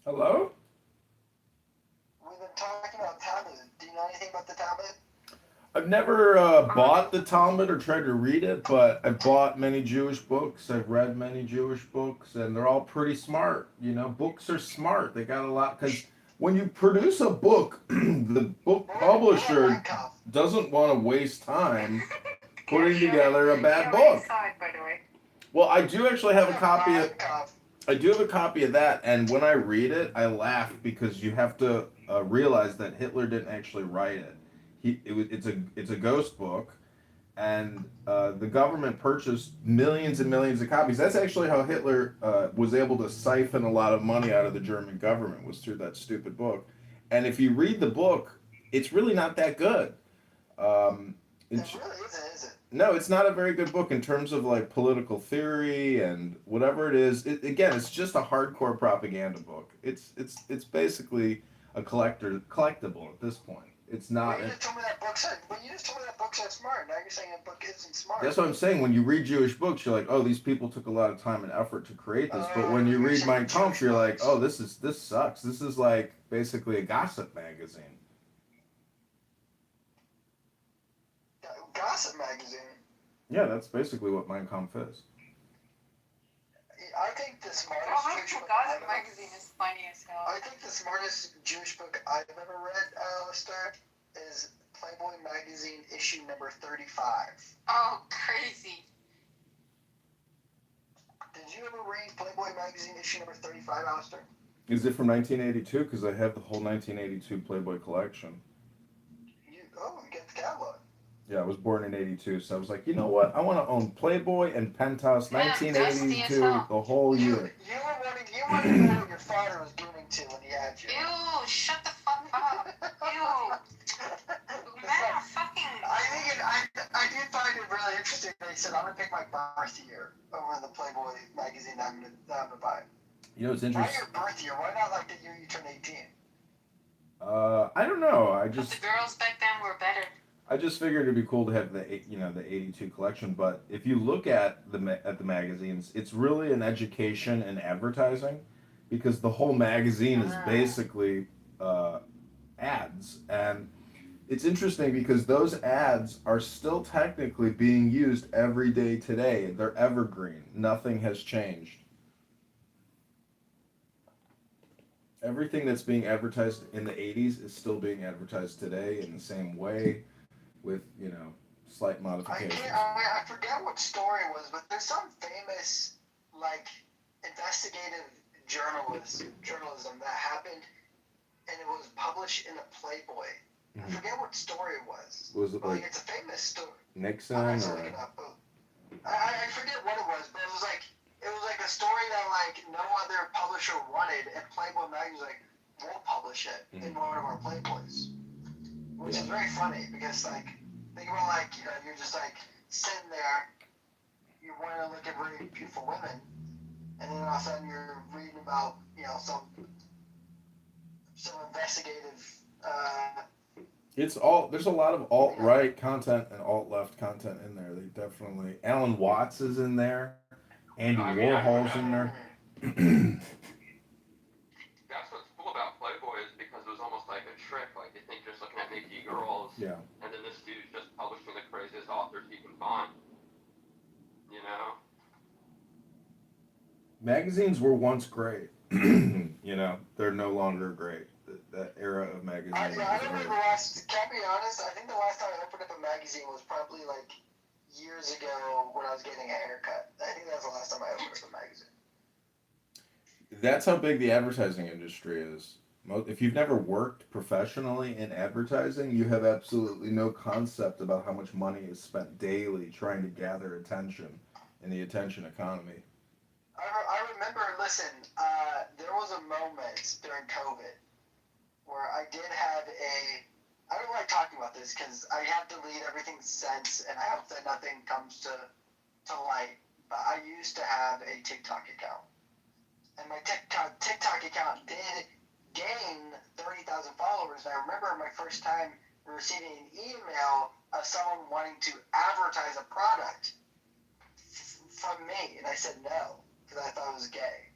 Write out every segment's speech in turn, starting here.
Hello? We've been talking about Talmud. Do you know anything about the Talmud? I've never bought the Talmud or tried to read it, but I've bought many Jewish books. I've read many Jewish books, and they're all pretty smart. You know, books are smart. They got a lot because when you produce a book, the book We're on publisher Minecraft. doesn't want to waste time putting together a bad book. Well, I do actually have a We're on copy of. Minecraft. I do have a copy of that, and when I read it, I laugh because you have to realize that Hitler didn't actually write it. It's a ghost book, and the government purchased millions and millions of copies. That's actually how Hitler was able to siphon a lot of money out of the German government, was through that stupid book. And if you read the book, it's really not that good. Um, It it's, really isn't, is it? no, it's not a very good book in terms of like political theory and whatever it is. Again, it's just a hardcore propaganda book. It's basically a collectible at this point. It's Well, not. you just told me that books are. Well, you just told me that books are smart. Now you're saying that book isn't smart. That's what I'm saying. When you read Jewish books, you're like, oh, these people took a lot of time and effort to create this. But when you You're read saying Mein Kampf, Jewish you're like, books. oh, this sucks. This is like basically a gossip magazine. Gossip magazine. Yeah, that's basically what Mein Kampf is. I think the smartest Jewish book I've ever. I think the smartest Jewish book I've ever read, Alistair, is Playboy magazine issue number 35. Did you ever read Playboy magazine issue number 35, Alistair? Is it from 1982? Because I have the whole 1982 Playboy collection. You get the catalog. Yeah, I was born in '82, so I was like, you know what? I want to own Playboy and Penthouse 1982 the whole year. You wanted to know what your father was giving to when he had you. I did find it really interesting. They said I'm gonna pick my birth year over the Playboy magazine that I'm gonna buy. You know, it's Why interesting. your birth year? Why not like the year you turn 18? I don't know. I just figured it'd be cool to have the '82 collection. But if you look at the magazines, it's really an education and advertising, because the whole magazine is basically ads, and it's interesting because those ads are still technically being used every day today. They're evergreen. Nothing has changed. Everything that's being advertised in the '80s is still being advertised today in the same way, with slight modifications. I forget what story it was, but there's some famous like investigative journalism that happened, and it was published in a Playboy. I forget what story it was. Was it like it's a famous story. Nixon I'm or? actually looking up. I forget what it was, but it was like a story that like no other publisher wanted, and Playboy magazine was like, we'll publish it in one of our Playboys, which is very funny because like think about like you're just like sitting there, you want to look at very beautiful women, and then all of a sudden you're reading about some investigative. It's all there's a lot of alt right content and alt left content in there. They definitely Alan Watts is in there, Andy Warhol's in there. That's what's cool about Playboy is because it was almost like a trick. Like you think you're just looking at naked girls, Yeah. and then this dude's just publishing the craziest authors he can find. You know? Magazines were once great. They're no longer great. That era of magazines. I remember can't be honest, I think the last time I opened up a magazine was probably like years ago when I was getting a haircut. I think that was the last time I opened up a magazine. That's how big the advertising industry is. If you've never worked professionally in advertising, you have absolutely no concept about how much money is spent daily trying to gather attention in the attention economy. I remember, listen, there was a moment during COVID where I did have I don't like talking about this because I have to delete everything since, and I hope that nothing comes to light, but I used to have a TikTok account. And my TikTok account did gain 30,000 followers. And I remember my first time receiving an email of someone wanting to advertise a product from me, and I said no because I thought it was gay.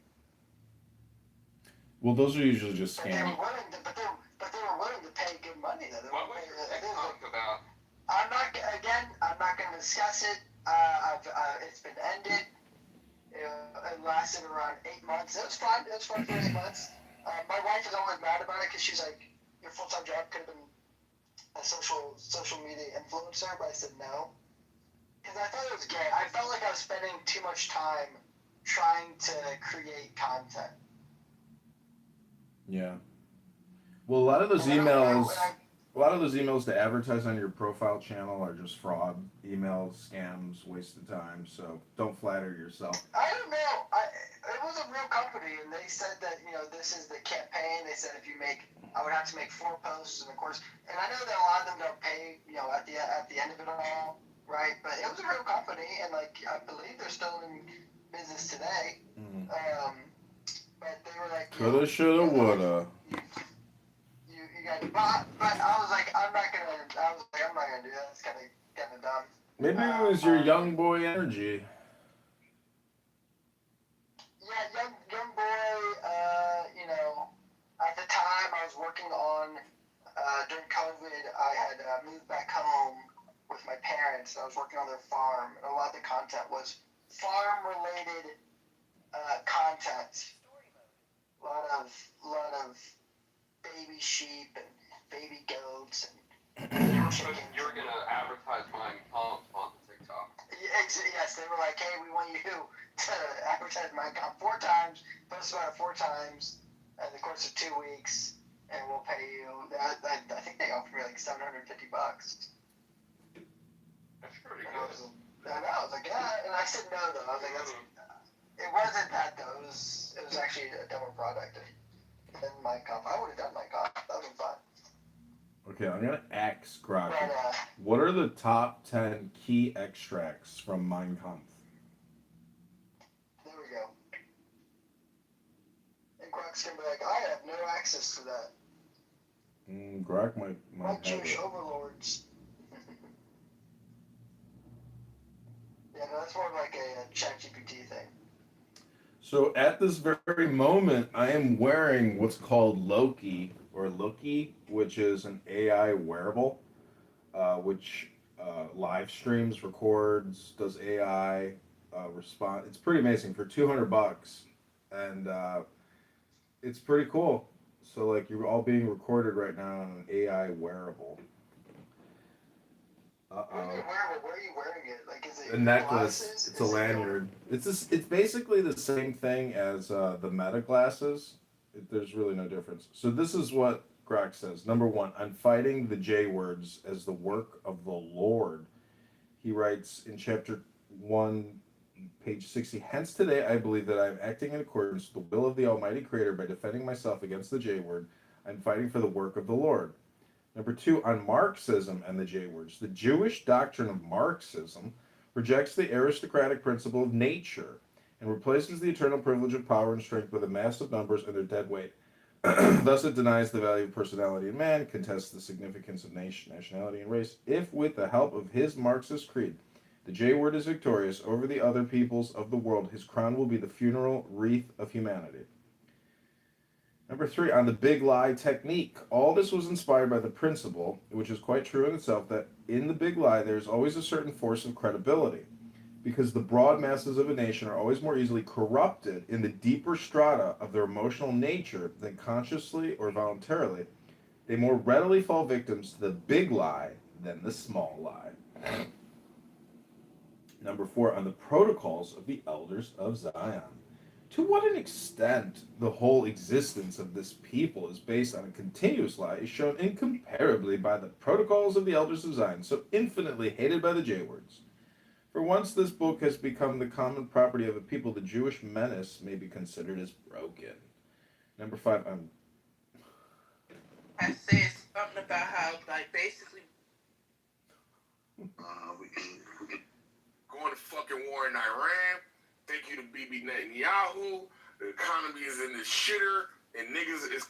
Well, those are usually just But they were scams. willing to, but they were willing to pay good money though. They What were was pay, your I think it was like, TikTok about? I'm not going to discuss it. It's been ended. It lasted around 8 months. It was fun. It was fun for 8 months. My wife is always mad about it because she's like, your full-time job could have been a social media influencer, but I said no because I thought it was gay. I felt like I was spending too much time trying to create content. Yeah. Well, a lot of those And then emails, a lot of those emails to advertise on your profile channel are just fraud emails, scams, waste of time. So don't flatter yourself. I don't know. It was a real company, and they said that this is the campaign. They said I would have to make 4 posts, and of course, and I know that a lot of them don't pay. At the end of it all, right? But it was a real company, and like I believe they're still in business today. Mm. But they were like, Coulda, shoulda, woulda. You got to, but I was like, I'm not gonna do that. It's kind of dumb. Maybe it was your young boy energy. Yeah, young boy. At the time I was working on during COVID. I had moved back home with my parents. And I was working on their farm, and a lot of the content was farm-related content. A lot of baby sheep and baby goats and chickens. You were gonna advertise buying pumps on TikTok. Yes, they were like, hey, we want you to advertise my account 4 times, post about it 4 times in the course of 2 weeks, and we'll pay you. I think they offered me like $750. That's pretty And good. I know. I was like, yeah, and I said no though. I was like, it wasn't that though. It was actually a dumber product than my comp. I would have done my comp. That would have been fun. Okay, I'm gonna ask Grok. But What are the top 10 key extracts from Mein Kampf? there we go. And Grok's gonna be like, I have no access to that. Grok might My have Jewish it. overlords. Yeah, no, that's more like a ChatGPT thing. So at this very moment, I am wearing what's called Loki, which is an AI wearable, which live streams, records, does AI respond. It's pretty amazing for $200, and it's pretty cool. So like you're all being recorded right now on an AI wearable. Where are you wearing it? Like, is it A necklace. glasses? It's a lanyard. It's basically the same thing as the Meta glasses. There's really no difference. So this is what Grok says. Number 1, I'm fighting the J words as the work of the Lord. He writes in chapter 1, page 60. Hence today I believe that I am acting in accordance with the will of the Almighty Creator by defending myself against the J word. I'm fighting for the work of the Lord. Number 2, on Marxism and the J words. The Jewish doctrine of Marxism rejects the aristocratic principle of nature and replaces the eternal privilege of power and strength with a mass of numbers and their dead weight. Thus, it denies the value of personality in man, contests the significance of nation, nationality, and race. If, with the help of his Marxist creed, the J word is victorious over the other peoples of the world, his crown will be the funeral wreath of humanity. Number 3, on the big lie technique. All this was inspired by the principle, which is quite true in itself, that in the big lie there is always a certain force of credibility, because the broad masses of a nation are always more easily corrupted in the deeper strata of their emotional nature than consciously or voluntarily. They more readily fall victims to the big lie than the small lie. Number 4, on the protocols of the elders of Zion. To what an extent the whole existence of this people is based on a continuous lie is shown incomparably by the protocols of the elders of Zion, so infinitely hated by the J-words. For once this book has become the common property of a people, the Jewish menace may be considered as broken. Number 5, I said something about how, like, basically, we can go into fucking war in Iran. Thank you to Bibi Netanyahu. The economy is in the shitter, and niggas is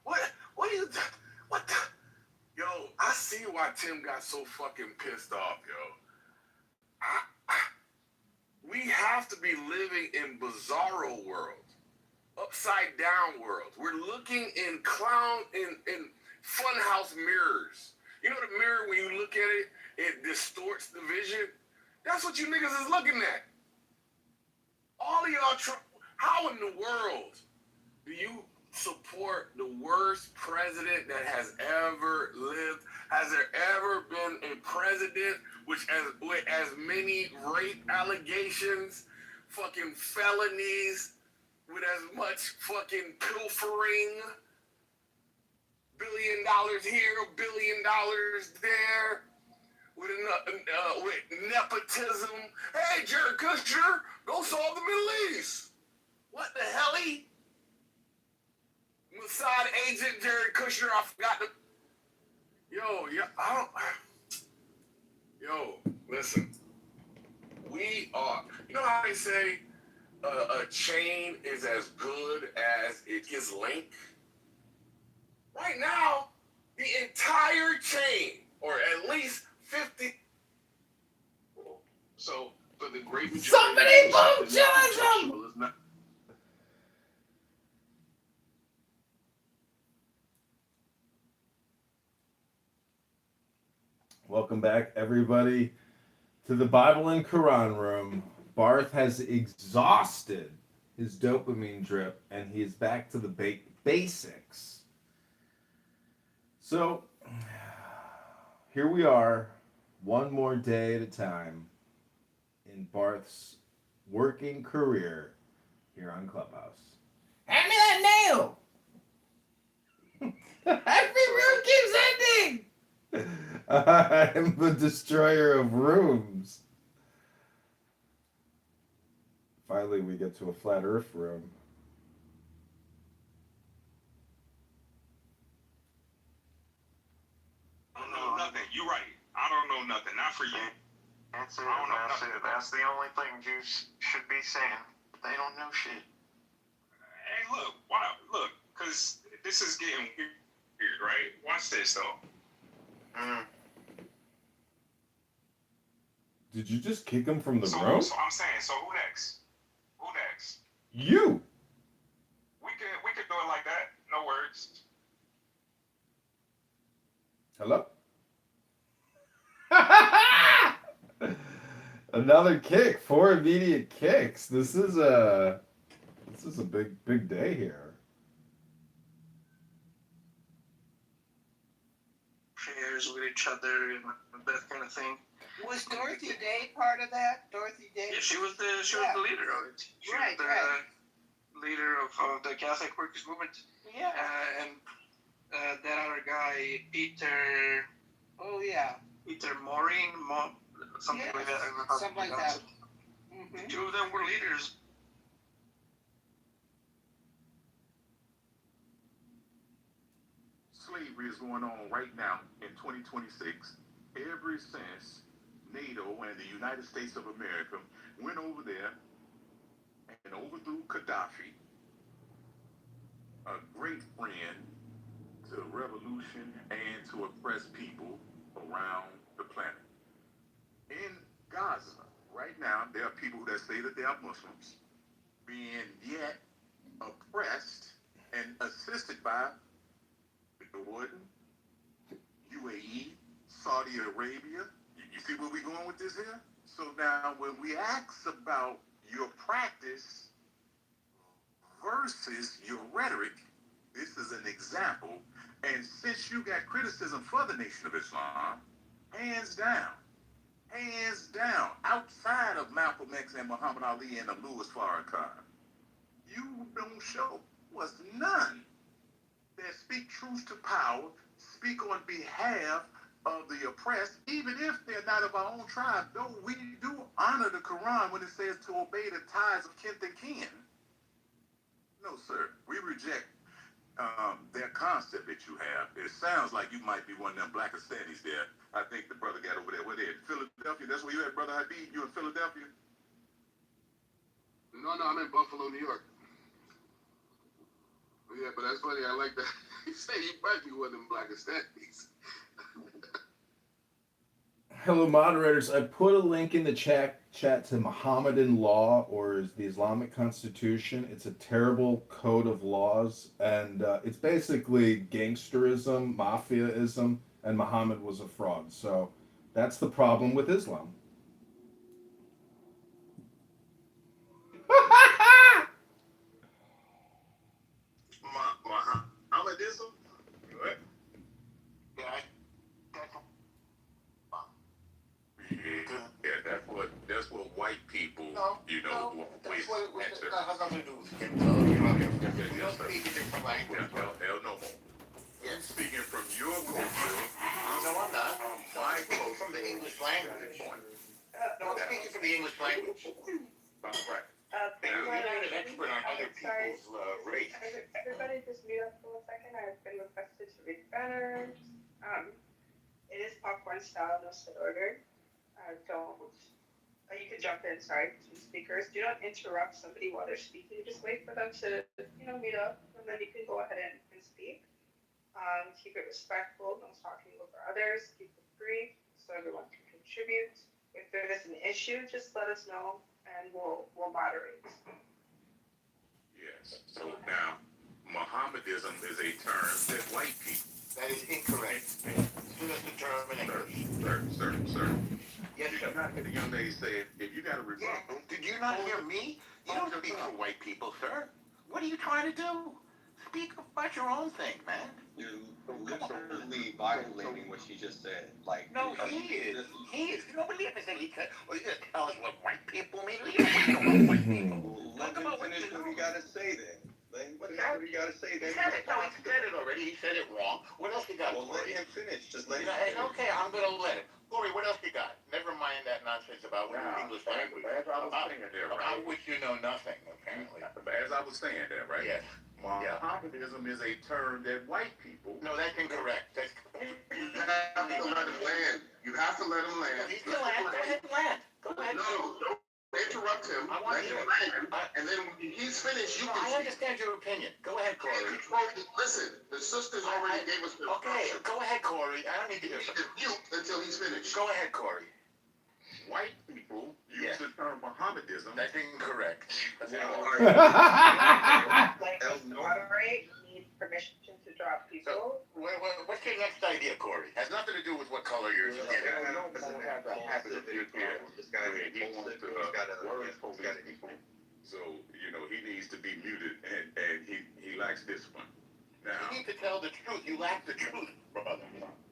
what is that? What the? Yo, I see why Tim got so fucking pissed off, yo. We have to be living in bizarro world. upside down world. We're looking in funhouse mirrors. You know the mirror, when you look at it, it distorts the vision? That's what you niggas is looking at. All of y'all, how in the world do you support the worst president that has ever lived? Has there ever been a president with as many rape allegations, fucking felonies, with as much fucking pilfering, $1 billion here, $1 billion there, with nepotism? Hey, Jared Kushner, go solve the Middle East. What the hell? Mossad agent Jared Kushner, I forgot to. Listen. We are. You know how they say a chain is as good as its link? Right now, the entire chain, or at least 50. So, for the great majority. Somebody vote Johnson! Welcome back, everybody, to the Bible and Quran room. Barth has exhausted his dopamine drip, and he is back to the basics. So, here we are, one more day at a time in Barth's working career here on Clubhouse. Hand me that nail! Every room keeps ending! I am the destroyer of rooms. Finally, we get to a flat earth room. I don't know nothing. You're right. I don't know nothing. Not for you. That's it. That's it. That's the only thing Jews should be saying. They don't know shit. Hey, look. Why? Look, because this is getting weird, right? Watch this, though. Did you just kick him from the room? So I'm saying, so who next? Who next? You! We could do it like that. No words. Hello? Another kick. 4 immediate kicks. This is a big day here. Shares with each other and that kind of thing. Was Dorothy Day part of that? Dorothy Day? Yeah, she was the leader of it. She was the leader of the Catholic Workers Movement. Yeah. And that other guy, Peter. Oh yeah. Peter Maureen, something like that. Something like that. Mm-hmm. The two of them were leaders. Slavery is going on right now in 2026. Ever since NATO and the United States of America went over there and overthrew Gaddafi, a great friend to revolution and to oppress people around the planet. In Gaza, right now, there are people that say that they are Muslims being yet oppressed and assisted by Jordan, UAE, Saudi Arabia. You see where we're going with this here? So now when we ask about your practice versus your rhetoric, this is an example. And since you got criticism for the Nation of Islam, hands down, outside of Malcolm X and Muhammad Ali and Louis Farrakhan, you don't show was none that speak truth to power, speak on behalf of the oppressed, even if they're not of our own tribe, though we do honor the Quran when it says to obey the ties of kin and kin. No, sir. We reject that concept that you have. It sounds like you might be one of them Black-Astanis there. I think the brother got over there. Where they at? Philadelphia? That's where you at, Brother Habib? You in Philadelphia? No, I'm in Buffalo, New York. Yeah, but that's funny. I like that. You say you might be one of them Black-Astanis. Hello, moderators. I put a link in the chat chat to Mohammedan law or is the Islamic Constitution. It's a terrible code of laws, and it's basically gangsterism, mafiaism, and Muhammad was a fraud. So that's the problem with Islam. Mohammedism? What? Yeah, Yeah, that's what white people, that's what it was. answer. That has nothing to do with skin color. You know, we Yes, don't sir. speak a different language. Hell no more. I'm Yes. speaking from your culture. No, I'm not. My I'm speaking from the English language. No, I'm speaking from the English language. Right. You're not an expert on other people's race. Everybody just mute up for a second. I've been requested to read banners. It is popcorn style, no sit order. Don't. You can jump in, sorry, to speakers. Do not interrupt somebody while they're speaking. Just wait for them to, meet up, and then you can go ahead and speak. Keep it respectful, no talking over others. Keep it brief so everyone can contribute. If there is an issue, just let us know, and we'll moderate. Yes. So now, Mohammedism is a term that white people. That is incorrect. Just the term in English. Sir. Yes, Did sir. you not hear the young lady say, if you got a rebuttal? Yeah. Did you not hear me? You don't speak for white people, sir. What are you trying to do? Speak about your own thing, man. You're literally violating what she just said. Like, No, he is. He is. Nobody ever said he said, well, you gotta tell us what white people mean. You don't know what white people. let him finish what he gotta say then. Let him finish what he gotta say He then. said it. No, he said it already. He said it wrong. What else you got, Well, let Corey? him finish. Just let him Hey, finish. okay, I'm gonna let it. Corey, what else you got? Never mind that nonsense about English language. As I was saying there, right? About which you know nothing, apparently. As I was saying there, right? Yes. Mohammedism is a term that white people. No, that's incorrect. That's You have to let him land. You have to let him land. He's still land. Go ahead and land. Go ahead. No, don't interrupt him. I want Let you him to- land. And then when he's finished, you No, can I speak. understand your opinion. Go ahead, You can't Corey. control it. Listen, the sisters already gave us the Okay, go ahead, Corey. I don't need to You hear need to mute until he's finished. Go ahead, Corey. White people use Yes. the term Mohammedism. That's incorrect. That's Well, incorrect. Like, to moderate, you need permission to drop people. What's your next idea, Corey? Has nothing to do with what color your skin is. This guy is He wants to words for people. So, he needs to be muted, and he lacks discipline. Now, You need to tell the truth. You lack the truth, brother.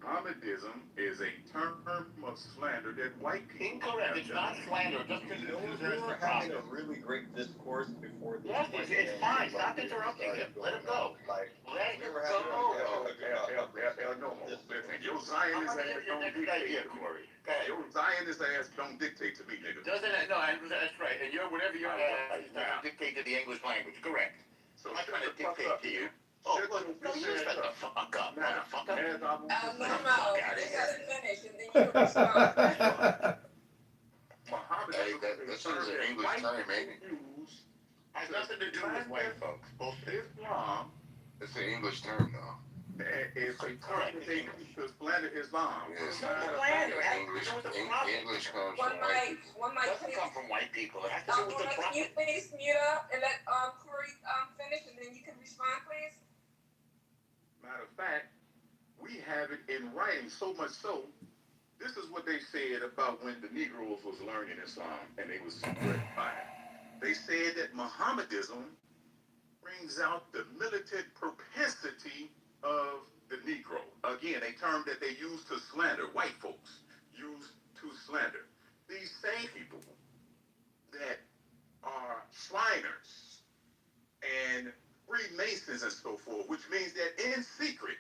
Mohammedism is a term of slander that white people. Incorrect. It's not slander. Just because We there's the were having a problem. really great discourse before this. Yes, it's fine. Stop interrupting him. Let him go. Like, Let we him were having go. Listen, your I'm Zionist gonna ass hear your don't next dictate idea, to me. Corey. Go ahead. Your Zionist ass don't dictate to me, nigga. Doesn't it? No, that's right. And whatever you're doesn't dictate to the English language. Correct. So I'm not trying to shut the fuck dictate up. to you. Oh, Shut well, the no, you shut the fuck up, Now, motherfucker. as I was Fuck No, out of they here. gotta finish and then you can respond. Mohammedism This is an English term, ain't it? use Has nothing to do with white folks. Bullshit. Islam It's an English term, though. is a term that they use to slander Islam. Yes. English comes One from white mic, one mic, Doesn't please. come from white people. It has to do with the Can truck. you please mute up and let Corey finish and then you can respond, please? Matter of fact, we have it in writing, so much so, this is what they said about when the Negroes was learning Islam and they was spread by it. They said that Mohammedism brings out the militant propensity of the Negro. Again, a term that they use to slander, white folks use to slander. These same people that are Shriners and Freemasons and so forth, which means that in secret,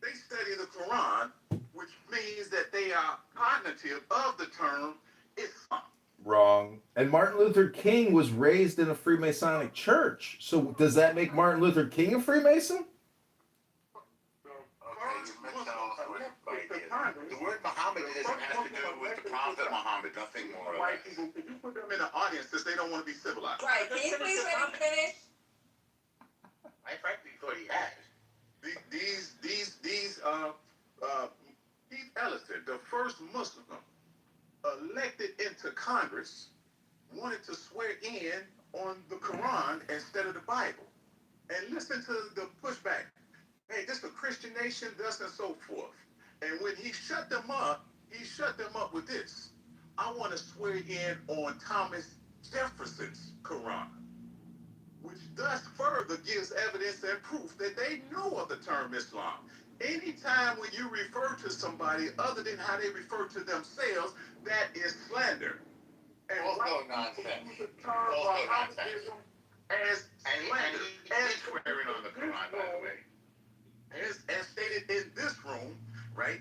they study the Quran, which means that they are cognitive of the term Islam. Wrong. And Martin Luther King was raised in a Freemasonic church. So does that make Martin Luther King a Freemason? The word Mohammedanism has to do with the Prophet Muhammad, nothing more or White less. people, can you put them in the audience since they don't want to be civilized? Right, can you please let him finish? I frankly thought he had. Keith Ellison, the first Muslim elected into Congress wanted to swear in on the Quran instead of the Bible. And listen to the pushback. Hey, this is a Christian nation, thus and so forth. And when he shut them up with this. I want to swear in on Thomas Jefferson's Quran, which thus further gives evidence and proof that they know of the term Islam. Anytime when you refer to somebody other than how they refer to themselves, that is slander. And Also nonsense. Use the term Mohammedanism as slander. And swearing on the Quran, by the way. As stated in this room, right?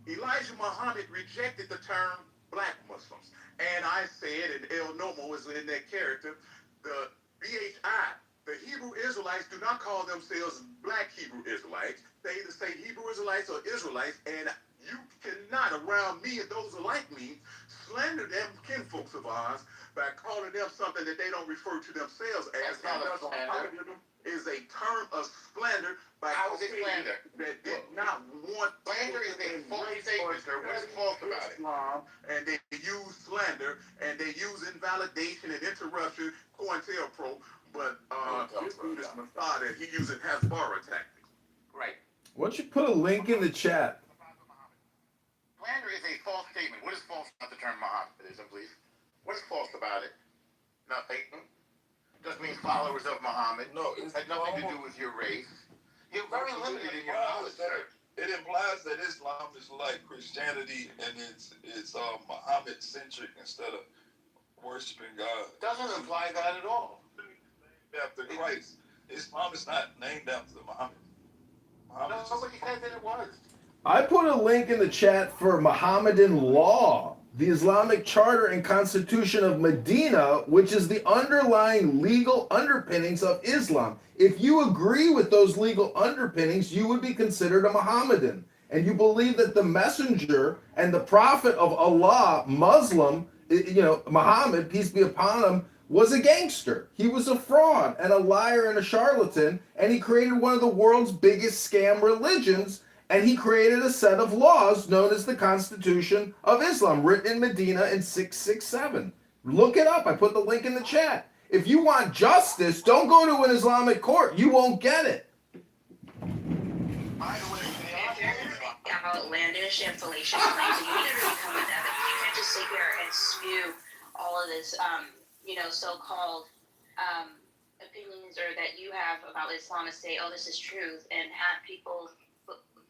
Elijah Muhammad rejected the term black Muslims. And I said, and El Nomo is in that character, the BHI, the Hebrew Israelites do not call themselves black Hebrew Israelites. They either say Hebrew Israelites or Israelites, and you cannot, around me and those who like me, slander them kinfolks of ours by calling them something that they don't refer to themselves as. That's not a slander. Is a term of slander by How is it slander? That did not want slander is a false statement, sir. What is false about it? Islam, and they use slander, and they use invalidation and interruption, COINTELPRO, but this dude is Masada, he uses Hasbara tactics. Right. Why don't you put a link in the chat? Slander is a false statement. What is false about the term Mohammedanism, please? What is false about it? Nothing. Just means followers of Muhammad. No, it has nothing to do with your race. You're very limited in your knowledge, sir. It implies that Islam is like Christianity and it's Muhammad centric instead of worshiping God. Doesn't imply that at all. After Christ, Islam is not named after Muhammad. Nobody said that it was. I put a link in the chat for Mohammedan law, the Islamic Charter and Constitution of Medina, which is the underlying legal underpinnings of Islam. If you agree with those legal underpinnings, you would be considered a Mohammedan. And you believe that the messenger and the prophet of Allah, Muslim, Muhammad, peace be upon him, was a gangster. He was a fraud and a liar and a charlatan, and he created one of the world's biggest scam religions. And he created a set of laws known as the Constitution of Islam, written in Medina in 667. Look it up. I put the link in the chat. If you want justice, don't go to an Islamic court. You won't get it. Outlandish and fallacious claims. You need to really come with evidence. You can't just sit here and spew all of this, so-called opinions or that you have about Islam and say, oh, this is truth, and have people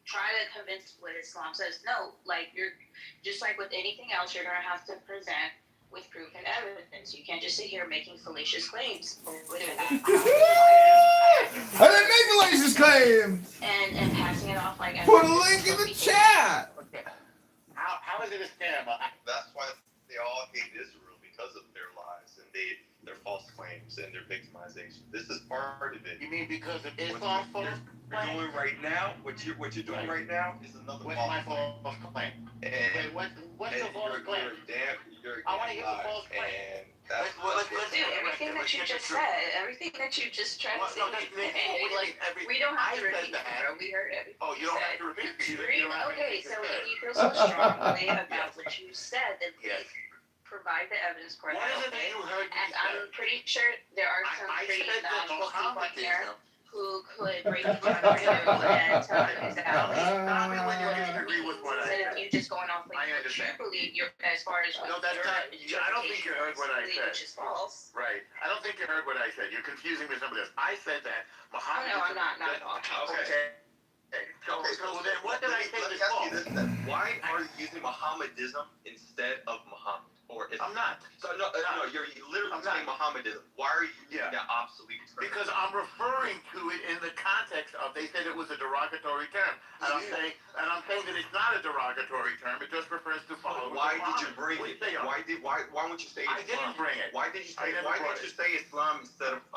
try to convince what Islam says. No, like you're just like with anything else, you're gonna have to present with proof and evidence. You can't just sit here making fallacious claims. I didn't make fallacious claims. And passing it off like put a link in the chat. Okay. How is it a scam? That's why they all hate Israel, because of their lies and their false claims and their victimization. This is part of it. You mean because of Islam's false claim? Doing right now, what you're doing right now is another false claim. And what's the false claim? I want to hear the false claim. Let's do everything that you just said. Everything that you just tried to say. We don't have to repeat that. We heard everything. Oh, you don't have to repeat it. Okay, so if you feel so strongly about what you said, then please provide the evidence for that. What is it that you heard me say? I'm pretty sure there are some pretty knowledgeable people here who could break it down for you and tell you exactly. Stop it when you disagree with what I Instead said. of you just going off like what you believe, as far as what no, that's not. I don't think you heard what I said. Which is false. Right. I don't think you heard what I said. You're confusing me with somebody else. I said that Muhammad. No, I'm not at all. Okay. So then what did I say is false? Why are you using Mohammedism instead of Muhammad? Or I'm not. So no, you're literally saying Mohammedism. Why are you using that obsolete term? Because I'm referring to it in the context of they said it was a derogatory term, and I'm saying that it's not a derogatory term. It just refers to followers. Why did you bring it? Why won't you say Islam? I didn't bring it. Why did you say Islam instead of?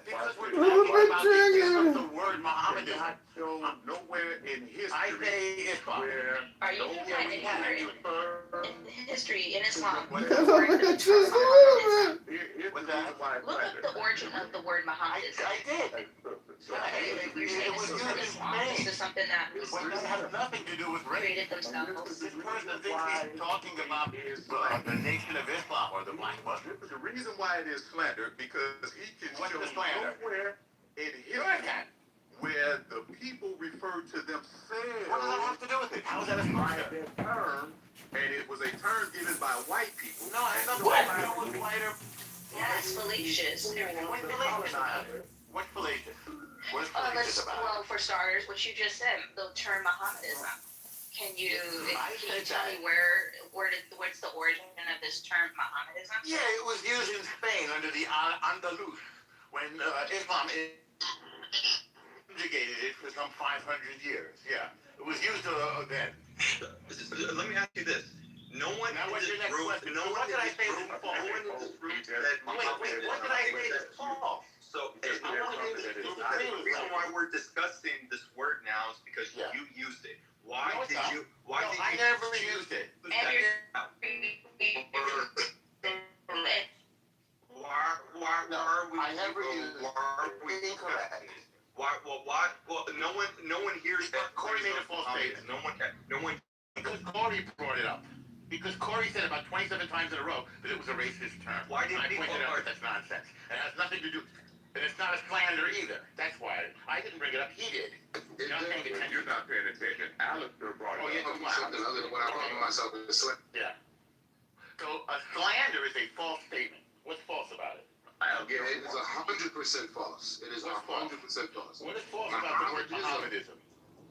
Because we're talking about the word Muhammad is not shown nowhere in history. I say Islam. Are you going to find it in history in Islam? Here's Look the reason why up the origin of the word Muhammad. I did. It was used in Spain. This is something that But that has nothing to do with race. created themselves. This person thinks he's talking about the Nation of Islam or the Black Muslims. The reason why it is slander because he can What's show the slander? nowhere in history where the people refer to themselves. What does that have to do with it? How is that a by slander? that term, and it was a term given by white people. No, I know what? No one's whiter. That's fallacious. What's fallacious? What's fallacious? What is fallacious about Well, for starters, what you just said, the term Mohammedanism. Can you tell me what's the origin of this term Mohammedanism? Yeah, it was used in Spain under the Andalus when Islam subjugated it for some 500 years. Yeah, it was used then. Let me ask you this. No one Now, what's your next question? No What one did I say in is this room said Wait, what did I say is false? So the reason why we're discussing this word now is because you used it. Why did you? I never used it. Why are we? I never used it. Incorrect. Why? Well, no one hears that. Corey made a false statement. No one. Because Corey brought it up. Because Corey said about 27 times in a row that it was a racist term. Why did I pointed out that that's nonsense. It has nothing to do. And it's not a slander either. That's why I didn't bring it up. He did. You're not paying attention. You're not paying attention. Alistair brought it up. Oh, yeah, Something other than what I call myself is slander. Yeah. So a slander is a false statement. What's false about it? Yeah, it is 100% false. It is 100% false. What is false about the word Mohammedanism?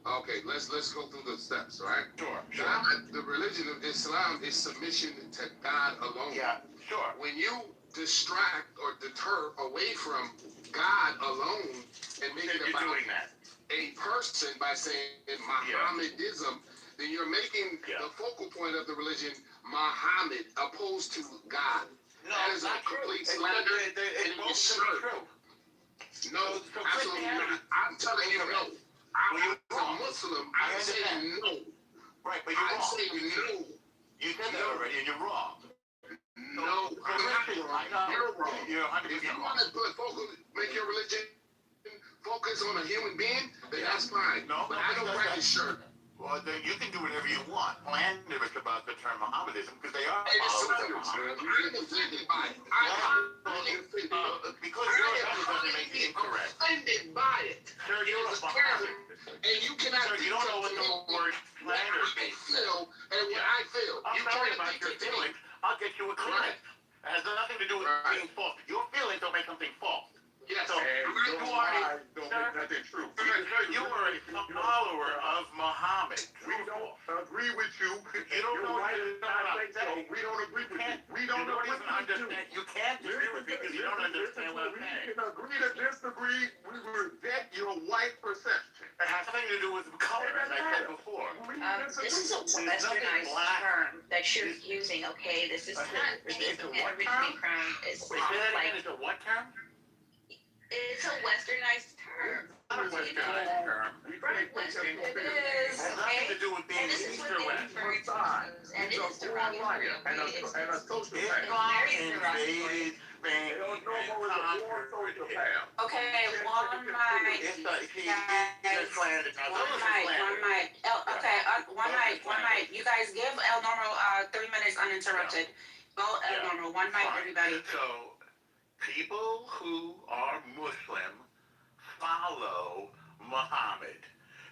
Okay, let's go through the steps, all right? Sure. God, the religion of Islam is submission to God alone. Yeah, sure. When you distract or deter away from God alone and make it about a person by saying Mohammedism, then you're making the focal point of the religion Muhammad opposed to God. No, that is a complete slander. It's both true. No, absolutely not. I'm telling you no. I'm a Muslim. I'm saying no. Right, but you're wrong. I'm saying no. You said that already, and you're wrong. No, I'm not wrong. You're wrong. You're 100% If you want to make your religion focus on a human being, then that's fine. No, but I don't practice shirk. Well, then you can do whatever you want. Slander is about the term Mohammedism because they are It is followers of slander. Muhammad. I'm offended by it. Because your offended doesn't make it incorrect. Offended by it. Sir, you're a Mohammedan. And you cannot Sir, you don't know what the word slander means. feel and what I feel. I'm sorry about your feelings. I'll get you a clinic. It has nothing to do with being false. Your feelings don't make something false. Yes, so you are nothing true. Sir, you are a follower of Muhammad. We don't agree with you. You don't know what you're saying. We don't agree with you. We don't agree with you. You can't agree with me because you don't understand what I'm saying. We can agree to disagree. We reject your white perception. It has nothing to do with color, as I said before. This is a westernized term that you're using, okay? This is not anything that originally from Islam. It's a what term? It's a westernized term. Not a westernized term. Right, western it is. It has nothing to do with being And this is east what or they west. refer to, and it is derogatory. And a social Islam invaded Spain and conquered it. Okay, one mic. It's slander. One mic. Okay, one mic. You guys give El Normal 3 minutes uninterrupted. Go El Normal, one mic, everybody. So, people who are Muslim follow Muhammad.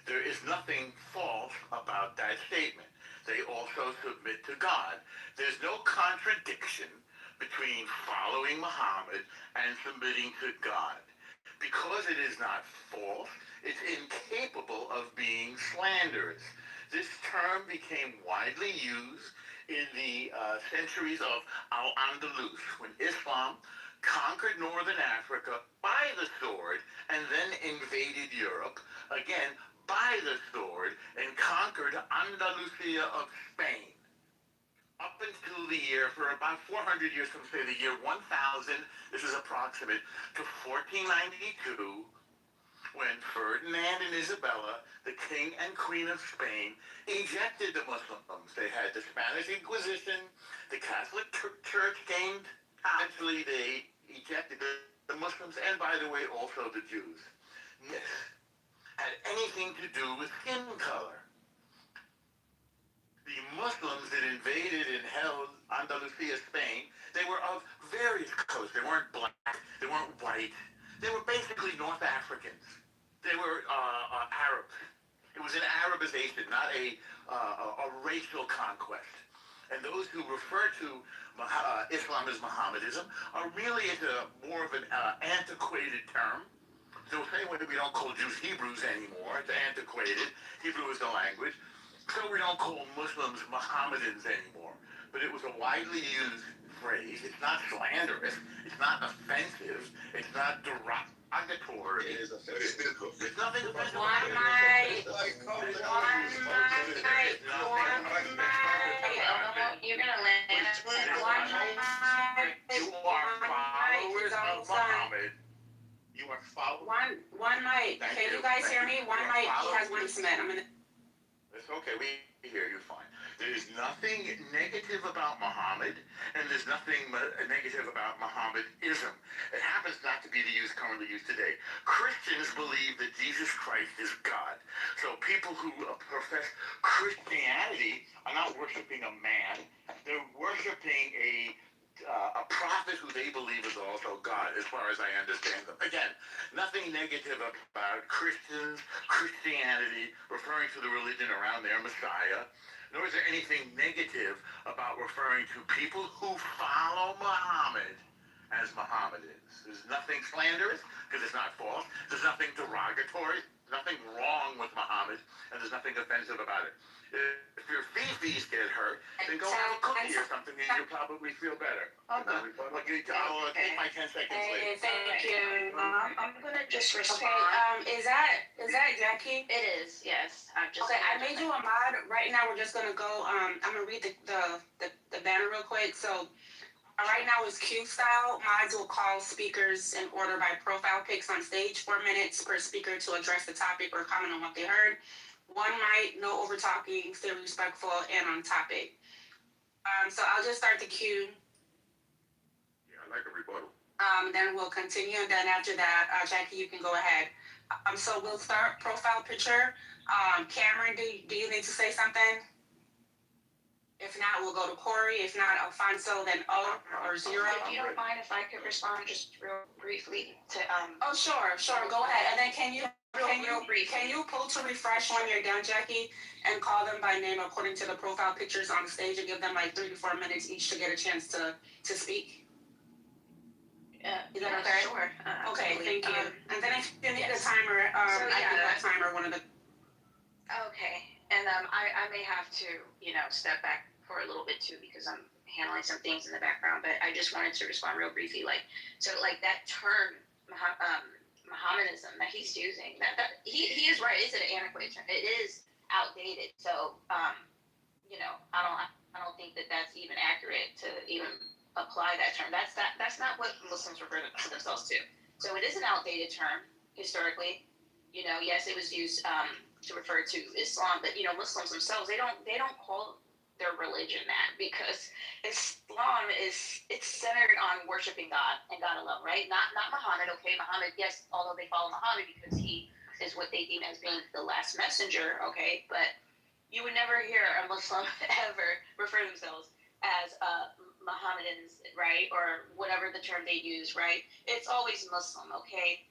There is nothing false about that statement. They also submit to God. There's no contradiction between following Muhammad and submitting to God. Because it is not false, it's incapable of being slanderous. This term became widely used in the centuries of Al-Andalus, when Islam conquered northern Africa by the sword and then invaded Europe, again by the sword, and conquered Andalusia of Spain. Up until the year, for about 400 years, from say the year 1000, this is approximate, to 1492, when Ferdinand and Isabella, the king and queen of Spain, ejected the Muslims. They had the Spanish Inquisition, the Catholic Church gained, actually they ejected the Muslims, and by the way, also the Jews. myth had anything to do with skin color. The Muslims that invaded and held Andalusia, Spain, they were of various colors. They weren't black, they weren't white. They were basically North Africans. They were Arabs. It was an Arabization, not a racial conquest. And those who refer to Islam as Mohammedanism are really more of an antiquated term. So the same way we don't call Jews Hebrews anymore, it's antiquated. Hebrew is the language. So we don't call Muslims Mohammedans anymore. But it was a widely used phrase. It's not slanderous. It's not offensive. It's not derogatory. It is offensive. There's nothing offensive. You're gonna land. You are followers of Muhammad. You are followers. One mic. Can you guys hear me? One mic. He has one cement. I'm gonna. It's okay. We hear you fine. There is nothing negative about Muhammad, and there's nothing negative about Mohammedism. It happens not to be the use currently used today. Christians believe that Jesus Christ is God. So people who profess Christianity are not worshiping a man. They're worshiping a prophet who they believe is also God, as far as I understand them. Again, nothing negative about Christians, Christianity, referring to the religion around their Messiah, nor is there anything negative about referring to people who follow Muhammad as Mohammedans. There's nothing slanderous, because it's not false. There's nothing derogatory. There's nothing wrong with Muhammad, and there's nothing offensive about it. If your feces get hurt, then go have a cookie or something, and you'll probably feel better. Okay. I'll take my 10 seconds later. Thank you. I'm gonna just respond. Okay. Is that Jackie? It is. Yes. Okay. I made you a mod. Right now, we're just gonna go. I'm gonna read the banner real quick. So. Right now is Q style. Mods will call speakers in order by profile pics on stage. 4 minutes per speaker to address the topic or comment on what they heard. One mic, no over talking, stay respectful and on topic. So I'll just start the queue. Yeah, I like a rebuttal. Then we'll continue, and then after that, Jackie, you can go ahead. So we'll start profile picture. Cameron, do you need to say something? If not, we'll go to Corey. If not, Alfonso, then O or Zero. If you don't mind, if I could respond just real briefly to Oh, sure. Go ahead. And then can you pull to refresh when you're done, Jackie, and call them by name according to the profile pictures on the stage, and give them like 3 to 4 minutes each to get a chance to speak? Is that okay? Sure. Okay, thank you. And then if you need a timer, I can put a timer one of the. Okay, and I may have to, step back for a little bit too, because I'm handling some things in the background, but I just wanted to respond real briefly. That term, Mohammedanism that he's using, he is right. It's an antiquated term. It is outdated. So, I don't think that that's even accurate to even apply that term. That's not what Muslims refer to themselves to. So it is an outdated term historically. Yes, it was used to refer to Islam, but Muslims themselves, they don't call their religion that, because Islam it's centered on worshiping God and God alone, right? Not Muhammad. Okay, Muhammad, yes, although they follow Muhammad because he is what they deem as being the last messenger, okay, but you would never hear a Muslim ever refer to themselves as Mohammedans, right, or whatever the term they use, right? It's always Muslim, okay.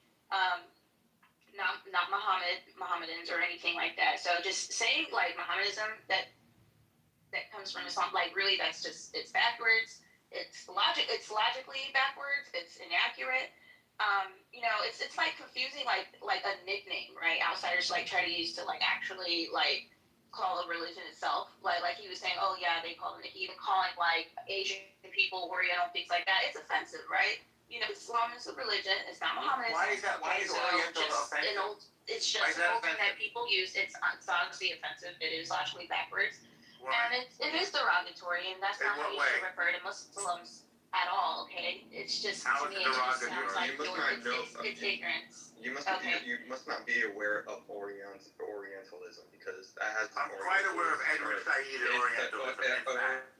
Not Mohammedans or anything like that. So just saying like Mohammedanism that comes from Islam, like really it's backwards. It's logically backwards. It's inaccurate. It's like confusing like a nickname, right? Outsiders like try to use to like actually like call a religion itself. Like he was saying, oh yeah, they call them, even calling like Asian people, Oriental, things like that. It's offensive, right? Islam is a religion. It's not Mohammedanism. Why is that? Why is Oriental offensive? It's just an old thing that people use. It's obviously offensive. It is logically backwards. And it is derogatory, and that's not how you should refer to Muslims at all, okay? It's just, How to is me, it it just derogatory? sounds like You must not know it's ignorance. You must not be aware of Orientalism, because that has. I'm quite aware of Edward Said and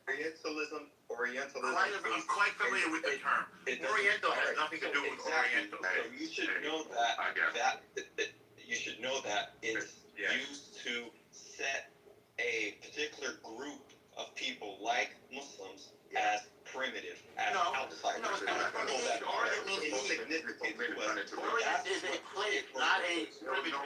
Orientalism. Orientalism. I'm quite familiar with the term. Oriental has nothing to do with Oriental. So you should know that you should know that it's used to set a particular group of people like Muslims as primitive, as outsiders. Orient is a place, not a primitive.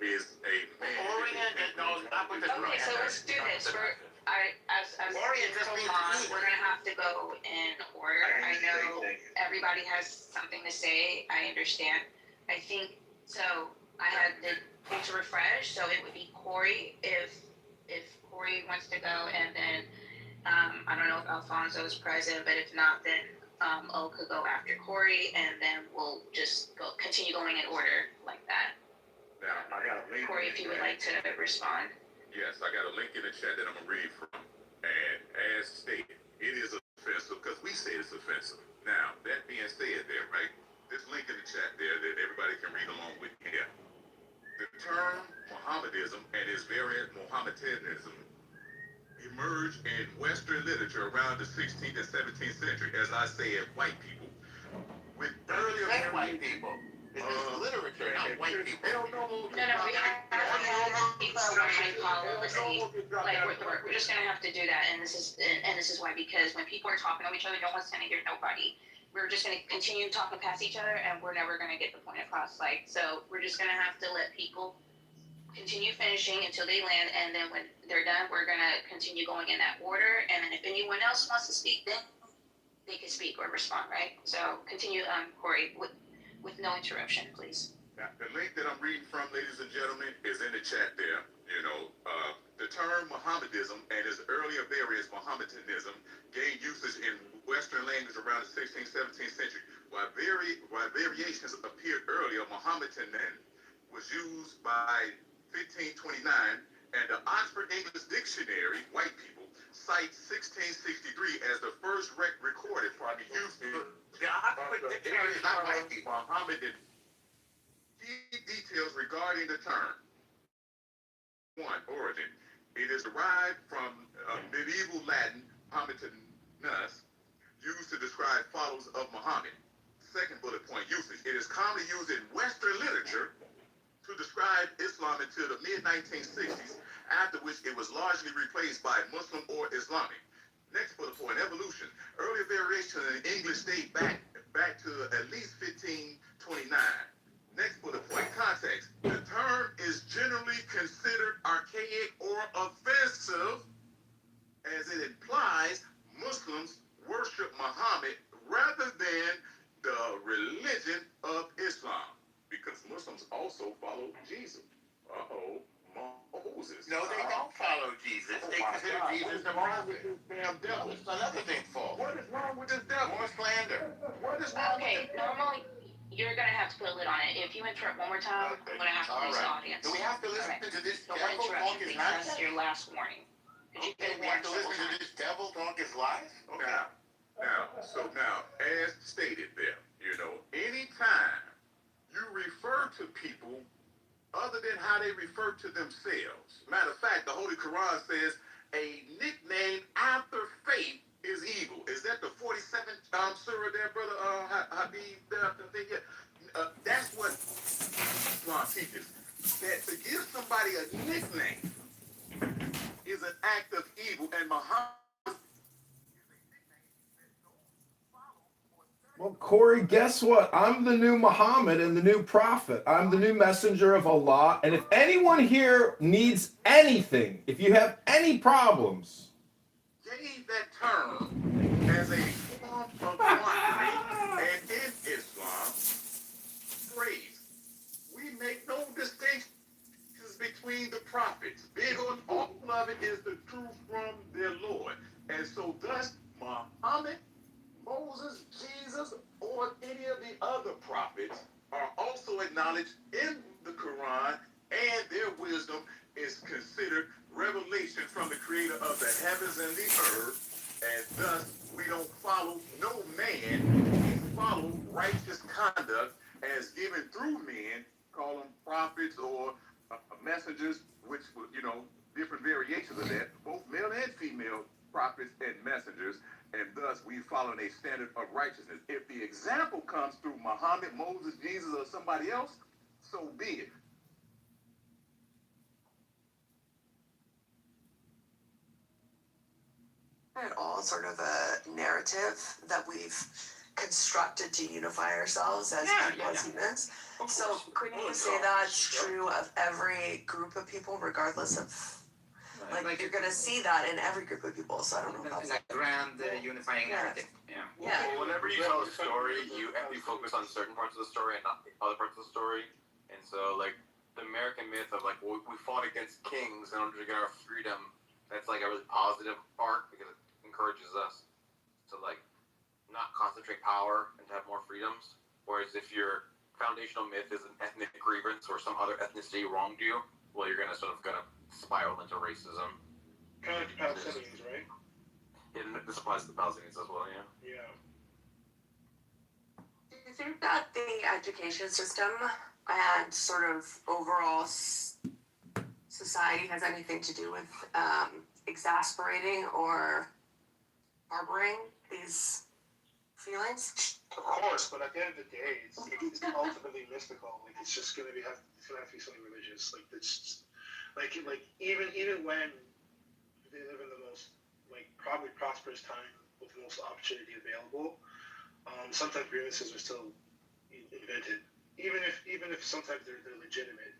Is a man. Orient, no, not with the Okay, so let's do this. As moms, we're gonna have to go in order. I know everybody has something to say. I understand. I think so. I had the thing to refresh, so it would be Corey if Corey wants to go, and then I don't know if Alfonso is present, but if not, then O could go after Corey, and then we'll just continue going in order like that. Now, I got a link. Corey, if you would like to respond. Yes, I got a link in the chat that I'm going to read from. And as stated, it is offensive because we say it's offensive. Now, that being said there, right? This link in the chat there that everybody can read along with here. The term Mohammedanism and its variant Mohammedanism emerged in Western literature around the 16th and 17th century, as I said, white people. With earlier white people. It's literature, not white people. No, we have people I want to follow. We're just gonna have to do that, and this is why, because when people are talking to each other, no one's gonna hear nobody. We're just gonna continue talking past each other, and we're never gonna get the point across. So we're just gonna have to let people continue finishing until they land, and then when they're done, we're gonna continue going in that order. And then if anyone else wants to speak, then they can speak or respond, right? So continue, Corey, with no interruption, please. Now, the link that I'm reading from, ladies and gentlemen, is in the chat there. The term Mohammedanism and its earlier variants, Mohammedanism, gained usage in Western language around the 16th, 17th century. While variations appeared earlier, Mohammedan was used by 1529, and the Oxford English Dictionary, white people, cites 1663 as the first recorded for the use of the Oxford Dictionary, not white people, Mohammedan. Key details regarding the term. 1. Origin. It is derived from medieval Latin, Mohammedanus, used to describe followers of Muhammad. Second bullet point, usage. It is commonly used in Western literature to describe Islam until the mid-1960s, after which it was largely replaced by Muslim or Islamic. Next bullet point, evolution. Earlier variations in English date back to at least 1529. Next bullet point, context. The term is generally considered archaic or offensive, as it implies Muslims worship Muhammad rather than the religion of Islam, because Muslims also follow Jesus. Moses. No, they don't follow Jesus. They consider Jesus the prophet. Damn devil. It's another thing for. What is wrong with this devil? More slander. What is wrong with this? Normally you're gonna have to put a lid on it. If you interrupt one more time, I'm gonna have to close the audience. Do we have to listen to this Don't devil interrupt talk you, his please. That's nonsense? your last warning. Okay, we have to listen to this devil talk his lies? Okay. Now, as stated there, anytime you refer to people other than how they refer to themselves. Matter of fact, the Holy Quran says a nickname after faith is evil. Is that the 47th surah there, brother Habib? That's what Islam teaches. That to give somebody a nickname is an act of evil, and Muhammad. Well, Corey, guess what? I'm the new Muhammad and the new prophet. I'm the new messenger of Allah. And if anyone here needs anything, if you have any problems, Gave that term as a form of mockery, and in Islam, praise. We make no distinctions between the prophets. Big on all of it is the truth from their Lord. And so thus, Muhammad, Moses, Jesus, or any of the other prophets are also acknowledged in the Quran, and their wisdom is considered revelation from the creator of the heavens and the earth, and thus we don't follow no man, we follow righteous conduct as given through men, call them prophets or messengers, which, different variations of that, both male and female prophets and messengers, and thus we follow a standard of righteousness. If the example comes through Muhammad, Moses, Jesus, or somebody else, so be it. at all sort of a narrative that we've constructed to unify ourselves as people, as humans. So couldn't you say that's true of every group of people, regardless of, like you're gonna see that in every group of people, so I don't know if that's like grand unifying narrative. Yeah. Well, whenever you tell a story, you focus on certain parts of the story and not the other parts of the story. And so, like, the American myth of, like, well, we fought against kings in order to get our freedom, that's, like, a really positive part because it encourages us to, like, not concentrate power and to have more freedoms. Whereas if your foundational myth is an ethnic grievance or some other ethnicity wronged you, well, you're gonna spiral into racism. Kind of like the Palestinians, right? Yeah, and this applies to the Palestinians as well, yeah. Yeah. Do you think that the education system and sort of overall society has anything to do with exasperating or harboring these feelings? Of course, but at the end of the day, it's ultimately mystical. Like it's just gonna have to be something religious. Like it's like even when they live in the most probably prosperous time with the most opportunity available, sometimes grievances are still invented. Even if sometimes they're legitimate,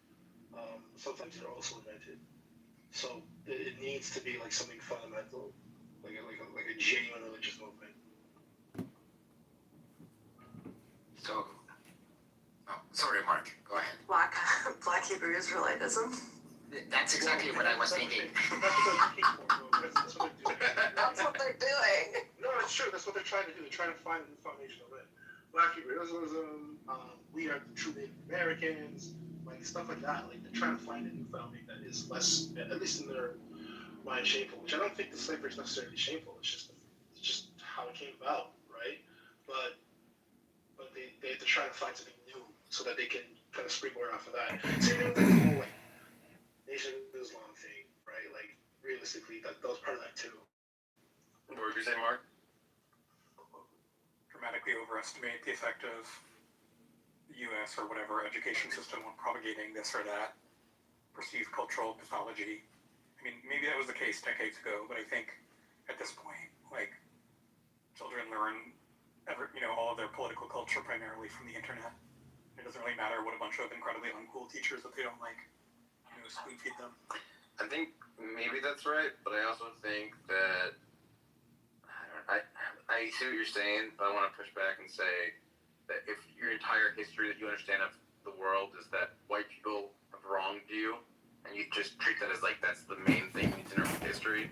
sometimes they're also invented. So it needs to be like something fundamental, like a genuine religious movement. So, sorry, Mark. Go ahead. Black Hebrew Israelitism. That's exactly what I was thinking. That's what they're doing. No, it's true. That's what they're trying to do. They're trying to find a new foundation of it. Black Hebrew Israelism. We are the true Native Americans. Like stuff like that. Like they're trying to find a new founding that is less, at least in their mind, shameful. Which I don't think the slavery is necessarily shameful. It's just how it came about, right? But they're trying to find something new so that they can kind of springboard off of that. Same thing with the whole Nation of Islam thing, right? Like realistically, that was part of that too. What were you saying, Mark? Dramatically overestimate the effect of the U.S. or whatever education system on propagating this or that perceived cultural pathology. I mean, maybe that was the case decades ago, but I think at this point, like, children learn all of their political culture primarily from the internet. It doesn't really matter what a bunch of incredibly uncool teachers that they don't like, spoon feed them. I think maybe that's right, but I also think that I see what you're saying, but I want to push back and say that if your entire history that you understand of the world is that white people have wronged you, and you just treat that as like that's the main thing you need to know from history,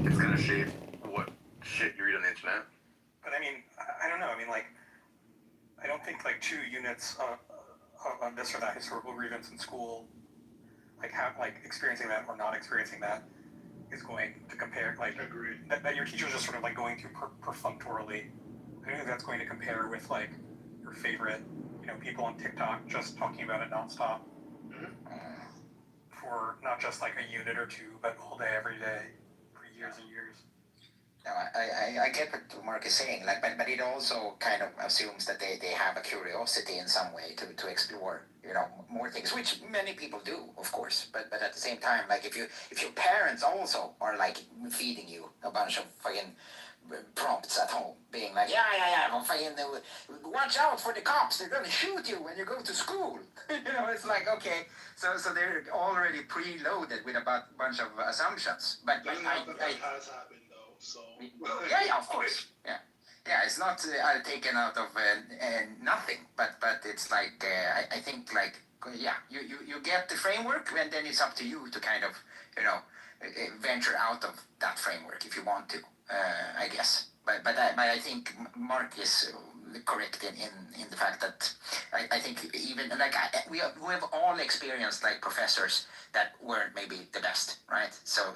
it's gonna shape what shit you read on the internet. But I mean, I don't know. I mean, like, I don't think like 2 units of this or that historical grievance in school, experiencing that or not experiencing that, is going to compare, that your teacher's just sort of going through perfunctorily. I don't think that's going to compare with your favorite, people on TikTok just talking about it nonstop for not just a unit or 2, but all day, every day, for years and years. No, I get what Mark is saying, but it also kind of assumes that they have a curiosity in some way to explore, more things, which many people do, of course. But at the same time, if your parents also are feeding you a bunch of fucking prompts at home, being like, well, fucking, watch out for the cops, they're gonna shoot you when you go to school. It's like, okay, so they're already preloaded with a bunch of assumptions. But that has happened. So yeah, of course, yeah, it's not taken out of nothing, but it's I think you get the framework, and then it's up to you to kind of venture out of that framework if you want to, I guess. But I think Mark is correct in the fact that I think even we have all experienced professors that weren't maybe the best, right? So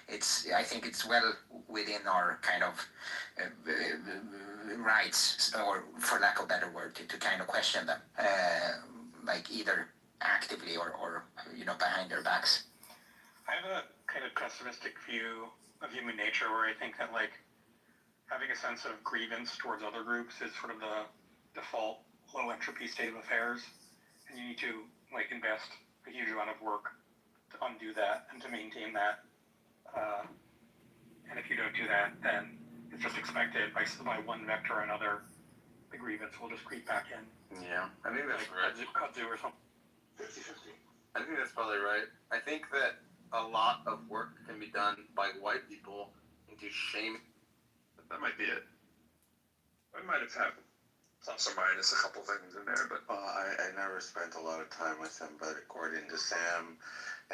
I think it's well within our kind of rights, or for lack of a better word, to kind of question them, either actively or behind their backs. I have a kind of pessimistic view of human nature, where I think that having a sense of grievance towards other groups is sort of the default low entropy state of affairs, and you need to invest a huge amount of work to undo that and to maintain that And if you don't do that, then it's just expected by one vector or another, the grievance will just creep back in. Yeah, I think that's right. Kudzu or something. 50-50. I think that's probably right. I think that a lot of work can be done by white people into shame. That might be it. I might have had plus or minus a couple things in there, but I never spent a lot of time with him, but according to Sam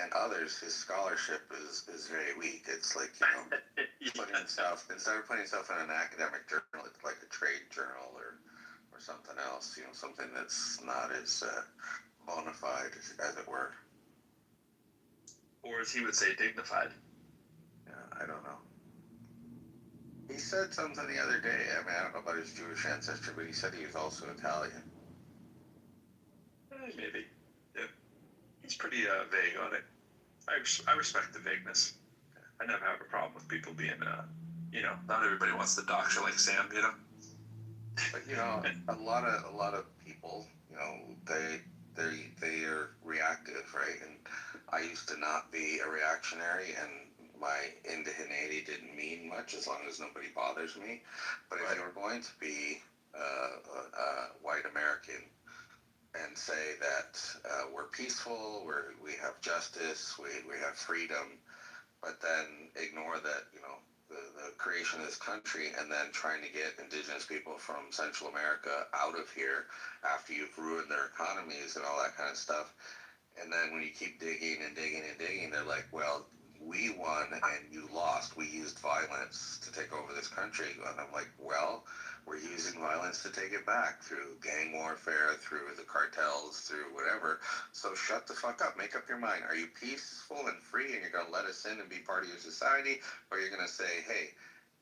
and others, his scholarship is very weak. It's like, putting stuff, instead of putting stuff in an academic journal, it's like a trade journal or something else, something that's not as bona fide, as it were. or as he would say, dignified. Yeah, I don't know. He said something the other day, I don't know about his Jewish ancestry, but he said he was also Italian. Maybe. Yeah. He's pretty vague on it. I respect the vagueness. I never have a problem with people being, not everybody wants to dox you like Sam, But a lot of people, they are reactive, right? And I used to not be a reactionary, and my indigeneity didn't mean much as long as nobody bothers me. But if you were going to be a white American and say that we're peaceful, we have justice, we have freedom, but then ignore that, the creation of this country, and then trying to get indigenous people from Central America out of here after you've ruined their economies and all that kind of stuff. And then when you keep digging and digging and digging, they're like, well, we won and you lost. We used violence to take over this country. And I'm like, well, we're using violence to take it back through gang warfare, through the cartels, through whatever. So shut the fuck up. Make up your mind. Are you peaceful and free and you're going to let us in and be part of your society? Or you're going to say, hey,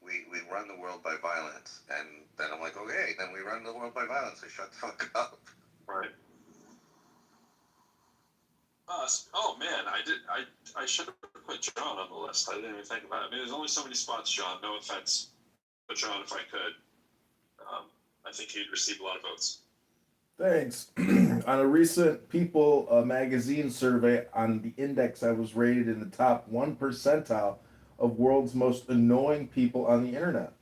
we run the world by violence. And then I'm like, okay, then we run the world by violence. So shut the fuck up. Right. Oh man, I should have put John on the list. I didn't even think about it. I mean, there's only so many spots, John. No offense, but John, if I could, I think he'd receive a lot of votes. Thanks. On a recent People magazine survey on the index, I was rated in the top 1 percentile of world's most annoying people on the internet.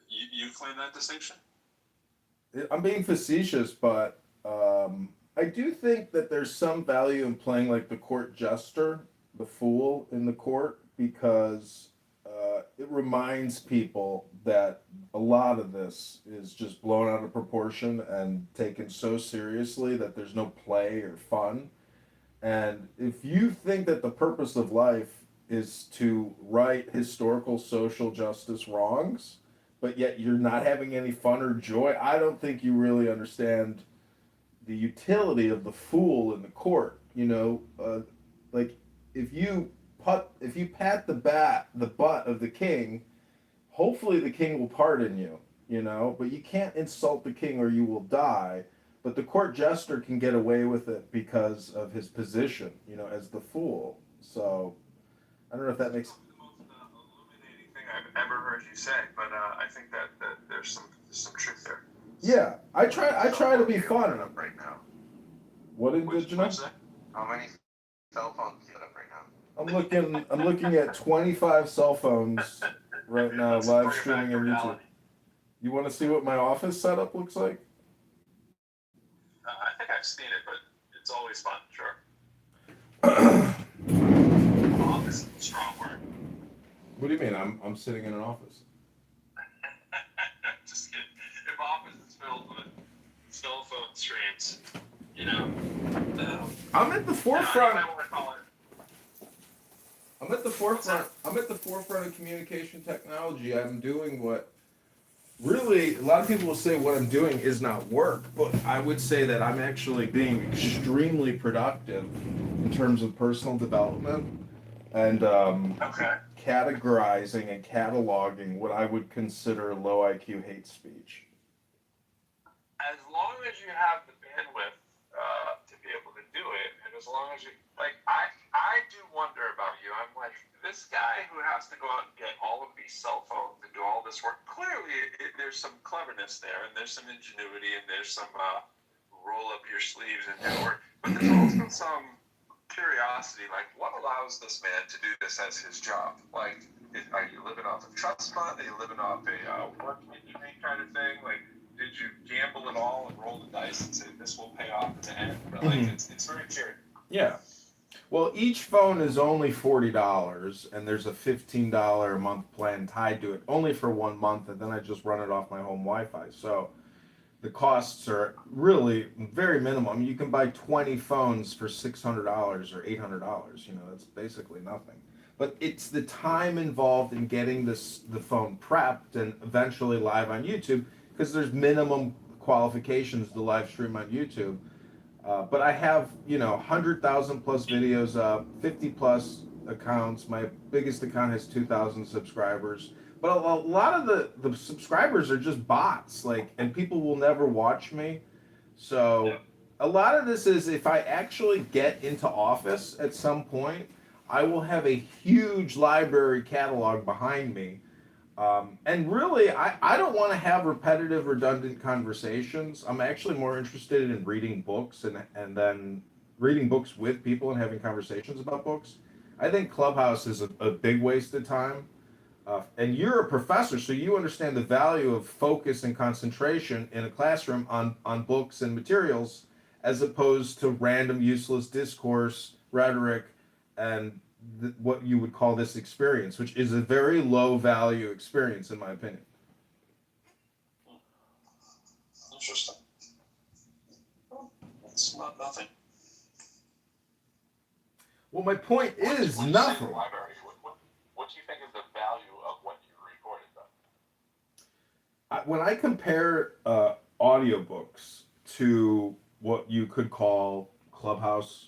You claim that distinction? I'm being facetious, but I do think that there's some value in playing like the court jester, the fool in the court, because it reminds people that a lot of this is just blown out of proportion and taken so seriously that there's no play or fun. And if you think that the purpose of life is to right historical social justice wrongs, but yet you're not having any fun or joy, I don't think you really understand the utility of the fool in the court. Like if you pat the butt of the king, hopefully the king will pardon you, but you can't insult the king or you will die. But the court jester can get away with it because of his position, as the fool. So I don't know if that makes the most illuminating thing I've ever heard you say, but I think that there's some truth there. Yeah, I try to be fun right now. What indigenous? How many cell phones set up right now? I'm looking at 25 cell phones right now, live streaming on YouTube. You want to see what my office setup looks like? I think I've seen it, but it's always fun, sure. Office is a strong word. What do you mean? I'm sitting in an office. Just kidding. If office is filled with cell phone streams, I'm at the forefront. I'm at the forefront of communication technology. I'm doing what really a lot of people will say what I'm doing is not work, but I would say that I'm actually being extremely productive in terms of personal development and categorizing and cataloging what I would consider low IQ hate speech. As long as you have the bandwidth to be able to do it, and as long as you I do wonder about you. I'm like, this guy who has to go out and get all of these cell phones and do all this work. Clearly, there's some cleverness there, and there's some ingenuity, and there's some roll up your sleeves and do work. But there's also some curiosity, like, what allows this man to do this as his job? Like, are you living off a trust fund? Are you living off a work kind of thing? Like, did you gamble at all and roll the dice and say this will pay off at the end? But like, it's very curious. Yeah. Well, each phone is only $40, and there's a $15 a month plan tied to it, only for 1 month, and then I just run it off my home Wi-Fi. So the costs are really very minimal. I mean, you can buy 20 phones for $600 or $800. You know, that's basically nothing. But it's the time involved in getting the phone prepped and eventually live on YouTube, because there's minimum qualifications to live stream on YouTube. But I have, 100,000 plus videos up, 50 plus accounts. My biggest account has 2,000 subscribers. But a lot of the subscribers are just bots, and people will never watch me. So a lot of this is, if I actually get into office at some point, I will have a huge library catalog behind me. And really, I don't want to have repetitive, redundant conversations. I'm actually more interested in reading books and then reading books with people and having conversations about books. I think Clubhouse is a big waste of time. And you're a professor, so you understand the value of focus and concentration in a classroom on books and materials, as opposed to random, useless discourse, rhetoric, and what you would call this experience, which is a very low value experience, in my opinion. Interesting. It's not nothing. Well, my point is nothing. Library, what do you think is the value of what you recorded, though? When I compare audiobooks to what you could call Clubhouse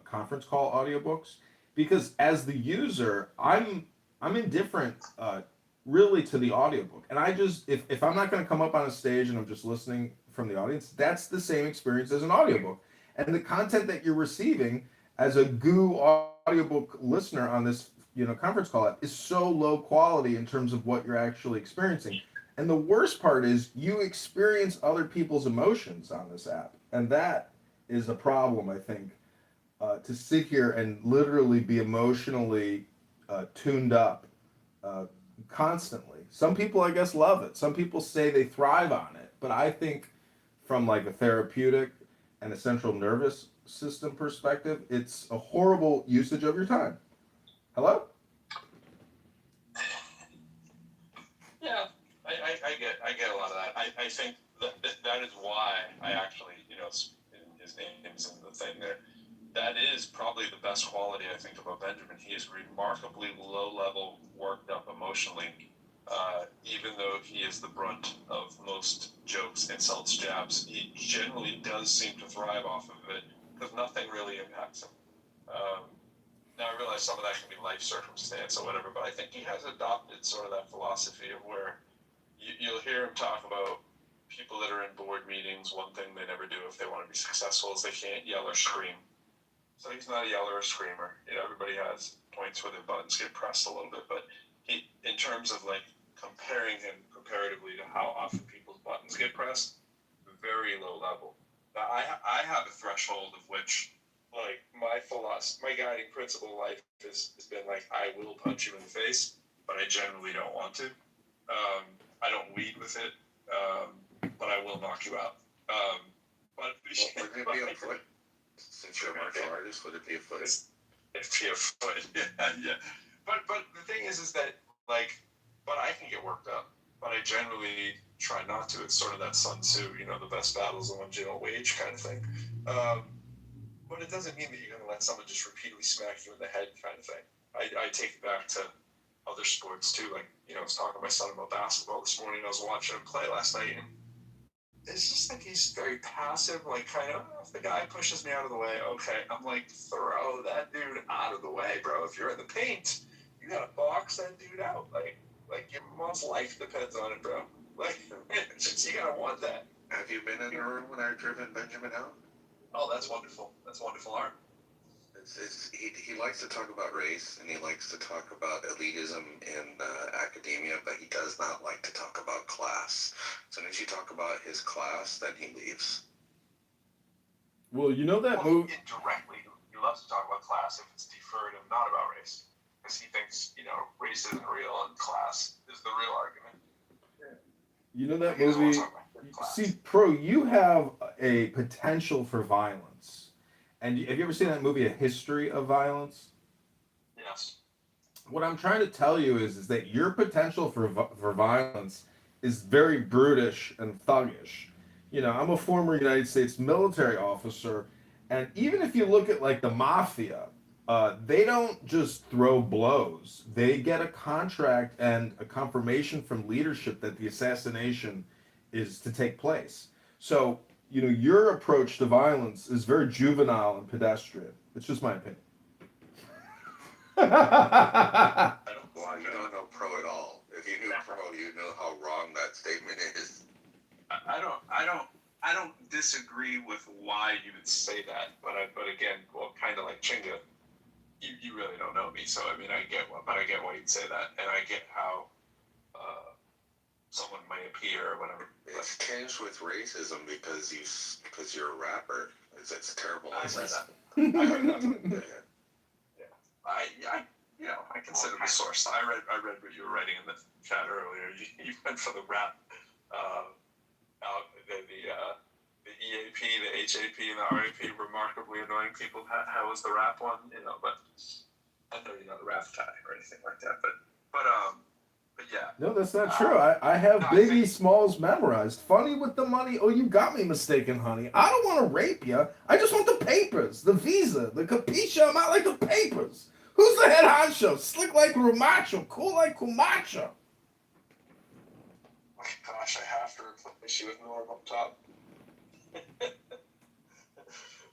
conference call audiobooks, because as the user, I'm indifferent really to the audiobook. And I just, if I'm not going to come up on a stage and I'm just listening from the audience, that's the same experience as an audiobook. And the content that you're receiving as a GU audiobook listener on this conference call app is so low quality in terms of what you're actually experiencing. And the worst part is you experience other people's emotions on this app. And that is a problem, I think. To sit here and literally be emotionally tuned up constantly. Some people, I guess, love it. Some people say they thrive on it. But I think from a therapeutic and a central nervous system perspective, it's a horrible usage of your time. Hello? Yeah, I get a lot of that. I think that is why I actually, his name is in the thing there. That is probably the best quality, I think, about Benjamin. He is remarkably low-level, worked up emotionally, even though he is the brunt of most jokes, insults, jabs. He generally does seem to thrive off of it, because nothing really impacts him. Now, I realize some of that can be life circumstance or whatever, but I think he has adopted sort of that philosophy of where you'll hear him talk about people that are in board meetings. One thing they never do if they want to be successful is they can't yell or scream. So he's not a yeller or screamer. Everybody has points where their buttons get pressed a little bit, but he, in terms of comparing him comparatively to how often people's buttons get pressed, very low level. Now, I have a threshold of which, my philosophy, my guiding principle in life has been I will punch you in the face, but I generally don't want to. I don't lead with it, but I will knock you out. But would it be a foot? Since you're a martial artist, would it be a foot? It'd be a foot, yeah. But the thing is that but I can get worked up. But I generally try not to. It's sort of that Sun Tzu, the best battles are the ones you don't wage kind of thing. But it doesn't mean that you're going to let someone just repeatedly smack you in the head kind of thing. I take it back to other sports too. I was talking to my son about basketball this morning. I was watching him play last night, and it's just he's very passive, kind of, if the guy pushes me out of the way, okay, I'm throw that dude out of the way, bro. If you're in the paint, you gotta box that dude out. Your mom's life depends on it, bro. You gotta want that. Have you been in a room when I've driven Benjamin out? Oh, that's wonderful. That's wonderful art. He likes to talk about race, and he likes to talk about elitism in academia, but he does not like to talk about class. As soon as you talk about his class, then he leaves. Well, that movie. Indirectly, you loves to talk about class if it's deferred and not about race, because he thinks race isn't real and class is the real argument. You know that movie? See, Pro, you have a potential for violence. And have you ever seen that movie, A History of Violence? Yes. What I'm trying to tell you is that your potential for violence is very brutish and thuggish. I'm a former United States military officer, and even if you look at like the mafia, they don't just throw blows. They get a contract and a confirmation from leadership that the assassination is to take place. So, your approach to violence is very juvenile and pedestrian. It's just my opinion. Well, you don't know Pro at all. If you knew Pro, you'd know how wrong that statement is. I don't disagree with why you would say that, but again, well, kind of like Chinga, you really don't know me, so I mean, I get why you'd say that, and I get how someone might appear or whatever. It's tinged with racism because you're a rapper. It's terrible. I said that. I consider the source. I read what you were writing in the chat earlier. You went for the rap, the EAP, the HAP, and the RAP, remarkably annoying people. How was the rap one? But I know you're not a rap guy or anything like that. But yeah. No, that's not true. I have Biggie Smalls memorized. Funny with the money. Oh, you got me mistaken, honey. I don't want to rape you. I just want the papers, the visa, the capisha. I'm out like the papers. Who's the head honcho? Slick like Rumacho, cool like Kumacho. Oh gosh, I have to replace you with Norm up top.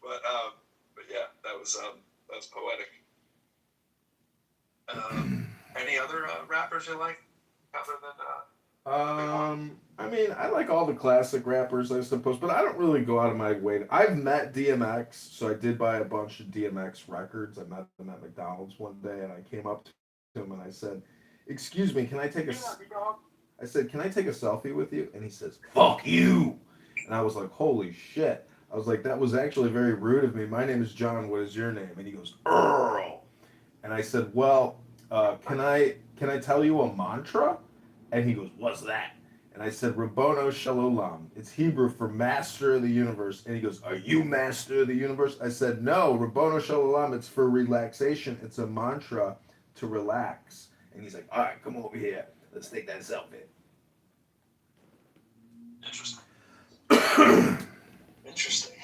but yeah, that was poetic. Any other rappers you like other than I mean, I like all the classic rappers, I suppose, but I don't really go out of my way. I've met DMX, so I did buy a bunch of DMX records. I met him at McDonald's one day, and I came up to him and I said, "Excuse me, can I take a?" I said, "Can I take a selfie with you?" And he says, "Fuck you!" And I was like, "Holy shit!" I was like, "That was actually very rude of me. My name is John. What is your name?" And he goes, "Earl." And I said, "Well, can I tell you a mantra?" And he goes, "What's that?" And I said, "Rabbono Shalom." It's Hebrew for Master of the Universe. And he goes, "Are you Master of the Universe?" I said, "No, Rabbono Shalom, it's for relaxation. It's a mantra to relax." And he's like, "All right, come over here. Let's take that selfie." Interesting. Interesting.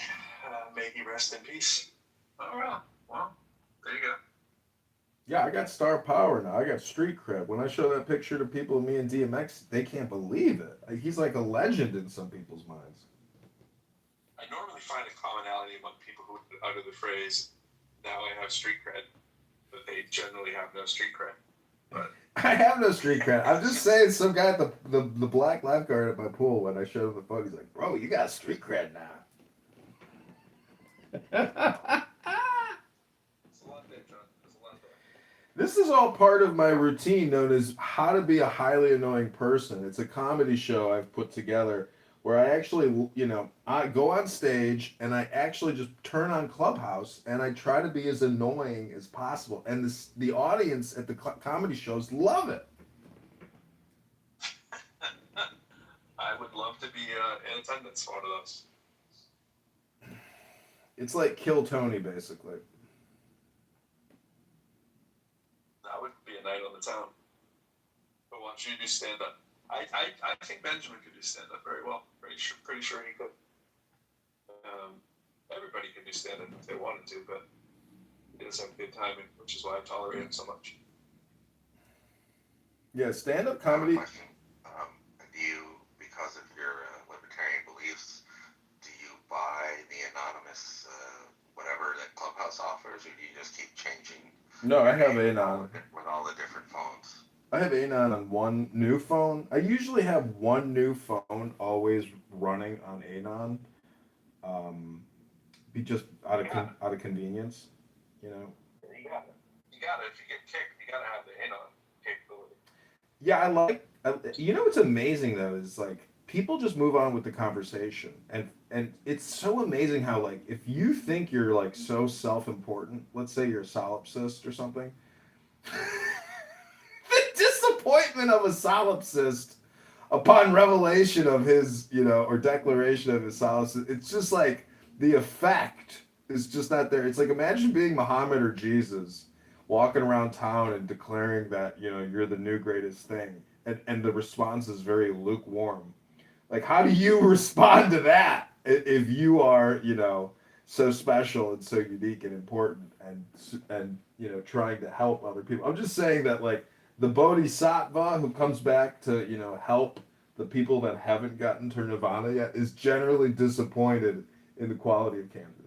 May he rest in peace. All right. Well, there you go. Yeah, I got star power now. I got street cred. When I show that picture to people of me and DMX, they can't believe it. He's like a legend in some people's minds. I normally find a commonality among people who utter the phrase, "Now I have street cred," but they generally have no street cred. But I have no street cred. I'm just saying, some guy at the black lifeguard at my pool, when I showed him the photo, he's like, "Bro, you got street cred now." This is all part of my routine known as How to Be a Highly Annoying Person. It's a comedy show I've put together where I actually, I go on stage and I actually just turn on Clubhouse and I try to be as annoying as possible. And the audience at the comedy shows love it. I would love to be in attendance for one of those. It's like Kill Tony, basically. That would be a night on the town. But watch you do stand up. I think Benjamin could do stand up very well. Pretty sure he could. Everybody could do stand up if they wanted to, but he does have good timing, which is why I tolerate him so much. Yeah, stand up comedy. Do you, because of your libertarian beliefs, do you buy the anonymous whatever that Clubhouse offers, or do you just keep changing? No, I have Anon. With all the different phones. I have Anon on one new phone. I usually have one new phone always running on Anon. Be just out of convenience, You got it. If you get kicked, you gotta have the Anon capability. Yeah, I like. What's amazing though is like people just move on with the conversation, and it's so amazing how, like, if you think you're like so self-important, let's say you're a solipsist or something, the disappointment of a solipsist upon revelation of his, or declaration of his solipsist, it's just like the effect is just not there. It's like, imagine being Muhammad or Jesus walking around town and declaring that, you're the new greatest thing, and the response is very lukewarm. Like, how do you respond to that if you are, so special and so unique and important, and trying to help other people? I'm just saying that, like, the bodhisattva who comes back to, help the people that haven't gotten to nirvana yet is generally disappointed in the quality of candidates.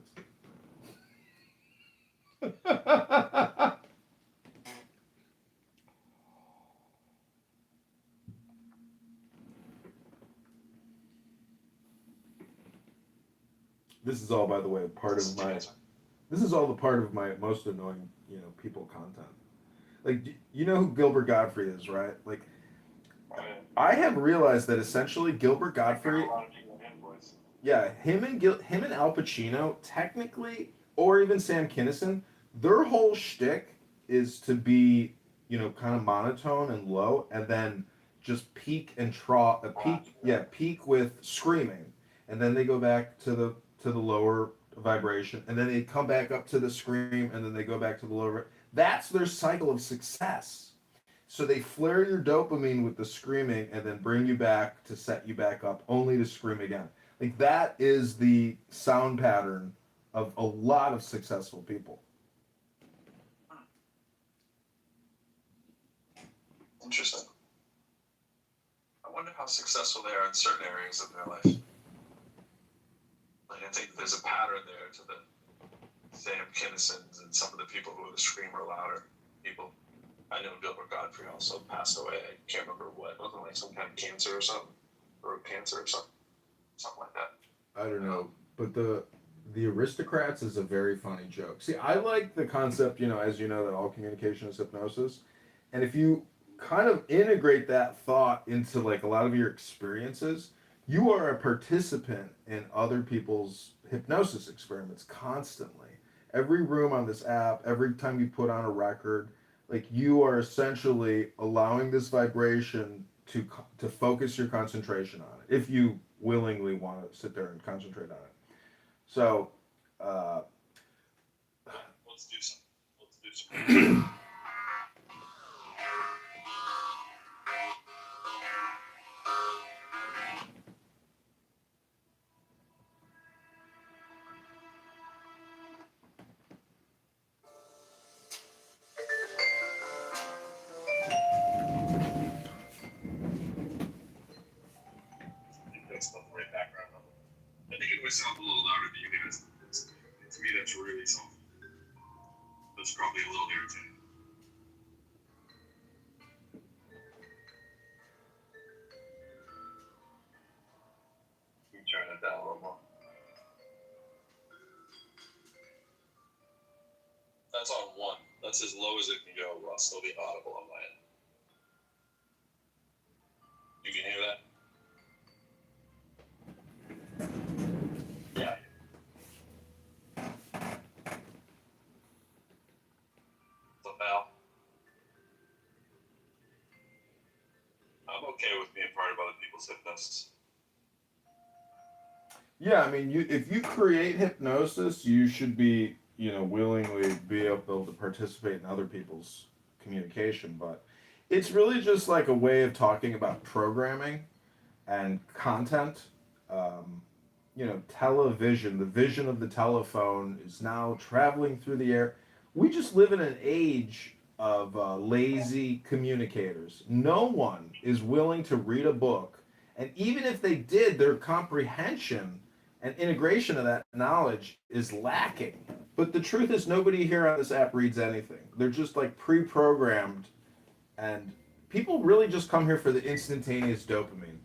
This is all, by the way, part of my. This is all the part of my most annoying, people content. Like, you know who Gilbert Gottfried is, right? Like, I have realized that essentially Gilbert Gottfried. Yeah, him and Al Pacino, technically, or even Sam Kinison, their whole shtick is to be, kind of monotone and low, and then just peak and trough, peak with screaming, and then they go back to the lower vibration, and then they come back up to the scream, and then they go back to the lower. That's their cycle of success. So they flare your dopamine with the screaming, and then bring you back to set you back up, only to scream again. Like, that is the sound pattern of a lot of successful people. Interesting. I wonder how successful they are in certain areas of their life. Like, I think there's a pattern there to the Sam Kinnisons and some of the people who are the screamer louder people. I know Gilbert Gottfried also passed away. I can't remember what. Wasn't like some kind of cancer or something? Or cancer or something. Something like that. I don't know, but the Aristocrats is a very funny joke. See, I like the concept, as you know, that all communication is hypnosis, and if you kind of integrate that thought into, like, a lot of your experiences, you are a participant in other people's hypnosis experiments constantly. Every room on this app, every time you put on a record, like, you are essentially allowing this vibration to focus your concentration on it, if you willingly want to sit there and concentrate on it. So, let's do some. That's not the right background. I think it would sound a little louder to you guys. To me, that's really soft. That's probably a little irritating. Let me turn it down a little more. That's on 1. That's as low as it can go while still be audible on my end. You can hear that? Yeah. So now, I'm okay with being part of other people's hypnosis. yeah, I mean, if you create hypnosis, you should be, willingly be able to participate in other people's communication. But it's really just like a way of talking about programming and content. Television, the vision of the telephone is now traveling through the air. We just live in an age of lazy communicators. No one is willing to read a book, and even if they did, their comprehension and integration of that knowledge is lacking. But the truth is, nobody here on this app reads anything. They're just like pre-programmed, and people really just come here for the instantaneous dopamine.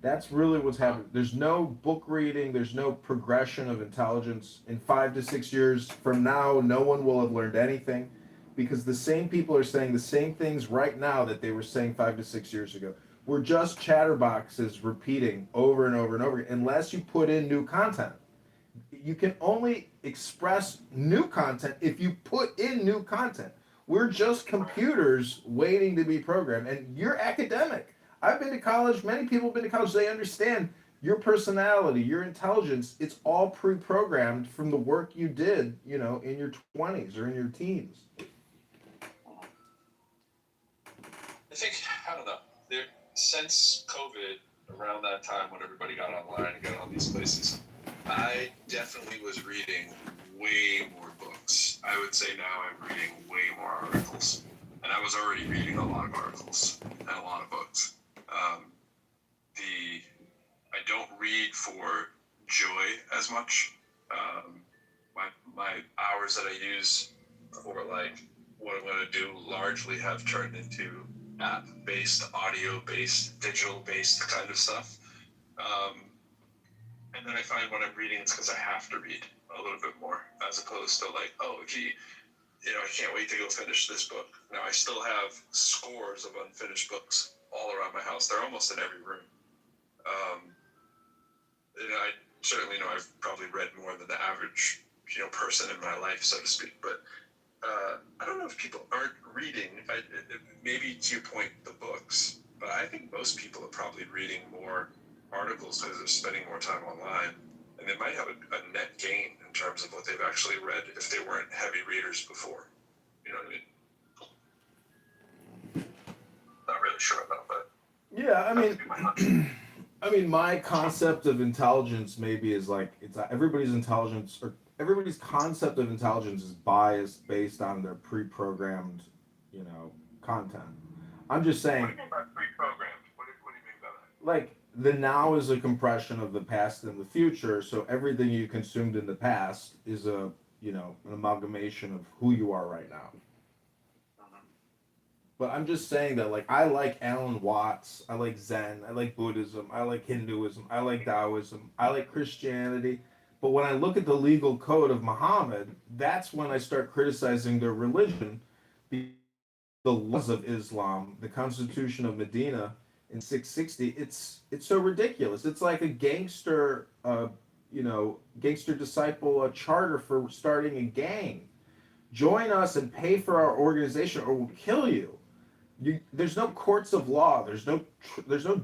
That's really what's happening. There's no book reading. There's no progression of intelligence. In 5 to 6 years from now, no one will have learned anything, because the same people are saying the same things right now that they were saying 5 to 6 years ago. we're just chatterboxes repeating over and over and over again, unless you put in new content. You can only express new content if you put in new content. We're just computers waiting to be programmed, and you're academic. I've been to college, many people have been to college, they understand your personality, your intelligence, it's all pre-programmed from the work you did, in your 20s or in your teens. I think, I don't know, since COVID, around that time when everybody got online and got on these places, I definitely was reading way more books. I would say now I'm reading way more articles. And I was already reading a lot of articles and a lot of books. I don't read for joy as much. My hours that I use for like what I'm going to do largely have turned into app-based, audio-based, digital-based kind of stuff. And then I find when I'm reading, it's because I have to read a little bit more, as opposed to like, oh, gee, I can't wait to go finish this book. Now, I still have scores of unfinished books all around my house. They're almost in every room. And I certainly know I've probably read more than the average, person in my life, so to speak. But I don't know if people aren't reading. Maybe to your point, the books. But I think most people are probably reading more articles because they're spending more time online. And they might have a net gain in terms of what they've actually read if they weren't heavy readers before. You know what I mean? Not really sure about that. Yeah, I mean, my concept of intelligence maybe is like everybody's intelligence or everybody's concept of intelligence is biased based on their pre-programmed, content. I'm just saying. What do you mean by pre-programmed? What do you mean by that? Like the now is a compression of the past and the future, so everything you consumed in the past is an amalgamation of who you are right now. But I'm just saying that, like, I like Alan Watts, I like Zen, I like Buddhism, I like Hinduism, I like Taoism, I like Christianity. But when I look at the legal code of Muhammad, that's when I start criticizing their religion. The laws of Islam, the Constitution of Medina in 660, it's so ridiculous. It's like a gangster, gangster disciple charter for starting a gang. Join us and pay for our organization, or we'll kill you. There's no courts of law. There's no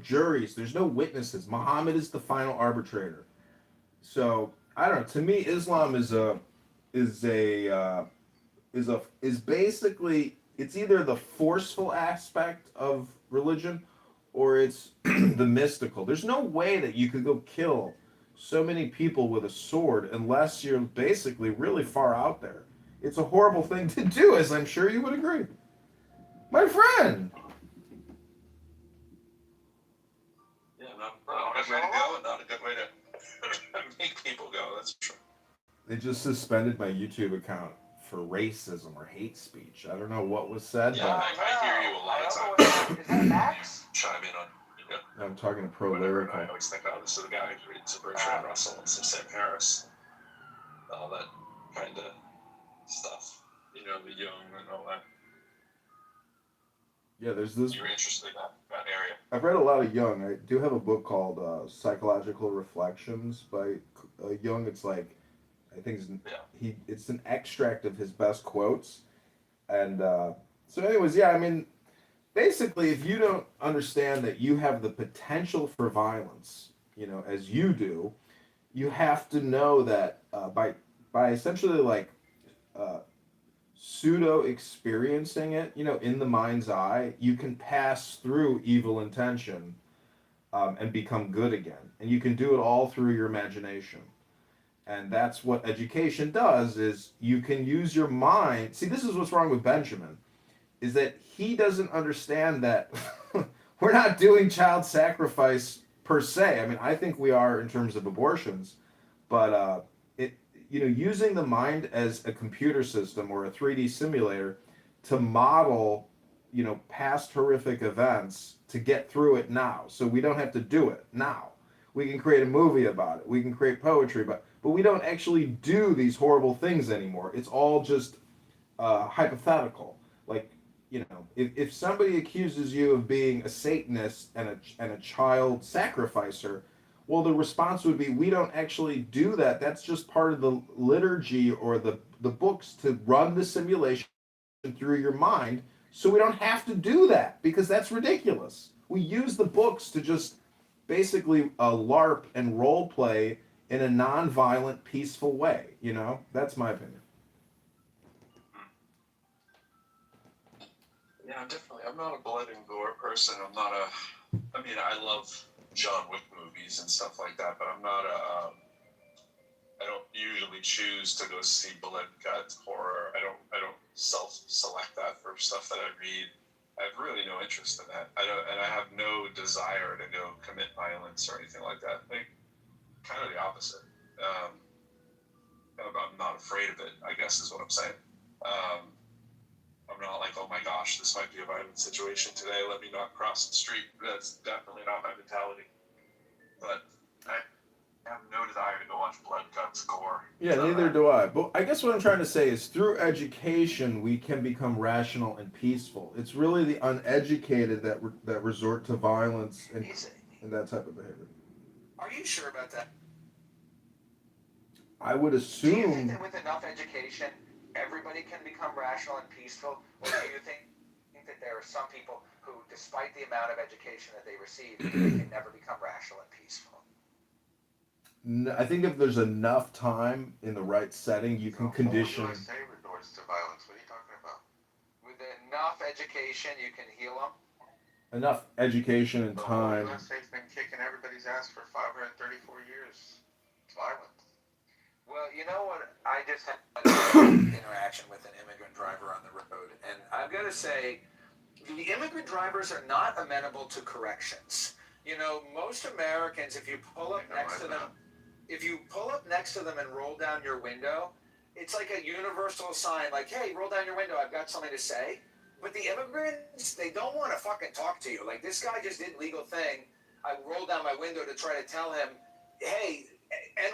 juries. There's no witnesses. Muhammad is the final arbitrator. So I don't know. To me, Islam is basically, it's either the forceful aspect of religion, or it's the mystical. There's no way that you could go kill so many people with a sword unless you're basically really far out there. It's a horrible thing to do, as I'm sure you would agree. My friend! Yeah, not a good way to go and not a good way to make people go, that's true. They just suspended my YouTube account for racism or hate speech. I don't know what was said, Yeah, but I hear you a lot of times. Is that Max? Chime in on, I'm talking to Pro whatever. Lyrical. I always think, oh, this is the guy who reads some Bertrand Russell and some Sam Harris. All that kind of stuff. The Young and all that. Yeah, there's this. You're interested in that area. I've read a lot of Jung. I do have a book called Psychological Reflections by Jung. It's like, I think it's an extract of his best quotes. And so anyways, yeah, I mean, basically, if you don't understand that you have the potential for violence, as you do, you have to know that by essentially like pseudo experiencing it, in the mind's eye, you can pass through evil intention and become good again. And you can do it all through your imagination. And that's what education does, is you can use your mind. See, this is what's wrong with Benjamin, is that he doesn't understand that we're not doing child sacrifice per se. I mean, I think we are in terms of abortions, but using the mind as a computer system or a 3D simulator to model, past horrific events to get through it now. So we don't have to do it now. We can create a movie about it. We can create poetry about it. But we don't actually do these horrible things anymore. It's all just hypothetical. Like, you know, if somebody accuses you of being a Satanist and a child sacrificer, well, the response would be, we don't actually do that. That's just part of the liturgy or the books to run the simulation through your mind, so we don't have to do that because that's ridiculous. We use the books to just basically LARP and role play in a non-violent, peaceful way. You know, that's my opinion. Yeah, definitely. I'm not a blood and gore person. I'm not a. I mean, I love John Wick movies and stuff like that, but I'm not a. I don't usually choose to go see blood, guts, horror. I don't select that for stuff that I read. I have really no interest in that. And I have no desire to go commit violence or anything like that. Like, kind of the opposite. I'm not afraid of it, I guess is what I'm saying. I'm not like, oh my gosh, this might be a violent situation today, let me not cross the street. That's definitely not my mentality. But I have no desire to go watch blood, guts, gore. Yeah, neither do I. But I guess what I'm trying to say is through education, we can become rational and peaceful. It's really the uneducated that resort to violence and that type of behavior. Are you sure about that? I would assume. Do you think that with enough education, everybody can become rational and peaceful? Or do you think that there are some people who, despite the amount of education that they receive, they can never become rational and peaceful? I think if there's enough time in the right setting, you can condition. USA resorts to violence. What are you talking about? With enough education, you can heal them? Enough education and The time. whole USA's been kicking everybody's ass for 534 years. It's violent. Well, you know what? I just had an interaction with an immigrant driver on the road, and I've got to say, the immigrant drivers are not amenable to corrections. You know, most Americans, if you pull up next to them, and roll down your window, it's like a universal sign, like, hey, roll down your window, I've got something to say. But the immigrants, they don't want to fucking talk to you. Like, this guy just did legal thing. I rolled down my window to try to tell him, hey,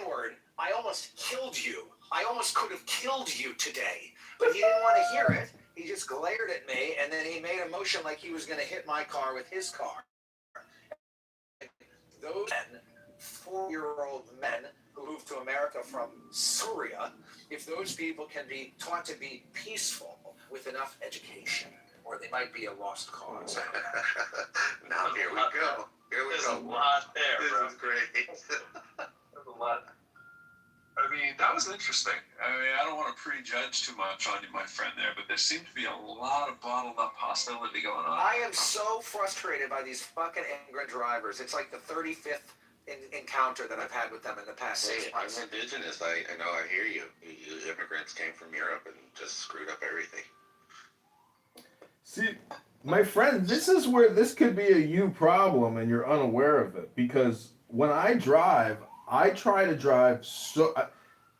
N-word, I almost killed you. I almost could have killed you today. But he didn't want to hear it. He just glared at me, and then he made a motion like he was going to hit my car with his car. Those men, 4-year-old men who moved to America from Syria, if those people can be taught to be peaceful with enough education, or they might be a lost cause. Now here we go. There's a lot there, bro. This is great. There's a lot. I mean, that was interesting. I mean, I don't want to prejudge too much on my friend there, but there seemed to be a lot of bottled up hostility going on. I am so frustrated by these fucking immigrant drivers. It's like the 35th encounter that I've had with them in the past 6 months. I'm indigenous. I know. I hear you. You immigrants came from Europe and just screwed up everything. See, my friend, this is where this could be a you problem and you're unaware of it. Because when I drive, I try to drive so.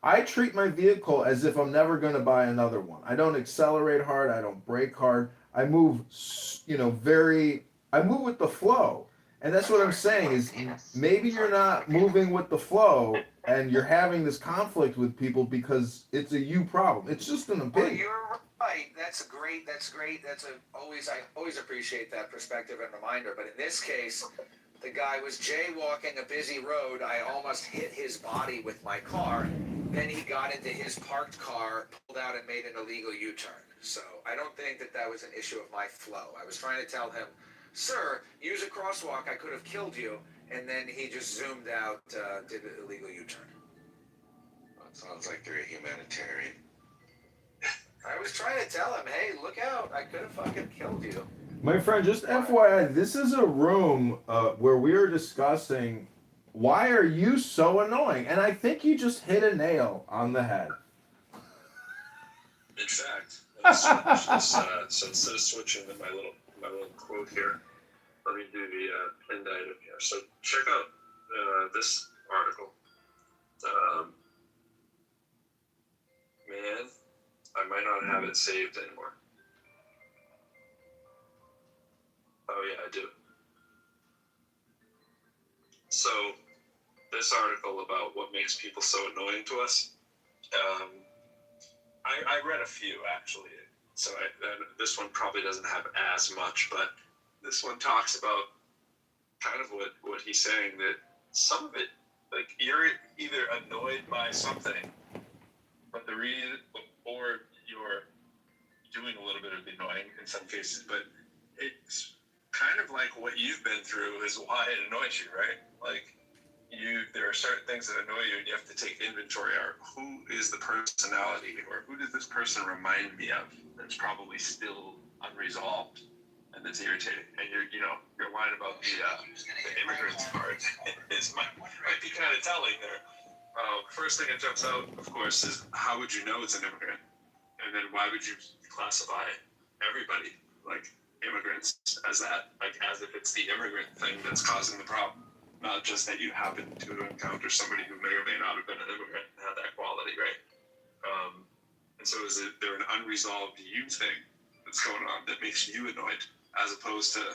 I treat my vehicle as if I'm never going to buy another one. I don't accelerate hard. I don't brake hard. I move, I move with the flow. And that's what I'm saying is maybe you're not moving with the flow and you're having this conflict with people because it's a you problem. It's just an opinion. Well, you're right. That's great. I always appreciate that perspective and reminder. But in this case, the guy was jaywalking a busy road. I almost hit his body with my car. Then he got into his parked car, pulled out and made an illegal U-turn. So I don't think that was an issue of my flow. I was trying to tell him, sir, use a crosswalk, I could have killed you. And then he just zoomed out, did an illegal U-turn. That sounds like they're a humanitarian. I was trying to tell him, hey, look out, I could have fucking killed you. My friend, just FYI, this is a room where we are discussing why are you so annoying? And I think you just hit a nail on the head. In fact, so instead of switching to my little quote here, let me do the pinned item here. So check out this article. Man, I might not have it saved anymore. Oh yeah, I do. So this article about what makes people so annoying to us. I read a few actually. So this one probably doesn't have as much, but this one talks about kind of what he's saying, that some of it, like, you're either annoyed by something, but the reason, or you're doing a little bit of the annoying in some cases, but it's kind of like what you've been through is why it annoys you, right? Like, there are certain things that annoy you, and you have to take inventory of who is the personality, or who does this person remind me of that's probably still unresolved and that's irritating. And your line about the immigrants part might be kind of telling there. First thing that jumps out, of course, is how would you know it's an immigrant? And then why would you classify everybody, like immigrants, as that, like as if it's the immigrant thing that's causing the problem, not just that you happen to encounter somebody who may or may not have been an immigrant and had that quality, right? And so is there an unresolved you thing that's going on that makes you annoyed, as opposed to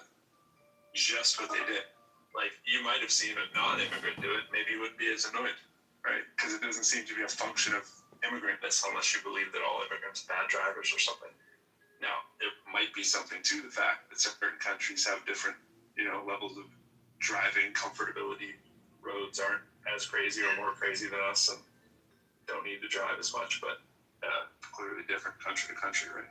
just what they did? Like, you might have seen a non-immigrant do it, maybe you wouldn't be as annoyed, right? Because it doesn't seem to be a function of immigrantness unless you believe that all immigrants are bad drivers or something. Now, there might be something to the fact that certain countries have different, levels of driving comfortability. Roads aren't as crazy or more crazy than us and don't need to drive as much, but clearly different country to country, right?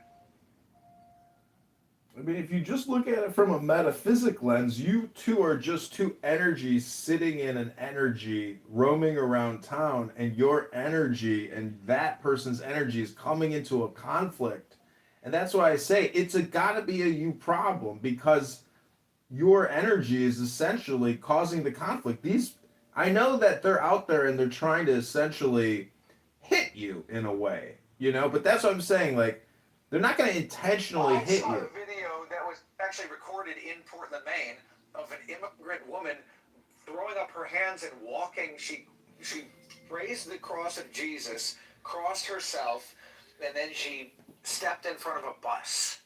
I mean, if you just look at it from a metaphysic lens, you two are just two energies sitting in an energy roaming around town, and your energy and that person's energy is coming into a conflict. And that's why I say it's got to be a you problem, because your energy is essentially causing the conflict. I know that they're out there and they're trying to essentially hit you in a way, but that's what I'm saying. Like, they're not going to intentionally hit you. I saw a video that was actually recorded in Portland, Maine, of an immigrant woman throwing up her hands and walking. She raised the cross of Jesus, crossed herself, and then she stepped in front of a bus,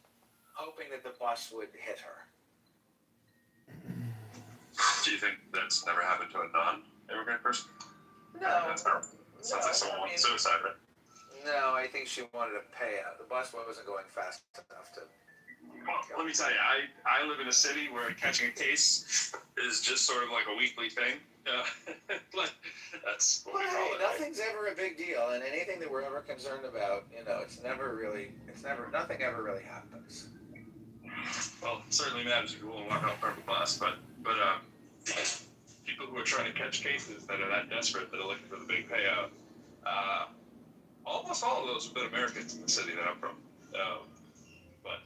hoping that the bus would hit her. Do you think that's never happened to a non-immigrant person? No. That's not. Sounds like someone suicide, right? No, I think she wanted to pay out. The bus wasn't going fast enough to. Well, let me tell you, I live in a city where catching a case is just sort of like a weekly thing. That's what we call it. Nothing's ever a big deal, and anything that we're ever concerned about, nothing ever really happens. Well, it certainly matters if you will walk out in front of a bus, but people who are trying to catch cases that are that desperate that are looking for the big payout, almost all of those have been Americans in the city that I'm from. But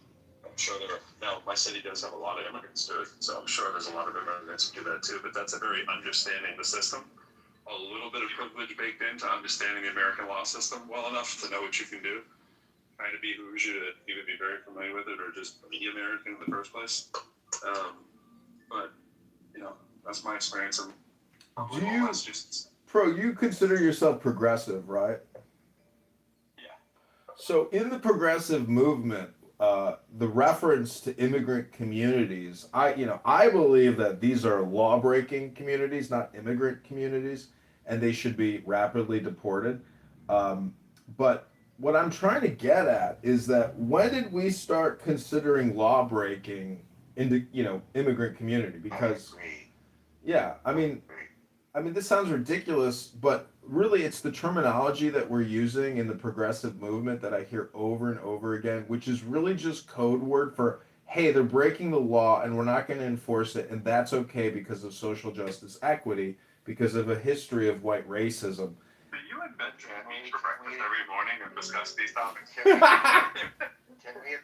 I'm sure my city does have a lot of immigrants to it, so I'm sure there's a lot of immigrants who do that too, but that's a very understanding the system. A little bit of privilege baked into understanding the American law system well enough to know what you can do. Kind of behooves you to either be very familiar with it or just be American in the first place. But, that's my experience in Massachusetts. Pro, you consider yourself progressive, right? Yeah. So in the progressive movement, the reference to immigrant communities, I believe that these are law-breaking communities, not immigrant communities, and they should be rapidly deported. But what I'm trying to get at is that when did we start considering law-breaking in the immigrant community? Because I mean, this sounds ridiculous, but really it's the terminology that we're using in the progressive movement that I hear over and over again, which is really just code word for, hey, they're breaking the law and we're not going to enforce it, and that's okay because of social justice equity, because of a history of white racism. Do you and Benjamin meet for breakfast every morning and discuss these topics? Can we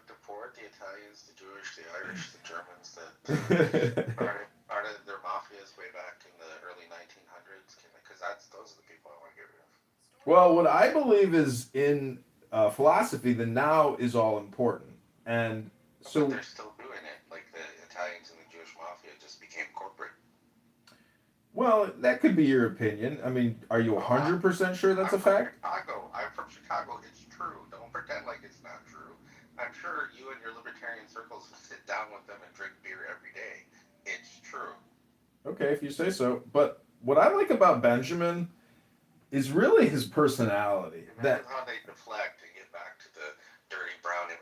deport the Italians, the Jewish, the Irish, the Germans that started their mafias way back in the early 1900s? Because those are the people I want to get rid of. Well, what I believe is in philosophy, the now is all important, and so but they're still doing it. Like the Italians and the Jewish mafia just became corporate. Well, that could be your opinion. I mean, are you 100% sure that's a fact? I'm from Chicago. It's true. Don't pretend like it's not true. I'm sure you and your libertarian circles sit down with them and drink beer every day. It's true. Okay, if you say so. But what I like about Benjamin is really his personality. That's how they deflect and get back to the dirty brown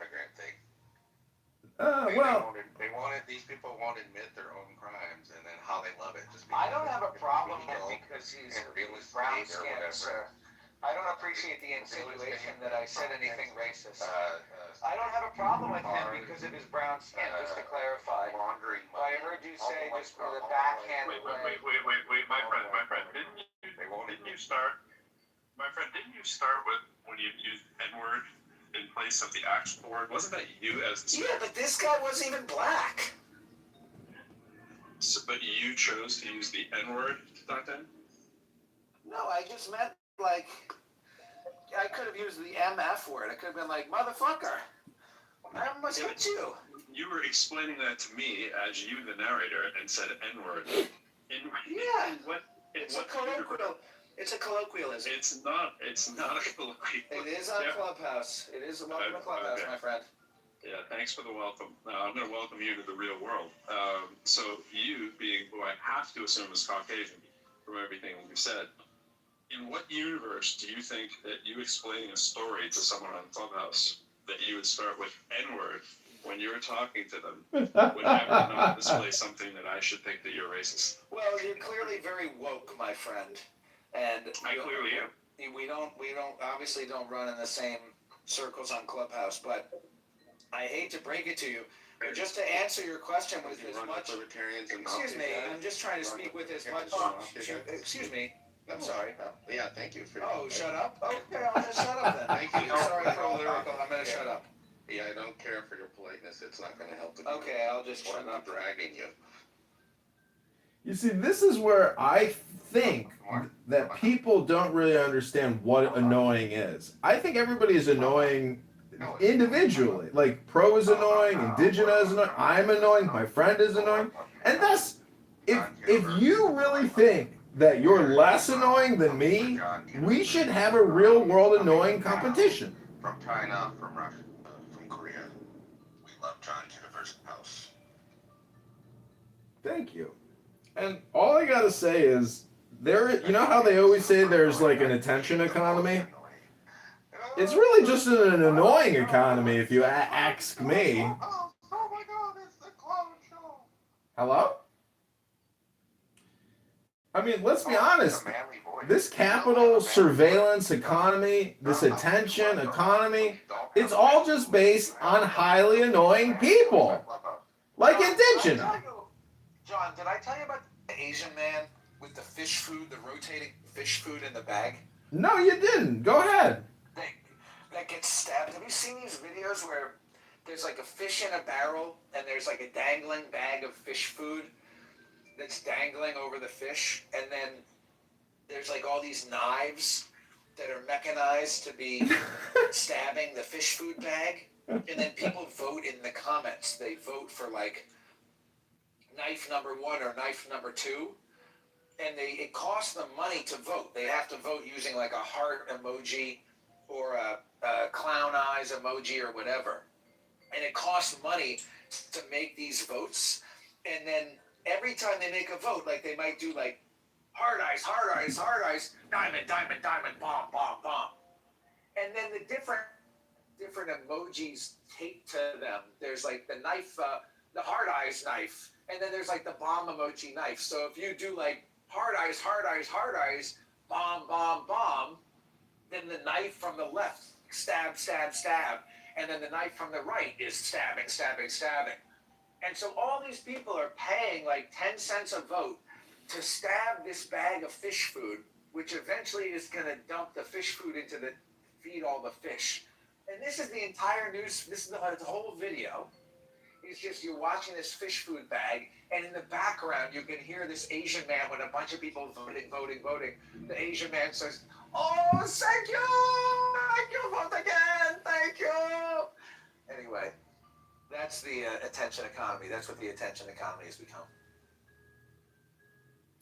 They wanted these people won't admit their own crimes, and then how they love it. I don't have a problem because he's brown skinned, sir. I don't appreciate the insinuation that I said anything racist. I don't have a problem with him because of his brown skin, just to clarify. I heard you say just with a backhand way. Wait, my friend, didn't you start? My friend, didn't you start with when you used N-word in place of the actual word? Wasn't that you as the Yeah, but this guy wasn't even black. So, but you chose to use the N-word back then? No, I just meant like I could have used the MF word. I could have been like motherfucker. I must hit you. You were explaining that to me as you, the narrator, and said N-word. Yeah. It's a colloquialism. It's not a colloquialism. It is on Clubhouse. It is welcome to Clubhouse, my friend. Yeah, thanks for the welcome. I'm going to welcome you to the real world. So you, being who I have to assume is Caucasian from everything you said, in what universe do you think that you explaining a story to someone on Clubhouse that you would start with N-word when you're talking to them would ever not display something that I should think that you're racist? Well, you're clearly very woke, my friend. And I clearly am. We don't obviously don't run in the same circles on Clubhouse, but I hate to break it to you, but just to answer your question with as much. Excuse me, I'm just trying to speak with as much. Excuse me. I'm sorry. Yeah, thank you for. Oh, shut up? Okay, I'll just shut up then. Thank you. Sorry, pro-lyrical. I'm gonna shut up. Yeah, I don't care for your politeness. It's not going to help. Okay, I'll just shut up. Dragging you. You see, this is where I think that people don't really understand what annoying is. I think everybody is annoying individually. Like, Pro is annoying, Indigena is annoying, I'm annoying, my friend is annoying. And that's, if you really think that you're less annoying than me, we should have a real world annoying competition. From China, from Russia, from Korea. We love John Kitover's house. Thank you. And all I gotta say is, you know how they always say there's like an attention economy? It's really just an annoying economy if you ask me. Oh my God, it's the clown show. Hello? I mean, let's be honest. This capital surveillance economy, this attention economy, it's all just based on highly annoying people. Like Indigena. John, did I tell you about the Asian man with the fish food, the rotating fish food in the bag? No, you didn't. Go ahead. That gets stabbed. Have you seen these videos where there's like a fish in a barrel and there's like a dangling bag of fish food that's dangling over the fish, and then there's like all these knives that are mechanized to be stabbing the fish food bag, and then people vote in the comments. They vote for like knife number 1 or knife number 2, and it costs them money to vote. They have to vote using like a heart emoji or a clown eyes emoji or whatever, and it costs money to make these votes. And then every time they make a vote, like they might do like hard eyes, diamond, bomb, bomb. And then the different emojis taped to them. There's like the knife, the hard eyes knife, and then there's like the bomb emoji knife. So if you do like hard eyes, bomb, then the knife from the left, stab, and then the knife from the right is stabbing. And so all these people are paying like 10 cents a vote to stab this bag of fish food, which eventually is going to dump the fish food feed all the fish. And this is the entire news, this is the whole video. It's just you're watching this fish food bag, and in the background you can hear this Asian man with a bunch of people voting. The Asian man says, "Oh, thank you, vote again, thank you." Anyway, that's the attention economy. That's what the attention economy has become.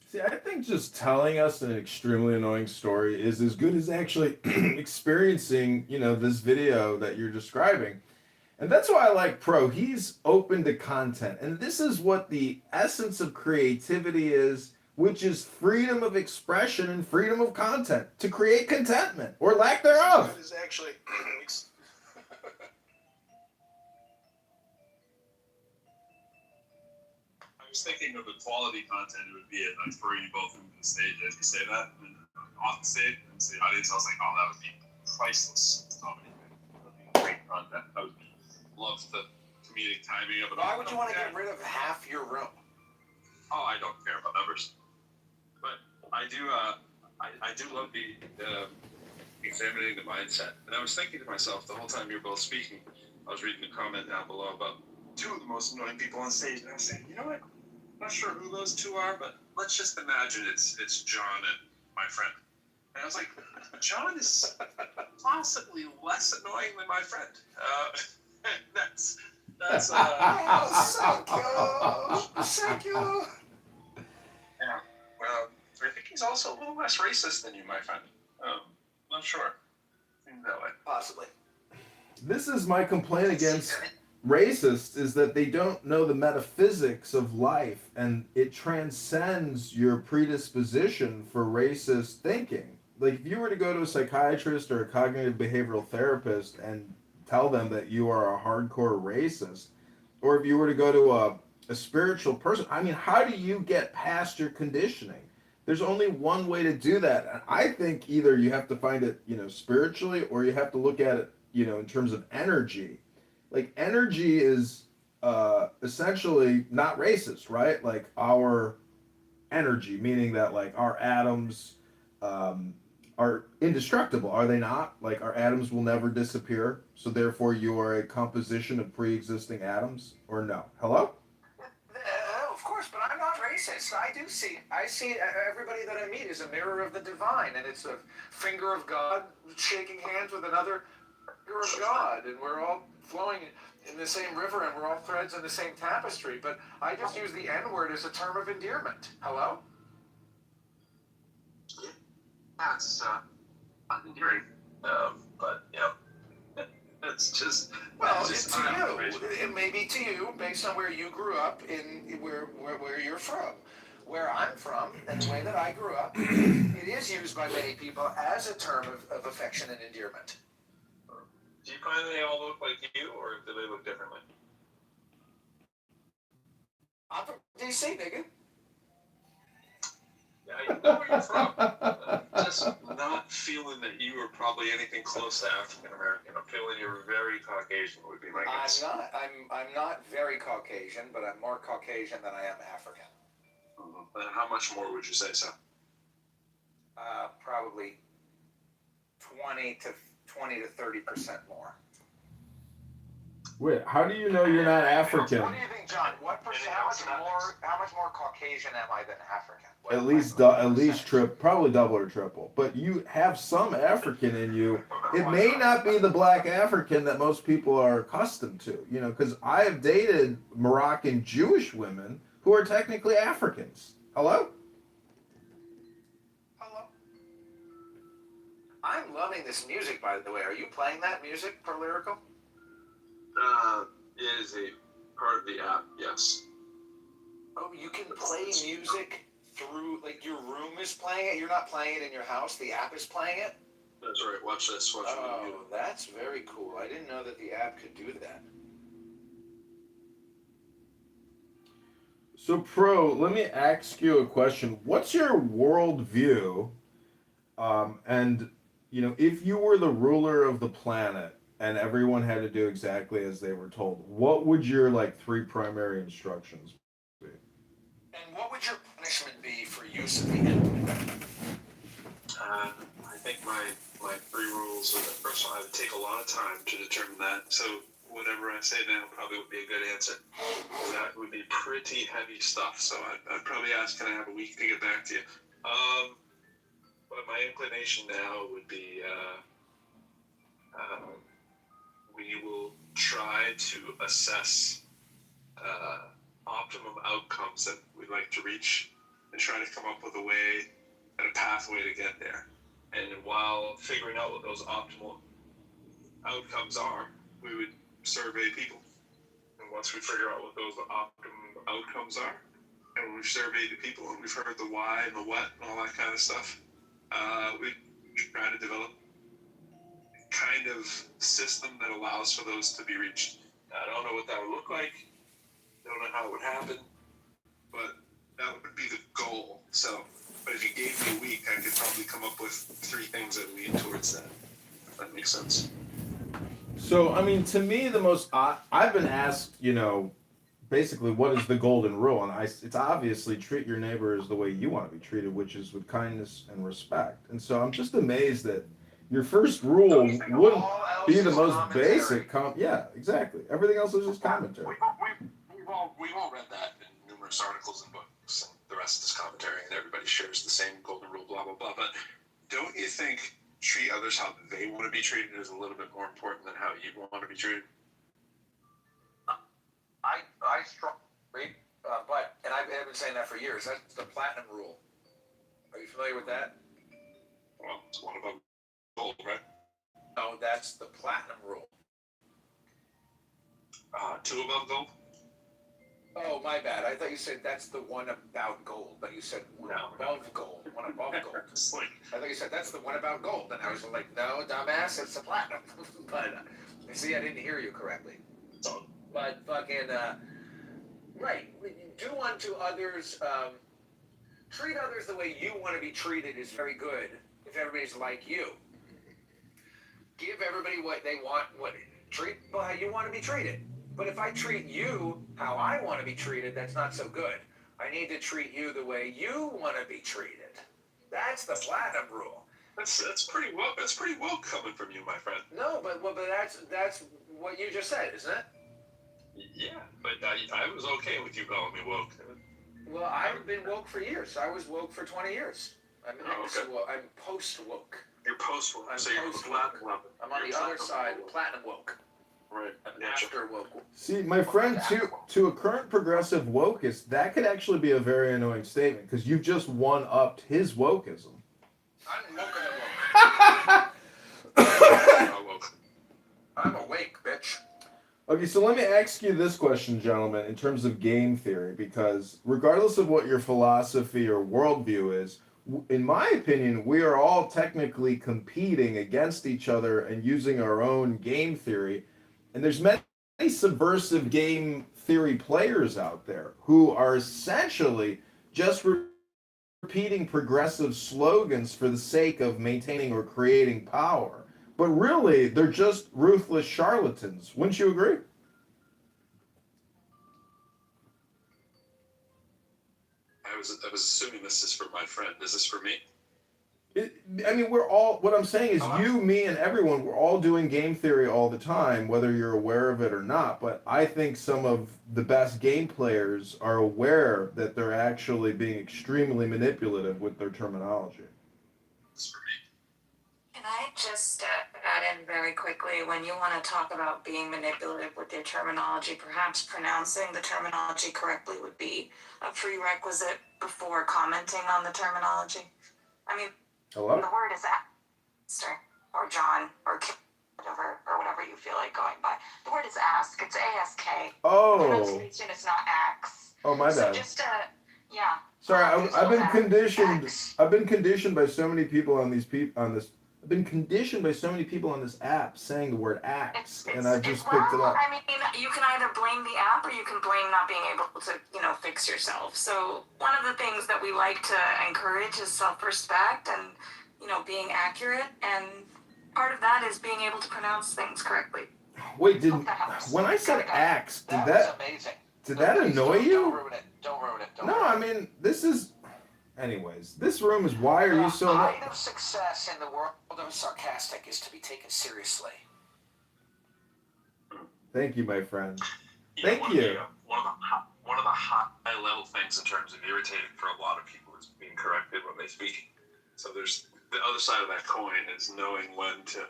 See, I think just telling us an extremely annoying story is as good as actually experiencing, this video that you're describing. And that's why I like Pro. He's open to content. And this is what the essence of creativity is, which is freedom of expression and freedom of content to create contentment or lack thereof. It is actually. was thinking of the quality content it would be like for you both into the stage as you say that, and off the stage, and to the audience, I was like, oh, that would be priceless comedy. That would be great content. I would love the comedic timing of it. Why would you want to get rid of half your room? Oh, I don't care about numbers, but I do. I do love the examining the mindset. And I was thinking to myself the whole time you were both speaking. I was reading the comment down below about two of the most annoying people on stage, and I was saying, you know what? I'm not sure who those two are, but let's just imagine it's John and my friend. And I was like, John is possibly less annoying than my friend. That's. Thank you. Yeah. I think he's also a little less racist than you, my friend. Not sure. Seems that way. Possibly. This is my complaint against racists, is that they don't know the metaphysics of life, and it transcends your predisposition for racist thinking. Like, if you were to go to a psychiatrist or a cognitive behavioral therapist and tell them that you are a hardcore racist, or if you were to go to a spiritual person, I mean, how do you get past your conditioning? There's only one way to do that. And I think either you have to find it, spiritually, or you have to look at it, in terms of energy. Like, energy is essentially not racist, right? Like, our energy, meaning that, like, our atoms are indestructible, are they not? Like, our atoms will never disappear, so therefore you are a composition of pre-existing atoms, or no? Hello? Of course, but I'm not racist. I see everybody that I meet is a mirror of the divine, and it's a finger of God shaking hands with another finger of God, and we're all flowing in the same river, and we're all threads in the same tapestry. But I just use the N-word as a term of endearment. Hello? That's endearing. But it's just. Well, it's to you. It may be to you based on where you grew up in where you're from. Where I'm from, and the way that I grew up, it is used by many people as a term of affection and endearment. Do you find they all look like you, or do they look differently? I'm from DC, nigga. Yeah, I know where you're from. Just not feeling that you were probably anything close to African American. I'm feeling you're very Caucasian. Would be my guess. I'm not very Caucasian, but I'm more Caucasian than I am African. Mm-hmm. And how much more would you say so? Probably 20 to 30% more. Wait, how do you know you're not African? What do you think, John? How much more Caucasian am I than African? At least probably double or triple. But you have some African in you. It may not be the black African that most people are accustomed to, because I have dated Moroccan Jewish women who are technically Africans. Hello? Hello? I'm loving this music, by the way. Are you playing that music per Lyrical? It is a part of the app, yes. Oh, you can play music through, like, your room is playing it? You're not playing it in your house? The app is playing it? That's right. Watch this. Oh, that's very cool. I didn't know that the app could do that. So, Pro, let me ask you a question. What's your worldview? And, if you were the ruler of the planet and everyone had to do exactly as they were told, what would your, 3 primary instructions be? And what would your punishment be for use of the internet? I think my 3 rules are that first one, I would take a lot of time to determine that. So whatever I say now probably would be a good answer. That would be pretty heavy stuff. So I'd probably ask, can I have a week to get back to you? But my inclination now would be we will try to assess optimum outcomes that we'd like to reach and try to come up with a way and a pathway to get there. And while figuring out what those optimal outcomes are, we would survey people. And once we figure out what those optimum outcomes are, and we've surveyed the people and we've heard the why and the what and all that kind of stuff, we try to develop a kind of system that allows for those to be reached. I don't know what that would look like. Don't know how it would happen. but that would be the goal. So, but if you gave me a week, I could probably come up with 3 things that lead towards that. If that makes sense. So, I mean, to me, the most I've been asked, basically, what is the golden rule? And it's obviously treat your neighbors the way you want to be treated, which is with kindness and respect. And so I'm just amazed that your first rule wouldn't be the most basic. Yeah, exactly. Everything else is just commentary. We've all read that in numerous articles and books, and the rest is commentary, and everybody shares the same golden rule, blah, blah, blah. But don't you think treat others how they want to be treated is a little bit more important than how you want to be treated? I strongly, and I've been saying that for years. That's the platinum rule. Are you familiar with that? Well, it's one above gold, right? No, that's the platinum rule. 2 above gold? Oh, my bad. I thought you said that's the one about gold, but you said one above gold. One above gold. I thought you said that's the one about gold, and I was like, no, dumbass, it's the platinum. But see, I didn't hear you correctly. But fucking, right. Do unto others, treat others the way you want to be treated is very good if everybody's like you. Give everybody what they want, treat how you want to be treated. But if I treat you how I want to be treated, that's not so good. I need to treat you the way you want to be treated. That's the platinum rule. That's pretty well. That's pretty well coming from you, my friend. No, but that's what you just said, isn't it? Yeah, but I was okay with you calling me woke. Well, I've been woke for years. I was woke for 20 years. I'm post woke. You're post woke. I'm so you're post woke. I'm on the other side, platinum woke. Right. I'm after woke. See, my friend, to a current progressive wokeist, that could actually be a very annoying statement because you've just one-upped his wokeism. I'm woke and woke. I'm awake, bitch. Okay, so let me ask you this question, gentlemen, in terms of game theory, because regardless of what your philosophy or worldview is, in my opinion, we are all technically competing against each other and using our own game theory. And there's many subversive game theory players out there who are essentially just repeating progressive slogans for the sake of maintaining or creating power. But really, they're just ruthless charlatans. Wouldn't you agree? I was assuming this is for my friend. Is this for me? I mean, we're all, what I'm saying is you, me, and everyone, we're all doing game theory all the time, whether you're aware of it or not. But I think some of the best game players are aware that they're actually being extremely manipulative with their terminology. Can I just add in very quickly, when you want to talk about being manipulative with your terminology, perhaps pronouncing the terminology correctly would be a prerequisite before commenting on the terminology? I mean, Hello? the word is ask, or John, or Kitover, or whatever you feel like going by. The word is ask. It's A-S-K. Oh. The pronunciation is not ax. Oh, my So bad. just, yeah. Sorry, I've been conditioned. I've been conditioned by so many people on this. I've been conditioned by so many people on this app saying the word axe, and I've just picked it up. I mean, you can either blame the app or you can blame not being able to, fix yourself. So one of the things that we like to encourage is self-respect and, being accurate. And part of that is being able to pronounce things correctly. Wait, when I said axe, did that annoy you? Don't ruin it. No, I mean, this is... Anyways, this room is, why are you so... The height of success in the world of sarcastic is to be taken seriously. Thank you, my friend. Yeah, Thank you. One of the high-level things in terms of irritating for a lot of people is being corrected when they speak. So there's the other side of that coin is knowing when to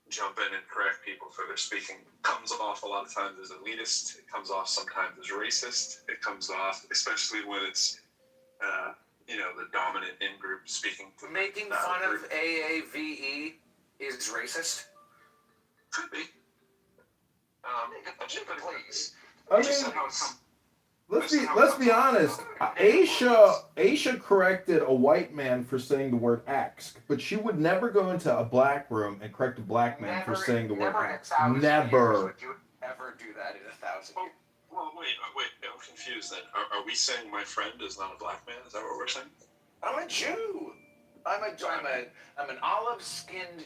jump in and correct people for their speaking. It comes off a lot of times as elitist. It comes off sometimes as racist. It comes off, especially when it's, the dominant in-group speaking. Making fun of AAVE is racist? Could be. Please. I mean, let's be honest. Aisha corrected a white man for saying the word axe, but she would never go into a black room and correct a black man for saying the word axe. Never. Would you ever do that in 1,000 years? Well, wait, I'm confused then. Are we saying my friend is not a black man? Is that what we're saying? I'm a Jew. I'm an olive-skinned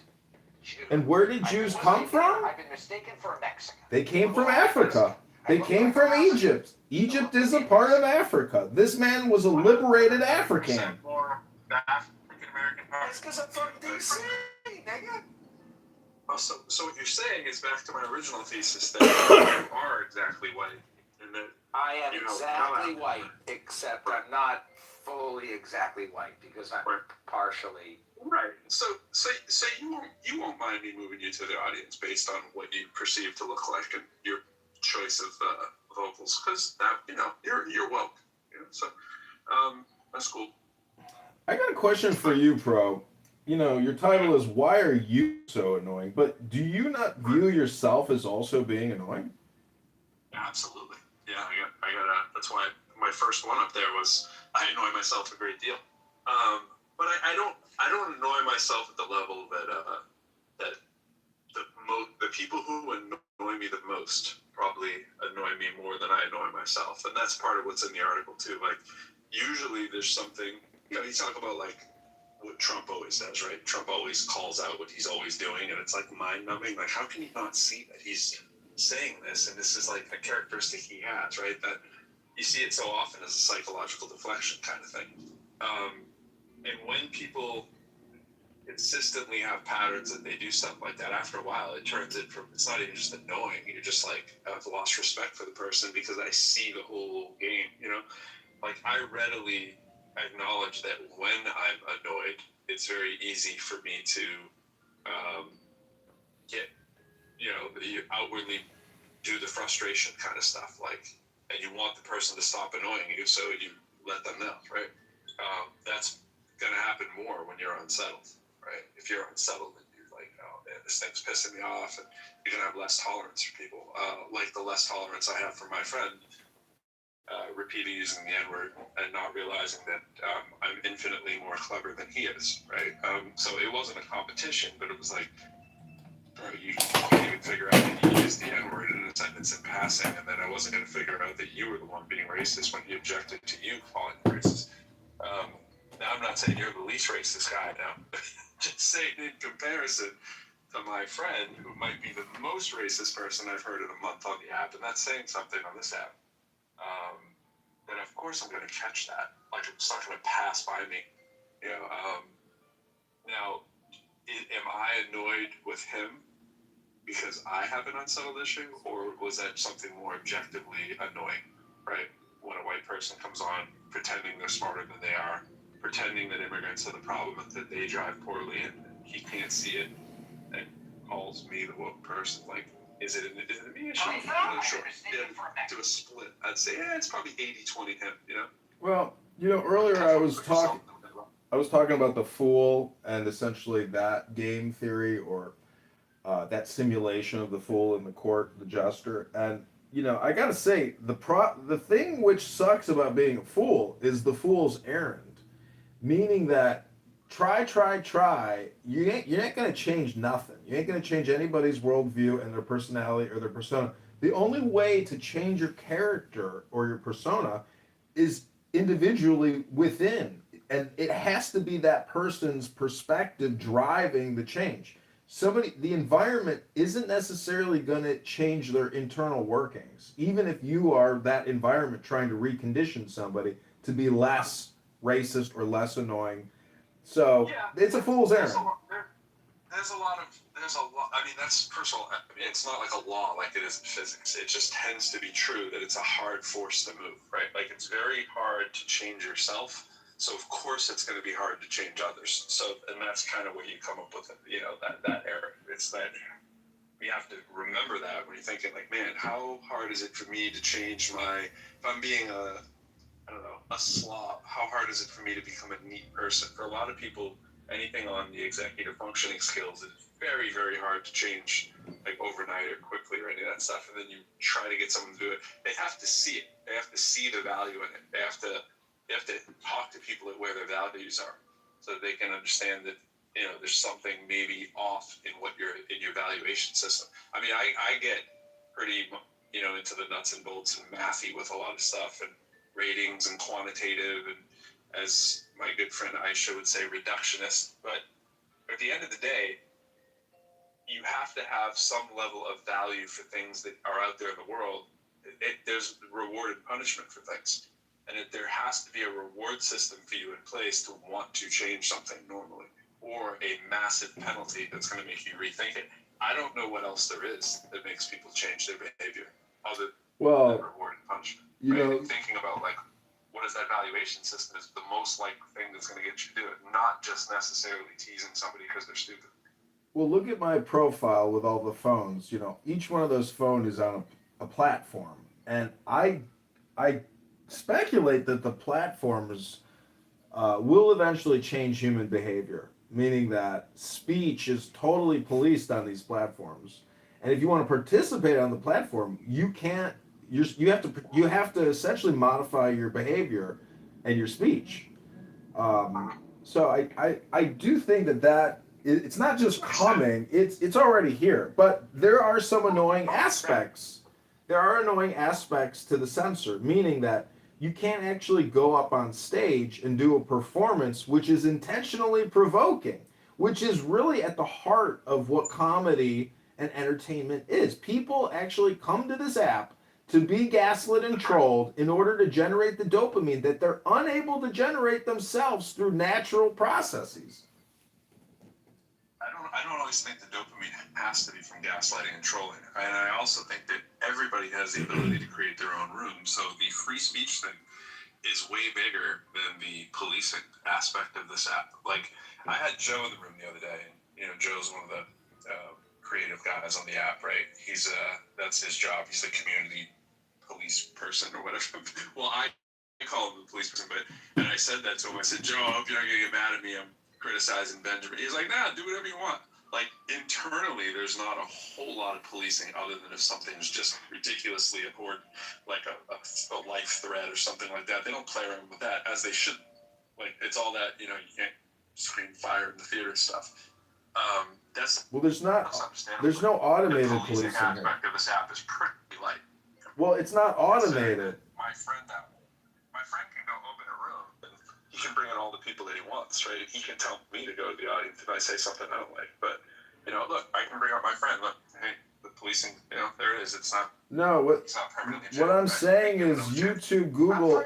Jew. And where did Jews come from? I've been mistaken for a Mexican. They came from Africa. They came from Egypt. Egypt is a part of Africa. This man was a liberated African. More African American part. That's because I'm from DC, nigga. Well, so what you're saying is back to my original thesis that you are exactly white, and that I am exactly white, except I'm not fully exactly white because I'm partially. right. So you won't mind me moving you to the audience based on what you perceive to look like and your choice of vocals, because that you're woke. So that's cool. I got a question for you, Pro. Your title is "Why Are You So Annoying?" But do you not view yourself as also being annoying? Absolutely. Yeah, I got. That's why my first one up there was I annoy myself a great deal. But I don't annoy myself at the level that the people who annoy me the most probably annoy me more than I annoy myself, and that's part of what's in the article too. Like, usually there's something. You talk about like what Trump always does, right? Trump always calls out what he's always doing, and it's like mind-numbing. Like, how can you not see that he's saying this, and this is like a characteristic he has, right? That you see it so often as a psychological deflection kind of thing. And when people consistently have patterns that they do stuff like that, after a while, it turns it from, it's not even just annoying. You're just like, I've lost respect for the person because I see the whole game, Like, I readily acknowledge that when I'm annoyed, it's very easy for me to get, you outwardly do the frustration kind of stuff, like, and you want the person to stop annoying you, so you let them know, right? That's gonna happen more when you're unsettled, right? If you're unsettled and you're like, oh man, this thing's pissing me off, and you're gonna have less tolerance for people, like the less tolerance I have for my friend repeating using the N-word and not realizing that I'm infinitely more clever than he is, right? So it wasn't a competition, but it was like, bro, you can't even figure out that you used the N-word in a sentence in passing, and then I wasn't going to figure out that you were the one being racist when he objected to you calling him racist. Now, I'm not saying you're the least racist guy now, just saying in comparison to my friend, who might be the most racist person I've heard in a month on the app, and that's saying something on this app. Then of course I'm going to catch that. Like, it's not going to pass by me. Now, am I annoyed with him because I have an unsettled issue, or was that something more objectively annoying, right? When a white person comes on pretending they're smarter than they are, pretending that immigrants are the problem and that they drive poorly and he can't see it, and calls me the woke person. Like, is it a me issue? I'm not sure. Do a split. I'd say, it's probably 80-20 him, Well, earlier I was talking about the fool and essentially that game theory, or that simulation of the fool in the court, the jester. And I gotta say, the thing which sucks about being a fool is the fool's errand, meaning that try, you're not gonna change nothing. You ain't gonna change anybody's worldview and their personality or their persona. The only way to change your character or your persona is individually within, and it has to be that person's perspective driving the change. The environment isn't necessarily going to change their internal workings, even if you are that environment trying to recondition somebody to be less racist or less annoying. So it's a fool's errand. There's a lot. I mean, that's, first of all, it's not like a law like it is in physics. It just tends to be true that it's a hard force to move, right? Like, it's very hard to change yourself. So of course it's going to be hard to change others. So, and that's kind of where you come up with it, that error. It's that we have to remember that when you're thinking, like, man, how hard is it for me to change if I'm being a slob, how hard is it for me to become a neat person? For a lot of people, anything on the executive functioning skills is very, very hard to change, like, overnight or quickly or any of that stuff. And then you try to get someone to do it. They have to see it. They have to see the value in it. They have to talk to people at where their values are, so that they can understand that there's something maybe off in your valuation system. I mean, I get pretty into the nuts and bolts and mathy with a lot of stuff and ratings and quantitative and, as my good friend Aisha would say, reductionist. But at the end of the day, you have to have some level of value for things that are out there in the world. There's reward and punishment for things. And there has to be a reward system for you in place to want to change something normally, or a massive penalty that's going to make you rethink it. I don't know what else there is that makes people change their behavior other than reward and punishment. Thinking about what is that valuation system is the most likely thing that's going to get you to do it, not just necessarily teasing somebody because they're stupid. Well, look at my profile with all the phones. Each one of those phones is on a platform, and I speculate that the platforms will eventually change human behavior, meaning that speech is totally policed on these platforms, and if you want to participate on the platform, you can't. You have to essentially modify your behavior and your speech. So I do think that it's not just coming, it's already here. But there are some annoying aspects. There are annoying aspects to the censor, meaning that you can't actually go up on stage and do a performance which is intentionally provoking, which is really at the heart of what comedy and entertainment is. People actually come to this app to be gaslit and trolled in order to generate the dopamine that they're unable to generate themselves through natural processes. I don't always think the dopamine has to be from gaslighting and trolling. And I also think that everybody has the ability to create their own room. So the free speech thing is way bigger than the policing aspect of this app. I had Joe in the room the other day, and Joe's one of the creative guys on the app, right? He's that's his job. He's the community police person or whatever. Well, I call him the police person, and I said that to him. I said, Joe, I hope you're not gonna get mad at me. I'm criticizing Benjamin. He's like, nah, do whatever you want. Internally, there's not a whole lot of policing other than if something's just ridiculously important, like a life threat or something like that. They don't play around with that, as they should. It's all that, you can't scream fire in the theater stuff. There's no automated the policing aspect here. of this app is pretty light. Well, it's not automated. My friend can go open a room and he can bring in all the people that he wants, right? He can tell me to go to the audience if I say something I don't like. But look, I can bring out my friend. Look, hey, the policing, there it is. It's not. No, it's not permanently what I'm right? saying is YouTube, Google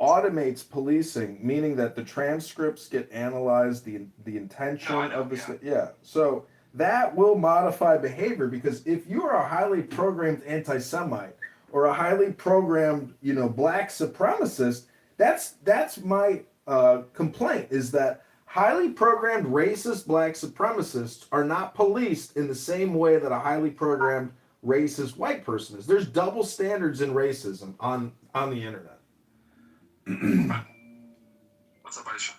automates policing, meaning that the transcripts get analyzed, the intention of the yeah. So that will modify behavior, because if you are a highly programmed anti-Semite or a highly programmed, black supremacist, that's my complaint, is that highly programmed racist black supremacists are not policed in the same way that a highly programmed racist white person is. There's double standards in racism on the internet. What's up, Aisha?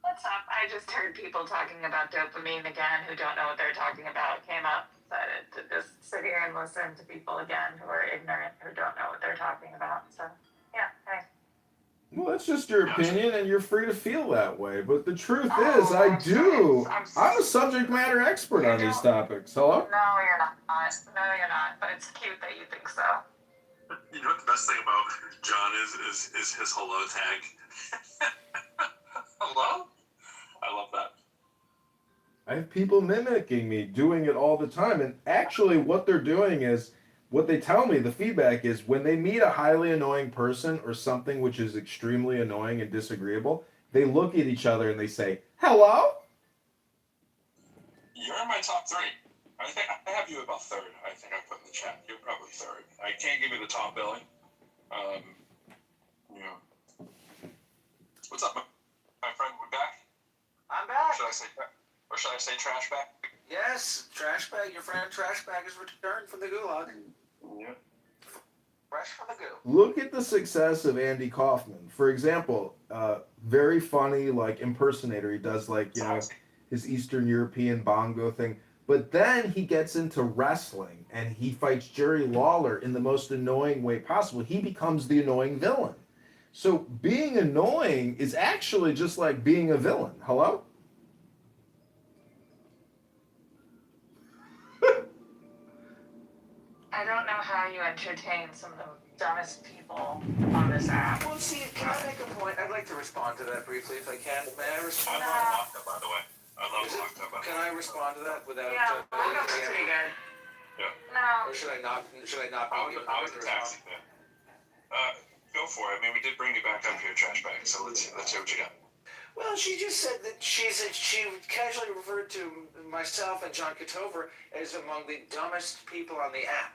What's up? I just heard people talking about dopamine again who don't know what they're talking about. Came up, decided to just sit here and listen to people again who are ignorant, who don't know what they're talking about. So, yeah, hey. Well, that's just your opinion, and you're free to feel that way. But the truth is, I'm a subject matter expert on these topics. Hello? No, you're not. No, you're not. But it's cute that you think so. You know what the best thing about John is his hello tag. Hello? I love that. I have people mimicking me, doing it all the time. And actually, what they're doing is, what they tell me, the feedback is, when they meet a highly annoying person or something which is extremely annoying and disagreeable, they look at each other and they say, hello? You're in my top 3. I think I have you about 3rd. I think I put in the chat. You're probably 3rd. I can't give you the top billing. What's up, my friend? We're back. I'm back. Should I say trash bag? Yes, trash bag. Your friend trash bag is returned from the gulag. Yeah. Fresh from the goo. Look at the success of Andy Kaufman. For example, very funny, impersonator. He does, his Eastern European bongo thing. But then he gets into wrestling, and he fights Jerry Lawler in the most annoying way possible. He becomes the annoying villain. So being annoying is actually just like being a villain. Hello? I don't know how you entertain some of the dumbest people on this app. Well, see, can I make a point? I'd like to respond to that briefly if I can. May I respond? I love Locked Up, by the way. I love Locked Up. Can I respond to that without? Yeah, Locked Up's pretty good. Yeah. No. Or should I not? Should I not? I was a taxi fan. Go for it. I mean, we did bring you back up here, trash bag. So let's see what you got. Well, she just said that she casually referred to myself and John Kitover as among the dumbest people on the app.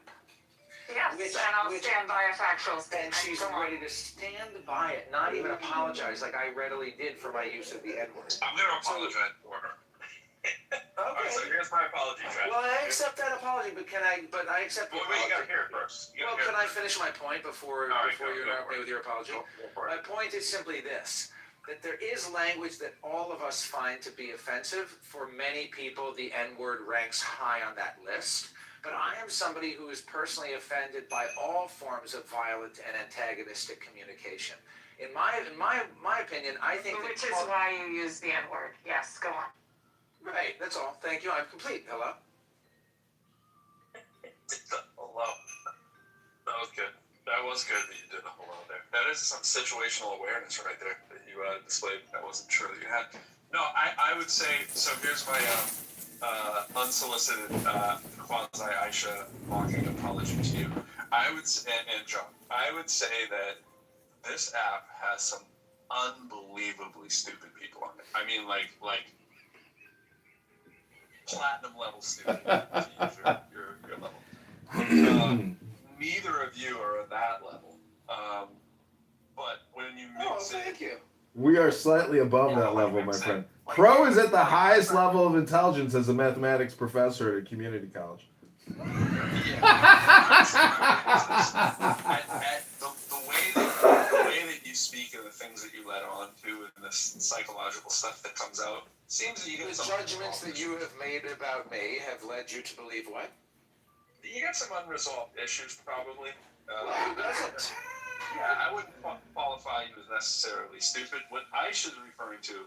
Yes, and I'll stand by a factual statement. And she's ready to stand by it, not even apologize like I readily did for my use of the N-word. I'm going to apologize for her. Okay. All right, so here's my apology, Trash. Well, I accept that apology, but I accept the apology. You got to hear it first. Well, can I finish my point before you interrupt me with your apology? My point is simply this, that there is language that all of us find to be offensive. For many people, the N-word ranks high on that list. But I am somebody who is personally offended by all forms of violent and antagonistic communication. In my opinion, I think which is why you use the N-word. Yes, go on. Right, that's all. Thank you. I'm complete. Hello? Hello. That was good. That was good that you did a hello there. That is some situational awareness right there that you displayed. I wasn't sure that you had. No, I would say, so here's my unsolicited quasi-Aisha mocking apology to you. I would say, and John, I would say that this app has some unbelievably stupid people on it. I mean, like platinum level stupid. your level. Neither of you are at that level. But when you mix thank you. We are slightly above that level, my friend. Pro is at the highest level of intelligence as a mathematics professor at a community college. The way that you speak and the things that you let on to and this psychological stuff that comes out seems that you get some judgments that you have made about me have led you to believe what? You got some unresolved issues, probably. Who doesn't? Yeah, I wouldn't qualify you as necessarily stupid. What Aisha's referring to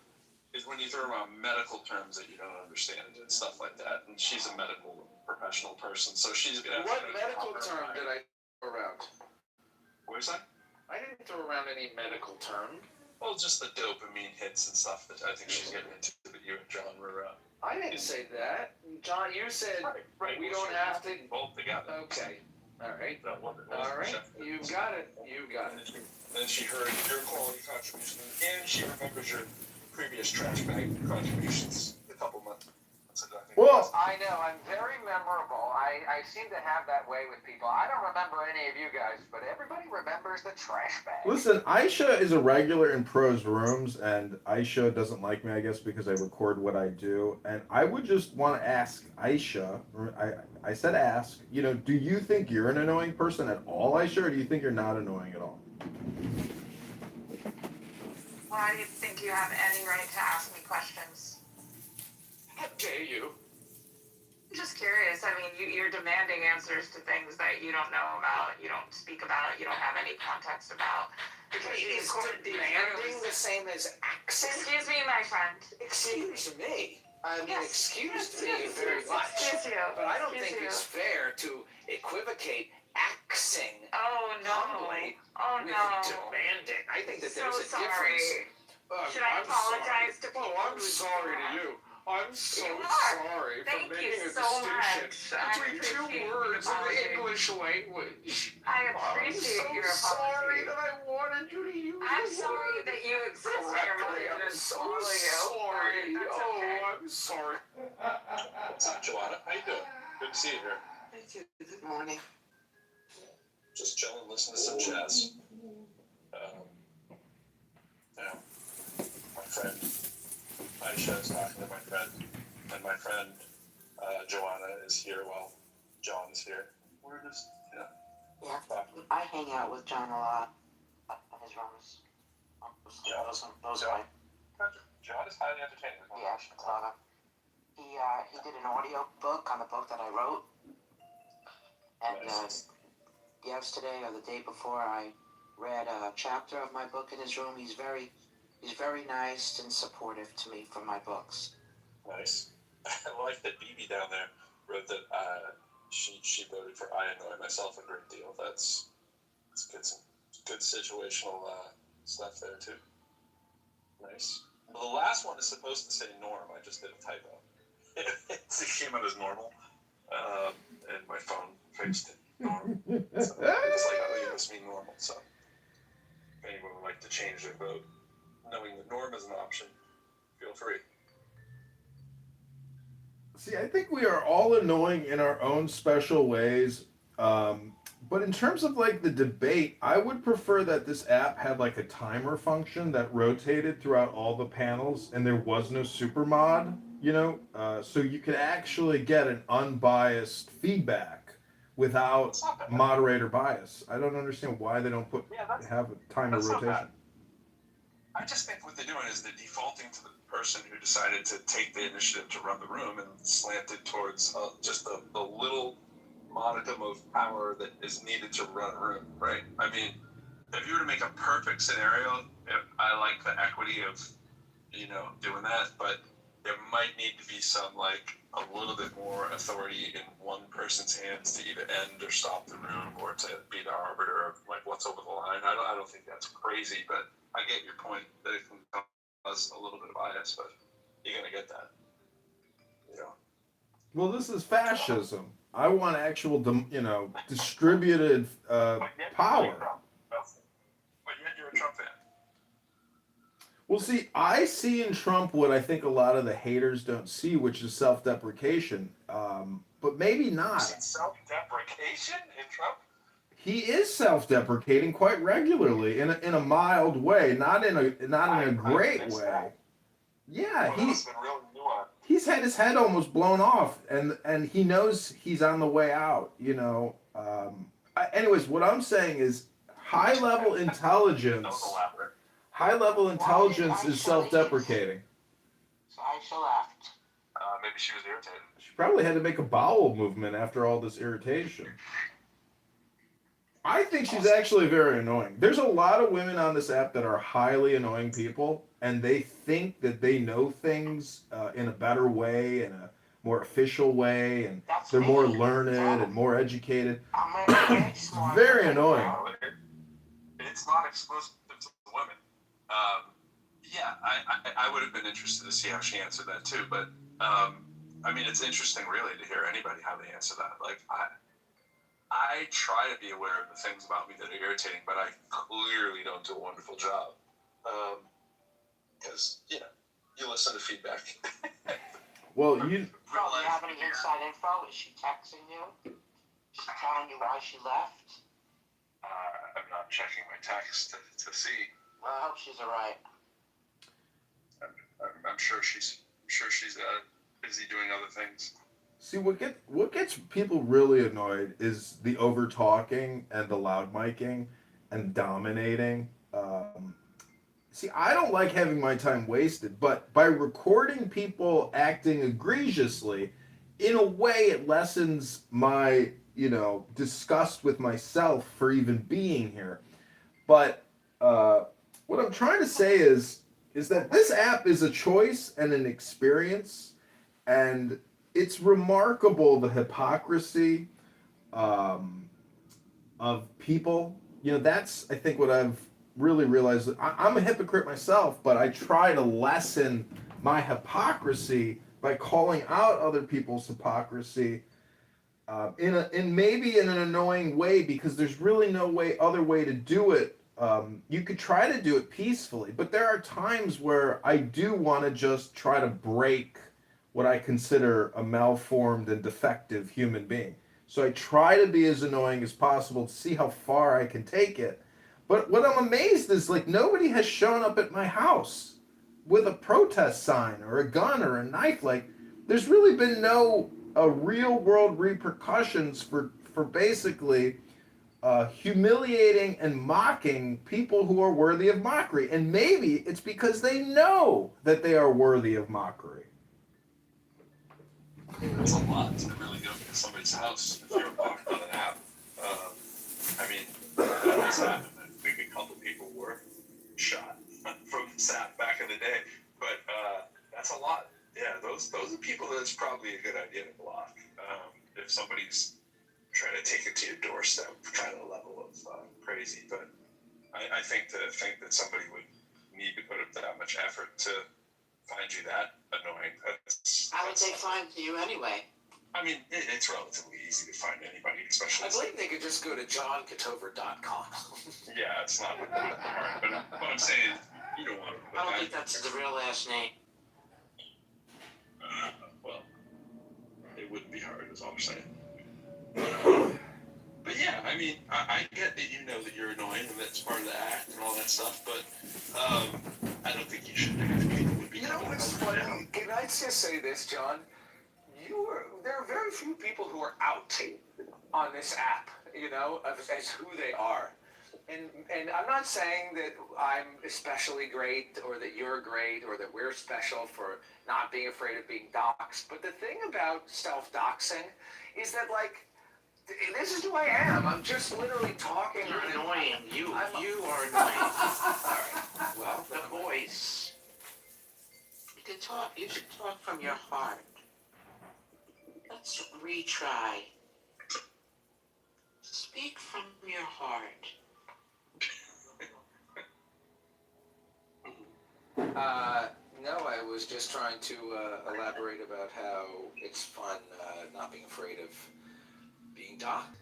is when you throw around medical terms that you don't understand and stuff like that. And she's a medical professional person, so she's gonna. What medical term did I throw around? What is that? I didn't throw around any medical term. Well, just the dopamine hits and stuff that I think she's getting into that you and John were. I didn't say that. John, you said we don't have to. Both together. Okay. All right. All right. You got it. You got it. Then she heard your quality contribution, and she remembers your previous trash bag contributions a couple months. Well, I know. I'm very memorable. I seem to have that way with people. I don't remember any of you guys, but everybody remembers the trash bag. listen, Aisha is a regular in Pro's rooms, and Aisha doesn't like me, I guess, because I record what I do. And I would just want to ask Aisha, I said ask, do you think you're an annoying person at all, Aisha, or do you think you're not annoying at all? Why do you think you have any right to ask me questions? How dare you? I'm just curious. I mean, you're demanding answers to things that you don't know about, you don't speak about, you don't have any context about. Because Is demanding the same as accent? Excuse me, my friend. Excuse me. I mean, Yes. excuse me very much. Excuse you. But I don't Excuse think you. it's fair to equivocate axing Oh, no. humbly Oh, with no. demanding. I think that So there's a sorry. difference. Should I apologize to people? Oh, I'm sorry to you. I'm so You are. sorry Thank for making you a so distinction much. I between two appreciate words the in the apology. English language. I appreciate I'm your so sorry apology. that I wanted you to use I'm the sorry word that you exist and your mother correctly. I'm didn't so swallow you. sorry. That's Oh, okay. I'm sorry. What's up, Joanna? How you doing? Good to see you here. Thank you. Good morning. Just chilling, listening to some jazz. My friend Aisha is talking to my friend, and my friend Joanna is here while John is here. We're just, Yeah, I hang out with John a lot in his rooms. Those are John is highly entertaining. yeah, I should love him. He did an audio book on the book that I wrote, and yesterday or the day before I read a chapter of my book in his room. He's very nice and supportive to me for my books. Nice. I like that BB down there wrote that she voted for I annoy myself a great deal. That's good, some good situational stuff there too. Nice. Well, the last one is supposed to say norm. I just did a typo. It came out as normal, and my phone fixed it. Norm. So it's like, oh, you must mean normal. So if anyone would like to change their vote, knowing that norm is an option, feel free. See, I think we are all annoying in our own special ways. But in terms of like the debate, I would prefer that this app had like a timer function that rotated throughout all the panels and there was no super mod, so you could actually get an unbiased feedback without moderator bias. I don't understand why they don't have a timer rotation. I just think what they're doing is they're defaulting to the person who decided to take the initiative to run the room and slanted towards just the little modicum of power that is needed to run a room, right? I mean, if you were to make a perfect scenario, I like the equity of, doing that, but there might need to be some, a little bit more authority in one person's hands to either end or stop the room or to be the arbiter of, what's over the line. I don't think that's crazy, but I get your point that it can cause a little bit of bias, but you're going to get that. Well, this is fascism. I want actual, distributed power. But yet you're a Trump fan. Well, see, I see in Trump what I think a lot of the haters don't see, which is self-deprecation. But maybe not. Self-deprecation in Trump? He is self-deprecating quite regularly in a mild way, not in a great way. Yeah, he's had his head almost blown off, and he knows he's on the way out. Anyways, what I'm saying is high-level intelligence. High-level intelligence is self-deprecating. So Aisha left. Maybe she was irritated. She probably had to make a bowel movement after all this irritation. I think she's actually very annoying. There's a lot of women on this app that are highly annoying people, and they think that they know things in a better way, in a more official way, and they're more learned and more educated. It's very annoying. It's not exclusive to women. Yeah, I would have been interested to see how she answered that too, but it's interesting really to hear anybody how they answer that. I try to be aware of the things about me that are irritating, but I clearly don't do a wonderful job. Because, you listen to feedback. Well, you have any inside info? Is she texting you? She's telling you why she left? I'm not checking my text to see. Well, I hope she's alright. I'm sure she's busy doing other things. See, what gets people really annoyed is the over talking and the loud miking and dominating. See, I don't like having my time wasted, but by recording people acting egregiously, in a way it lessens my, disgust with myself for even being here. But what I'm trying to say is that this app is a choice and an experience, and it's remarkable the hypocrisy of people. That's, I think, what I've really realized. I'm a hypocrite myself, but I try to lessen my hypocrisy by calling out other people's hypocrisy in maybe in an annoying way, because there's really no other way to do it. You could try to do it peacefully, but there are times where I do want to just try to break what I consider a malformed and defective human being. So I try to be as annoying as possible to see how far I can take it. But what I'm amazed is, nobody has shown up at my house with a protest sign or a gun or a knife. There's really been no real world repercussions for basically humiliating and mocking people who are worthy of mockery. And maybe it's because they know that they are worthy of mockery. That's a lot to really go to somebody's house if you're blocked on an app. This happened. I think a couple people were shot from this app back in the day, but that's a lot. Yeah, those are people that it's probably a good idea to block. If somebody's try to take it to your doorstep kind of level of crazy. But I think that somebody would need to put up that much effort to find you that annoying. How would they find you anyway? I mean, it's relatively easy to find anybody, especially. I believe they could just go to johnkitover.com. Yeah, it's not hard. But what I'm saying, you don't want to. I don't think that's the real last name. Well, it wouldn't be hard, is all I'm saying. But yeah, I mean, I get that you know that you're annoying and that's part of the act and all that stuff, but I don't think you should think that people would be. You know what's funny? Can I just say this, John? There are very few people who are out on this app, you know, as who they are. And I'm not saying that I'm especially great or that you're great or that we're special for not being afraid of being doxxed. But the thing about self-doxing is that, like, this is who I am. I'm just literally talking. You're annoying. You are annoying. All right. Well, the voice. You can talk. You should talk from your heart. Let's retry. Speak from your heart. No, I was just trying to elaborate about how it's fun not being afraid of being doxxed.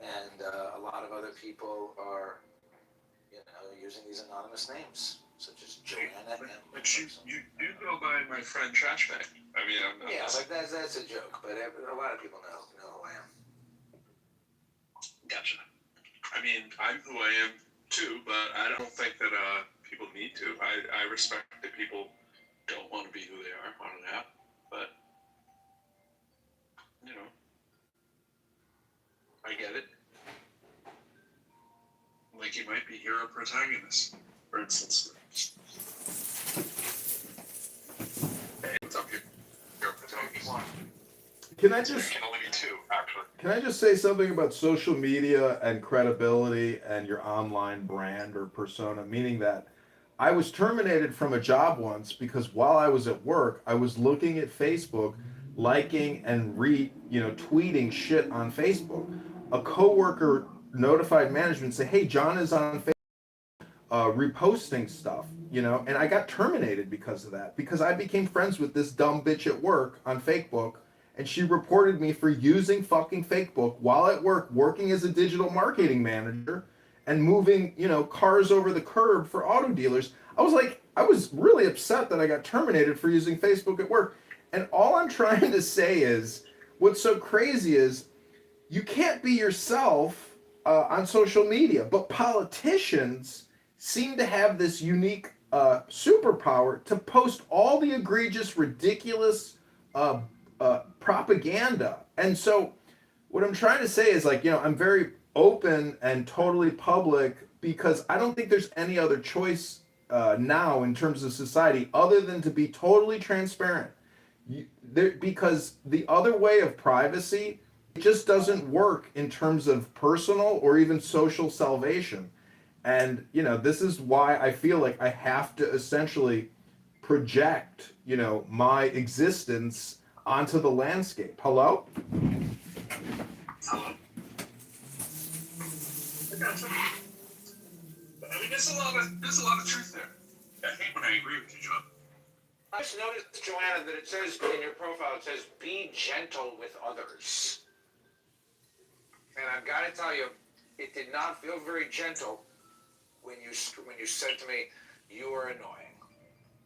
And a lot of other people are, you know, using these anonymous names, such as Joanna M. But you do go by my friend Trash Bag. I mean, I'm not. Yeah, but that's a joke. But a lot of people know who I am. Gotcha. I mean, I'm who I am too, but I don't think that people need to. I respect that people don't want to be who they are on an app, but you know, I get it. Like you might be hero protagonist, for instance. Hey, what's up, hero protagonist? Can I just? Can only be two, actually. Can I just say something about social media and credibility and your online brand or persona? Meaning that I was terminated from a job once because while I was at work, I was looking at Facebook, liking and tweeting shit on Facebook. A coworker notified management, say, "Hey, John is on Facebook reposting stuff," and I got terminated because of that. Because I became friends with this dumb bitch at work on Facebook. And she reported me for using fucking Facebook while at work, working as a digital marketing manager and moving, cars over the curb for auto dealers. I was really upset that I got terminated for using Facebook at work. And all I'm trying to say is, what's so crazy is you can't be yourself on social media, but politicians seem to have this unique superpower to post all the egregious, ridiculous propaganda. And so what I'm trying to say is, I'm very open and totally public because I don't think there's any other choice now in terms of society other than to be totally transparent. Because the other way of privacy, it just doesn't work in terms of personal or even social salvation. And, this is why I feel like I have to essentially project, my existence onto the landscape. Hello? Hello. I gotcha. I mean, there's a lot of truth there. I hate when I agree with you, John. I just noticed, Joanna, that it says in your profile, it says, "Be gentle with others." And I've got to tell you, it did not feel very gentle when you said to me, "You are annoying."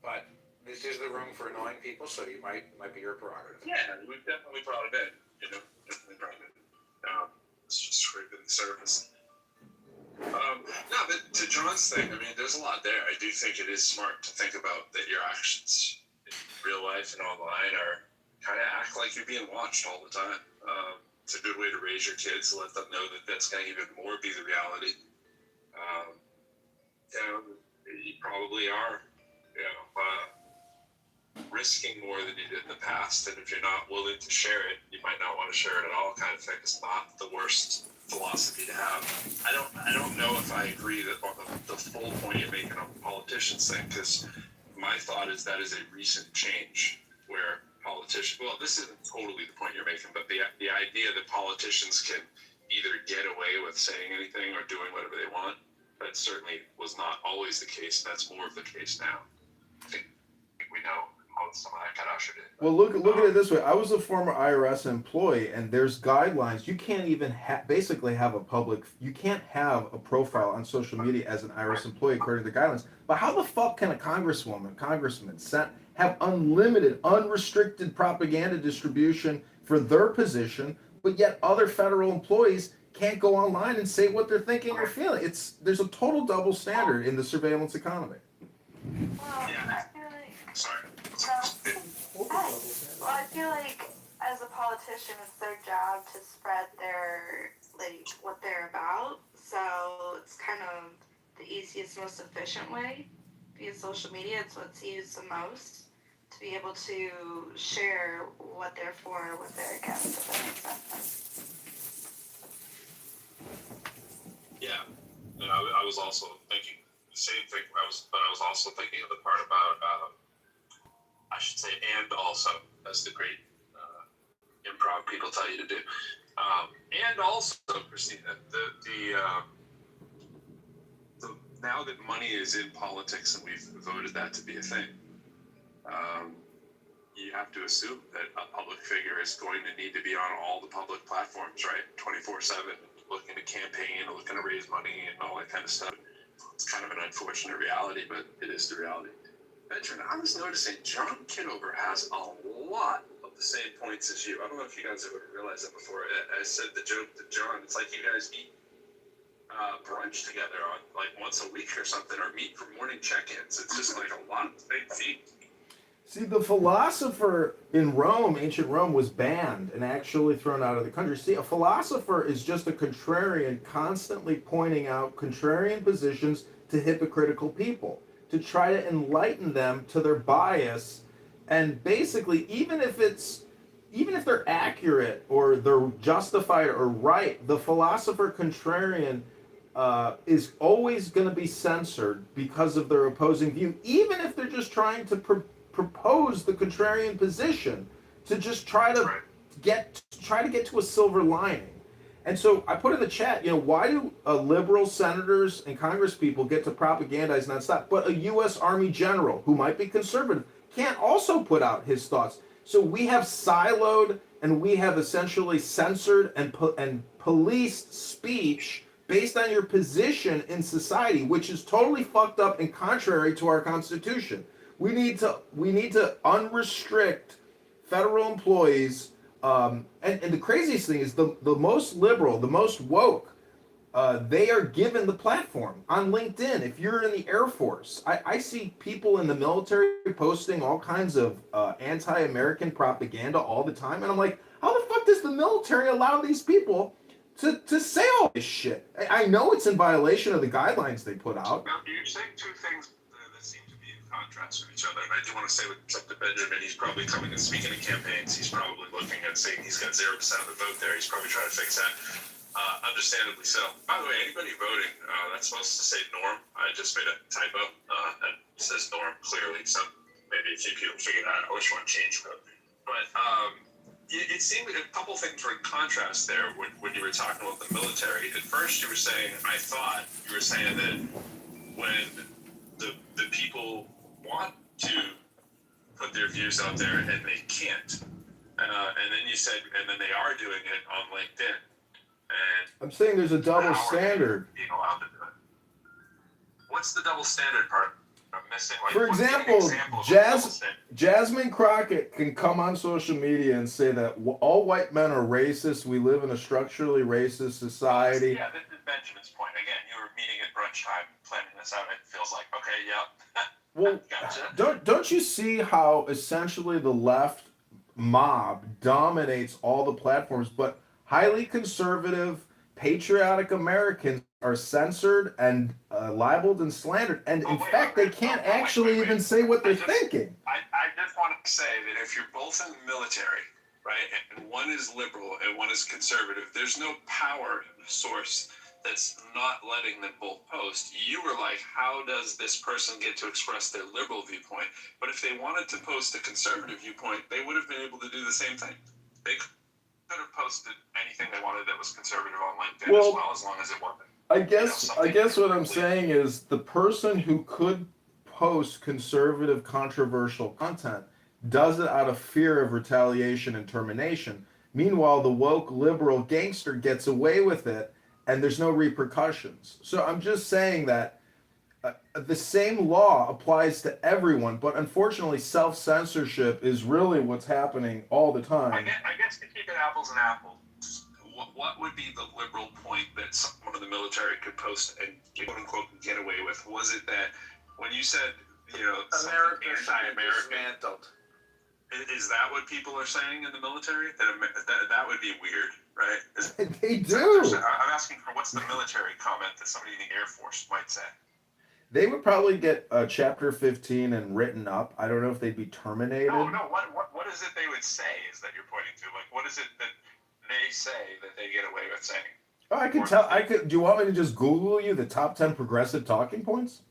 But this is the room for annoying people, so you might be your prerogative. Yeah, we've definitely brought it in. Definitely brought it in. It's just scraping the surface. No, but to John's thing, I mean, there's a lot there. I do think it is smart to think about that your actions in real life and online are kind of act like you're being watched all the time. It's a good way to raise your kids, let them know that that's going to even more be the reality. You probably are, risking more than you did in the past, and if you're not willing to share it, you might not want to share it at all. Kind of thing. It's not the worst philosophy to have. I don't know if I agree that the full point you're making on politicians thing, because my thought is that is a recent change where politicians politicians. Well, this isn't totally the point you're making, but the idea that politicians can either get away with saying anything or doing whatever they want, that certainly was not always the case. That's more of the case now. I think we know how some of that got ushered in. Well, look at it this way. I was a former IRS employee, and there's guidelines. You can't even basically have a public. You can't have a profile on social media as an IRS employee according to the guidelines. But how the fuck can a congressman, have unlimited, unrestricted propaganda distribution for their position, but yet other federal employees can't go online and say what they're thinking or feeling? There's a total double standard in the surveillance economy. Sorry. Well, I feel like as a politician, it's their job to spread their, what they're about. So it's kind of the easiest, most efficient way via social media. It's what's used the most to be able to share what they're for, what they're against, if that makes sense. Yeah, and I was also thinking the same thing. I was also thinking of the part about, I should say, and also, as the great improv people tell you to do, and also, Christina, now that money is in politics and we've voted that to be a thing, you have to assume that a public figure is going to need to be on all the public platforms, right? 24/7, looking to campaign, looking to raise money, and all that kind of stuff. It's kind of an unfortunate reality, but it is the reality. Benjamin, I was noticing John Kitover has a lot of the same points as you. I don't know if you guys ever realized that before. I said the joke to John, it's like you guys eat brunch together on like once a week or something, or meet for morning check-ins. It's just like a lot of big feet. See, the philosopher in Rome, ancient Rome, was banned and actually thrown out of the country. See, a philosopher is just a contrarian constantly pointing out contrarian positions to hypocritical people to try to enlighten them to their bias. And basically, even if they're accurate or they're justified or right, the philosopher contrarian is always going to be censored because of their opposing view, even if they're just trying to propose the contrarian position to just try to get to a silver lining. And so I put in the chat, why do liberal senators and Congress people get to propagandize nonstop, but a U.S. Army general who might be conservative can't also put out his thoughts? So we have siloed and we have essentially censored and policed speech based on your position in society, which is totally fucked up and contrary to our Constitution. We need to unrestrict federal employees. And the craziest thing is the most liberal, the most woke, they are given the platform on LinkedIn. If you're in the Air Force, I see people in the military posting all kinds of anti-American propaganda all the time. And I'm like, how the fuck does the military allow these people to say all this shit? I know it's in violation of the guidelines they put out. Now, you're saying two things that seem to be in contrast with each other. And I do want to say what's up to Benjamin. He's probably coming and speaking in campaigns. He's probably looking at saying he's got 0% of the vote there. He's probably trying to fix that. Understandably so. By the way, anybody voting, that's supposed to say Norm. I just made a typo. That says Norm clearly. So maybe a few people figured out. I wish one changed code. But it seemed like a couple things were in contrast there when you were talking about the military. At first, you were saying, I thought you were saying that when the people want to put their views out there and they can't, and then you said, and then they are doing it on LinkedIn. And I'm saying there's a double standard. Being allowed to do it. What's the double standard part? I'm missing. Like, for example, Jasmine Crockett can come on social media and say that all white men are racist. We live in a structurally racist society. Yeah, this is Benjamin's point. Again, you were meeting at brunch time, planning this out. It feels like, okay, yeah. Well, gotcha. Don't you see how essentially the left mob dominates all the platforms, but highly conservative, patriotic Americans are censored and libeled and slandered, and in fact, they can't actually even say what they're thinking. I just want to say that if you're both in the military, right, and one is liberal and one is conservative, there's no power source that's not letting them both post. You were like, how does this person get to express their liberal viewpoint? But if they wanted to post a conservative viewpoint, they would have been able to do the same thing. They could have posted anything they wanted that was conservative on LinkedIn as well, as long as it wasn't. I guess what I'm saying is the person who could post conservative, controversial content does it out of fear of retaliation and termination. Meanwhile, the woke liberal gangster gets away with it, and there's no repercussions. So I'm just saying that the same law applies to everyone, but unfortunately, self-censorship is really what's happening all the time. I guess to keep it apples and apples, what would be the liberal point that someone in the military could post and quote unquote get away with? Was it that when you said, America anti-American, is that what people are saying in the military? That would be weird, right? They do. I'm asking for what's the military comment that somebody in the Air Force might say? They would probably get Chapter 15 and written up. I don't know if they'd be terminated. No. What is it they would say is that you're pointing to? Like, what is it that they say that they get away with saying? Oh, I could tell. Do you want me to just Google you the top 10 progressive talking points?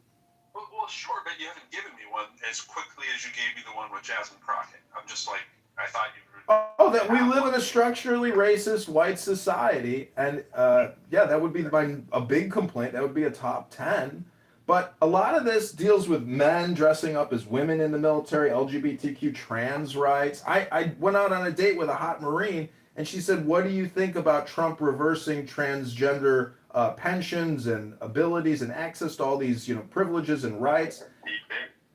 Well, sure, but you haven't given me one as quickly as you gave me the one with Jasmine Crockett. I'm just like, I thought you were... Oh, that we live in a structurally racist white society, and that would be a big complaint. That would be a top 10. But a lot of this deals with men dressing up as women in the military, LGBTQ trans rights. I went out on a date with a hot Marine, and she said, what do you think about Trump reversing transgender pensions and abilities and access to all these privileges and rights?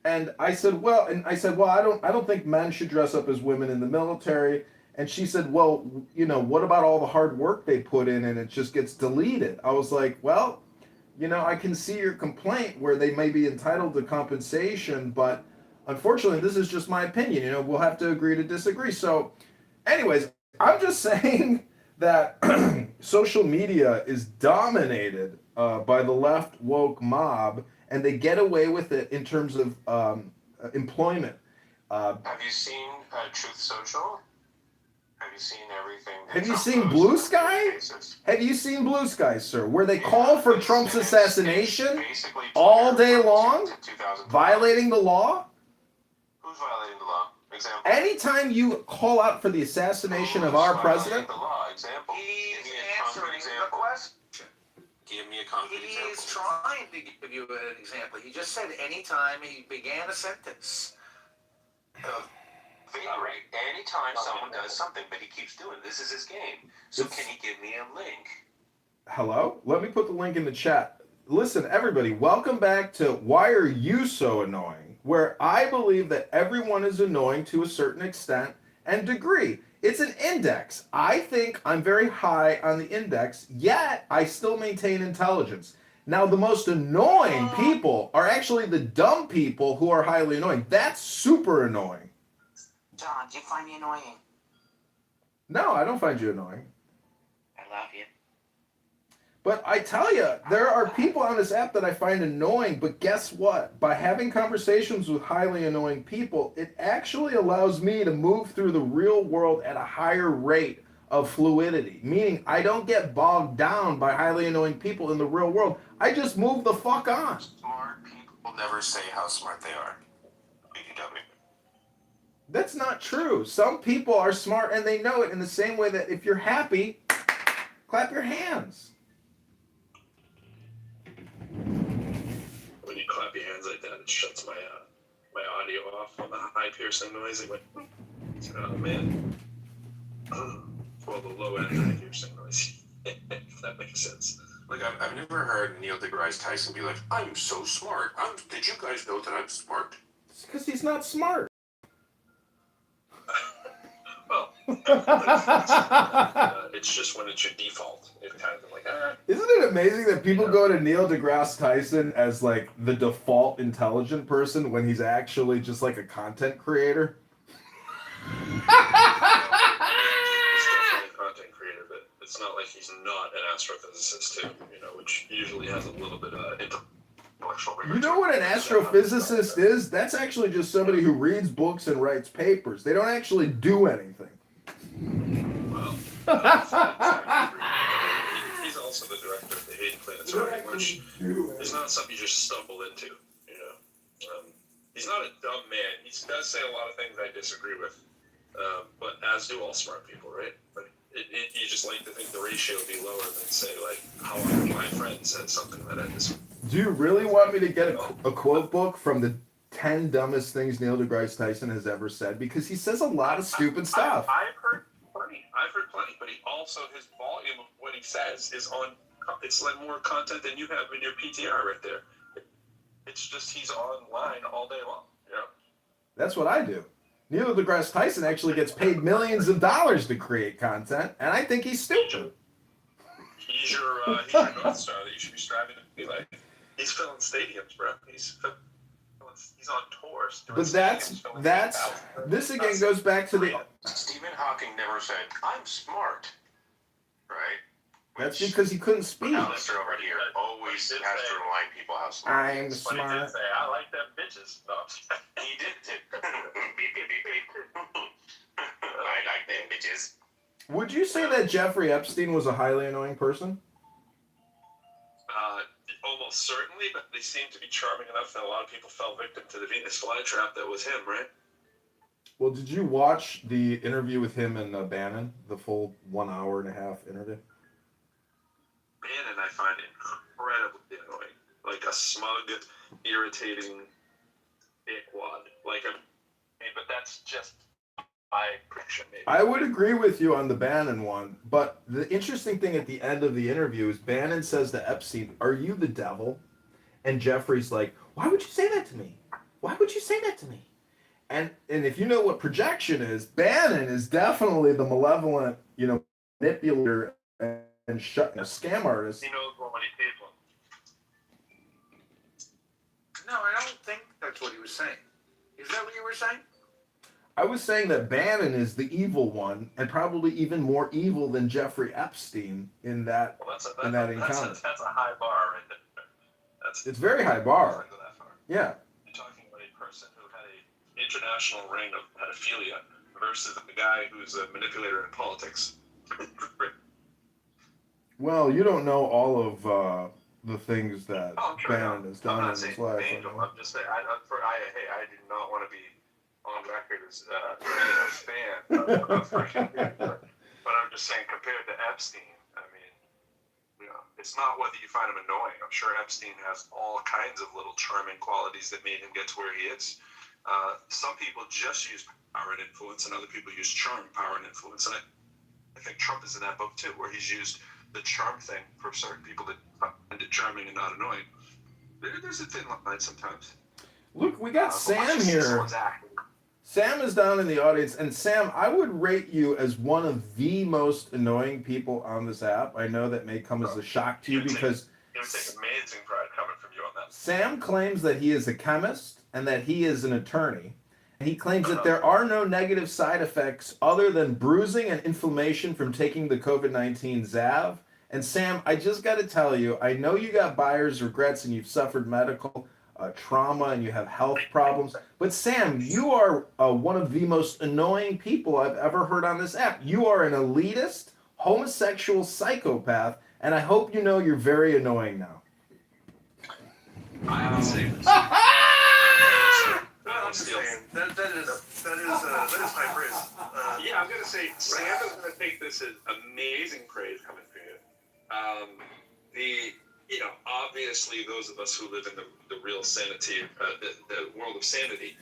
And I said, well, I don't think men should dress up as women in the military. And she said, well, what about all the hard work they put in and it just gets deleted? I was like, well, I can see your complaint where they may be entitled to compensation, but unfortunately, this is just my opinion. We'll have to agree to disagree. So anyways, I'm just saying that social media is dominated by the left woke mob, and they get away with it in terms of employment. Have you seen Truth Social? Have you seen everything? Have you seen Blue Sky? Have you seen Blue Sky, sir? Where they call for Trump's assassination all day long, violating the law? Who's violating the law? Example. Anytime you call out for the assassination of our president, the law. Example. He's answering the question. Give me a concrete example. He's trying to give you an example. He just said anytime he began a sentence. Right. Anytime someone does something, but he keeps doing it. This is his game. So can you give me a link? Hello? Let me put the link in the chat. Listen, everybody, welcome back to Why Are You So Annoying? Where I believe that everyone is annoying to a certain extent and degree. It's an index. I think I'm very high on the index, yet I still maintain intelligence. Now, the most annoying people are actually the dumb people who are highly annoying. That's super annoying. John, do you find me annoying? No, I don't find you annoying. I love you. But I tell you, there are people on this app that I find annoying, but guess what? By having conversations with highly annoying people, it actually allows me to move through the real world at a higher rate of fluidity, meaning I don't get bogged down by highly annoying people in the real world. I just move the fuck on. Smart people never say how smart they are. BTW. That's not true. Some people are smart and they know it in the same way that if you're happy, clap your hands. When you clap your hands like that, it shuts my audio off on the high piercing noise. It went, oh man. Well, the low end high piercing noise. If that makes sense. Like I've never heard Neil deGrasse Tyson be like, "I'm so smart. Did you guys know that I'm smart?" It's because he's not smart. Well, it's just when it's your default. It's kind of like, Isn't it amazing that people go to Neil deGrasse Tyson as like the default intelligent person when he's actually just like a content creator? He's definitely a content creator, but it's not like he's not an astrophysicist too, which usually has a little bit of intellectual rigor. You know what an astrophysicist is? That's actually just somebody who reads books and writes papers. They don't actually do anything. Well, he's also the director of the Hidden Planetarium, which is not something you just stumble into. You know, he's not a dumb man. He does say a lot of things I disagree with, but as do all smart people, right? But you just like to think the ratio would be lower than say like how my friend said something that I disagree. Do you really want me to get a quote book from the 10 dumbest things Neil deGrasse Tyson has ever said? Because he says a lot of stupid stuff. I've heard plenty, but he also, his volume of what he says is on, it's like more content than you have in your PTR right there. It's just he's online all day long, you know? That's what I do. Neil deGrasse Tyson actually gets paid millions of dollars to create content, and I think he's stupid. He's your North Star that you should be striving to be like. He's filling stadiums, bro. He's on tours. But this again goes back to the... Stephen Hawking never said, I'm smart, right? That's because he couldn't speak. Alistair over here always has to remind people how smart I'm smart. But he did say, I like them bitches. No. He did too. Beep, beep, beep, beep. I like them bitches. Would you say that Jeffrey Epstein was a highly annoying person? Almost certainly, but they seem to be charming enough that a lot of people fell victim to the Venus flytrap that was him, right? Well, did you watch the interview with him and Bannon, the full 1 hour and a half interview? Bannon, I find incredibly annoying. Like a smug, irritating dickwad. But that's just my prediction, maybe. I would agree with you on the Bannon one, but the interesting thing at the end of the interview is Bannon says to Epstein, "Are you the devil?" And Jeffrey's like, "Why would you say that to me? Why would you say that to me?" And if you know what projection is, Bannon is definitely the malevolent, manipulator and scam artist. He knows when he pays one. No, I don't think that's what he was saying. Is that what you were saying? I was saying that Bannon is the evil one, and probably even more evil than Jeffrey Epstein in that encounter. That's a high bar right there. It's very high bar. Yeah. You're talking about a person who had an international ring of pedophilia versus a guy who's a manipulator in politics. Well, you don't know all of the things that Bannon has done in his life. I'm just saying, I do not want to be on record as being a fan of but I'm just saying, compared to Epstein, I mean, it's not whether you find him annoying. I'm sure Epstein has all kinds of little charming qualities that made him get to where he is. Some people just use power and influence, and other people use charm, power, and influence. And I think Trump is in that book too, where he's used the charm thing for certain people that find it charming and not annoying. There's a thin line sometimes. Look, we got Sam here. Sam is down in the audience, and Sam, I would rate you as one of the most annoying people on this app. I know that may come as a shock to you because it would take amazing pride coming from you on that. Sam claims that he is a chemist and that he is an attorney. And he claims that there are no negative side effects other than bruising and inflammation from taking the COVID-19 Zav. And Sam, I just got to tell you, I know you got buyer's regrets and you've suffered medical trauma and you have health problems. But Sam, you are one of the most annoying people I've ever heard on this app. You are an elitist, homosexual psychopath, and I hope you know you're very annoying now. I would say this. I'm saying that is high praise. Yeah, I'm gonna say Sam is gonna take this as amazing praise coming from you. Obviously, those of us who live in the real sanity, the world of sanity,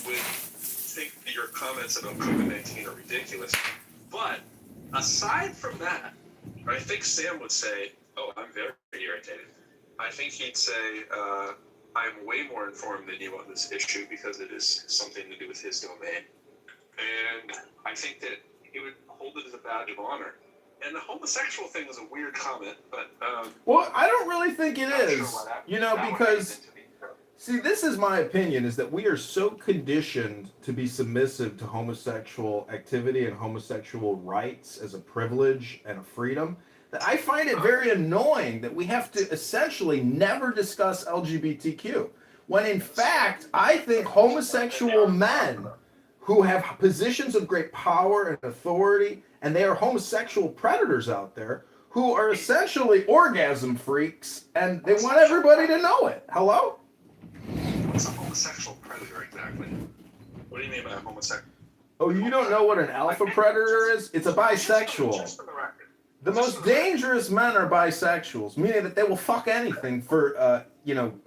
would think that your comments about COVID-19 are ridiculous. But aside from that, I think Sam would say, "Oh, I'm very irritated." I think he'd say, "I'm way more informed than you on this issue because it is something to do with his domain." And I think that he would hold it as a badge of honor. And the homosexual thing is a weird comment, but... well, I don't really think it is, because... See, this is my opinion, is that we are so conditioned to be submissive to homosexual activity and homosexual rights as a privilege and a freedom, that I find it very annoying that we have to essentially never discuss LGBTQ. When in fact, I think homosexual men who have positions of great power and authority, and they are homosexual predators out there, who are essentially orgasm freaks, and they want everybody to know it. Hello? What's a homosexual predator exactly? What do you mean by a homosexual? Oh, you don't know what an alpha predator is? It's a bisexual. Just for the record. The most dangerous men are bisexuals, meaning that they will fuck anything for,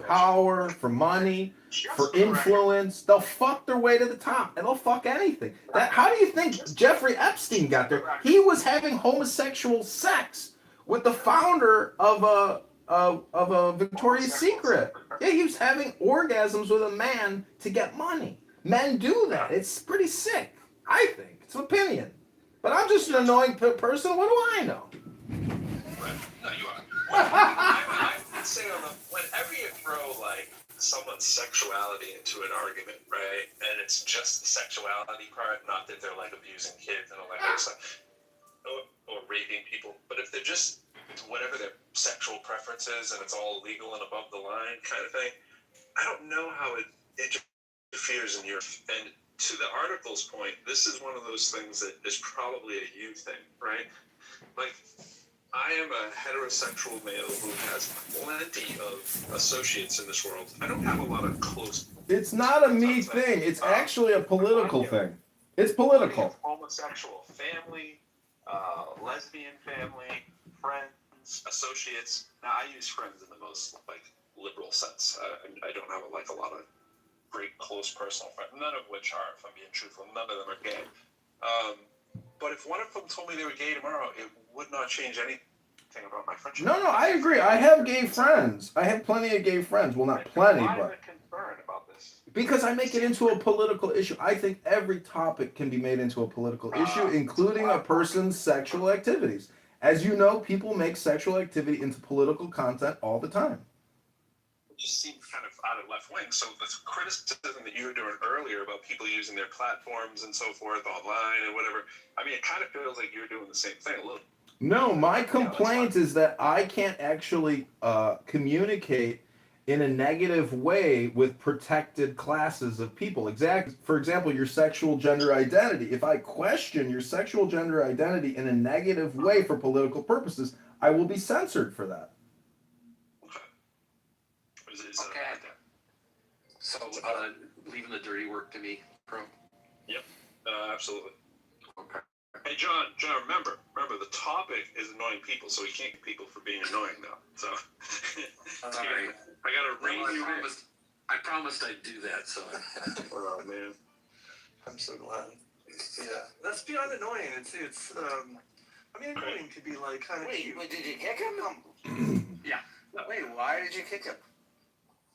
power, for money, for influence. They'll fuck their way to the top, and they'll fuck anything. How do you think Jeffrey Epstein got there? He was having homosexual sex with the founder of a Victoria's Secret. Yeah, he was having orgasms with a man to get money. Men do that. It's pretty sick, I think. It's an opinion. But I'm just an annoying person. What do I know? Right. No, you are. I would say whenever you throw like someone's sexuality into an argument, right, and it's just the sexuality part, not that they're like abusing kids and all that kind of stuff, or raping people, but if they're just whatever their sexual preference is and it's all legal and above the line kind of thing, I don't know how it interferes in your and. To the article's point, this is one of those things that is probably a you thing, right? Like, I am a heterosexual male who has plenty of associates in this world. I don't have a lot of close... It's not a me thing. It's actually a political thing. It's political. Homosexual family, lesbian family, friends, associates. Now, I use friends in the most, liberal sense. I don't have, a lot of great close personal friends, none of which are, if I'm being truthful, none of them are gay. But if one of them told me they were gay tomorrow, it would not change anything about my friendship. No, I agree. I have gay friends. I have plenty of gay friends. Well, not plenty, Why but... the concern about this? Because I make it into a political issue. I think every topic can be made into a political issue, including a person's sexual activities. As you know, people make sexual activity into political content all the time. It just seems kind of out of left wing. So the criticism that you were doing earlier about people using their platforms and so forth online and whatever, I mean, it kind of feels like you're doing the same thing a little. No, my complaint is that I can't actually communicate in a negative way with protected classes of people. For example, your sexual gender identity. If I question your sexual gender identity in a negative way for political purposes, I will be censored for that. Okay. So, leaving the dirty work to me, Pro? Yep, absolutely. Okay. Hey, John, remember, the topic is annoying people, so we can't get people for being annoying now. So, Sorry. I gotta rein you in. I promised I'd do that, so. Oh, man. I'm so glad. Yeah, that's beyond annoying. It's annoying could be kind of cute. Wait, did you kick him? Yeah. Wait, why did you kick him?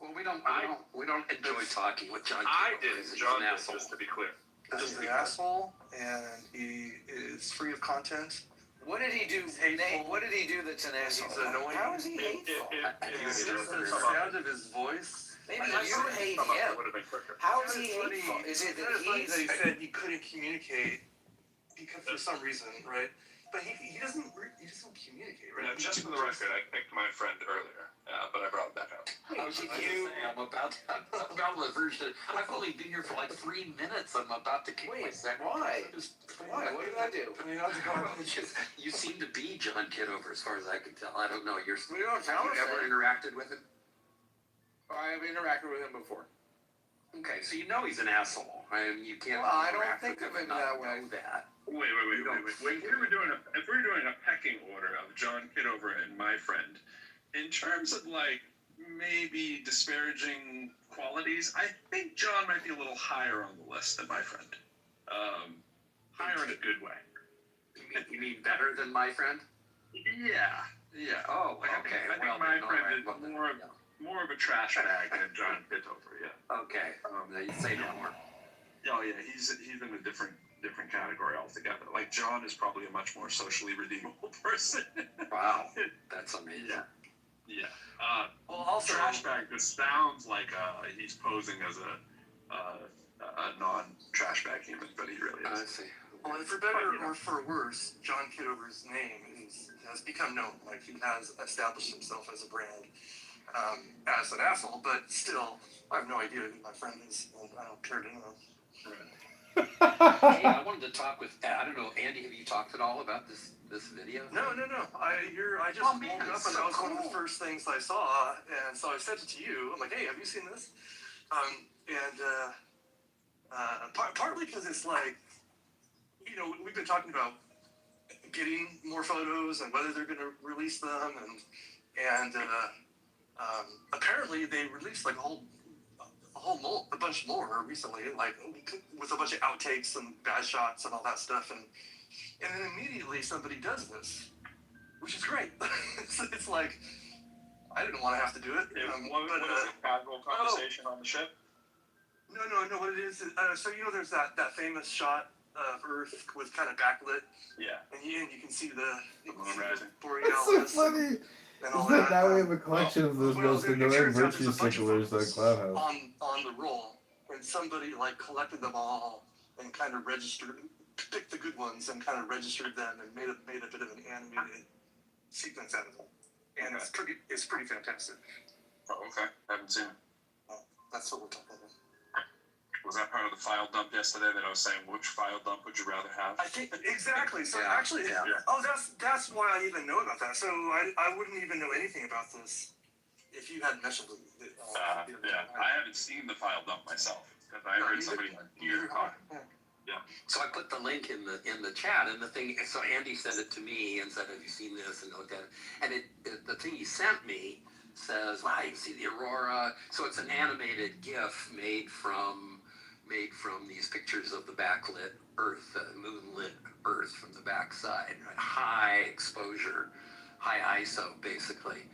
Well, we don't enjoy talking with John. I did. John did, just to be clear. He's an asshole, and he is free of content. What did he do? Nate, what did he do that's an asshole? He's annoying. How is he hateful? It's just the sound of his voice. Maybe you hate him. How is he hateful? Is it that he said he couldn't communicate because for some reason, right? But he doesn't communicate, right? Now, just for the record, I picked my friend earlier, but I brought it back up. I'm about the version. I've only been here for 3 minutes. I'm about to kick my second. Why? Why? What did I do? You seem to be John Kitover, as far as I can tell. I don't know. We don't have you ever interacted with him? I've interacted with him before. Okay, so you know he's an asshole. You can't. Well, I don't think of him that way. Wait. If we were doing a pecking order of John Kitover and my friend, in terms of maybe disparaging qualities, I think John might be a little higher on the list than my friend. Higher in a good way. You mean better than my friend? Yeah. Oh, okay. I think my friend is more of a trash bag than John Kitover. Yeah. Okay. You say no more. Oh yeah, he's in a different category altogether. John is probably a much more socially redeemable person. Wow, that's amazing. Yeah. Well, also trash bag just sounds like he's posing as a non-trash bag human, but he really is. I see. Well, and for better or for worse, John Kitover's name has become known. He has established himself as a brand, as an asshole. But still, I have no idea who my friend is, and I don't care to know. Right. Hey, I wanted to talk with, I don't know, Andy, have you talked at all about this video? No. I just woke up and that was one of the first things I saw, and so I sent it to you. I'm like, hey, have you seen this? Partly because it's like, we've been talking about getting more photos and whether they're going to release them, and apparently they released like a bunch more recently, like with a bunch of outtakes and bad shots and all that stuff, and then immediately somebody does this, which is great. It's like I didn't want to have to do it. What is it? Casual conversation on the ship? No. What it is? So there's that famous shot of Earth with kind of backlit. Yeah. And you can see the moon rising. That's so funny. Isn't that now we have a collection of those most annoying virtue sigilers like Cloudhouse? On the roll, and somebody like collected them all and kind of registered, picked the good ones and kind of registered them and made a bit of an animated sequence out of them. And it's pretty fantastic. Oh, okay. Haven't seen it. That's what we're talking about. Was that part of the file dump yesterday that I was saying, which file dump would you rather have? I think exactly. So actually, yeah. That's why I even know about that. So I wouldn't even know anything about this if you hadn't mentioned it. Yeah, I haven't seen the file dump myself because I heard somebody here talk. Yeah. So I put the link in the chat, and the thing. So Andy sent it to me and said, "Have you seen this?" And looked at it, and the thing he sent me says, "Wow, you can see the aurora." So it's an animated GIF made from these pictures of the backlit Earth, moonlit Earth from the backside, right? High exposure, high ISO, basically.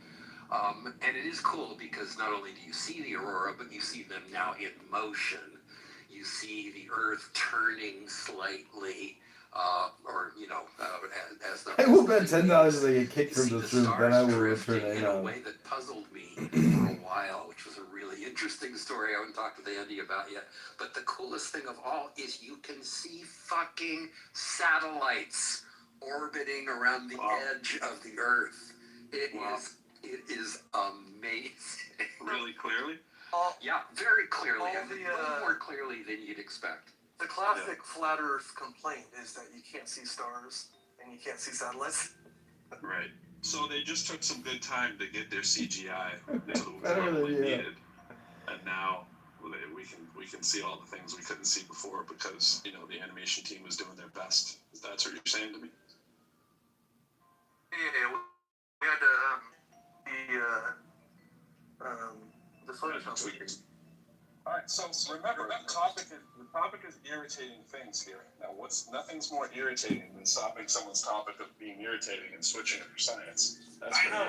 And it is cool because not only do you see the aurora, but you see them now in motion. You see the Earth turning slightly, as the... I will bet $10 they get kicked from this room, then I will return in a way that puzzled me for a while, which was a really interesting story I haven't talked with Andy about yet. But the coolest thing of all is you can see fucking satellites orbiting around the edge of the Earth. It is amazing. Really clearly? Yeah, very clearly. A little more clearly than you'd expect. The classic flat Earth complaint is that you can't see stars and you can't see satellites. Right. So they just took some good time to get their CGI to the level they needed, and now we can see all the things we couldn't see before because the animation team was doing their best. That's what you're saying to me? Yeah, we had the Photoshop. All right, so remember, the topic is irritating things here. Now, nothing's more irritating than stopping someone's topic of being irritating and switching it for science. I know,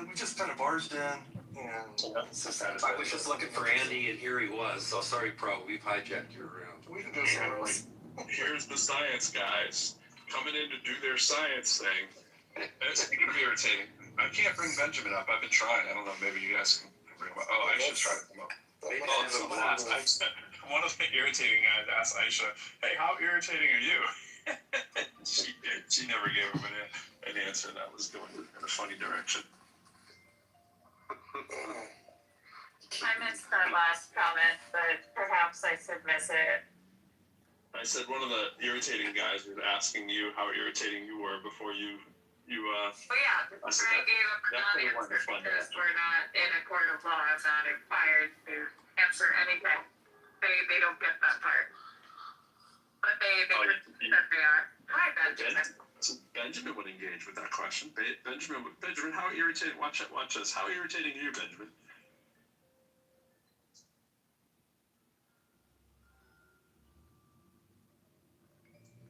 we just kind of barged in, and I was just looking for Andy, and here he was. So sorry, Pro, we've hijacked your room. We can go somewhere like, here's the science guys coming in to do their science thing. And speaking of irritating, I can't bring Benjamin up. I've been trying. I don't know, maybe you guys can bring him up. Oh, I should try to come up. One of the irritating guys asked Aisha, "Hey, how irritating are you?" she never gave him an answer that was going in a funny direction. I missed that last comment, but perhaps I should miss it. I said one of the irritating guys was asking you how irritating you were before you. Oh yeah, I gave a non-answer because we're not in a court of law. I'm not required to answer anything. They don't get that part. But they that they are. Hi, Benjamin. So Benjamin would engage with that question. Benjamin, how irritating? Watch us. How irritating are you, Benjamin?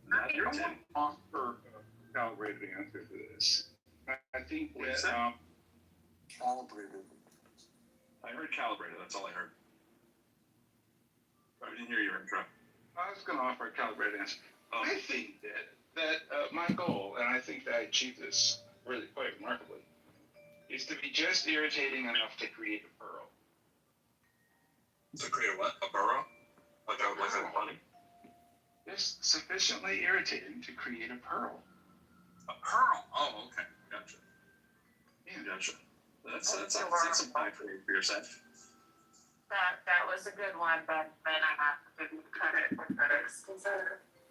Not irritating. I won't offer a calibrated answer to this. I think that calibrated. I heard calibrated. That's all I heard. I didn't hear your intro. I was going to offer a calibrated answer. I think that my goal, and I think that I achieved this really quite remarkably, is to be just irritating enough to create a pearl. To create a what? A burrow? Like a bunny? Just sufficiently irritating to create a pearl. A pearl? Oh, okay. Gotcha. Yeah, gotcha. That's some high praise for yourself. That was a good one, but then I have to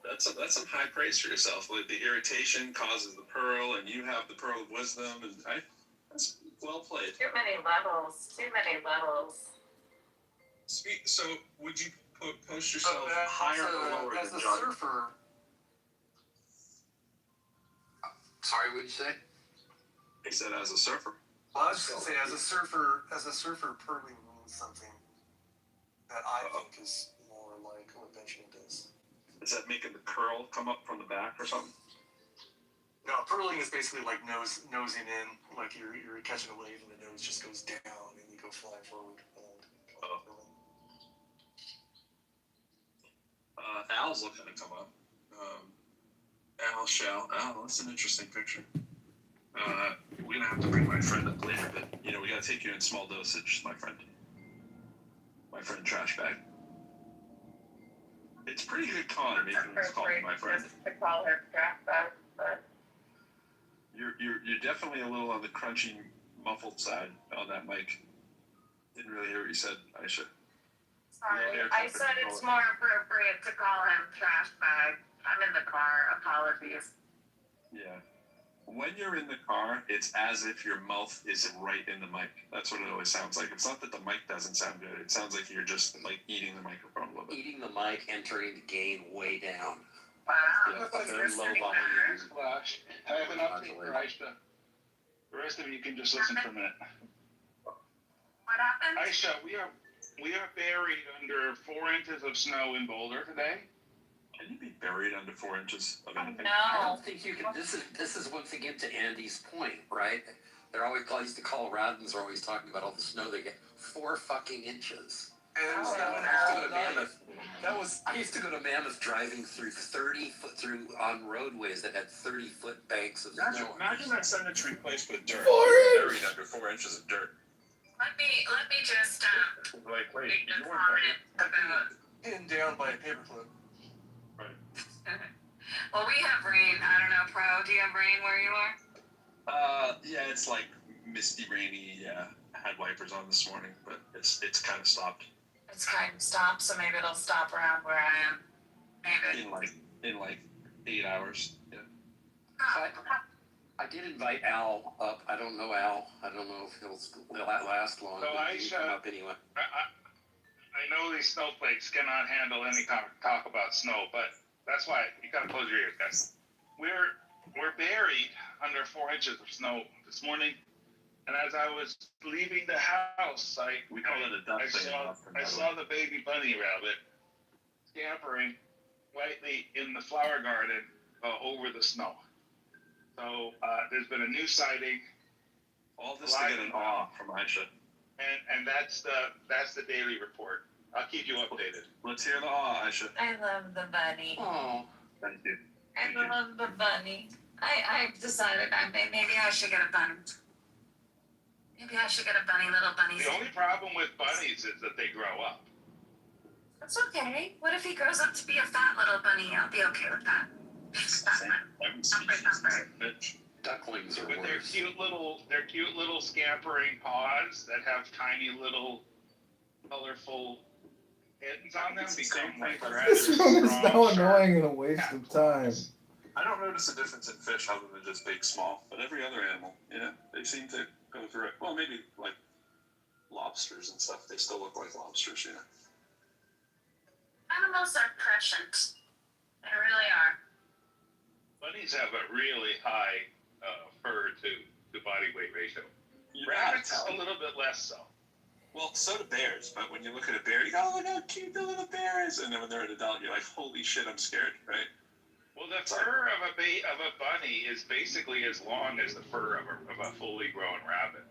That's some high praise for yourself. Like the irritation causes the pearl, and you have the pearl of wisdom, and that's well played. Too many levels. So, would you post yourself higher or lower as than a John? surfer. Sorry, what did you say? He said as a surfer. Well, I was just gonna say, as a surfer, pearling means something that I think is more like what Benjamin does. Is that making the curl come up from the back or something? No, pearling is basically like nosing in, like you're catching a wave and the nose just goes down and you go flying forward. Al's looking to come up. Al, that's an interesting picture. We're gonna have to bring my friend up later, but we gotta take you in small dosage, my friend. My friend Trash Bag. It's pretty good con making this call, my friend. To call him Trash Bag, but You're definitely a little on the crunchy, muffled side on that mic. Didn't really hear what you said, Aisha. sorry. I said it's more appropriate to call him Trash Bag. I'm in the car. Apologies. Yeah. When you're in the car, it's as if your mouth is right in the mic. That's what it always sounds like. It's not that the mic doesn't sound good. It sounds like you're just like eating the microphone a little bit. Eating the mic and turning the gain way down. Wow. Yeah, very low volume. Flash. I have an update for Aisha. The rest of you can just listen for a minute. What happened? Aisha, we are buried under 4 inches of snow in Boulder today. Can you be buried under 4 inches of anything? I don't think you can. This is once again to Andy's point, right? They're always these Coloradans are always talking about all the snow they get. 4 fucking inches. And I used to go to Mammoth driving through 30-foot on roadways that had 30-foot banks of snow. Imagine that sentence replaced with dirt. Buried under 4 inches of dirt. Let me just Like, wait, make you a weren't comment about. pinned down by a paperclip. Right. Well, we have rain. I don't know, Pro. Do you have rain where you are? Yeah, it's like misty, rainy. Yeah, I had wipers on this morning, but it's kind of stopped. It's kind of stopped, so maybe it'll stop around where I am. Maybe. In like 8 hours. Yeah. Oh. I did invite Al up. I don't know Al. I don't know if he'll last long. So but he Aisha, come up anyway. I know these snowflakes cannot handle any talk about snow, but that's why you gotta close your ears, guys. We're buried under 4 inches of snow this morning, and as I was leaving the house, I saw the baby bunny rabbit scampering lightly in the flower garden over the snow. So there's been a new sighting. All this to get an awe from Aisha. And that's the daily report. I'll keep you updated. Let's hear the awe, Aisha. I love the bunny. Oh, thank you. I love the bunny. I've decided maybe I should get a bunny. Maybe I should get a little bunny. The only problem with bunnies is that they grow up. That's okay. What if he grows up to be a fat little bunny? I'll be okay with that. Ducklings are With worse. their cute little scampering paws that have tiny little colorful ends on them become like rather This one is strong, now sharp annoying and a waste of time. I don't notice a difference in fish other than just big, small, but every other animal, they seem to go through it. Well, maybe like lobsters and stuff. They still look like lobsters, Animals are prescient. They really are. Bunnies have a really high fur to body weight ratio. Rabbits a little bit less so. Well, so do bears, but when you look at a bear, you go, oh, look how cute the little bear is. And then when they're an adult, you're like, holy shit, I'm scared, right? Well, the fur of a bunny is basically as long as the fur of a fully grown rabbit.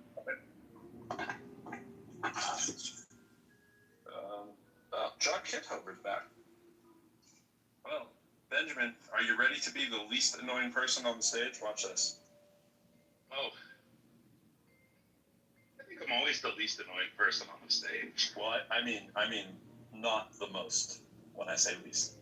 John Kitover's back. Well, Benjamin, are you ready to be the least annoying person on the stage? Watch this. Oh. I think I'm always the least annoying person on the stage. Well, I mean, not the most when I say least.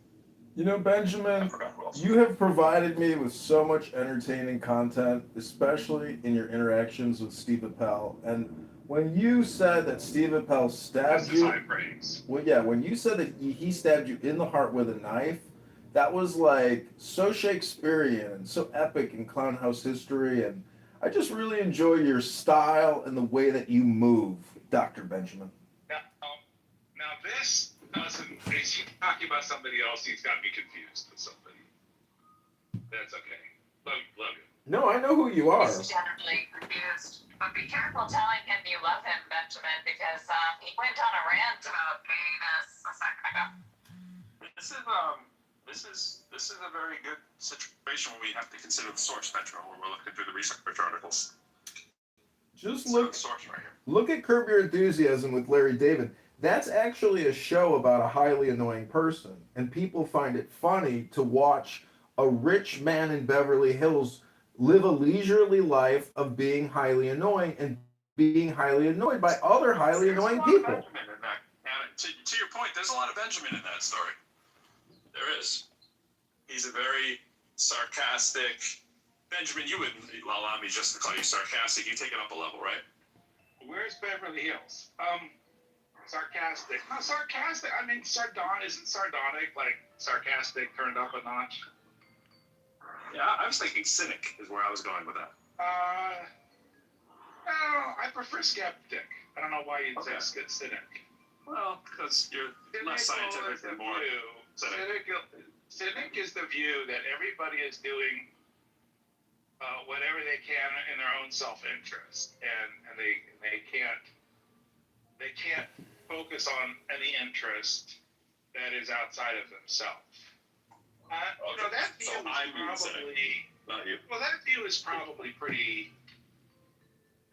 You know, Benjamin, you have provided me with so much entertaining content, especially in your interactions with Steve Appel. And When you said that Steve Appel stabbed This is you, high praise. well, yeah, when you said that he stabbed you in the heart with a knife, that was like so Shakespearean, so epic in clown house history, and I just really enjoy your style and the way that you move, Dr. Benjamin. Now this doesn't. Is he talking about somebody else? He's got me confused with somebody. That's okay. Love you. No, I know who you are. He's generally confused. But be careful telling him you love him, Benjamin, because he went on a rant about penis a second ago. This is a very good situation where we have to consider the source, Metro, when we're looking through the research articles. Just look, the source right here. Look at Curb Your Enthusiasm with Larry David. That's actually a show about a highly annoying person, and people find it funny to watch a rich man in Beverly Hills live a leisurely life of being highly annoying and being highly annoyed by other highly annoying people. Benjamin in that. And to your point, there's a lot of Benjamin in that story. There is. He's a very sarcastic. Benjamin, you wouldn't allow me just to call you sarcastic. You take it up a level, right? Where's Beverly Hills? Sarcastic. Not sarcastic. I mean, isn't sardonic like sarcastic turned up a notch? Yeah, I was thinking cynic is where I was going with that. No, I prefer skeptic. I don't know why you'd say cynic. Well, because you're less scientific and more cynic. Cynic is the view that everybody is doing whatever they can in their own self-interest, and they can't focus on any interest that is outside of themselves. That view is probably not you. Well, that view is probably pretty.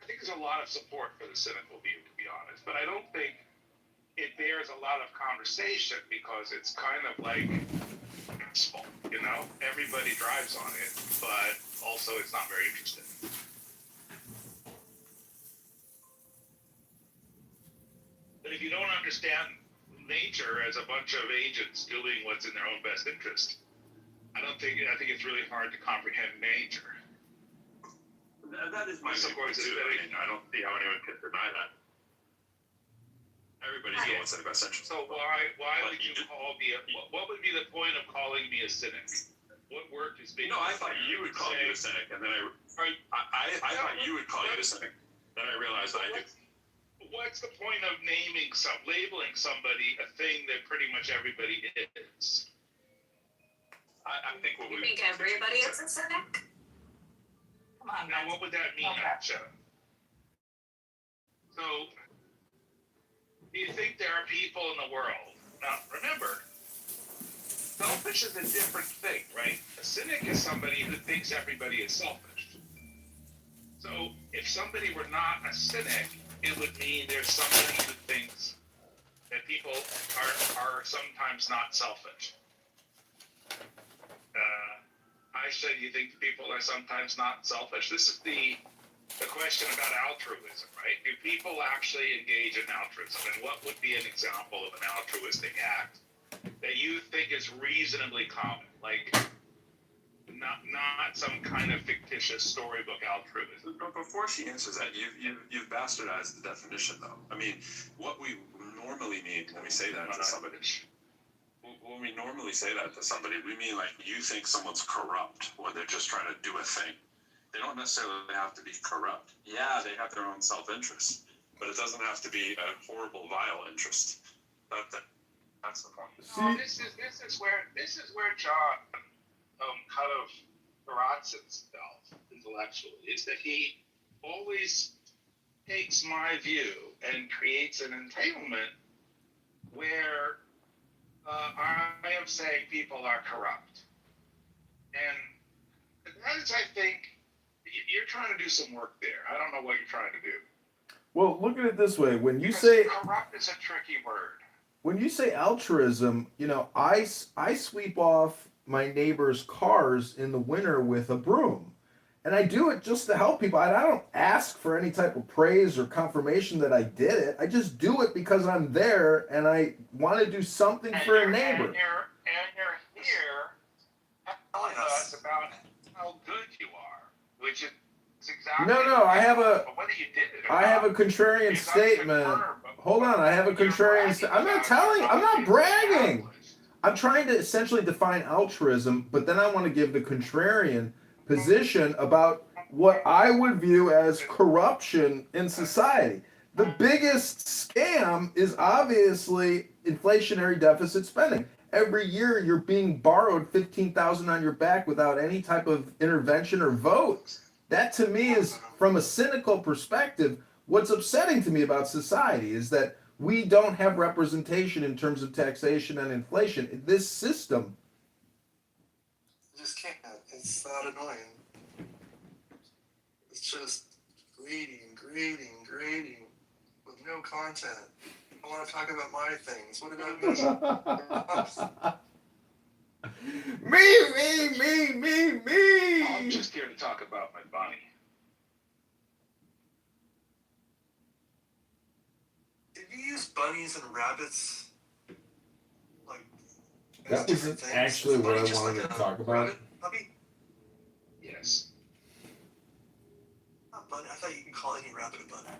I think there's a lot of support for the cynical view, to be honest, but I don't think it bears a lot of conversation because it's kind of like gospel, Everybody drives on it, but also it's not very interesting. But if you don't understand nature as a bunch of agents doing what's in their own best interest, I think it's really hard to comprehend nature. That is my support too. I don't see how anyone can deny that. Everybody's doing what's in their best interest. So why would you call me what would be the point of calling me a cynic? What work is being? No, I thought you would call you a cynic, and then I thought you would call you a cynic. Then I realized I do. What's the point of labeling somebody a thing that pretty much everybody is? I think You think everybody is a cynic? Come on, now what would that mean, Aksha? So, do you think there are people in the world? Now, remember, selfish is a different thing, right? A cynic is somebody who thinks everybody is selfish. So, if somebody were not a cynic, it would mean there's somebody who thinks that people are sometimes not selfish. I said, you think people are sometimes not selfish? This is the question about altruism, right? Do people actually engage in altruism? And what would be an example of an altruistic act that you think is reasonably common? Like, not some kind of fictitious storybook altruism. But before she answers that, you've bastardized the definition, though. I mean, what we normally mean when we say that to somebody. When we normally say that to somebody, we mean like you think someone's corrupt or they're just trying to do a thing. They don't necessarily have to be corrupt. Yeah, they have their own self-interest, but it doesn't have to be a horrible, vile interest. That's the point. No, this is where John kind of rots himself intellectually. Is that he always takes my view and creates an entanglement where I am saying people are corrupt. And that is, I think, you're trying to do some work there. I don't know what you're trying to do. Well, look at it this way. When you say corrupt is a tricky word. When you say altruism, I sweep off my neighbor's cars in the winter with a broom. And I do it just to help people. I don't ask for any type of praise or confirmation that I did it. I just do it because I'm there and I want to do something for a neighbor. And you're here telling us about how good you are, which is It's exactly. No, I have a. But whether you did it or I have a not, contrarian it's not to statement. confirm, but Hold on, I have a you're contrarian. bragging I'm not about telling. I'm not obviously it's bragging. established. I'm trying to essentially define altruism, but then I want to give the contrarian position about what I would view as corruption in society. The biggest scam is obviously inflationary deficit spending. Every year you're being borrowed $15,000 on your back without any type of intervention or vote. That to me is, from a cynical perspective, what's upsetting to me about society is that we don't have representation in terms of taxation and inflation. This system. You just can't. It's that annoying. It's just grading with no content. I want to talk about my things. What about me? I'm just here to talk about my bunny. Did you use bunnies and rabbits? Like, as That different was things? actually Is a what bunny I just wanted like to a talk about. rabbit puppy? Yes. Not bunny. I thought you could call any rabbit a bunny.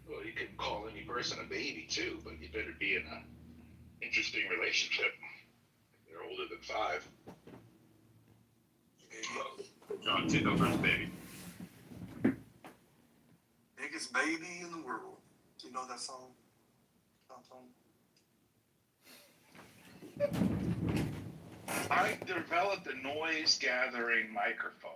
Well, you can call any person a baby too, but you better be in a interesting relationship. If they're older than 5. John Kitover's baby. Biggest baby in the world. Do you know that song? I developed a noise gathering microphone,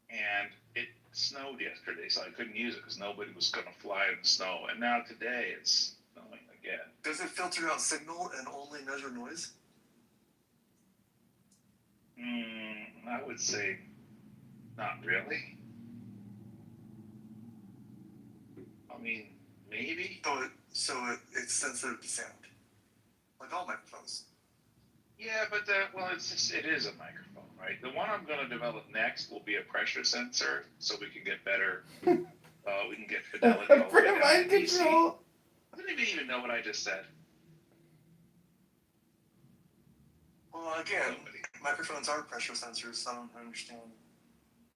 and it snowed yesterday, so I couldn't use it because nobody was going to fly in the snow. And now today it's snowing again. Does it filter out signal and only measure noise? I would say not really. I mean, maybe. So it's sensitive to sound, like all microphones. Yeah, but it is a microphone, right? The one I'm going to develop next will be a pressure sensor, so we can get better. We can get fidelity all the way down Mind to DC. control. I didn't even know what I just said. Well, again, microphones are pressure sensors, so I don't understand.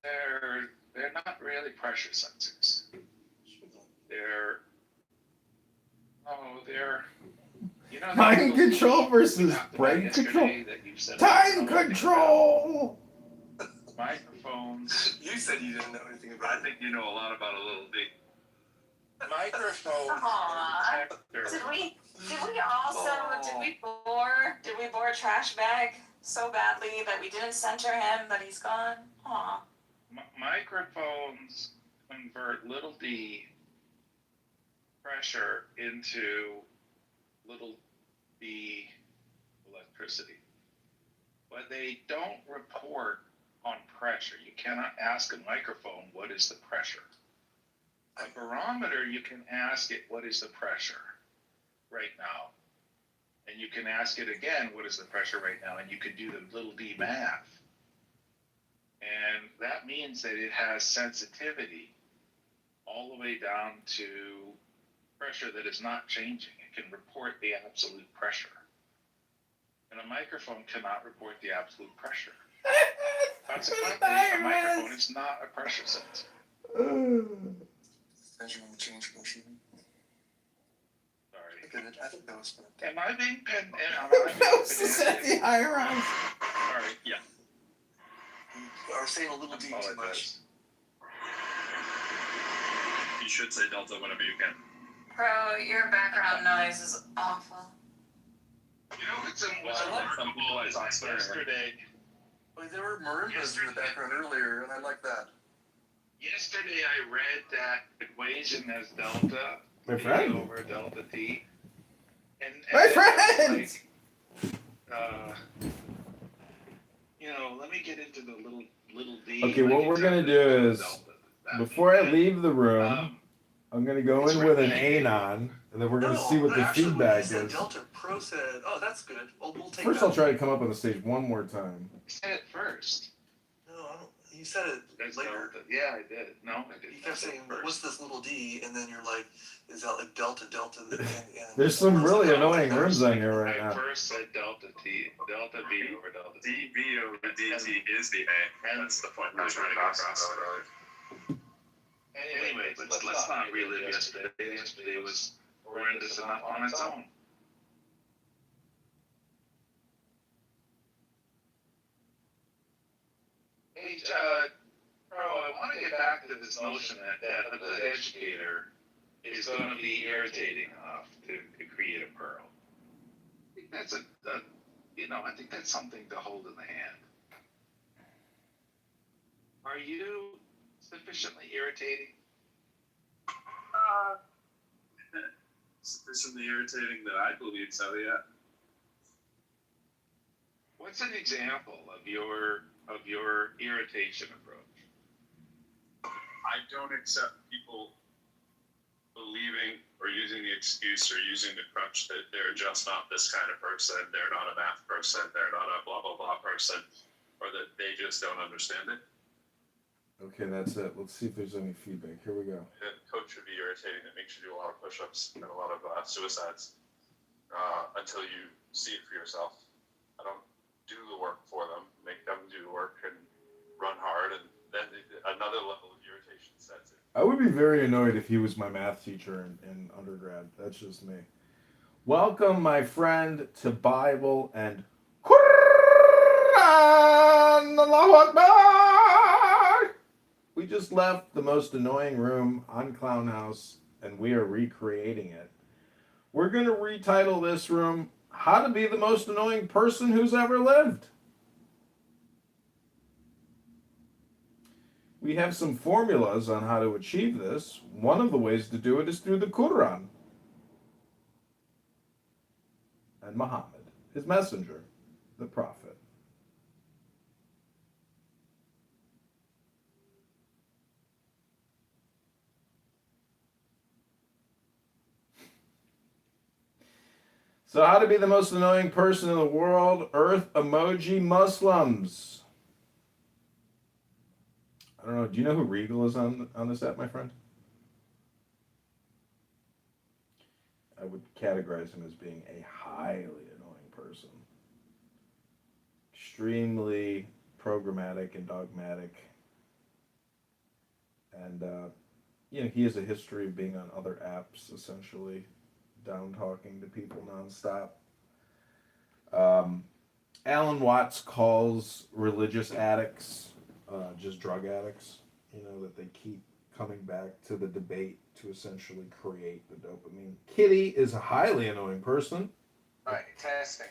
They're not really pressure sensors. They're Mind control versus brain control. Time control. Microphones. You said you didn't know anything about it. I think you know a lot about a little D. Microphones. Aww. Did we bore Trash Bag so badly that we didn't center him that he's gone? Aw. Microphones convert little d pressure into little b electricity. But they don't report on pressure. You cannot ask a microphone, what is the pressure? A barometer, you can ask it, what is the pressure right now? And you can ask it again, what is the pressure right now? And you can do the little d math. And that means that it has sensitivity all the way down to pressure that is not changing. It can report the absolute pressure. And a microphone cannot report the absolute pressure. Consequently, a microphone is not a pressure sensor. Measuring change machine. Sorry. I think that was good. Am I being pen? Set the higher on. Sorry, yeah. You are saying a little D too much. You should say delta whenever you can. Bro, your background noise is awful. You know, it's remarkable as yesterday. Well, there were marimbas in the background earlier, and I like that. Yesterday I read that equation as delta My friend. over delta t. And My friend! Let me get into the little d. Okay, what we're gonna do is, before I leave the room, I'm gonna go in with an anon, and then we're gonna see what the feedback said is. Delta Pro said, oh, that's good. Well, we'll take First, that. I'll try to come up on the stage one more time. I said it first. No, I don't. You said it later. Delta. Yeah, I did. No, I didn't. You kept saying, what's this little D? And then you're like, is that like delta? And There's some really annoying rooms on here right I now. first said delta t. delta V over delta T. dV over dt is the A. That's the point we're trying to get across. Anyway, but let's not relive yesterday. Yesterday was horrendous enough on its own. Hey, Bro, I want to get back to this notion that a good educator is going to be irritating enough to create a pearl. I think that's I think that's something to hold in the hand. Are you sufficiently irritating? Sufficiently irritating that I believe so, yeah. What's an example of your irritation approach? I don't accept people believing or using the excuse or using the crutch that they're just not this kind of person, they're not a math person, they're not a blah, blah, blah person, or that they just don't understand it. Okay, that's it. Let's see if there's any feedback. Here we go. A coach would be irritating that makes you do a lot of push-ups and a lot of suicides until you see it for yourself. I don't do the work for them, make them do the work and run hard, and then another level of irritation sets in. I would be very annoyed if he was my math teacher in undergrad. That's just me. Welcome, my friend, to Bible and Quran. Allahu Akbar. We just left the most annoying room on Clown House, and we are recreating it. We're going to retitle this room, How to Be the Most Annoying Person Who's Ever Lived. We have some formulas on how to achieve this. One of the ways to do it is through the Quran. And Muhammad, his messenger, the prophet. So how to be the most annoying person in the world? Earth emoji Muslims. I don't know. Do you know who Regal is on this app, my friend? I would categorize him as being a highly annoying person. Extremely programmatic and dogmatic. And, he has a history of being on other apps, essentially, down-talking to people nonstop. Alan Watts calls religious addicts just drug addicts, that they keep coming back to the debate to essentially create the dopamine. Kitty is a highly annoying person. All right, testing.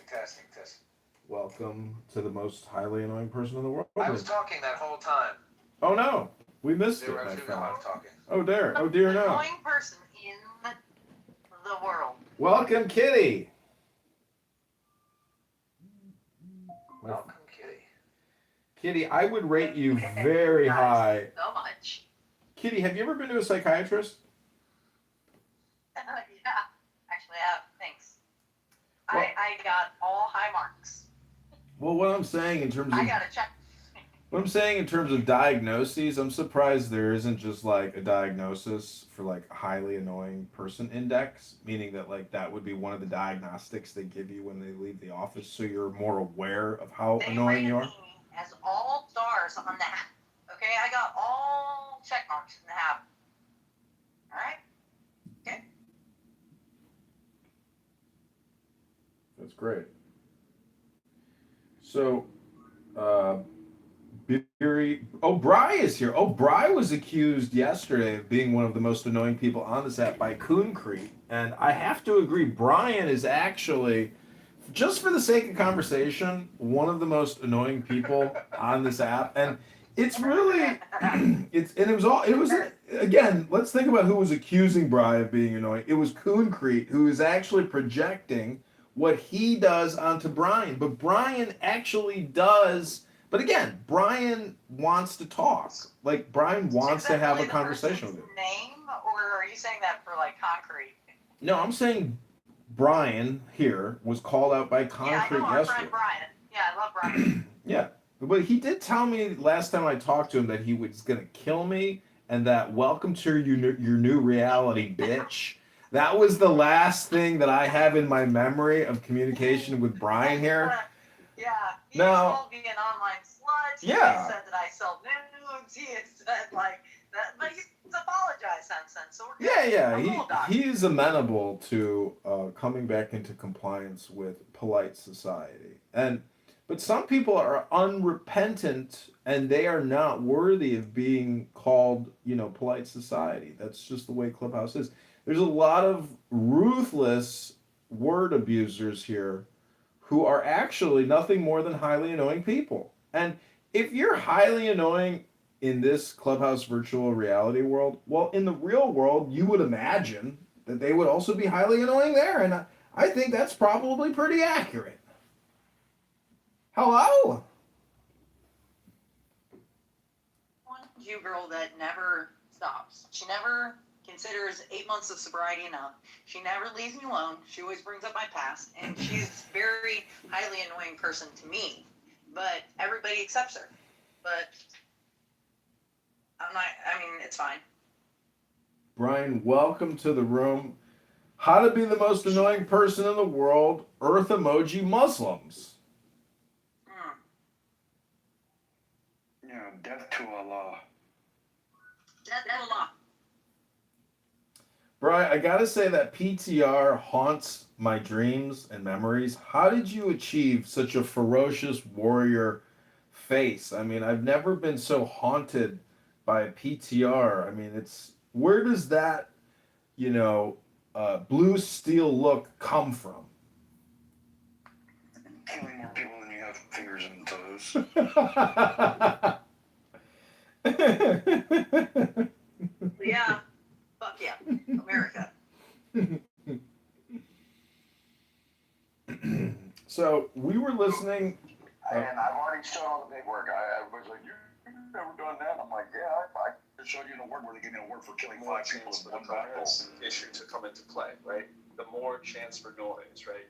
Welcome to the most highly annoying person in the world. I was talking that whole time. Oh no, we missed it, my friend. Oh dear, no. Annoying person in the world. Welcome, Kitty. Welcome, Kitty. Kitty, I would rate you very high. So much. Kitty, have you ever been to a psychiatrist? Yeah, actually I have. Thanks. Well, I got all high marks. Well, what I'm saying in terms of... I got to check. What I'm saying in terms of diagnoses, I'm surprised there isn't just like a diagnosis for like a highly annoying person index, meaning that like that would be one of the diagnostics they give you when they leave the office, so you're more aware of how annoying you are. Me as all stars on the app. Okay, I got all check marks in the app. All right. Okay. That's great. So, Bri is here. Bri was accused yesterday of being one of the most annoying people on this app by Concrete. And I have to agree, Brian is actually, just for the sake of conversation, one of the most annoying people on this app. And it's really, again, let's think about who was accusing Bri of being annoying. It was Concrete, who is actually projecting what he does onto Brian. But Brian actually does... But again, Brian wants to talk. Like, Brian wants to have a conversation with you. Name, or are you saying that for like Concrete? No, I'm saying Brian here was called out by Concrete yesterday. Our friend Brian. Yeah, I love Brian. Yeah, but he did tell me last time I talked to him that he was gonna kill me, and that welcome to your new reality, bitch. That was the last thing that I have in my memory of communication with Brian here. Now, called me an online slut. yeah. He said that I sell nudes. He had said like that, but he's apologized since then, so we're good. Yeah. He's amenable to coming back into compliance with polite society, but some people are unrepentant and they are not worthy of being called, polite society. That's just the way Clubhouse is. There's a lot of ruthless word abusers here who are actually nothing more than highly annoying people. And if you're highly annoying in this Clubhouse virtual reality world, well, in the real world, you would imagine that they would also be highly annoying there. And I think that's probably pretty accurate. Hello? One Jew girl that never stops. She never considers 8 months of sobriety enough. She never leaves me alone. She always brings up my past, and she's a very highly annoying person to me. But everybody accepts her. But it's fine. Brian, welcome to the room. How to be the most annoying person in the world, Earth emoji Muslims. Death to Allah. Death to Allah. Brian, I gotta say that PTR haunts my dreams and memories. How did you achieve such a ferocious warrior face? I mean, I've never been so haunted by a PTR. I mean, where does that, blue steel look come from? Killing more people than you have fingers and toes. Yeah. Fuck yeah. America. So we were listening. And I've already shown all the paperwork. I was like, you've never done that? I'm like, yeah, I showed you an award where they gave me an award for killing 5 people in one battle. Issue to come into play, right? The more chance for noise, right?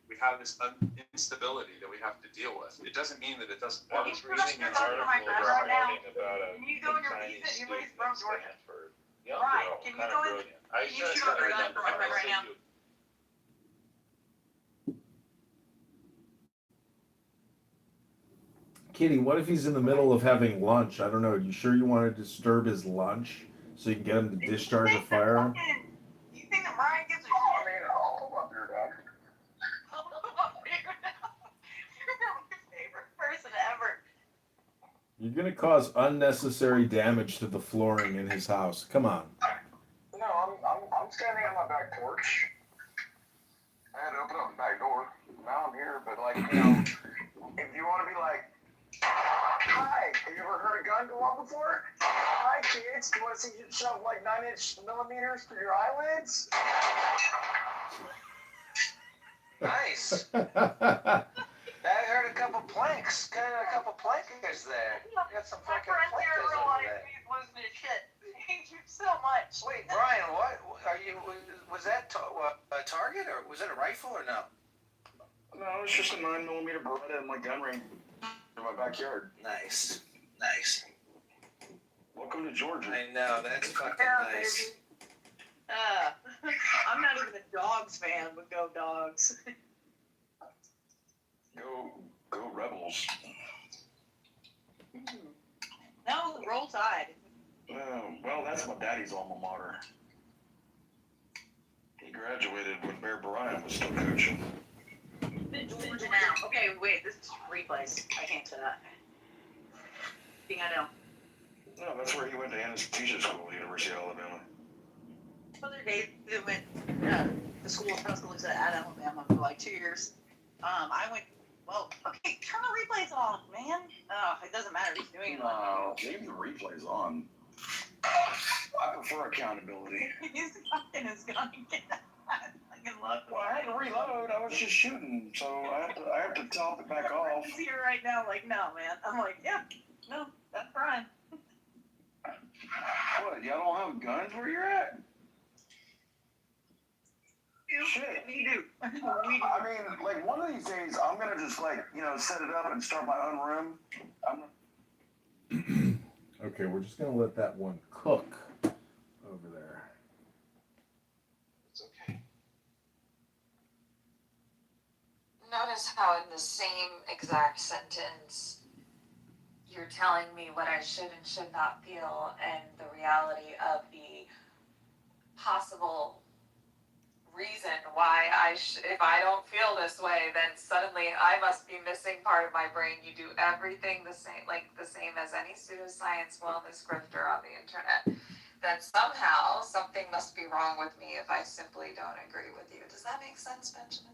We have this instability that we have to deal with. It doesn't mean that it doesn't. I was reading an article this morning about a Chinese student from Stanford. Right. Can you go in? Can you shoot up your gun for my friend right now? Kitty, what if he's in the middle of having lunch? I don't know. You sure you want to disturb his lunch so you can get him to discharge a firearm? You think that Brian gives a shit? I mean, I'll come up here, Dad. You're my favorite person ever. You're gonna cause unnecessary damage to the flooring in his house. Come on. No, I'm standing on my back porch. I had to open up the back door. Now I'm here, but if you want to be like, hi, have you ever heard a gun go off before? Hi, kids, do you want to see you shove like 9-inch millimeters through your eyelids? Nice. I heard a couple planks. Got a couple plankers there. Got some My fucking friend here plankers over realized there. he's losing his shit. Thank you so much. Wait, Brian, what are you? Was that a target or was it a rifle or no? No, it's just a 9mm Beretta in my gun range in my backyard. Nice. Welcome to Georgia. I know, that's fucking nice. I'm not even a dogs fan, but go dogs. Go Rebels. No, roll tide. Well, that's my daddy's alma mater. He graduated when Bear Bryant was still coaching. Georgia now. Okay, wait, this is replays. I can't say that. I know. No, that's where he went to anesthesia school at the University of Alabama. Other day, they went to school in Tuscaloosa at Alabama for like 2 years. I went. Well, okay, turn the replays on, man. It doesn't matter who's doing it. No, leave the replays on. I prefer accountability. He's fucking his gun again. I can love. Well, I had to reload. I was just shooting, so I have to top it back off. He's here right now, like, no, man. I'm like, yeah, no, that's Brian. What? Y'all don't have guns where you're at? Shit. We do. I mean, like, one of these days, I'm gonna just, set it up and start my own room. Okay, we're just gonna let that one cook over there. It's okay. Not notice how in the same exact sentence you're telling me what I should and should not feel and the reality of the possible reason why if I don't feel this way, then suddenly I must be missing part of my brain. You do everything the same, like the same as any pseudoscience wellness grifter on the internet. Then somehow something must be wrong with me if I simply don't agree with you. Does that make sense, Benjamin?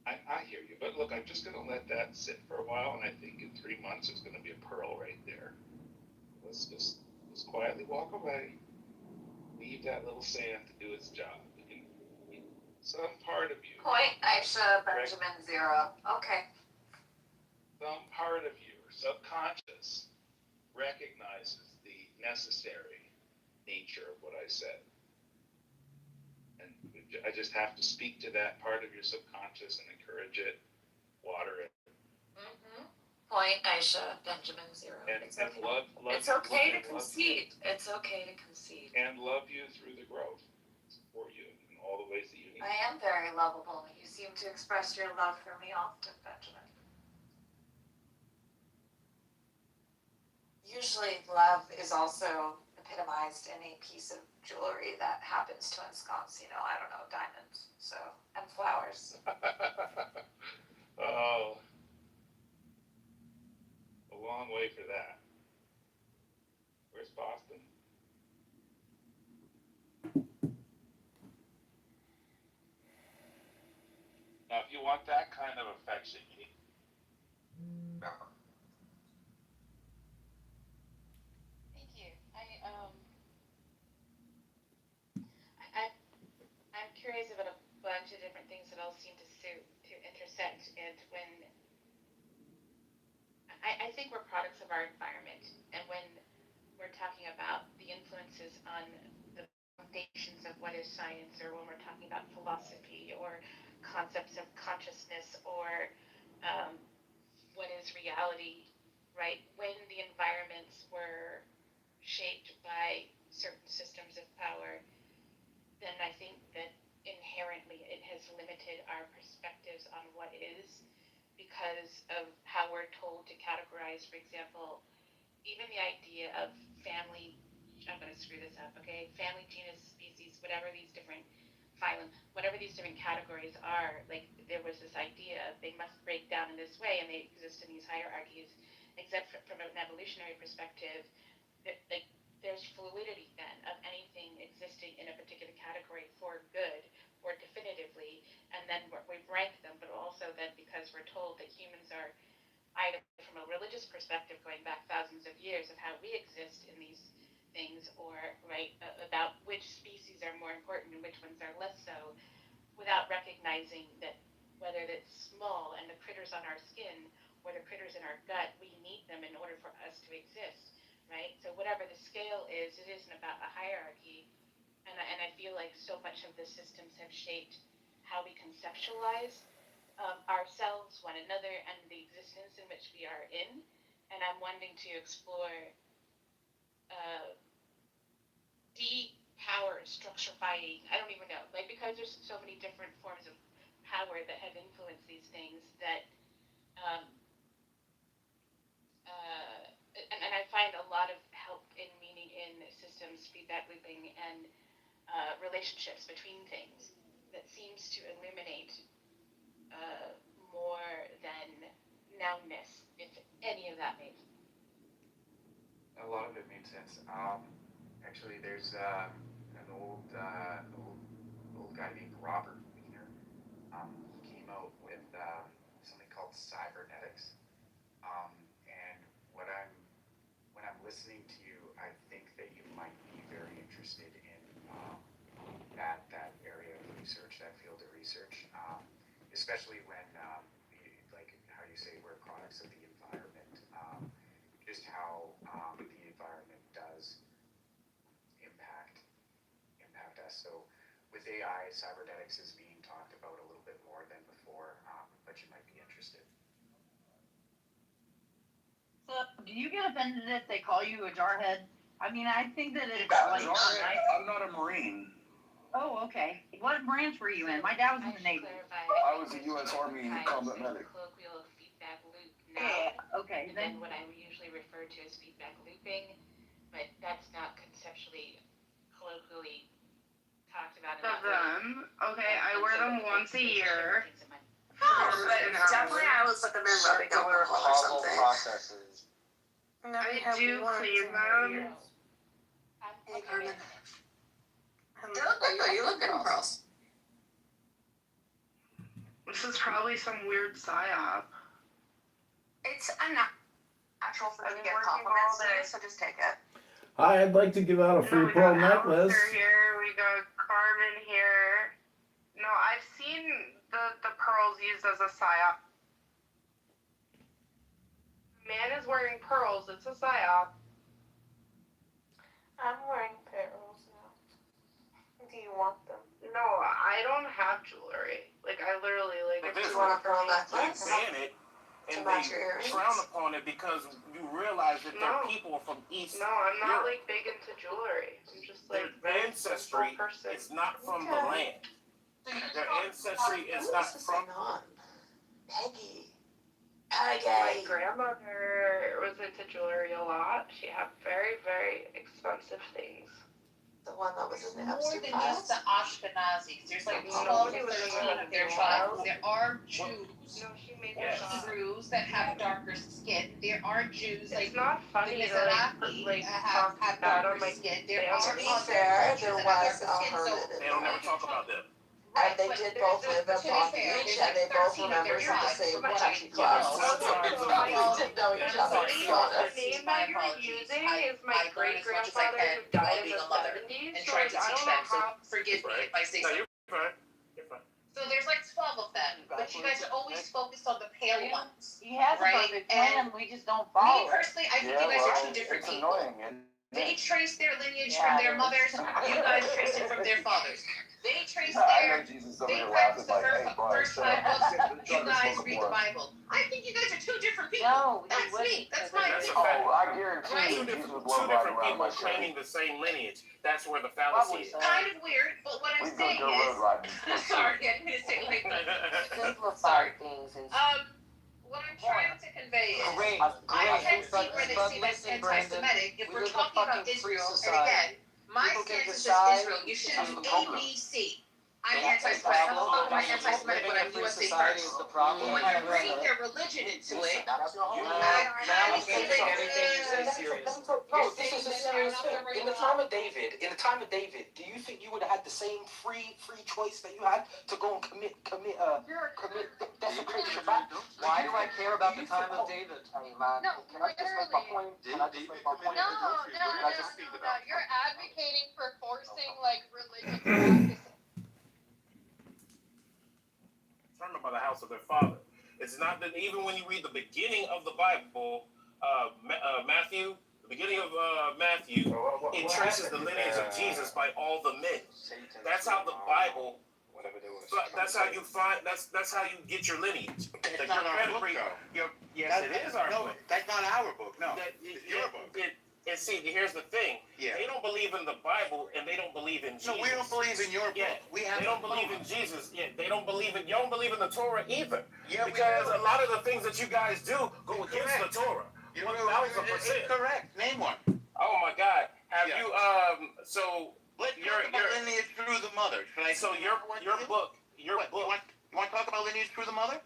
I hear you, but look, I'm just going to let that sit for a while, and I think in 3 months there's going to be a pearl right there. Let's just quietly walk away, leave that little sand to do its job. Some part of you. Point Aisha Benjamin 0. Okay. Some part of your subconscious recognizes the necessary nature of what I said. And I just have to speak to that part of your subconscious and encourage it, water it. Mm-hmm. Point Aisha Benjamin 0. And, it's okay. Love it's okay to concede. It's okay to concede. And love you through the growth. Support you in all the ways that you need. I am very lovable. You seem to express your love for me often, Benjamin. Usually love is also epitomized in a piece of jewelry that happens to ensconce, I don't know, diamonds, and flowers. Oh, a long way for that. Where's Boston? Now, if you want that kind of affection, you need. No. Thank you. I'm curious about a bunch of different things that all seem to intersect, and when I think we're products of our environment, and when we're talking about the influences on the foundations of what is science, or when we're talking about philosophy or concepts of consciousness, or what is reality, right? When the environments were shaped by certain systems of power, then I think that inherently it has limited our perspectives on what is, because of how we're told to categorize, for example, even the idea of family. I'm going to screw this up, okay? Family, genus, species, whatever these different phylum, whatever these different categories are, like there was this idea they must break down in this way, and they exist in these hierarchies, except from an evolutionary perspective, like there's fluidity then of anything existing in a particular category for good or definitively, and then we've ranked them, but also then because we're told that humans are either from a religious perspective going back thousands of years of how we exist in these things, or about which species are more important and which ones are less so, without recognizing that whether it's small and the critters on our skin or the critters in our gut, we need them in order for us to exist, right? So whatever the scale is, it isn't about a hierarchy, and I feel like so much of the systems have shaped how we conceptualize ourselves, one another, and the existence in which we are in. And I'm wanting to explore de-power structurifying. I don't even know, because there's so many different forms of power that have influenced these things that, and I find a lot of help in meaning in systems, feedback looping, and relationships between things that seems to eliminate more than nounness, if any of that made sense. A lot of it made sense. Actually, there's an old guy named Robert Wiener. He came out with something called cybernetics. And when I'm listening to you, I think that you might be very interested in that area of research, that field of research, especially when, like how you say, we're products of the environment, just how the environment does impact us. So with AI, cybernetics is being talked about a little bit more than before, but you might be interested. So, do you get offended if they call you a jarhead? I mean, I think that it's Yeah, like. jarhead. I'm not a Marine. Oh, okay. What branch were you in? My dad was in the Navy. I was a U.S. Army combat medic. Colloquial feedback loop now. Yeah, okay. And then what I would usually refer to as feedback looping, but that's not conceptually, colloquially talked about in Of that way. them. Okay, I wear them once a year. Oh, but definitely I was looking at rubbing alcohol or something. processes. I do clean them. Hey, Carmen. They look good though. You look good in pearls. This is probably some weird psyop. It's unnatural for me to get compliments today, so just take it. Hi, I'd like to give out a free we pearl got necklace. Alistair here. We got Carmen here. No, I've seen the pearls used as a psyop. Man is wearing pearls. It's a psyop. I'm wearing pearls now. Do you want them? No, I don't have jewelry. Like, I literally, like, Do you want a pearl necklace? Ban it, and they frown upon it because you realize that there are people from East No, I'm not, Europe. like, big into jewelry. I'm just, like, Their ancestry is not from the land. Their ancestry is not from... Peggy. My grandmother was into jewelry a lot. She had very, very expensive things. The one that was in the More Epstein than files? just the Ashkenazis. There's like Nobody 12 or was in 13 the of their files. tribes. There are Jews. No, she made Druze that have darker skin. There are Jews like it's not funny the to Mizrahi like have bad darker on my skin. There family. are To be other fair, cultures there that was have darker skin. hermit So They don't ever talk about them. and they did both live in Palm Beach, and they both were members of the same Wacky Club. They didn't know each other, to be honest. The name that you're using is my great grandfather who died in the 70s. And So trying like, to I teach don't them. know So how. forgive me if I say No, something. you're fine. You're fine. So there's like 12 of them, but you guys are always focused on the pale ones. He has right? a perfect plan, we just don't follow Me it. personally, I think you guys are two different it's people. annoying. They trace their lineage Yeah, from it their is. mothers. You guys trace it from their fathers. They trace I their. know Jesus They over here practice laughing the like, hey, Brian, first shut five up. books. You guys read the Bible. I think you guys are two different people. No, we That's wouldn't. me. That's my That's a opinion. fact. Oh, I guarantee Right? you, Two Jesus different, was two riding different around people my Chevy. claiming the same lineage. That's where the Probably fallacy is. so. Kind of weird, but what I'm We go saying go road is. riding. Sorry, I didn't mean to say it like that. Simplify things and What I'm trying to convey is, Great, I can see but where they see that's listen, Brandon, anti-Semitic. If we we're live in a talking about fucking free Israel, and society. again, my People can stance is decide Israel. You should what's do the problem. ABC. I'm That's the anti-Semitic. I'm problem. not anti-Semitic, but I'm Living in a free USA society first. is the problem. When you bring their religion into it, Now you can't take anything you say serious. Bro, this is a serious thing. In the time of David, do you think you would have had the same free choice that you had to go and commit desecration Shabbat? Why do I care about the time of David? Hey man, can I just make my point? Can I just make my point? You're advocating for forcing like religious practices. Determined by the house of their father. It's not that even when you read the beginning of the Bible, Matthew, the beginning of Matthew, it traces the lineage of Jesus by all the men. That's how the Bible. That's how you find. That's how you get your lineage. That's not our book, though. Yes, it is our book. That's not our book. No, it's your book. And see, here's the thing. Yeah. They don't believe in the Bible, and they don't believe in Jesus. No, we don't believe in your book. Yeah. We have They don't believe in Jesus. Yeah, they don't believe in. You don't believe in the Torah either. Yeah, because a lot of the things that you guys do go against the Torah. 1,000%. Correct. Name one. Oh my God. Have you so Let's talk about lineage through the mother. So your book. You want to talk about lineage through the mother?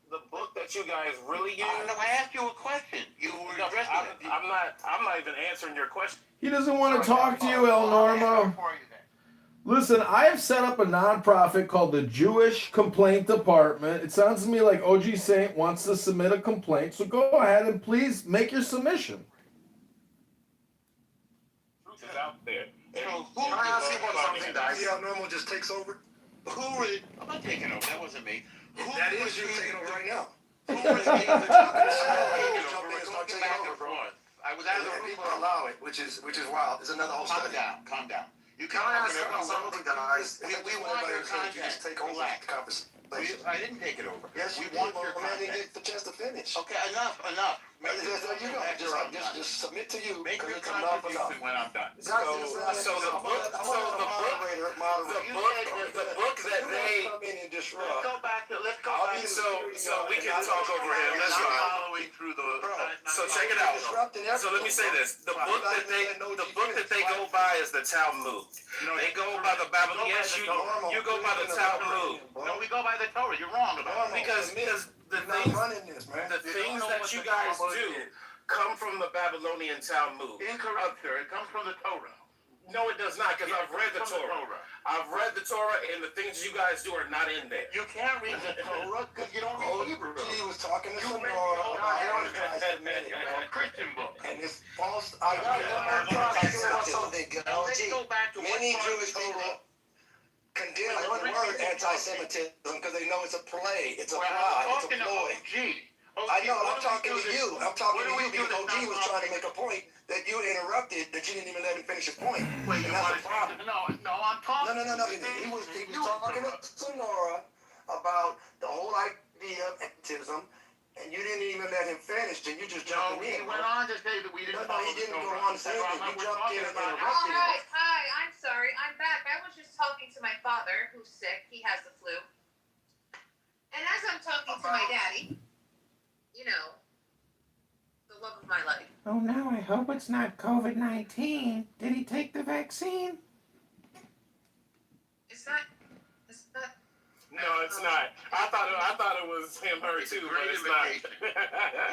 The book that you guys really use. No, I asked you a question. You were addressing it. I'm not even answering your question. He doesn't want to talk to you, El Normo. Listen, I have set up a nonprofit called the Jewish Complaint Department. It sounds to me like OG Saint wants to submit a complaint, so go ahead and please make your submission. Truth is out there. So who Can I ask you about something, guys? See how normal just takes over? I'm not taking over. That wasn't me. That is you taking over right now. Who was being the back and forth? I was out If people allow it, which is wild. There's another whole study. Calm down. You Can I ask you about something, guys? We want your content. Just take over the conversation. I didn't take it over. Yes, we you want did. your Man didn't content. get the chance to finish. Okay, enough. There you go. Just submit to you. Make your It's enough. contribution when I'm done. So the book that they come in and disrupt. Let's go back to so we can talk over him. That's I'm fine. following through the. So check it out. So let me say this: the book that they go by is the Talmud. They go by the Bible. Yes, you go by the Talmud. No, we go by the Torah. You're wrong about it. Because the things that you guys do come from the Babylonian Talmud. Incorrect, sir. It comes from the Torah. No, it does not, because I've read the Torah. I've read the Torah, and the things you guys do are not in there. You can't read the Torah because you don't read Hebrew. He was talking to some Christian book. and it's false. Let's go back to Many Jewish people condemn the word anti-Semitism because they know it's a play, it's a plot, it's a ploy. I know, I'm talking to you. I'm talking to you because OG was trying to make a point that you interrupted, that you didn't even let him finish his point. Wait, and that's the problem. No, I'm talking. No. He was talking to Sonora about the whole idea of antism, and you didn't even let him finish, and you just jumped in. He went on to say that we didn't follow he didn't the go Torah. on to say that. You jumped in and All interrupted him. right, hi, I'm sorry, I'm back. I was just talking to my father, who's sick. He has the flu. And as I'm talking to my daddy, you know, the love of my life. Oh no, I hope it's not COVID-19. Did he take the vaccine? It's not. No, it's not. I thought it was him, her too, but it's not.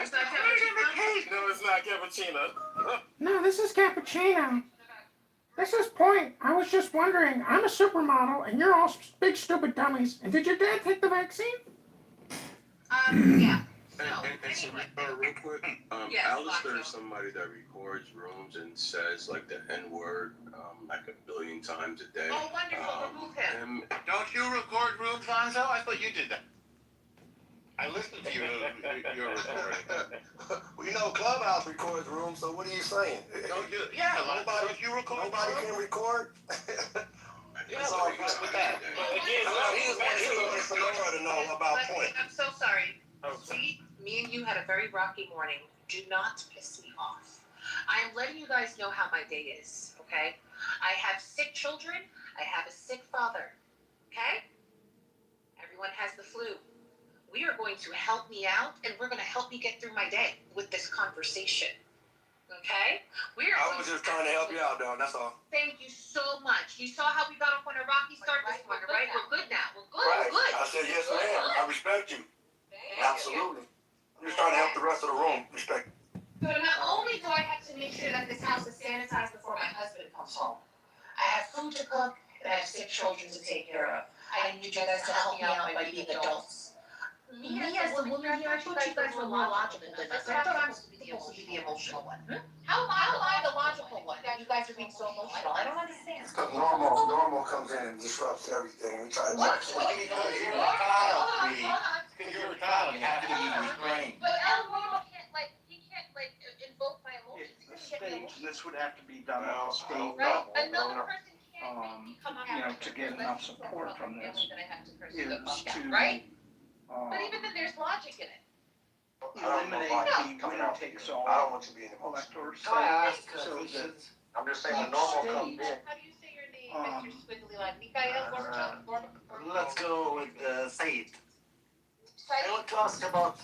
It's not cappuccino? No, it's not cappuccino. No, this is cappuccino. This is Point. I was just wondering, I'm a supermodel, and you're all big stupid dummies. And did your dad take the vaccine? Yeah. Real quick, Yes, Alistair is somebody that records rooms and says like the N-word like a billion times a day. Oh, wonderful. Remove him. Don't you record rooms, Lonzo? I thought you did that. I listened to your recording. We know Clubhouse records rooms, so what are you saying? Don't you record? Nobody can record. Yeah, sorry with that. He was Sonora to know about Point. I'm so sorry. See, me and you had a very rocky morning. Do not piss me off. I am letting you guys know how my day is, okay? I have sick children. I have a sick father, okay? Everyone has the flu. We are going to help me out, and we're going to help me get through my day with this conversation, okay? I was just trying to help you out, though. That's all. Thank you so much. You saw how we got off on a rocky start this morning, right? We're good now. We're good. Right. We're good. I said, yes, ma'am. I respect you. Absolutely. I'm just trying to help the rest of the room. Respect. So not only do I have to make sure that this house is sanitized before my husband comes home, I have food to cook and I have sick children to take care of. I need you guys to help me out by being adults. Me as the woman here, I thought you guys were more logical than us. I thought I'm supposed to be the emotional one. How am I the logical one? You guys are being so emotional. I don't understand. Because normal comes in and disrupts everything. We try to You're a child. You have to be restrained. But Normal can't invoke my emotions. This would have to be done at the state Right? level. Another person can't make me come out. To get enough support from this is to right? But even then, there's logic in it. eliminate the winner takes all I don't want to be in the electoral Can I ask, so that I'm just saying the normal comes in. How do you say your name, Mr. Squiggly Line? Mikael, Let's go with Said. Said? I want to ask about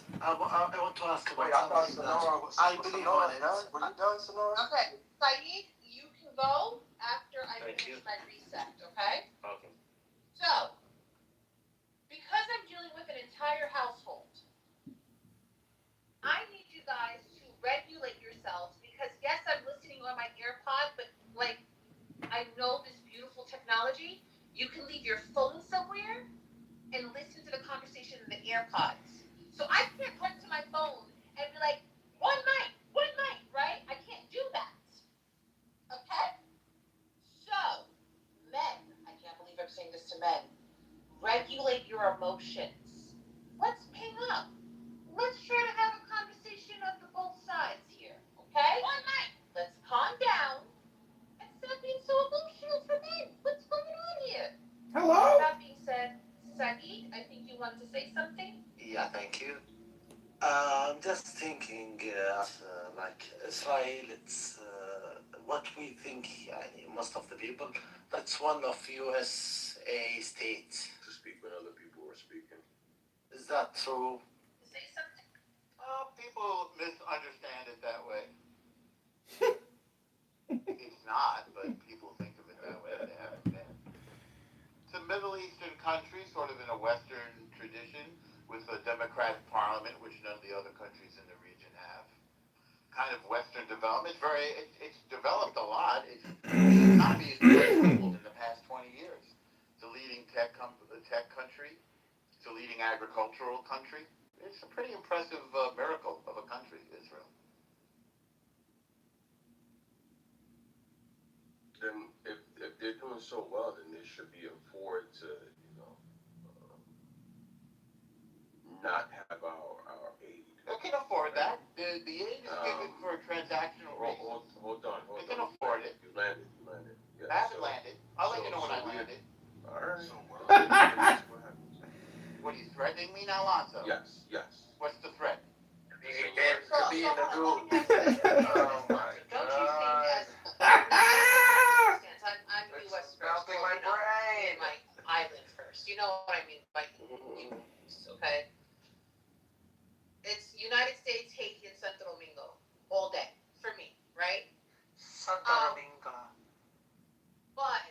Wait, I thought Sonora was. I believe on it. Were you done, Sonora? Okay, Saeed, you can go after I Thank finish you. my reset, okay? Okay. So, because I'm dealing with an entire household, I need you guys to regulate yourselves because yes, I'm listening on my AirPod, but I know this beautiful technology. You can leave your phone somewhere and listen to the conversation in the AirPods. So I can't run to my phone and be like, one mic, right? I can't do that. Okay? So, men, I can't believe I'm saying this to men. Regulate your emotions. Let's ping up. Let's try to have a conversation of the both sides here, okay? One night. Let's calm down and stop being so emotional for men. What's going on here? Hello? That being said, Saeed, I think you you want to say something? Yeah, thank you. I'm just thinking, like Israel, it's what we think, most of the people, that's one of USA states. To speak when other people were speaking. Is that true? Say something. People misunderstand it that way. It's not, but people think of it that way. They haven't been. It's a Middle Eastern country, sort of in a Western tradition, with a democratic parliament, which none of the other countries in the region have. Kind of Western development. It's developed a lot. Its economy has tripled in the past 20 years. It's a leading tech country. It's a leading agricultural country. It's a pretty impressive miracle of a country, Israel. Then if they're doing so well, then they should be afforded to, not have our aid. They can afford that. The aid is given for transactional reasons. Hold on. They can afford it. You landed. Yeah, I haven't landed. I'll let you know when I landed. Alright. What are you threatening me now, Lonzo? Yes. What's the threat? Be in a group. Don't you think as I'm U.S. first, Melting my brain. my island first. You know what I mean by okay? It's United States, Haiti, and Santo Domingo all day for me, right? Santo Domingo. But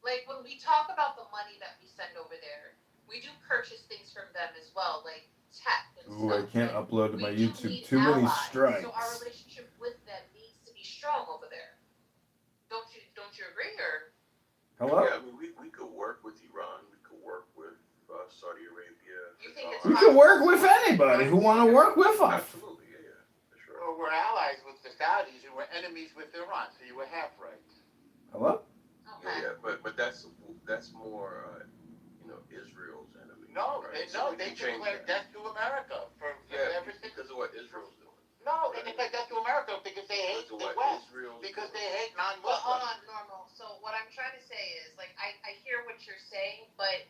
like when we talk about the money that we send over there, we do purchase things from them as well, like tech and Ooh, stuff. I can't Like, upload to we my do YouTube. need Too many allies, strikes. So our relationship with them needs to be strong over there. Don't you agree, or? Hello? Yeah, I mean, we could work with Iran. We could work with Saudi Arabia. You think it's We can work with anybody who want to work with us. Absolutely, yeah, for sure. Well, we're allies with the Saudis and we're enemies with Iran, so you were half right. Hello? Okay. Yeah, but that's more, Israel's enemy. No, right? they declared death to America for everything. Because of what Israel's doing. No, they declared death to America because they hate the West. Because they hate non-Muslims. Well, hold on, Normal. So what I'm trying to say is, like, I hear what you're saying, but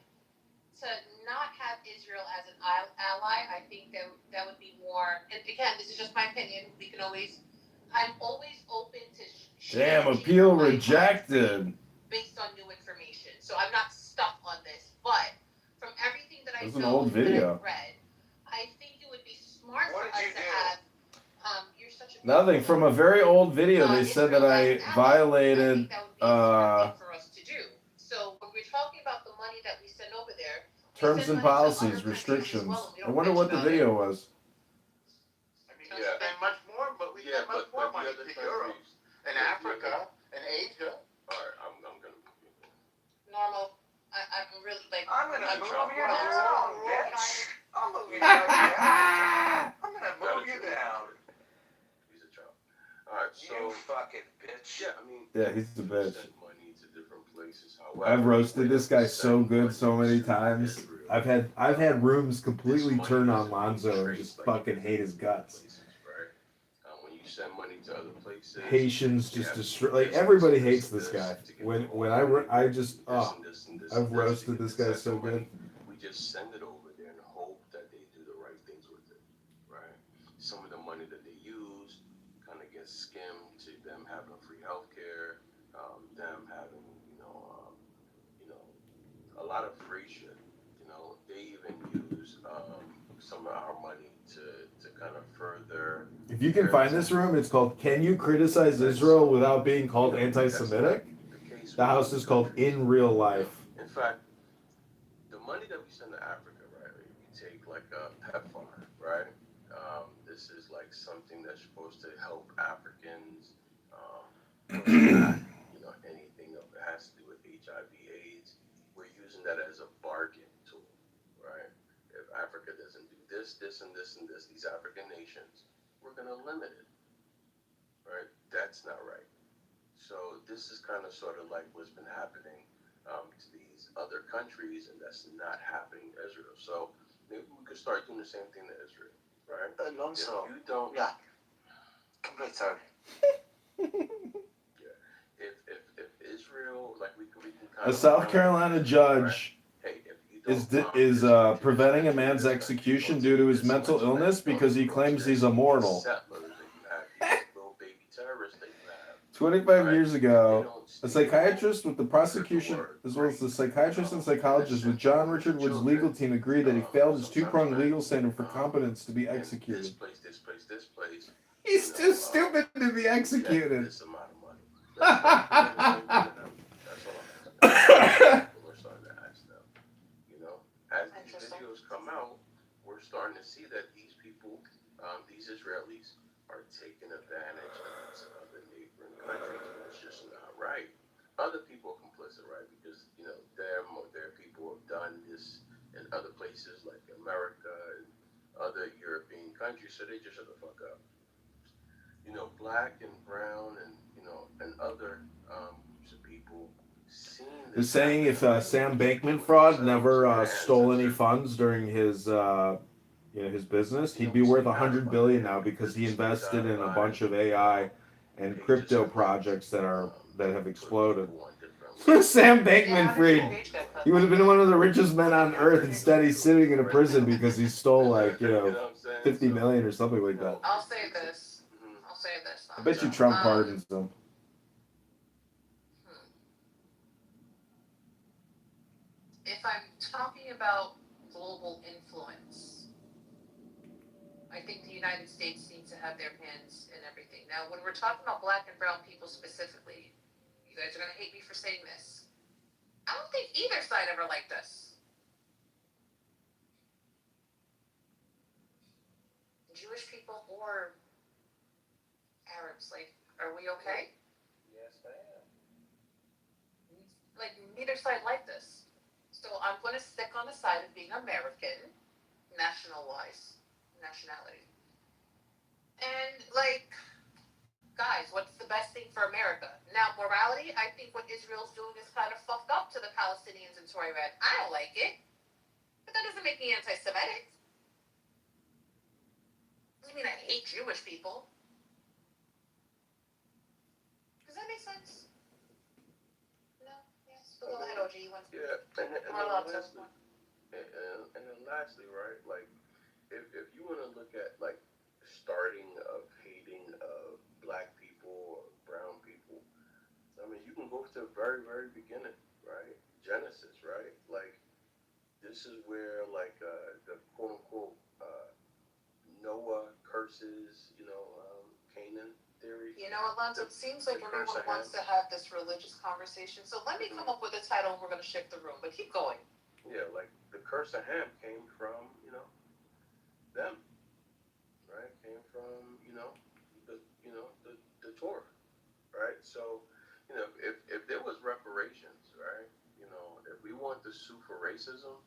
to not have Israel as an ally, I think that would be more. And again, this is just my opinion. I'm always open to. Damn, appeal rejected. Based on new information, so I'm not stuck on this. But from everything that I That's an know old that video. I've read, I think it would be smart for us to have. You're such a Nothing. From a very old video, they said that I violated. for us to do. So when we're talking about the money that we send over there, Terms and policies, restrictions. I wonder what the video was. I mean, we spend much more, but we spend much more money to Europe and Africa and Asia. Alright, I'm gonna. Normal. I'm really like. I'm gonna move you down, bitch. I'll move you down. I'm gonna move you down. He's a child. Alright, so. You fucking bitch. Yeah, I mean. Yeah, he's the bitch. Send money to different places. I've roasted this guy so good so many times. I've had rooms completely turn on Lonzo and just fucking hate his guts. When you send money to other places, Haitians just destroy. Like everybody hates this guy. When I just I've roasted this guy so good. We just send it over there and hope that they do the right things with it, right? Some of the money that they use kind of gets skimmed to them having free healthcare, them having a lot of free shit. They even use some of our money to kind of further. If you can find this room, it's called "Can You Criticize Israel Without Being Called Anti-Semitic?" The house is called "In Real Life." In fact, the money that we send to Africa, right? If you take like a PEPFAR, right? This is like something that's supposed to help Africans. Anything that has to do with HIV/AIDS, we're using that as a bargain tool, right? If Africa doesn't do this, and this, these African nations, we're gonna limit it, right? That's not right. So this is kind of sort of like what's been happening to these other countries, and that's not happening to Israel. So maybe we could start doing the same thing to Israel, right? Alonso. If you don't, Yeah. Complete, sorry. if Israel, like we can kind A South Carolina judge right? Hey, if you is preventing a man's execution due to his mental illness because he claims he's immortal. Settlers that you have, these little baby terrorists that you have. 25 years ago, a psychiatrist with the prosecution, as well as the psychiatrist and psychologist with John Richard Wood's legal team, agreed that he failed his two-pronged legal standard for competence to be executed. This place. He's too stupid to be executed. This amount of money. That's all I'm asking. We're starting to ask them. You know, as these videos come out, we're starting to see that these people, these Israelis, are taking advantage of these other neighboring countries. It's just not right. Other people are complicit, right? Because, you know, them or their people have done this in other places like America and other European countries, so they just shut the fuck up. You know, black and brown and, you know, and other groups of people seeing They're this. saying if Sam Bankman-Fried never stole any funds during his his business, he'd be worth $100 billion now because he invested in a bunch of AI and crypto projects that have exploded. Sam Bankman-Fried, he would have been one of the richest men on earth. Instead, he's sitting in a prison because he stole like 50 million or something like that. I'll say this. I bet you Trump pardons him. If I'm talking about global influence, I think the United States needs to have their hands in everything. Now, when we're talking about black and brown people specifically, you guys are going to hate me for saying this. I don't think either side ever liked us. Jewish people or Arabs, like, are we okay? Yes, ma'am. Like, neither side liked us. So I'm going to stick on the side of being American, nationality. And, like, guys, what's the best thing for America? Now, morality, I think what Israel's doing is kind of fucked up to the Palestinians in Torah. I don't like it. But that doesn't make me anti-Semitic. Doesn't mean I hate Jewish people. Does that make sense? No? Yes? So go ahead, OG. Yeah, and then lastly, right, like, if you want to look at, like, starting of hating of black people or brown people, I mean, you can go to the very, very beginning, right? Genesis, right? Like, this is where, like, the quote-unquote Noah curses, Canaan theory. You know what, Lonzo? It seems like everyone wants to have this religious conversation. So let me come up with a title and we're going to shift the room. But keep going. Yeah, like the curse of Ham came from, them, right? Came from, the Torah, right? So, if there was reparations, right? If we want to sue for racism,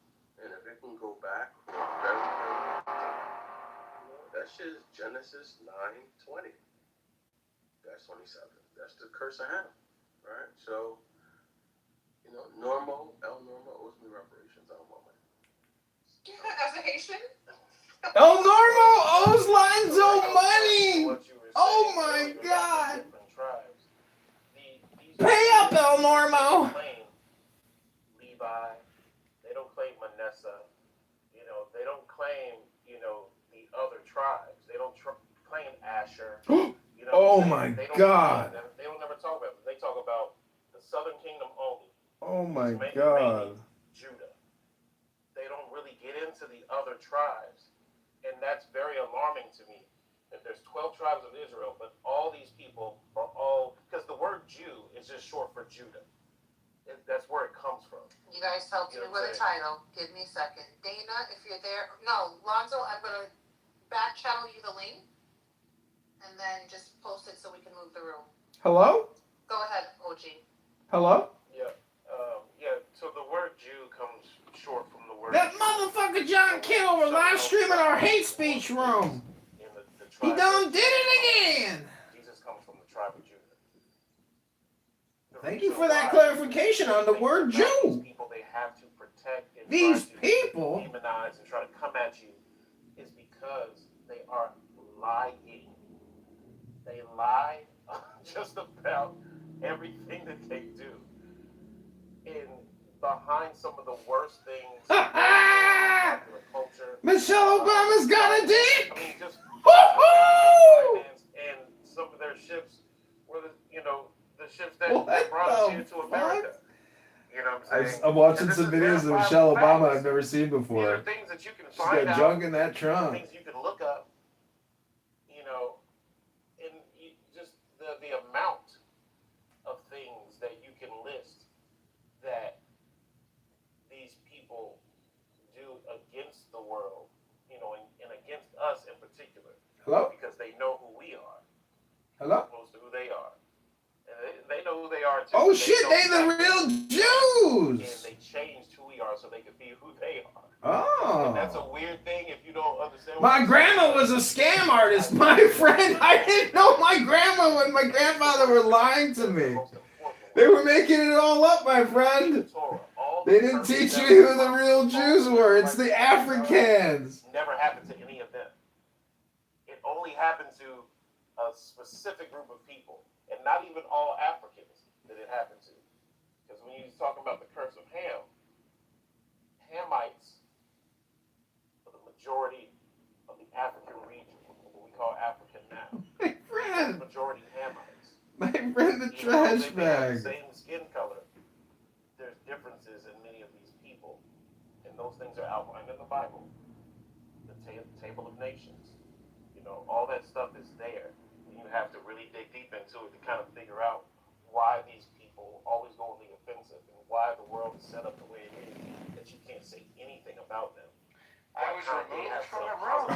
and if it can go back very, very, that shit is Genesis 9:20. That's 27. That's the curse of Ham, right? So, normal, El Normo owes me reparations. I don't want money. As a Haitian? El Normo owes Lonzo money! Oh my god! Pay up, El Normo! Levi, they don't claim Manasseh, they don't claim, the other tribes. They don't claim Asher. Oh my god! They don't never talk about it. They talk about the southern kingdom only. Oh my god! Judah. They don't really get into the other tribes, and that's very alarming to me. That there's 12 tribes of Israel, but all these people are all, because the word Jew is just short for Judah. That's where it comes from. You guys helped me with a title. Give me a second. Dana, if you're there. No, Lonzo, I'm going to back channel you the link and then just post it so we can move the room. Hello? Go ahead, OG. Hello? So the word Jew comes short from the word That Jew. motherfucker John Kitover live streaming our hate speech room. He done did it again. Jesus comes from the tribe of Judah. Thank you for that clarification on the word Jew. People they have to protect and These try to people demonize and try to come at you is because they are lying. They lie just about everything that they do. And behind some of the worst things in popular culture. Michelle Obama's got a dick. I mean, just Woo-hoo! and some of their ships were the ships that What brought us the here to America. You know what I'm saying? I'm watching And some this is videos of verifiable Michelle Obama facts. I've never seen These are before. things that you can She's find got out. junk in that trunk. Things you can look up. You know, and just the amount of things that you can list that these people do against the world, you know, and against us in particular. Hello? Because they know who we are. Hello? As opposed to who they are. And they know who they are too. Oh They shit, know they the exactly real who we are. And Jews! they changed who we are so they could be who they are. Oh. And that's a weird thing if you don't understand. My grandma was a scam artist, my friend. I didn't know my grandma and my grandfather were lying to me. They were making it all up, my friend. They didn't teach me who the real Jews were. It's the Africans. Never happened to any of them. It only happened to a specific group of people, and not even all Africans that it happened to. Because when you're talking about the curse of Ham, Hamites are the majority of the African region, what we call Africa now. My friend. Majority Hamites. My friend, the trash bag. Same skin color. There's differences in many of these people, and those things are outlined in the Bible. The Table of Nations, you know, all that stuff is there. And you have to really dig deep into it to kind of figure out why these people always go on the offensive and why the world is set up the way it is. That you can't say anything about them. I was removed from the room.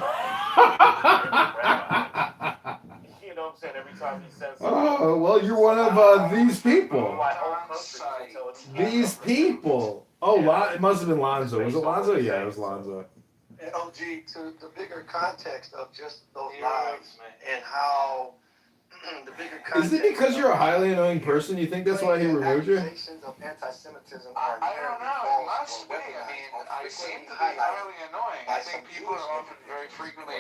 You know what I'm saying? Every time he says Oh, well, you're one of these people. These people. Oh, it must have been Lonzo. Was it Lonzo? Yeah, it was Lonzo. And OG, to the bigger context of just those lives and how the bigger context. Is it because you're a highly annoying person? You think that's why he removed you? Accusations of anti-Semitism I don't know. It must be. I mean, I seem to be highly annoying. I think people are often very frequently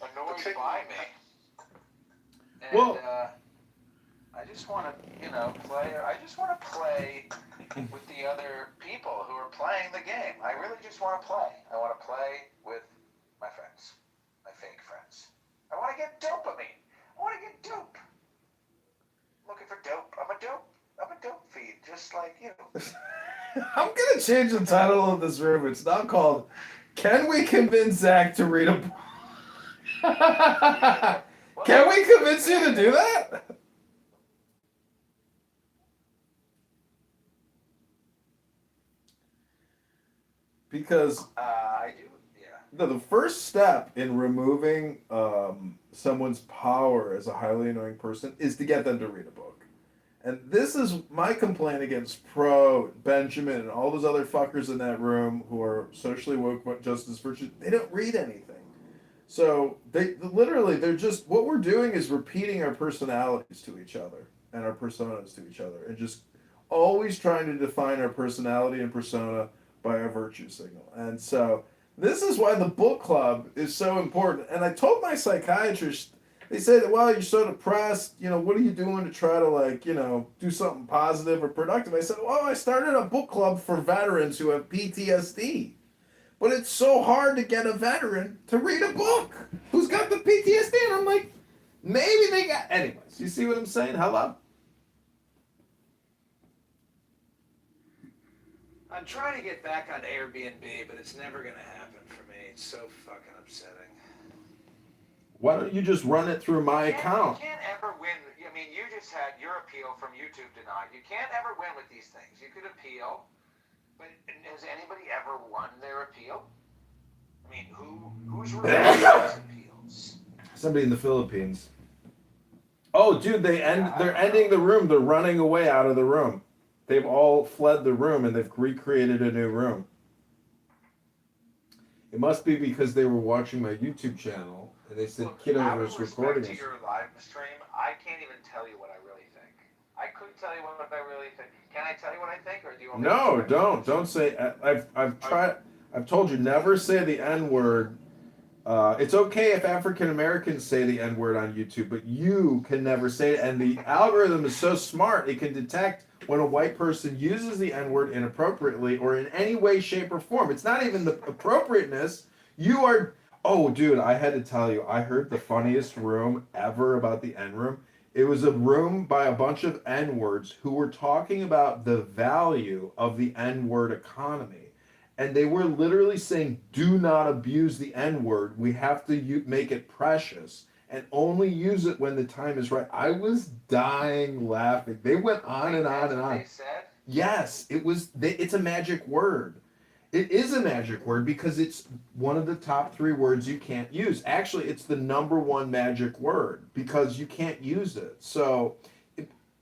annoyed by me. And, Well, I just want to, play. I just want to play with the other people who are playing the game. I really just want to play. I want to play with my friends, my fake friends. I want to get dopamine. I want to get dope. I'm looking for dope. I'm a dope feed, just like you. I'm gonna change the title of this room. It's not called "Can We Convince Zach to Read a Book?" Can we convince you to do that? Because I do. Yeah. the first step in removing someone's power as a highly annoying person is to get them to read a book. And this is my complaint against Pro, Benjamin, and all those other fuckers in that room who are socially woke, justice virtue. They don't read anything. So they're just, what we're doing is repeating our personalities to each other and our personas to each other, and just always trying to define our personality and persona by a virtue signal. And so this is why the book club is so important. And I told my psychiatrist, they said, well, you're so depressed, what are you doing to try to do something positive or productive? I said, well, I started a book club for veterans who have PTSD. But it's so hard to get a veteran to read a book who's got the PTSD. And I'm like, maybe they got... Anyways, you see what I'm saying? Hello? I'm trying to get back on Airbnb, but it's never going to happen for me. It's so fucking upsetting. Why don't you just run it through my account? You can't ever win. I mean, you just had your appeal from YouTube denied. You can't ever win with these things. You could appeal, but has anybody ever won their appeal? I mean, who's reviewing those appeals? Somebody in the Philippines. Oh, dude, they're ending the room. They're running away out of the room. They've all fled the room, and they've recreated a new room. It must be because they were watching my YouTube channel, and they said Kitover is recording us. To your live stream, I can't even tell you what I really think. I couldn't tell you what I really think. Can I tell you what I think, or do you want me to? No, don't say. I've tried. I've told you never say the N-word. It's okay if African Americans say the N-word on YouTube, but you can never say it. And the algorithm is so smart; it can detect when a white person uses the N-word inappropriately or in any way, shape, or form. It's not even the appropriateness. You are. Oh, dude, I had to tell you, I heard the funniest room ever about the N-room. It was a room by a bunch of N-words who were talking about the value of the N-word economy. And they were literally saying, do not abuse the N-word. We have to make it precious and only use it when the time is right. I was dying laughing. They went on and on and on. They said? Yes, it's a magic word. It is a magic word because it's one of the top 3 words you can't use. Actually, it's the number 1 magic word because you can't use it. So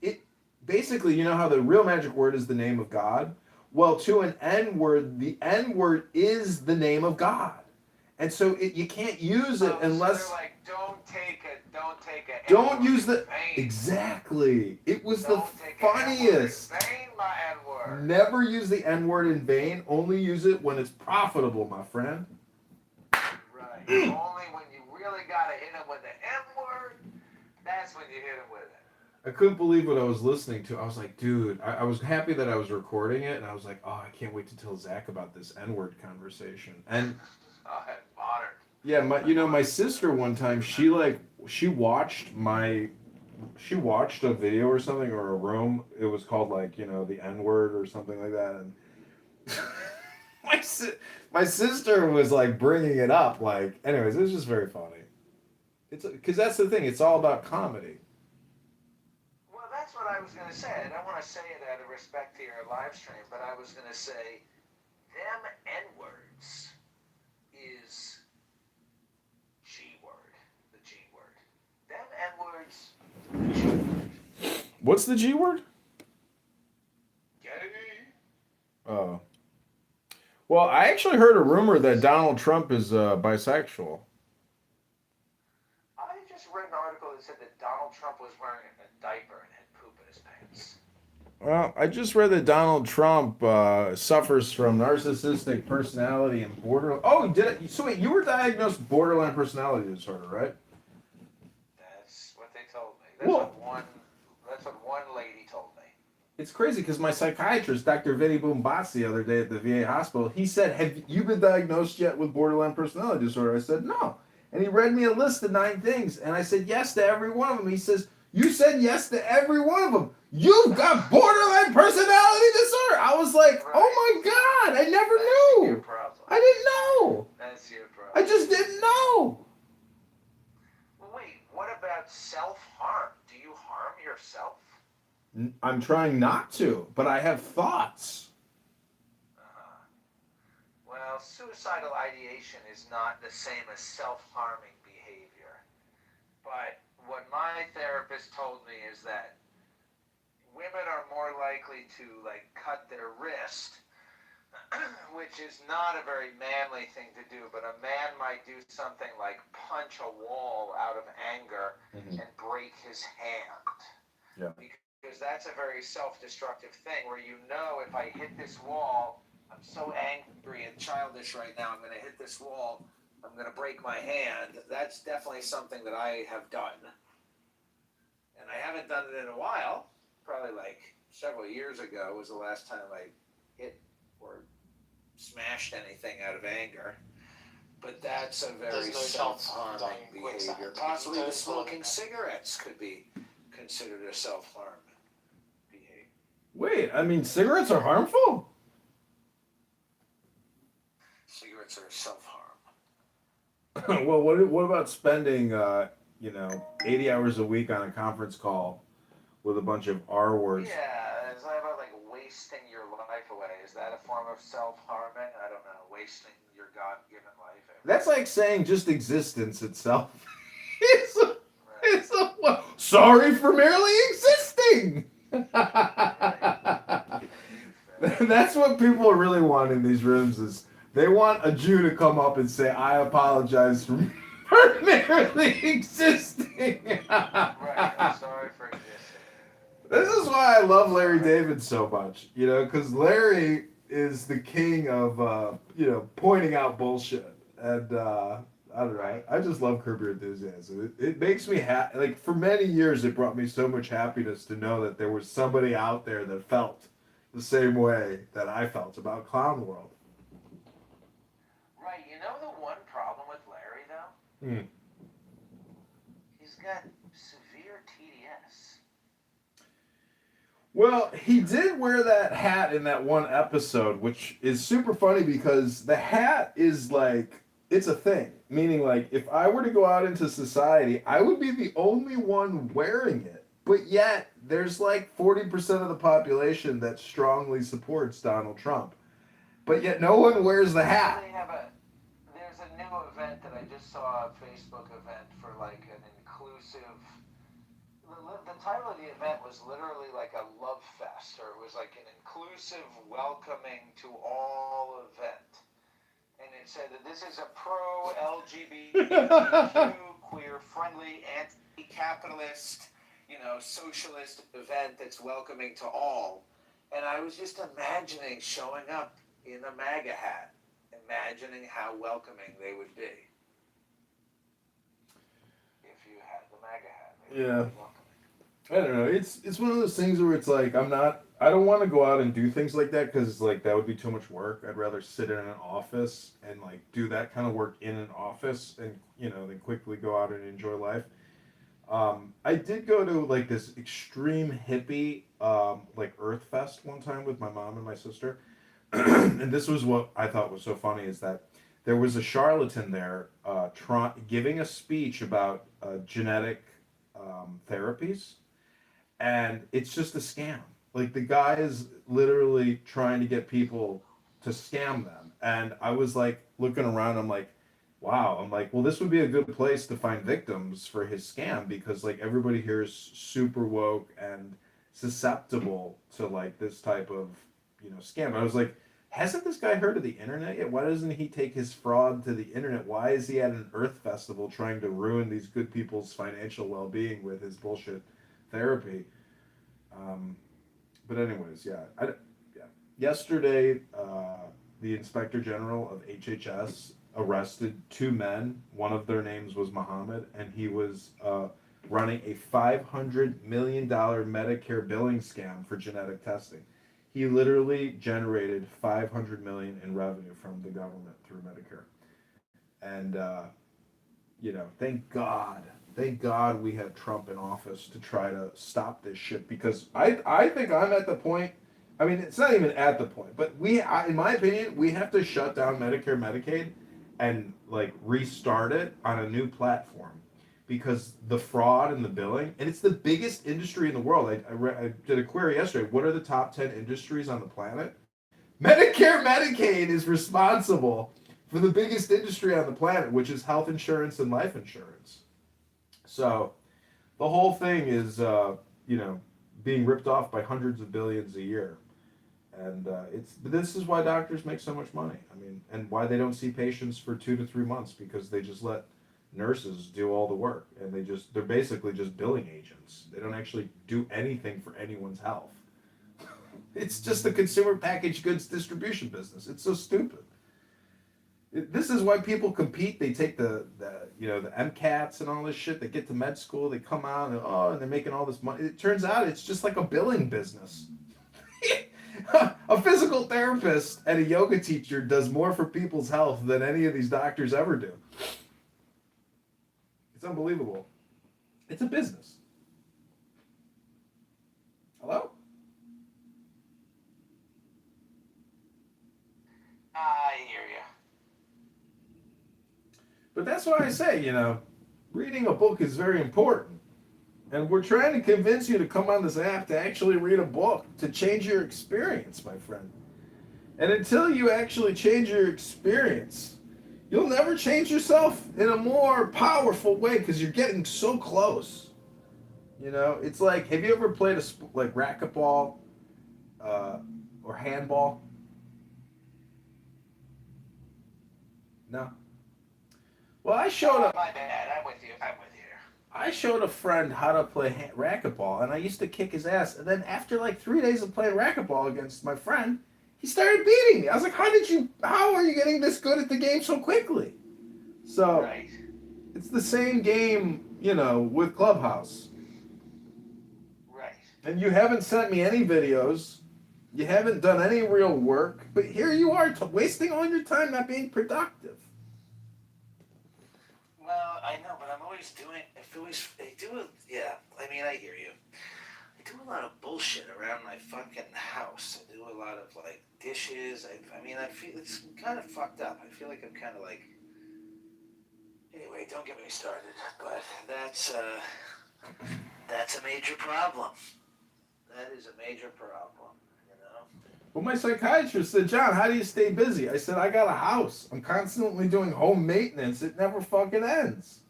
it basically, you know how the real magic word is the name of God? Well, to an N word, the N word is the name of God. And so you can't use it unless. So they're like, Don't use the. Exactly. It was the funniest. Never use the N word in vain. Only use it when it's profitable, my friend. Right. Only when you really gotta hit him with the M word, that's when you hit him with it. I couldn't believe what I was listening to. I was like, dude, I was happy that I was recording it, and I was like, oh, I can't wait to tell Zach about this N-word conversation. And modern. yeah, my sister one time, she watched a video or something or a room. It was called like, the N-word or something like that, and my sister was like bringing it up. Like, anyways, it was just very funny. It's because that's the thing. It's all about comedy. Well, that's what I was going to say. I don't want to say it out of respect to your live stream, but I was going to say, them N-words is G-word, the G-word. Them N-words, the G-word. What's the G word? Gay. Oh. Well, I actually heard a rumor that Donald Trump is bisexual. I just read an article that said that Donald Trump was wearing a diaper and had poop in his pants. Well, I just read that Donald Trump suffers from narcissistic personality and borderline. Oh, did it? So wait, you were diagnosed with borderline personality disorder, right? That's what they told me. That's what one lady told me. It's crazy because my psychiatrist, Dr. Vinny Boombas, the other day at the VA hospital, he said, have you been diagnosed yet with borderline personality disorder? I said, no. And he read me a list of 9 things, and I said yes to every one of them. He says, you said yes to every one of them. You've got borderline personality disorder. I was like, oh my God, I never knew. Your problem. I didn't know. That's your problem. I just didn't know. Well, wait, what about self-harm? Do you harm yourself? I'm trying not to, but I have thoughts. Well, suicidal ideation is not the same as self-harming behavior. But what my therapist told me is that women are more likely to cut their wrist, which is not a very manly thing to do, but a man might do something like punch a wall out of anger and break his hand. Yeah. Because that's a very self-destructive thing where if I hit this wall, I'm so angry and childish right now, I'm going to hit this wall, I'm going to break my hand. That's definitely something that I have done. And I haven't done it in a while. Probably several years ago was the last time I hit or smashed anything out of anger. But that's a very self-harming behavior. Possibly the smoking cigarettes could be considered a self-harm behavior. Wait, I mean, cigarettes are harmful? Cigarettes are self-harm. Well, what about spending, 80 hours a week on a conference call with a bunch of R words? Yeah, is that about wasting your life away? Is that a form of self-harming? I don't know, wasting your God-given life. That's like saying just existence itself. Sorry for merely existing. That's what people really want in these rooms is they want a Jew to come up and say, I apologize for merely existing. Right, I'm sorry for existing. This is why I love Larry David so much, because Larry is the king of, pointing out bullshit. And I don't know. I just love Curb Your Enthusiasm. It makes me happy. Like, for many years, it brought me so much happiness to know that there was somebody out there that felt the same way that I felt about Clown World. Right. You know the one problem with Larry though? Hmm. He's got severe TDS. Well, he did wear that hat in that one episode, which is super funny because the hat is like, it's a thing. Meaning, like, if I were to go out into society, I would be the only one wearing it. But yet, there's like 40% of the population that strongly supports Donald Trump. But yet, no one wears the hat. There's a new event that I just saw, a Facebook event for like an inclusive. The title of the event was literally like a love fest, or it was like an inclusive, welcoming to all event. And it said that this is a pro-LGBTQ, queer-friendly, anti-capitalist, socialist event that's welcoming to all. And I was just imagining showing up in a MAGA hat, imagining how welcoming they would be if you had the MAGA hat. Yeah. I don't know. It's one of those things where it's like I don't want to go out and do things like that because like that would be too much work. I'd rather sit in an office and like do that kind of work in an office and then quickly go out and enjoy life. I did go to like this extreme hippie like Earth Fest one time with my mom and my sister, and this was what I thought was so funny is that there was a charlatan there giving a speech about genetic therapies. And it's just a scam. Like the guy is literally trying to get people to scam them. And I was like looking around, I'm like, wow. I'm like, well, this would be a good place to find victims for his scam because like everybody here is super woke and susceptible to like this type of scam. I was like, hasn't this guy heard of the internet yet? Why doesn't he take his fraud to the internet? Why is he at an Earth Festival trying to ruin these good people's financial well-being with his bullshit therapy? But anyways, yeah. Yesterday, the Inspector General of HHS arrested two men. One of their names was Muhammad, and he was running a $500 million Medicare billing scam for genetic testing. He literally generated $500 million in revenue from the government through Medicare. And thank God we have Trump in office to try to stop this shit because I think I'm at the point. I mean, it's not even at the point, but in my opinion, we have to shut down Medicare, Medicaid, and like restart it on a new platform because the fraud and the billing, and it's the biggest industry in the world. I did a query yesterday. What are the top 10 industries on the planet? Medicare, Medicaid is responsible for the biggest industry on the planet, which is health insurance and life insurance. So the whole thing is, being ripped off by hundreds of billions a year. And this is why doctors make so much money. I mean, and why they don't see patients for 2 to 3 months because they just let nurses do all the work. And they're basically just billing agents. They don't actually do anything for anyone's health. It's just the consumer packaged goods distribution business. It's so stupid. This is why people compete. They take the MCATs and all this shit. They get to med school. They come out and they're making all this money. It turns out it's just like a billing business. A physical therapist and a yoga teacher does more for people's health than any of these doctors ever do. It's unbelievable. It's a business. Hello? I hear you. But that's why I say, reading a book is very important. And we're trying to convince you to come on this app to actually read a book, to change your experience, my friend. And until you actually change your experience, you'll never change yourself in a more powerful way because you're getting so close. It's like, have you ever played like racquetball or handball? No. Well, I showed up. My bad. I'm with you. I showed a friend how to play racquetball, and I used to kick his ass. And then after like 3 days of playing racquetball against my friend, he started beating me. I was like, how are you getting this good at the game so quickly? So Right. it's the same game, with Clubhouse. Right. And you haven't sent me any videos. You haven't done any real work. But here you are wasting all your time not being productive. Well, I know, but I'm always doing. Yeah. I mean, I hear you. I do a lot of bullshit around my fucking house. I do a lot of like dishes. I feel it's kind of fucked up. I feel like I'm kind of like. Anyway, don't get me started. But that's a major problem. That is a major problem. Well, my psychiatrist said, John, how do you stay busy? I said, I got a house. I'm constantly doing home maintenance. It never fucking ends.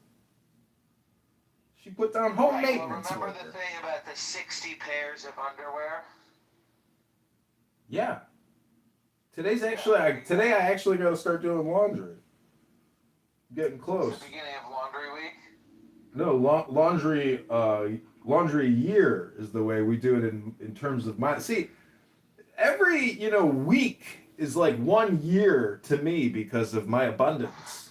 She put down home maintenance. Well, remember the thing about the 60 pairs of underwear? Yeah. Today I actually got to start doing laundry. Getting close. It's the beginning of laundry week? No, laundry year is the way we do it in terms of my. See, every, week is like 1 year to me because of my abundance.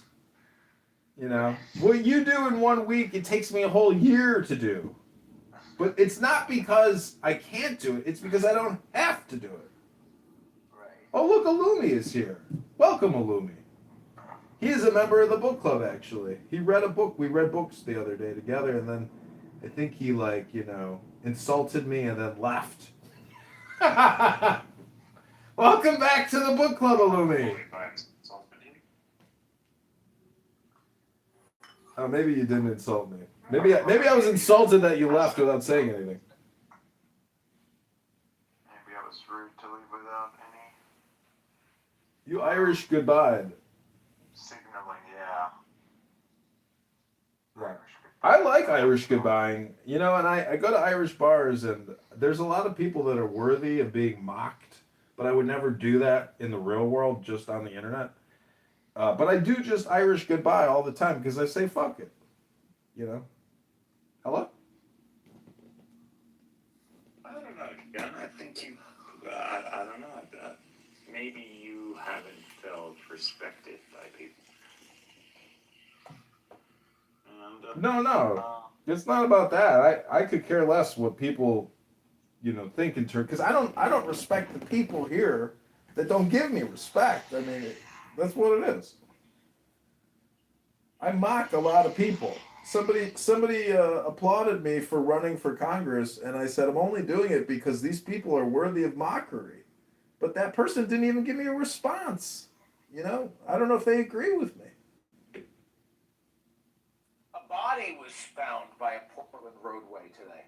What you do in 1 week, it takes me a whole year to do. But it's not because I can't do it, it's because I don't have to do it. Right. Oh, look, Alumi is here. Welcome, Alumi. He is a member of the book club, actually. He read a book. We read books the other day together, and then I think he, insulted me and then left. Welcome back to the book club, Alumi. Oh, maybe you didn't insult me. Maybe I was insulted that you left without saying anything. Maybe I was rude to leave without any You Irish goodbye. signaling, yeah. Yeah. I like Irish goodbying, and I go to Irish bars, and there's a lot of people that are worthy of being mocked, but I would never do that in the real world, just on the internet. But I do just Irish goodbye all the time because I say fuck it. Hello? I don't know, John. I think you. I don't know. Maybe you haven't felt respected by people. And, No. It's not about that. I could care less what people, think in turn, because I don't respect the people here that don't give me respect. I mean, that's what it is. I mock a lot of people. Somebody applauded me for running for Congress, and I said I'm only doing it because these people are worthy of mockery. But that person didn't even give me a response. I don't know if they agree with me. A body was found by a Portland roadway today.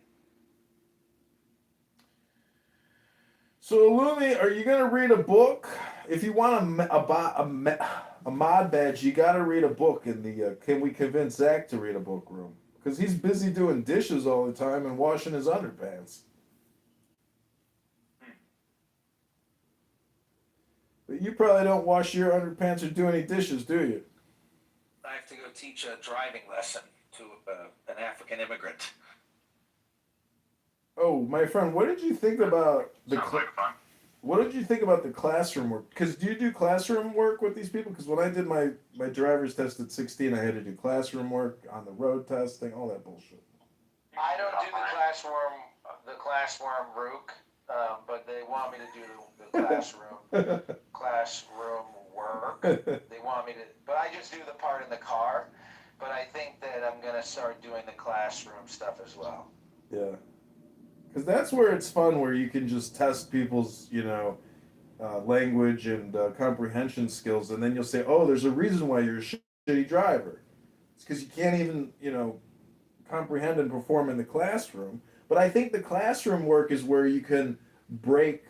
So, Lumi, are you gonna read a book? If you want a mod badge, you gotta read a book in the. Can we convince Zach to read a book room? Because he's busy doing dishes all the time and washing his underpants. But you probably don't wash your underpants or do any dishes, do you? I have to go teach a driving lesson to an African immigrant. Oh, my friend, what did you think about the? What did you think about the classroom work? Because do you do classroom work with these people? Because when I did my driver's test at 16, I had to do classroom work on the road testing, all that bullshit. I don't do the classroom rook, but they want me to do the classroom work. They want me to, but I just do the part in the car. But I think that I'm gonna start doing the classroom stuff as well. Yeah. Because that's where it's fun, where you can just test people's, language and comprehension skills, and then you'll say, oh, there's a reason why you're a shitty driver. It's because you can't even, comprehend and perform in the classroom. But I think the classroom work is where you can break,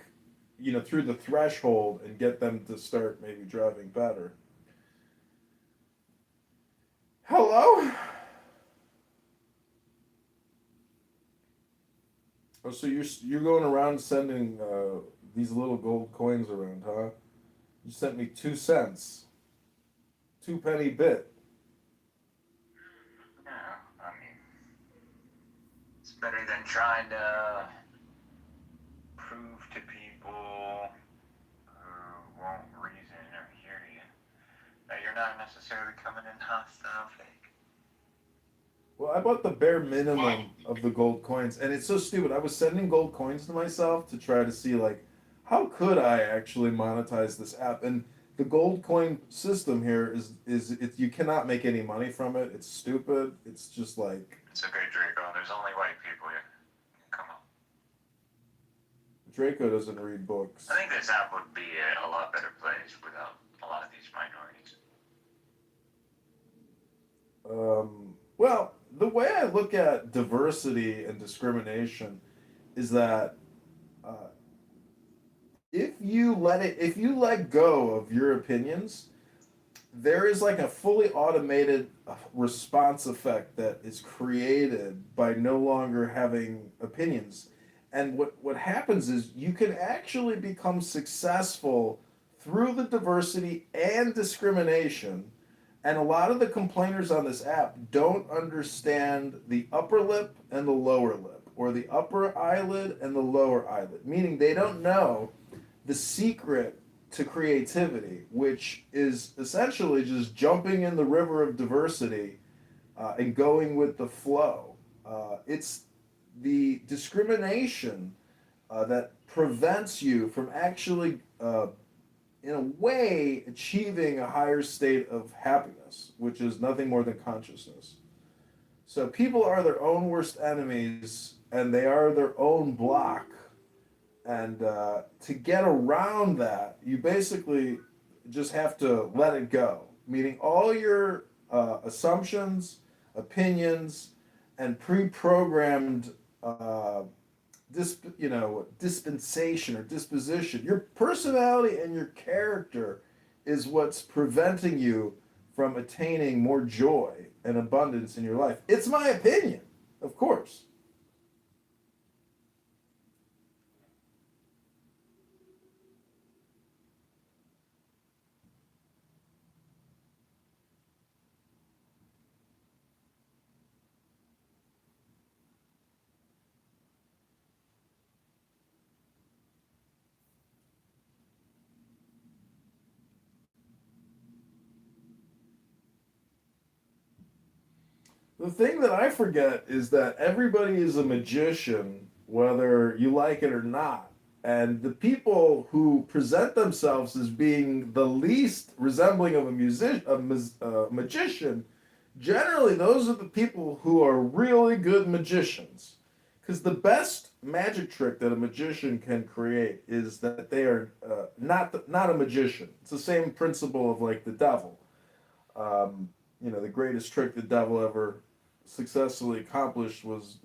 through the threshold and get them to start maybe driving better. Hello? Oh, so you're going around sending these little gold coins around, huh? You sent me 2 cents. 2 penny bit. yeah, I mean, it's better than trying to prove to people who won't reason or hear you that you're They're not necessarily coming in hostile fake. Well, I bought the bare minimum of the gold coins, and it's so stupid. I was sending gold coins to myself to try to see, like, how could I actually monetize this app? And the gold coin system here is you cannot make any money from it. It's stupid. It's just like It's okay, Draco. There's only white people here. Come on. Draco doesn't read books. I think this app would be a lot better place without a lot of these minorities. Well, the way I look at diversity and discrimination is that if you let go of your opinions, there is like a fully automated response effect that is created by no longer having opinions. And what happens is you can actually become successful through the diversity and discrimination. And a lot of the complainers on this app don't understand the upper lip and the lower lip, or the upper eyelid and the lower eyelid, meaning they don't know the secret to creativity, which is essentially just jumping in the river of diversity and going with the flow. It's the discrimination that prevents you from actually, in a way, achieving a higher state of happiness, which is nothing more than consciousness. So people are their own worst enemies, and they are their own block. And to get around that, you basically just have to let it go. Meaning all your assumptions, opinions, and pre-programmed dispensation or disposition. Your personality and your character is what's preventing you from attaining more joy and abundance in your life. It's my opinion, of course. The thing that I forget is that everybody is a magician, whether you like it or not. And the people who present themselves as being the least resembling of a magician, generally those are the people who are really good magicians. Because the best magic trick that a magician can create is that they are not a magician. It's the same principle of like the devil. The greatest trick the devil ever successfully accomplished was,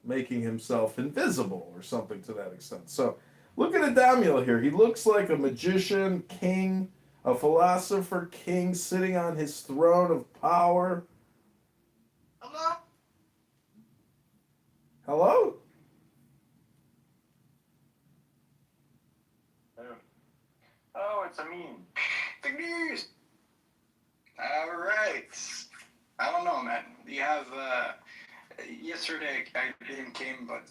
making himself invisible or something to that extent. So look at Adamiel here. He looks like a magician king, a philosopher king sitting on his throne of power. Hello? Hello? Oh, it's a meme. The news. All right. I don't know, man. You have yesterday I didn't came, but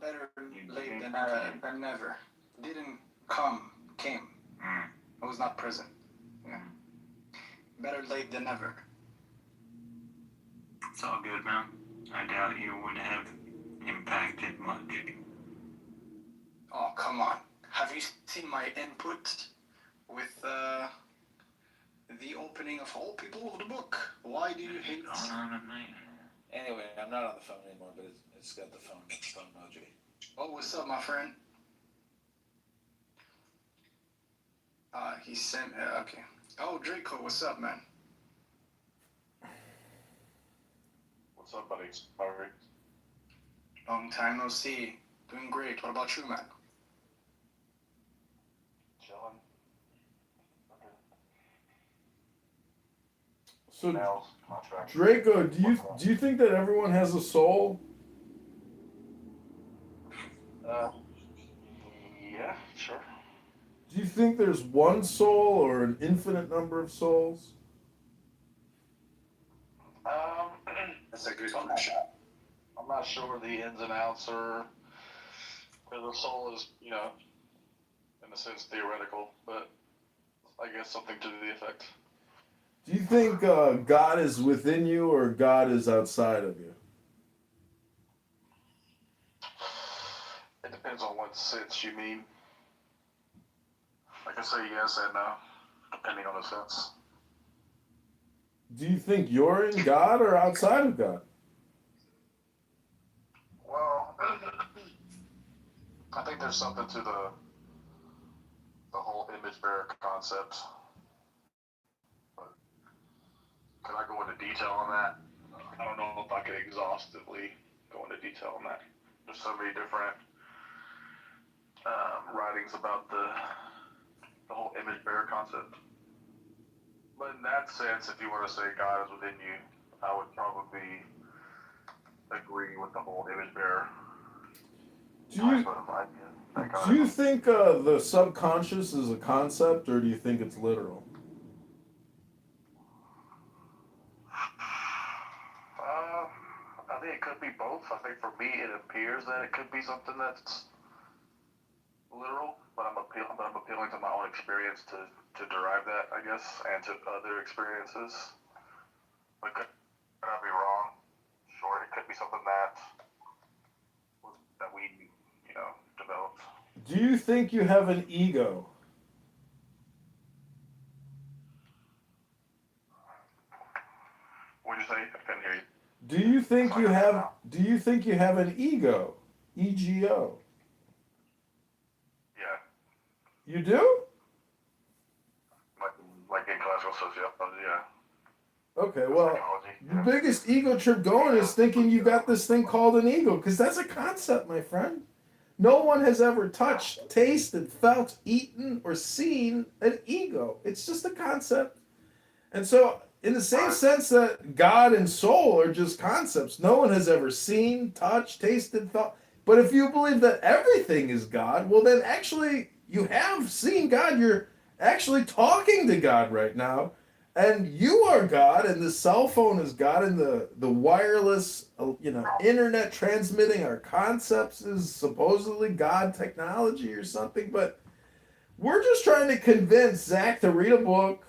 better late than never. Didn't come, came. I was not present. Yeah. Better late than never. It's all good, man. I doubt you would have impacted much. Oh, come on. Have you seen my input with the opening of All People of the Book? Why do you hate? Anyway, I'm not on the phone anymore, but it's got the phone emoji. Oh, what's up, my friend? He sent. Okay. Oh, Draco, what's up, man? What's up, buddy? How are you? Long time no see. Doing great. What about you, man? Chilling. So, Draco, do you think that everyone has a soul? Yeah, sure. Do you think there's one soul or an infinite number of souls? That's a good question. I'm not sure the ins and outs are. The soul is, in a sense, theoretical, but I guess something to the effect. Do you think God is within you or God is outside of you? It depends on what sense you mean. I can say yes and no, depending on the sense. Do you think you're in God or outside of God? Well, I think there's something to the whole image bearer concept. But can I go into detail on that? I don't know if I could exhaustively go into detail on that. There's so many different writings about the whole image bearer concept. But in that sense, if you were to say God is within you, I would probably agree with the whole image bearer type of idea. Do you think the subconscious is a concept or do you think it's literal? I think it could be both. I think for me it appears that it could be something that's literal, but I'm appealing to my own experience to derive that, I guess, and to other experiences. But could I be wrong? Sure, it could be something that we, developed. Do you think you have an ego? What'd you say? I couldn't hear you. Do you think you have an ego? EGO. Yeah. You do? Like in classical sociology, yeah. Okay, well, the biggest ego trip going is thinking you got this thing called an ego, because that's a concept, my friend. No one has ever touched, tasted, felt, eaten, or seen an ego. It's just a concept. And so, in the same sense that God and soul are just concepts, no one has ever seen, touched, tasted, felt. But if you believe that everything is God, well, then actually you have seen God. You're actually talking to God right now. And you are God, and the cell phone is God, and the wireless, internet transmitting our concepts is supposedly God technology or something. But we're just trying to convince Zach to read a book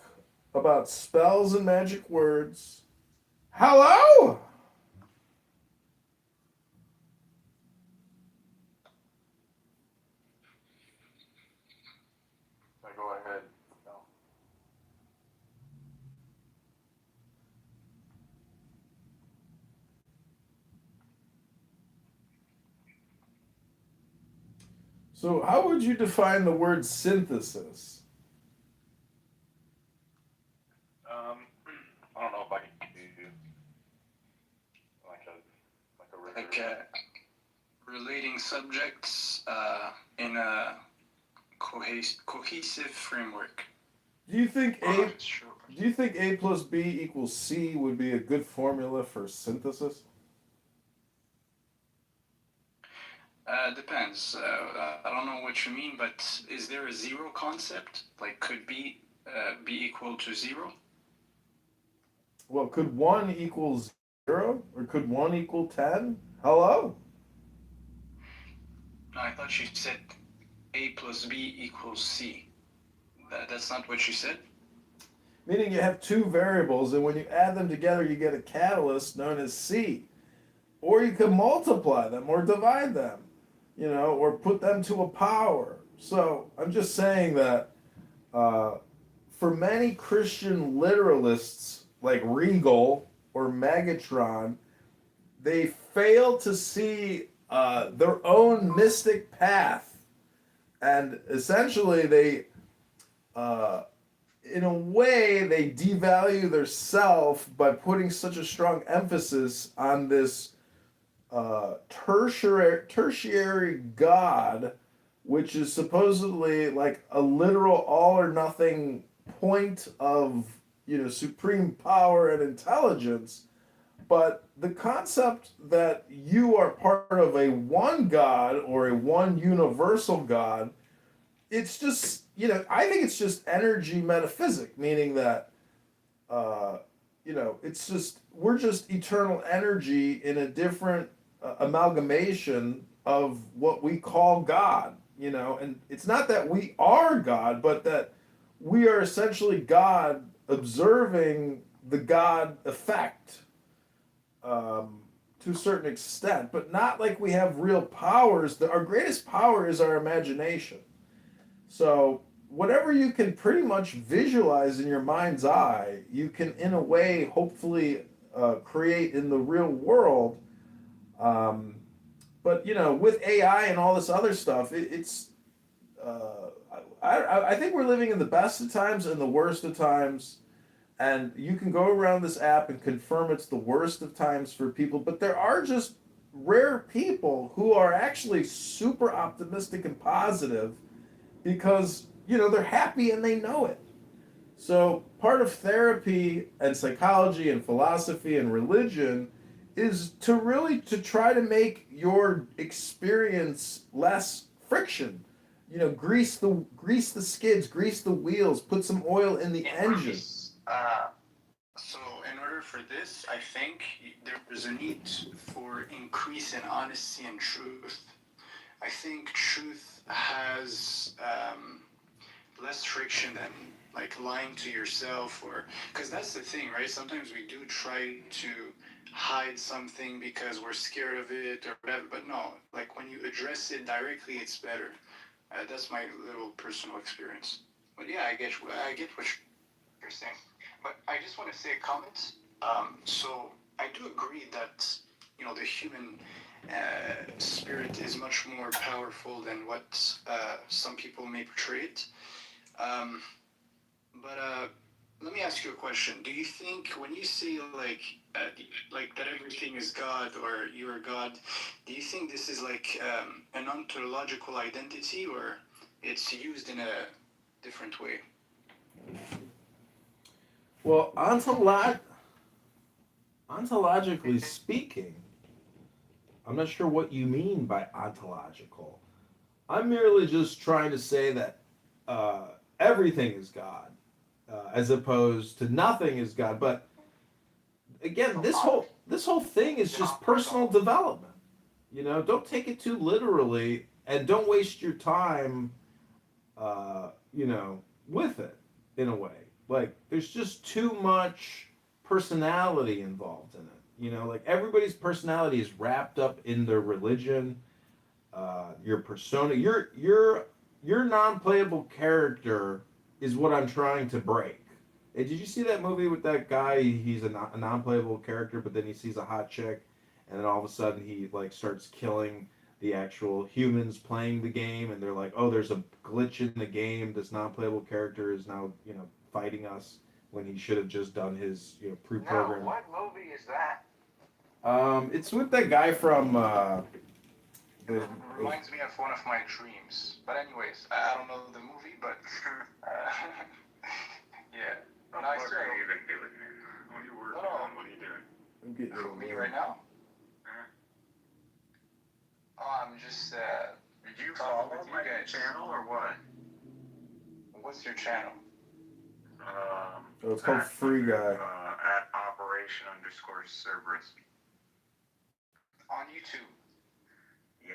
about spells and magic words. Hello? Go ahead. So, how would you define the word synthesis? I don't know if I can do like a relating subjects in a cohesive framework. Do you think A plus B equals C would be a good formula for synthesis? Depends. I don't know what you mean, but is there a zero concept? Like, could B be equal to zero? Well, could 1 equal 0? Or could 1 equal 10? Hello? No, I thought you said A plus B equals C. That's not what you said? Meaning you have two variables, and when you add them together, you get a catalyst known as C. Or you can multiply them or divide them, or put them to a power. So I'm just saying that for many Christian literalists like Regal or Megatron, they fail to see their own mystic path. And essentially they, in a way, they devalue their self by putting such a strong emphasis on this tertiary God, which is supposedly like a literal all or nothing point of supreme power and intelligence. But the concept that you are part of a one God or a one universal God, it's just, I think it's just energy metaphysic, meaning that it's just, we're just eternal energy in a different amalgamation of what we call God, and it's not that we are God, but that we are essentially God observing the God effect to a certain extent, but not like we have real powers. Our greatest power is our imagination. So whatever you can pretty much visualize in your mind's eye, you can, in a way, hopefully create in the real world. Um, but with AI and all this other stuff, it's. I think we're living in the best of times and the worst of times, and you can go around this app and confirm it's the worst of times for people. But there are just rare people who are actually super optimistic and positive because they're happy and they know it. So part of therapy and psychology and philosophy and religion is to try to make your experience less friction. Grease the skids, grease the wheels, put some oil in the engine. So in order for this, I think there's a need for increase in honesty and truth. I think truth has less friction than like lying to yourself, or because that's the thing, right? Sometimes we do try to hide something because we're scared of it or whatever, but no, like when you address it directly, it's better. That's my little personal experience. But yeah, I get what you're saying. But I just want to say a comment. So I do agree that the human spirit is much more powerful than what some people may portray it. But let me ask you a question. Do you think when you say like that everything is God or you're God, do you think this is like an ontological identity, or it's used in a different way? Well, ontologically speaking, I'm not sure what you mean by ontological. I'm merely just trying to say that everything is God, as opposed to nothing is God. But again, this whole thing is just personal development. Don't take it too literally, and don't waste your time, with it in a way. Like there's just too much personality involved in it. Like everybody's personality is wrapped up in their religion, your persona, your non-playable character is what I'm trying to break. Hey, did you see that movie with that guy? He's a non-playable character, but then he sees a hot chick, and then all of a sudden he like starts killing the actual humans playing the game, and they're like, "Oh, there's a glitch in the game. This non-playable character is now fighting us when he should have just done his pre-programmed." No, what movie is that? It's with that guy from. Reminds me of one of my dreams. But anyways, I don't know the movie, but yeah. What are you even doing here? What are you working on? What are you doing? I'm getting For me right now? Oh, I'm just Did you follow my channel or what? What's your channel? It's called Free Guy. At Operation_Cerberus. On YouTube.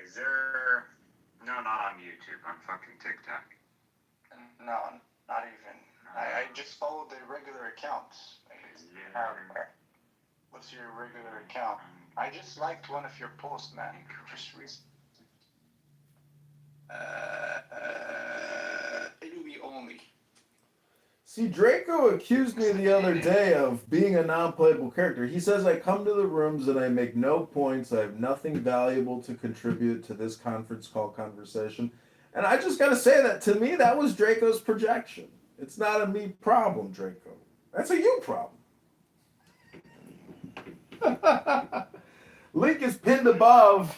Is there? No, not on YouTube. On fucking TikTok. No, not even. I just follow the regular accounts. What's your regular account? I just liked one of your posts, man. Just recently. It'll be only. See, Draco accused me the other day of being a non-playable character. He says I come to the rooms and I make no points. I have nothing valuable to contribute to this conference call conversation. And I just got to say that to me, that was Draco's projection. It's not a me problem, Draco. That's a you problem. Link is pinned above.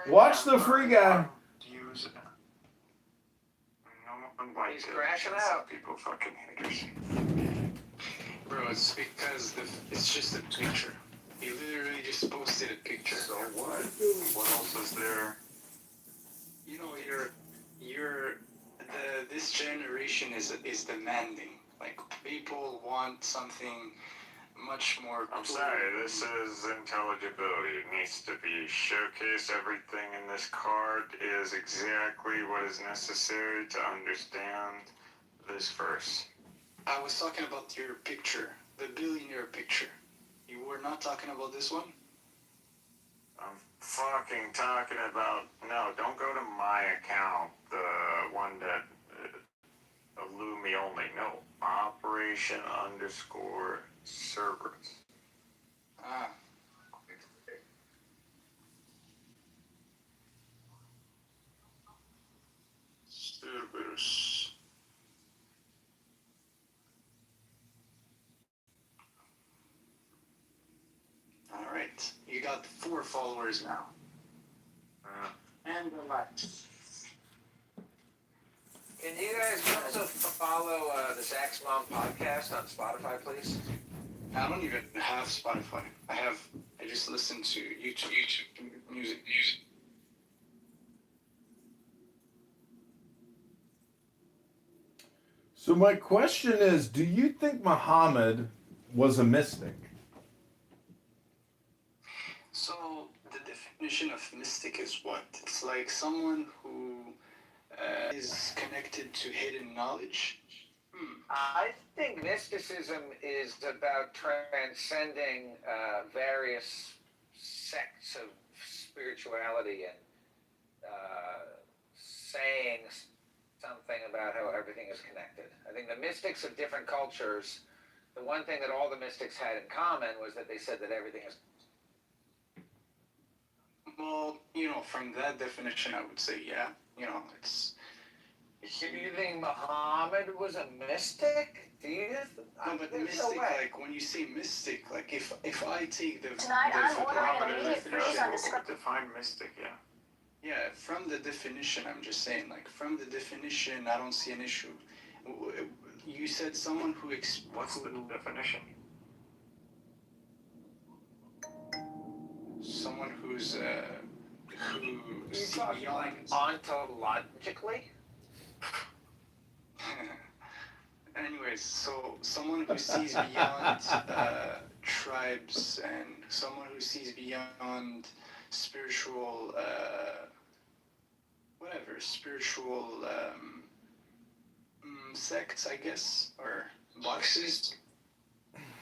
Watch the Free Guy. He's crashing out. People fucking haters. Bro, it's because it's just a picture. He literally just posted a picture. So what? What else is there? This generation is demanding. Like people want something much more. I'm sorry, this is intelligibility. It needs to be showcased. Everything in this card is exactly what is necessary to understand this verse. I was talking about your picture, the billionaire picture. You were not talking about this one? I'm fucking talking about, no, don't go to my account, the one that Illumi only, no, Operation _ Cerberus. Ah. Cerberus. All right. You got 4 followers now. And the likes. Can you guys also follow the Zach's Mom podcast on Spotify, please? I don't even have Spotify. I just listen to YouTube music. So my question is, do you think Muhammad was a mystic? So the definition of mystic is what? It's like someone who is connected to hidden knowledge. I think mysticism is about transcending various sects of spirituality and saying something about how everything is connected. I think the mystics of different cultures, the one thing that all the mystics had in common was that they said that everything is. Well, from that definition, I would say, yeah. It's. Do you think Muhammad was a mystic? Do you? No, but mystic, like when you say mystic, like if I take the Tonight I'm ordering a meat definition, Define mystic, yeah. Yeah, from the definition, I'm just saying, like from the definition, I don't see an issue. You said someone who What's the definition? Someone who's who You're talking like ontologically? Anyways, so someone who sees beyond tribes and someone who sees beyond spiritual spiritual sects, I guess, or boxes.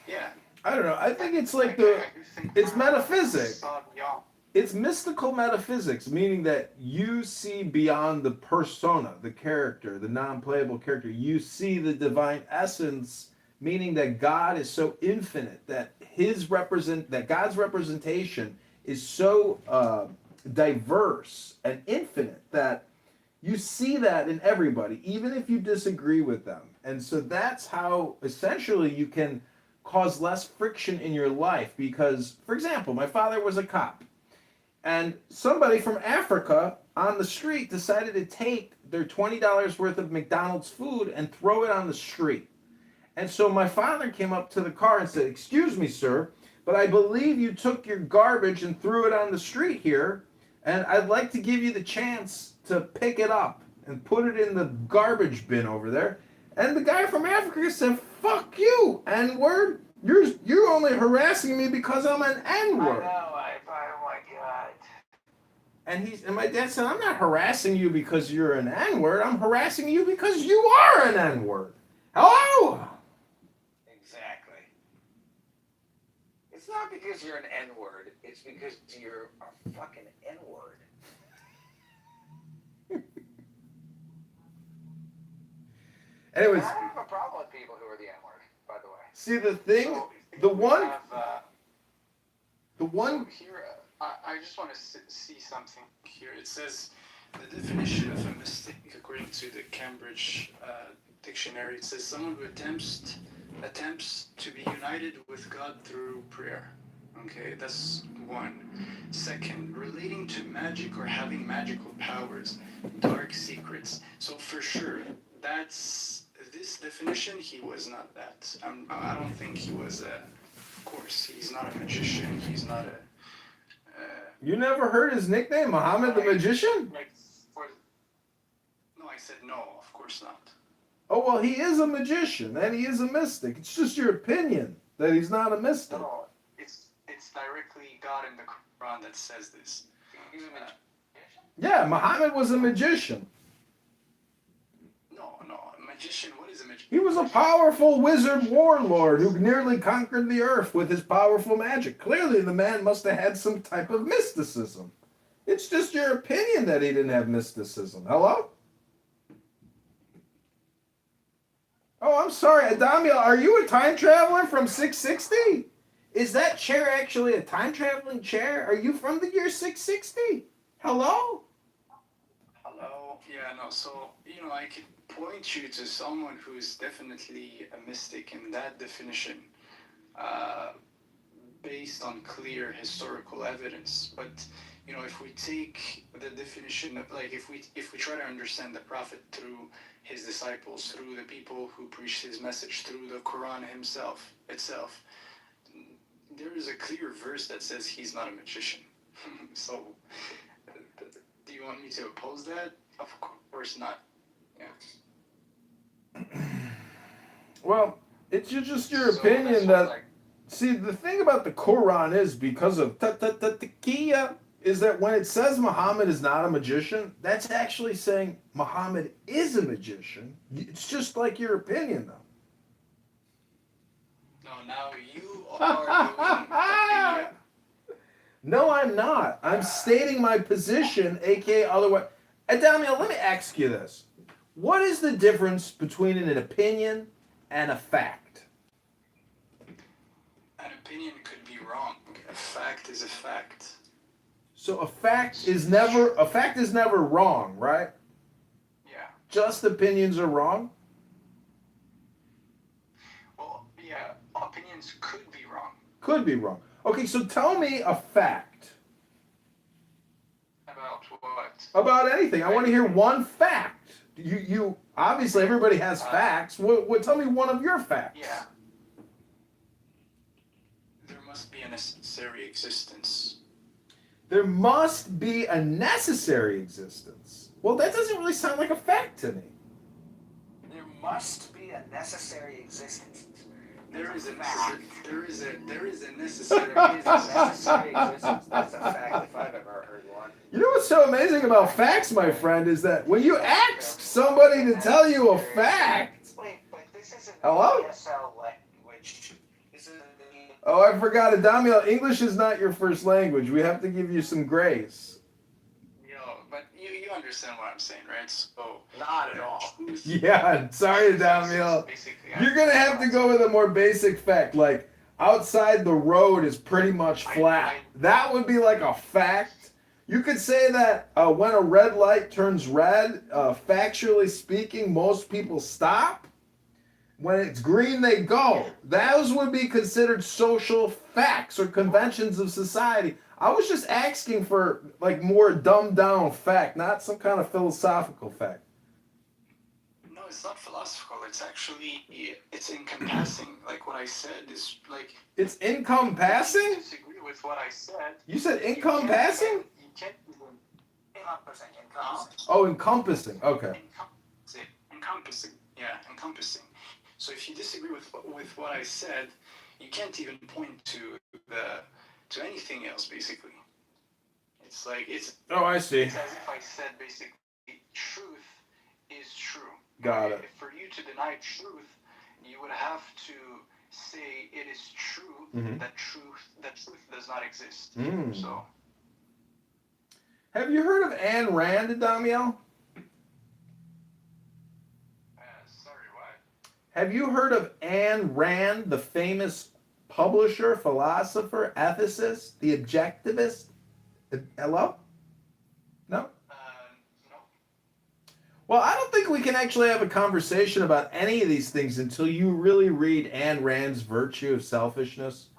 Yeah. I don't know. I think it's like it's metaphysics. It's mystical metaphysics, meaning that you see beyond the persona, the character, the non-playable character. You see the divine essence, meaning that God is so infinite that that God's representation is so diverse and infinite that you see that in everybody, even if you disagree with them. And so that's how essentially you can cause less friction in your life. Because, for example, my father was a cop. And somebody from Africa on the street decided to take their $20 worth of McDonald's food and throw it on the street. And so my father came up to the car and said, "Excuse me, sir, but I believe you took your garbage and threw it on the street here, and I'd like to give you the chance to pick it up and put it in the garbage bin over there." And the guy from Africa said, "Fuck you, N-word. You're only harassing me because I'm an N-word." I know, oh my God. And my dad said, "I'm not harassing you because you're an N-word. I'm harassing you because you are an N-word. Hello?" Exactly. It's not because you're an N-word. It's because you're a fucking N-word. Anyways. I have a problem with people who are the N-word, by the way. See, the thing, So here, I just want to see something here. It says the definition of a mystic, according to the Cambridge dictionary, it says someone who attempts to be united with God through prayer. Okay, that's one. Second, relating to magic or having magical powers, dark secrets. So for sure, that's this definition. He was not that. I don't think he was a. Of course, he's not a magician. He's not a. You never heard his nickname, Muhammad the Magician? No, I said no. Of course not. Oh, well, he is a magician, and he is a mystic. It's just your opinion that he's not a mystic. No, it's directly God in the Quran that says this. He's a magician? Yeah, Muhammad was a magician. No, magician? What is a magician? He was a powerful wizard warlord who nearly conquered the earth with his powerful magic. Clearly, the man must have had some type of mysticism. It's just your opinion that he didn't have mysticism. Hello? Oh, I'm sorry. Adamio, are you a time traveler from 660? Is that chair actually a time traveling chair? Are you from the year 660? Hello? Hello. Yeah, no. So I could point you to someone who's definitely a mystic in that definition, based on clear historical evidence. But if we take the definition of if we try to understand the Prophet through his disciples, through the people who preached his message, through the Quran itself, there is a clear verse that says he's not a magician. So, do you want me to oppose that? Of course not. Yeah. Well, it's just your opinion that. See, the thing about the Quran is because of taqiyya is that when it says Muhammad is not a magician, that's actually saying Muhammad is a magician. It's just like your opinion, though. No, now you are doing No, I'm not. I'm stating my position, aka otherwise. Adamio, let me ask you this. What is the difference between an opinion and a fact? An opinion could be wrong. A fact is a fact. So a fact is never wrong, right? Yeah. Just opinions are wrong? Well, yeah, opinions could be wrong. Could be wrong. Okay, so tell me a fact. About what? About anything. I want to hear one fact. You obviously everybody has facts. What tell me one of your facts. Yeah. There must be a necessary existence. There must be a necessary existence. Well, that doesn't really sound like a fact to me. There must be a necessary existence. There is a necessary There is a necessary existence. That's a fact if I've ever heard one. You know what's so amazing about facts, my friend, is that when you ask somebody to tell you a fact. Wait, but this isn't Hello? ESL language. This isn't the... Oh, I forgot, Adamio. English is not your first language. We have to give you some grace. But you understand what I'm saying, right? So not at all. Yeah, sorry, Adamio. You're gonna have to go with a more basic fact, like outside the road is pretty much flat. That would be like a fact. You could say that when a red light turns red, factually speaking, most people stop. When it's green, they go. Those would be considered social facts or conventions of society. I was just asking for like more dumbed down fact, not some kind of philosophical fact. No, it's not philosophical. It's encompassing. Like what I said is like. It's encompassing? You disagree with what I said. You said encompassing? You can't encompassing. Oh, encompassing. Okay. Encompassing. Yeah, encompassing. So if you disagree with what I said, you can't even point to anything else, basically. It's like it's. Oh, I see. It's as if I said basically, truth is true. Got it. For you to deny truth, you would have to say it is true that truth does not exist. So. Have you heard of Ayn Rand, Adamio? Sorry, what? Have you heard of Ayn Rand, the famous publisher, philosopher, ethicist, the objectivist? Hello? No? No. Well, I don't think we can actually have a conversation about any of these things until you really read Ayn Rand's Virtue of Selfishness,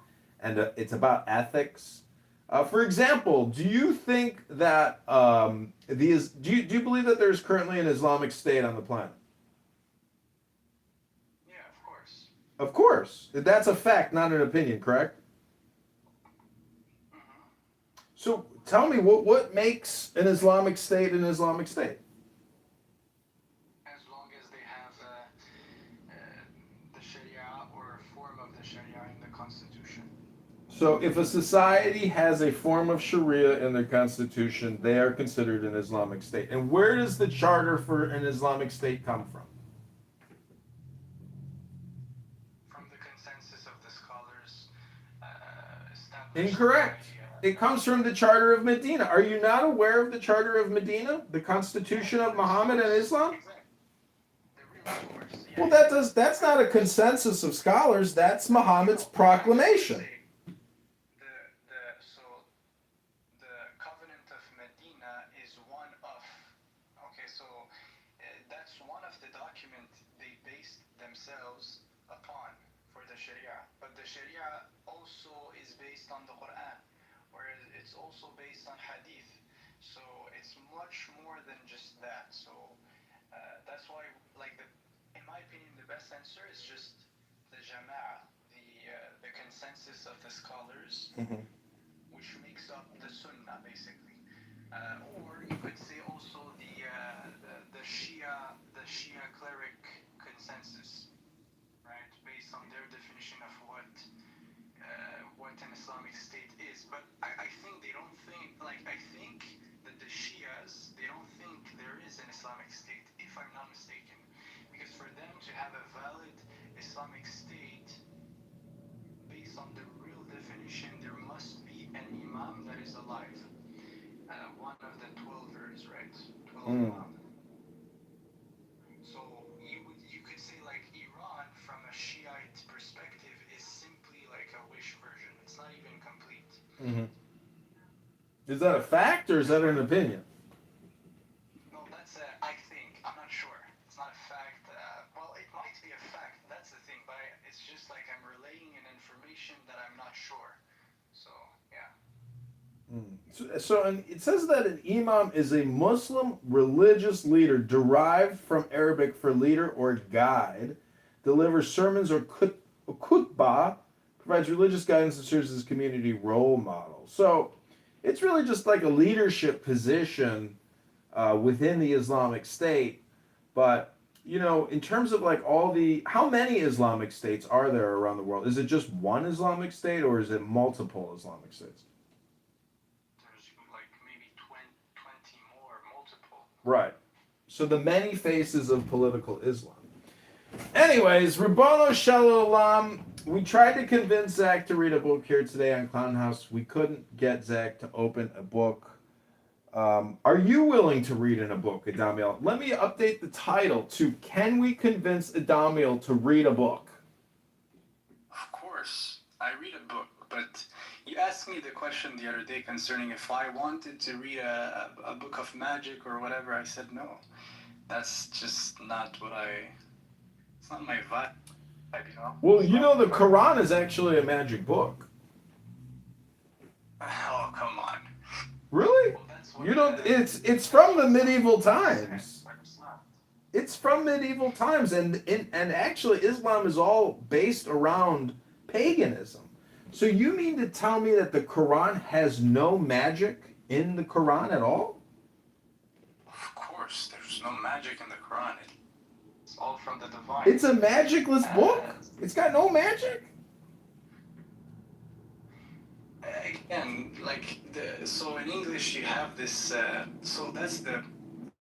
and it's about ethics. For example, do you think that do you believe that there's currently an Islamic State on the planet? Yeah, of course. Of course. That's a fact, not an opinion, correct? So tell me, what makes an Islamic State an Islamic State? As long as they have the Sharia or a form of the Sharia in the Constitution. So if a society has a form of Sharia in their constitution, they are considered an Islamic State. And where does the charter for an Islamic State come from? Incorrect. It comes from the Charter of Medina. Are you not aware of the Charter of Medina, the Constitution of Muhammad and Islam? Well, that's not a consensus of scholars. That's Muhammad's proclamation. So the Covenant of Medina is one of. Okay, so that's one of the documents they based themselves upon for the Sharia. But the Sharia also is based on the Quran, whereas it's also based on Hadith. So it's much more than just that. So that's why, in my opinion, the best answer is just the Jama'ah, the consensus of the scholars, which makes up the Sunnah, basically. Or you could say also the Shia cleric consensus, right, based on their definition of what an Islamic state is. But I think they don't think, I think that the Shias, they don't think there is an Islamic state, if I'm not mistaken. Because for them to have a valid Islamic state, based on the real definition, there must be an imam that is alive. One of the 12ers, right? 12 imam. So you could say Iran from a Shiite perspective is simply like a wish version. It's not even complete. Is that a fact or is that an opinion? No, that's I think. I'm not sure. It's not a fact. Well, it might be a fact. That's the thing. But it's just like I'm relaying an information that I'm not sure. So, yeah. So and it says that an imam is a Muslim religious leader derived from Arabic for leader or guide, delivers sermons or khutbah, provides religious guidance and serves as community role model. So it's really just like a leadership position within the Islamic State. But, in terms of how many Islamic states are there around the world? Is it just one Islamic state or is it multiple Islamic states? Maybe 20 more, multiple. Right. So the many faces of political Islam. Anyways, Rabbano Shalom, we tried to convince Zach to read a book here today on Clown House. We couldn't get Zach to open a book. Are you willing to read in a book, Adamiel? Let me update the title to Can We Convince Adamiel to Read a Book? Of course. I read a book, but you asked me the question the other day concerning if I wanted to read a book of magic or whatever. I said no. That's just not it's not my vibe, Well, the Quran is actually a magic book. Oh, come on. Really? You don't. It's from the medieval times. It's from medieval times, and actually Islam is all based around paganism. So you mean to tell me that the Quran has no magic in the Quran at all? Of course, there's no magic in the Quran. It's all from the divine. It's a magicless book? It's got no magic? Again, so in English you have this, so that's the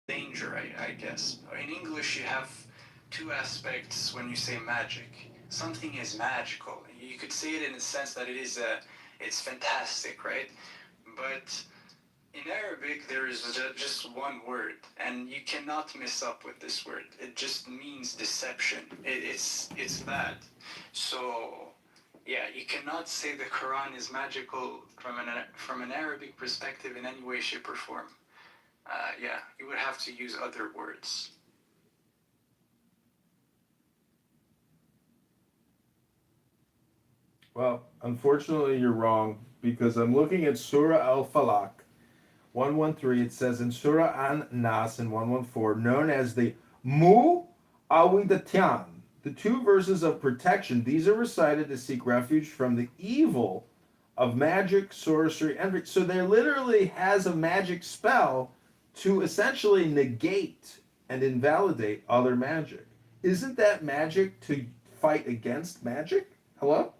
danger, I guess. In English you have two aspects when you say magic. Something is magical. You could say it in the sense that it's fantastic, right? But in Arabic there is just one word, and you cannot mess up with this word. It just means deception. It's that. So yeah, you cannot say the Quran is magical from an Arabic perspective in any way, shape, or form. Yeah, you would have to use other words. Well, unfortunately, you're wrong, because I'm looking at Surah Al-Falaq, 113. It says in Surah An-Nas in 114, known as the Mu'awwidatan, the two verses of protection. These are recited to seek refuge from the evil of magic, sorcery, and so there literally has a magic spell to essentially negate and invalidate other magic. Isn't that magic to fight against magic? Hello?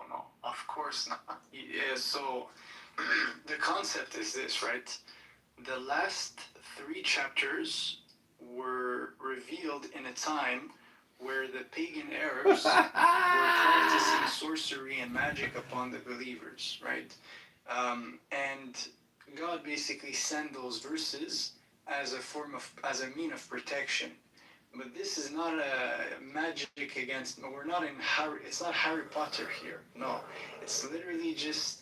No, of course not. Yeah, so the concept is this, right? The last 3 chapters were revealed in a time where the pagan Arabs were practicing sorcery and magic upon the believers, right? And God basically sent those verses as a mean of protection. But this is not a magic against. We're not in Harry. It's not Harry Potter here. No, it's literally just.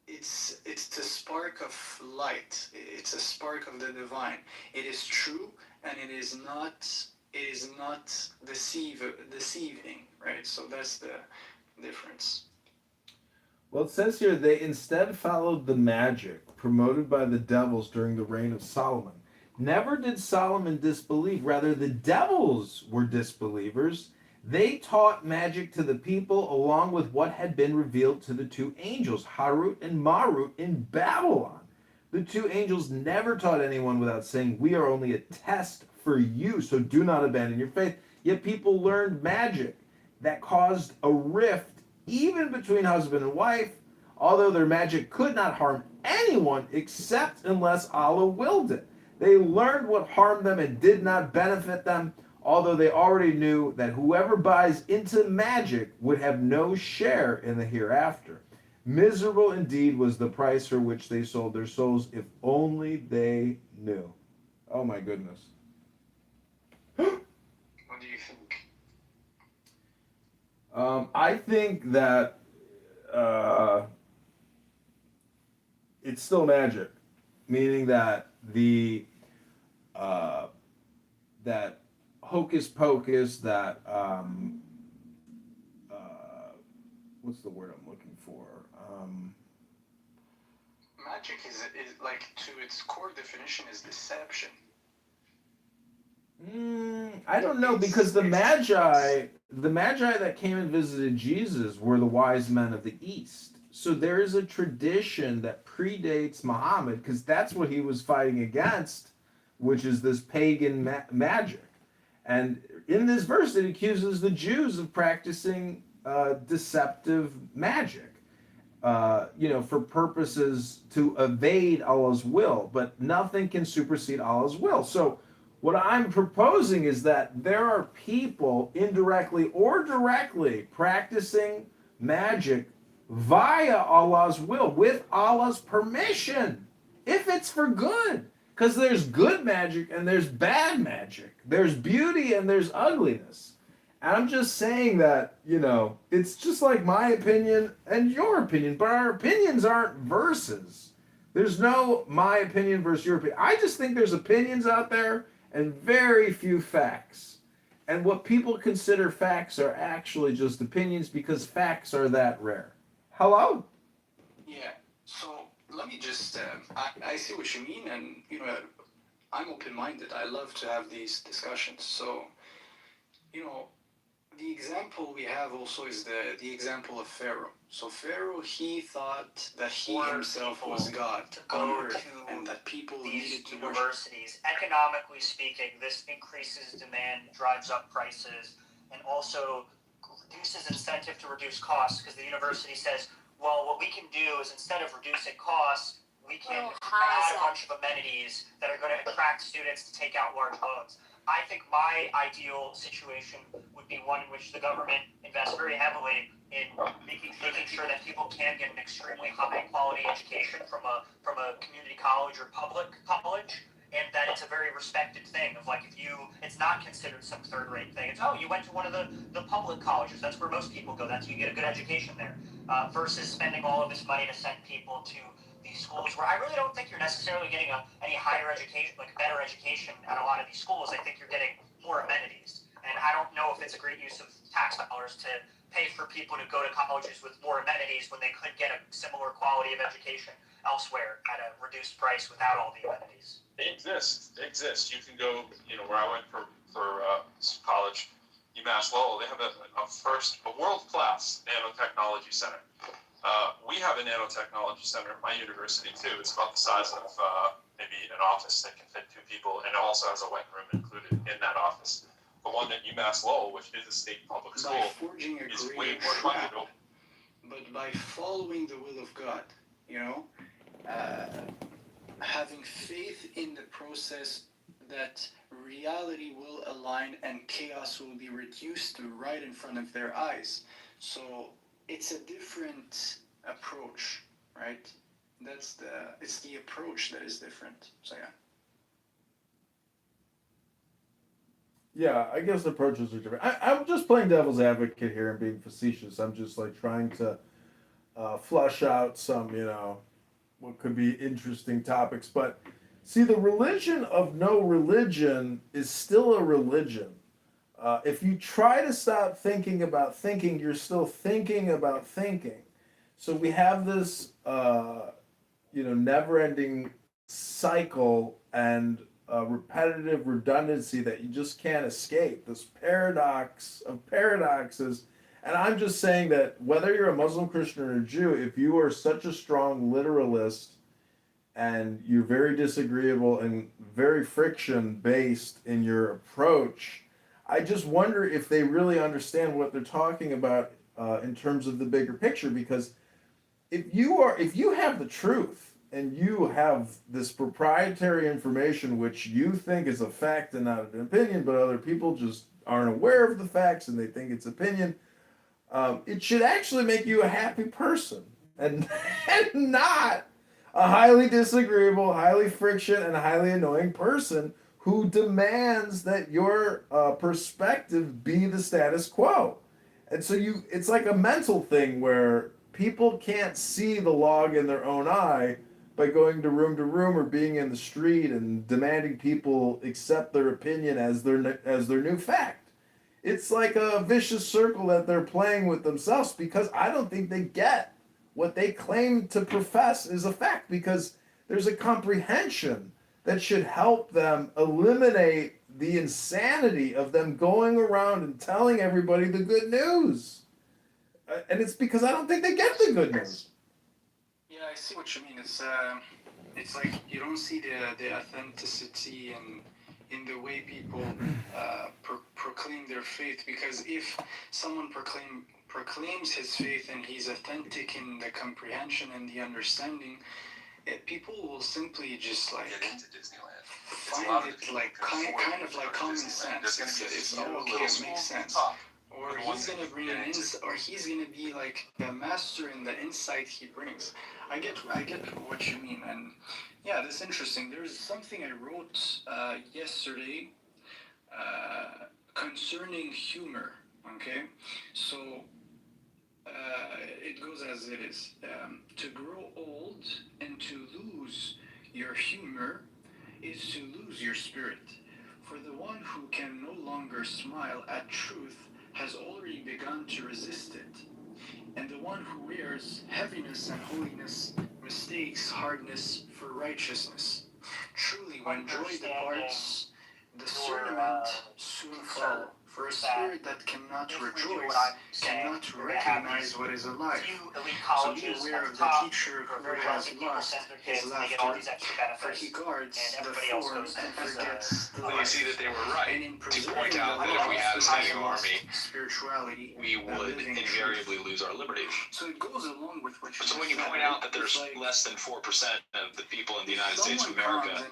It's the spark of light. It's a spark of the divine. It is true, and it is not. It is not deceiving, right? So that's the difference. Well, it says here they instead followed the magic promoted by the devils during the reign of Solomon. Never did Solomon disbelieve, rather, the devils were disbelievers. They taught magic to the people along with what had been revealed to the two angels, Harut and Marut, in Babylon. The two angels never taught anyone without saying, "We are only a test for you, so do not abandon your faith." Yet people learned magic that caused a rift even between husband and wife, although their magic could not harm anyone except unless Allah willed it. They learned what harmed them and did not benefit them, although they already knew that whoever buys into magic would have no share in the hereafter. Miserable indeed was the price for which they sold their souls, if only they knew. Oh my goodness. What do you think? I think that it's still magic, meaning that that hocus pocus, that what's the word I'm looking for? Magic is like, to its core definition, is deception. I don't know, because the magi that came and visited Jesus were the wise men of the East. So there is a tradition that predates Muhammad, because that's what he was fighting against, which is this pagan magic. And in this verse, it accuses the Jews of practicing deceptive magic, for purposes to evade Allah's will. But nothing can supersede Allah's will. So what I'm proposing is that there are people, indirectly or directly, practicing magic via Allah's will, with Allah's permission, if it's for good. Because there's good magic and there's bad magic. There's beauty and there's ugliness. And I'm just saying that, it's just like my opinion and your opinion, but our opinions aren't verses. There's no my opinion versus your opinion. I just think there's opinions out there and very few facts. And what people consider facts are actually just opinions, because facts are that rare. Hello? Yeah. So let me just, I see what you mean, and, I'm open-minded. I love to have these discussions. So, the example we have also is the example of Pharaoh. So Pharaoh, he thought that he himself was God to go on earth, to and that people these needed to worship. universities. Economically speaking, this increases demand, drives up prices, and also reduces incentive to reduce costs, because the university says, well, what we can do is, instead of reducing costs, we can add a bunch of amenities that are going to attract students to take out large loans. I think my ideal situation would be one in which the government invests very heavily in making sure that people can get an extremely high quality education from a community college or public college, and that it's a very respected thing of, like, it's not considered some third-rate thing. It's, you went to one of the public colleges. That's where most people go. That's where you get a good education there. Versus spending all of this money to send people to these schools where I really don't think you're necessarily getting any higher education, like better education at a lot of these schools. I think you're getting more amenities. And I don't know if it's a great use of tax dollars to pay for people to go to colleges with more amenities when they could get a similar quality of education elsewhere at a reduced price without all the amenities. They exist. You can go, where I went for college, UMass Lowell, they have a world-class nanotechnology center. We have a nanotechnology center at my university too. It's about the size of maybe an office that can fit 2 people, and it also has a wet room included in that office. The one at UMass Lowell, which is a state public school, is way more funded. But by following the will of God, having faith in the process that reality will align and chaos will be reduced to right in front of their eyes. So it's a different approach, right? It's the approach that is different. So yeah. Yeah, I guess approaches are different. I'm just playing devil's advocate here and being facetious. I'm just like trying to flush out some, what could be interesting topics. But see, the religion of no religion is still a religion. If you try to stop thinking about thinking, you're still thinking about thinking. So we have this, never-ending cycle and repetitive redundancy that you just can't escape. This paradox of paradoxes. And I'm just saying that whether you're a Muslim, Christian, or Jew, if you are such a strong literalist and you're very disagreeable and very friction based in your approach, I just wonder if they really understand what they're talking about in terms of the bigger picture. Because if you have the truth and you have this proprietary information which you think is a fact and not an opinion, but other people just aren't aware of the facts and they think it's opinion, it should actually make you a happy person and, and not a highly disagreeable, highly friction, and highly annoying person who demands that your perspective be the status quo. And so it's like a mental thing where people can't see the log in their own eye by going to room or being in the street and demanding people accept their opinion as their new fact. It's like a vicious circle that they're playing with themselves because I don't think they get what they claim to profess is a fact, because there's a comprehension that should help them eliminate the insanity of them going around and telling everybody the good news. And it's because I don't think they get the good news. Yeah, I see what you mean. It's like you don't see the authenticity in the way people proclaim their faith. Because if someone proclaims his faith and he's authentic in the comprehension and the understanding, people will simply just like find it like kind of like common sense. It's okay, it makes sense. Or he's gonna bring or he's gonna be like a master in the insight he brings. I get what you mean, and yeah, that's interesting. There's something I wrote yesterday concerning humor. Okay, so it goes as it is. To grow old and to lose your humor is to lose your spirit. For the one who can no longer smile at truth has already begun to resist it. And the one who wears heaviness and holiness mistakes hardness for righteousness. Truly, when joy departs, discernment soon follows. For a spirit that cannot rejoice cannot recognize what is a life. So be aware of the teacher who has lost his laughter, for he guards the form and forgets the life. You see that they were right to point out that if we had a standing army, spirituality, we would invariably lose our liberty. So it goes along with what you So when you point out that there's less than 4% of the people in the United States of America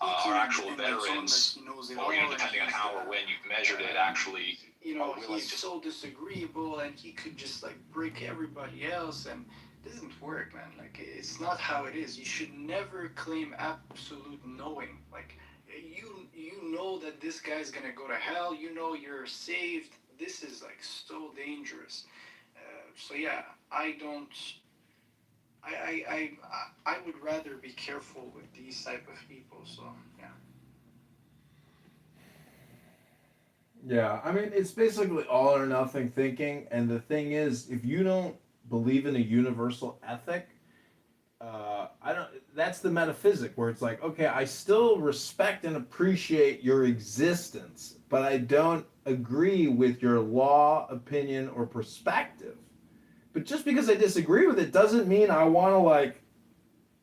are actual veterans, or depending on how or when you've measured it, actually, he's so disagreeable and he could just like break everybody else, and it doesn't work, man. Like, it's not how it is. You should never claim absolute knowing. Like, you know that this guy's gonna go to hell. You know you're saved. This is like so dangerous. So yeah, I would rather be careful with these type of people. So yeah. Yeah, I mean, it's basically all or nothing thinking, and the thing is, if you don't believe in a universal ethic, I don't. That's the metaphysic where it's like, okay, I still respect and appreciate your existence, but I don't agree with your law, opinion, or perspective. But just because I disagree with it doesn't mean I want to like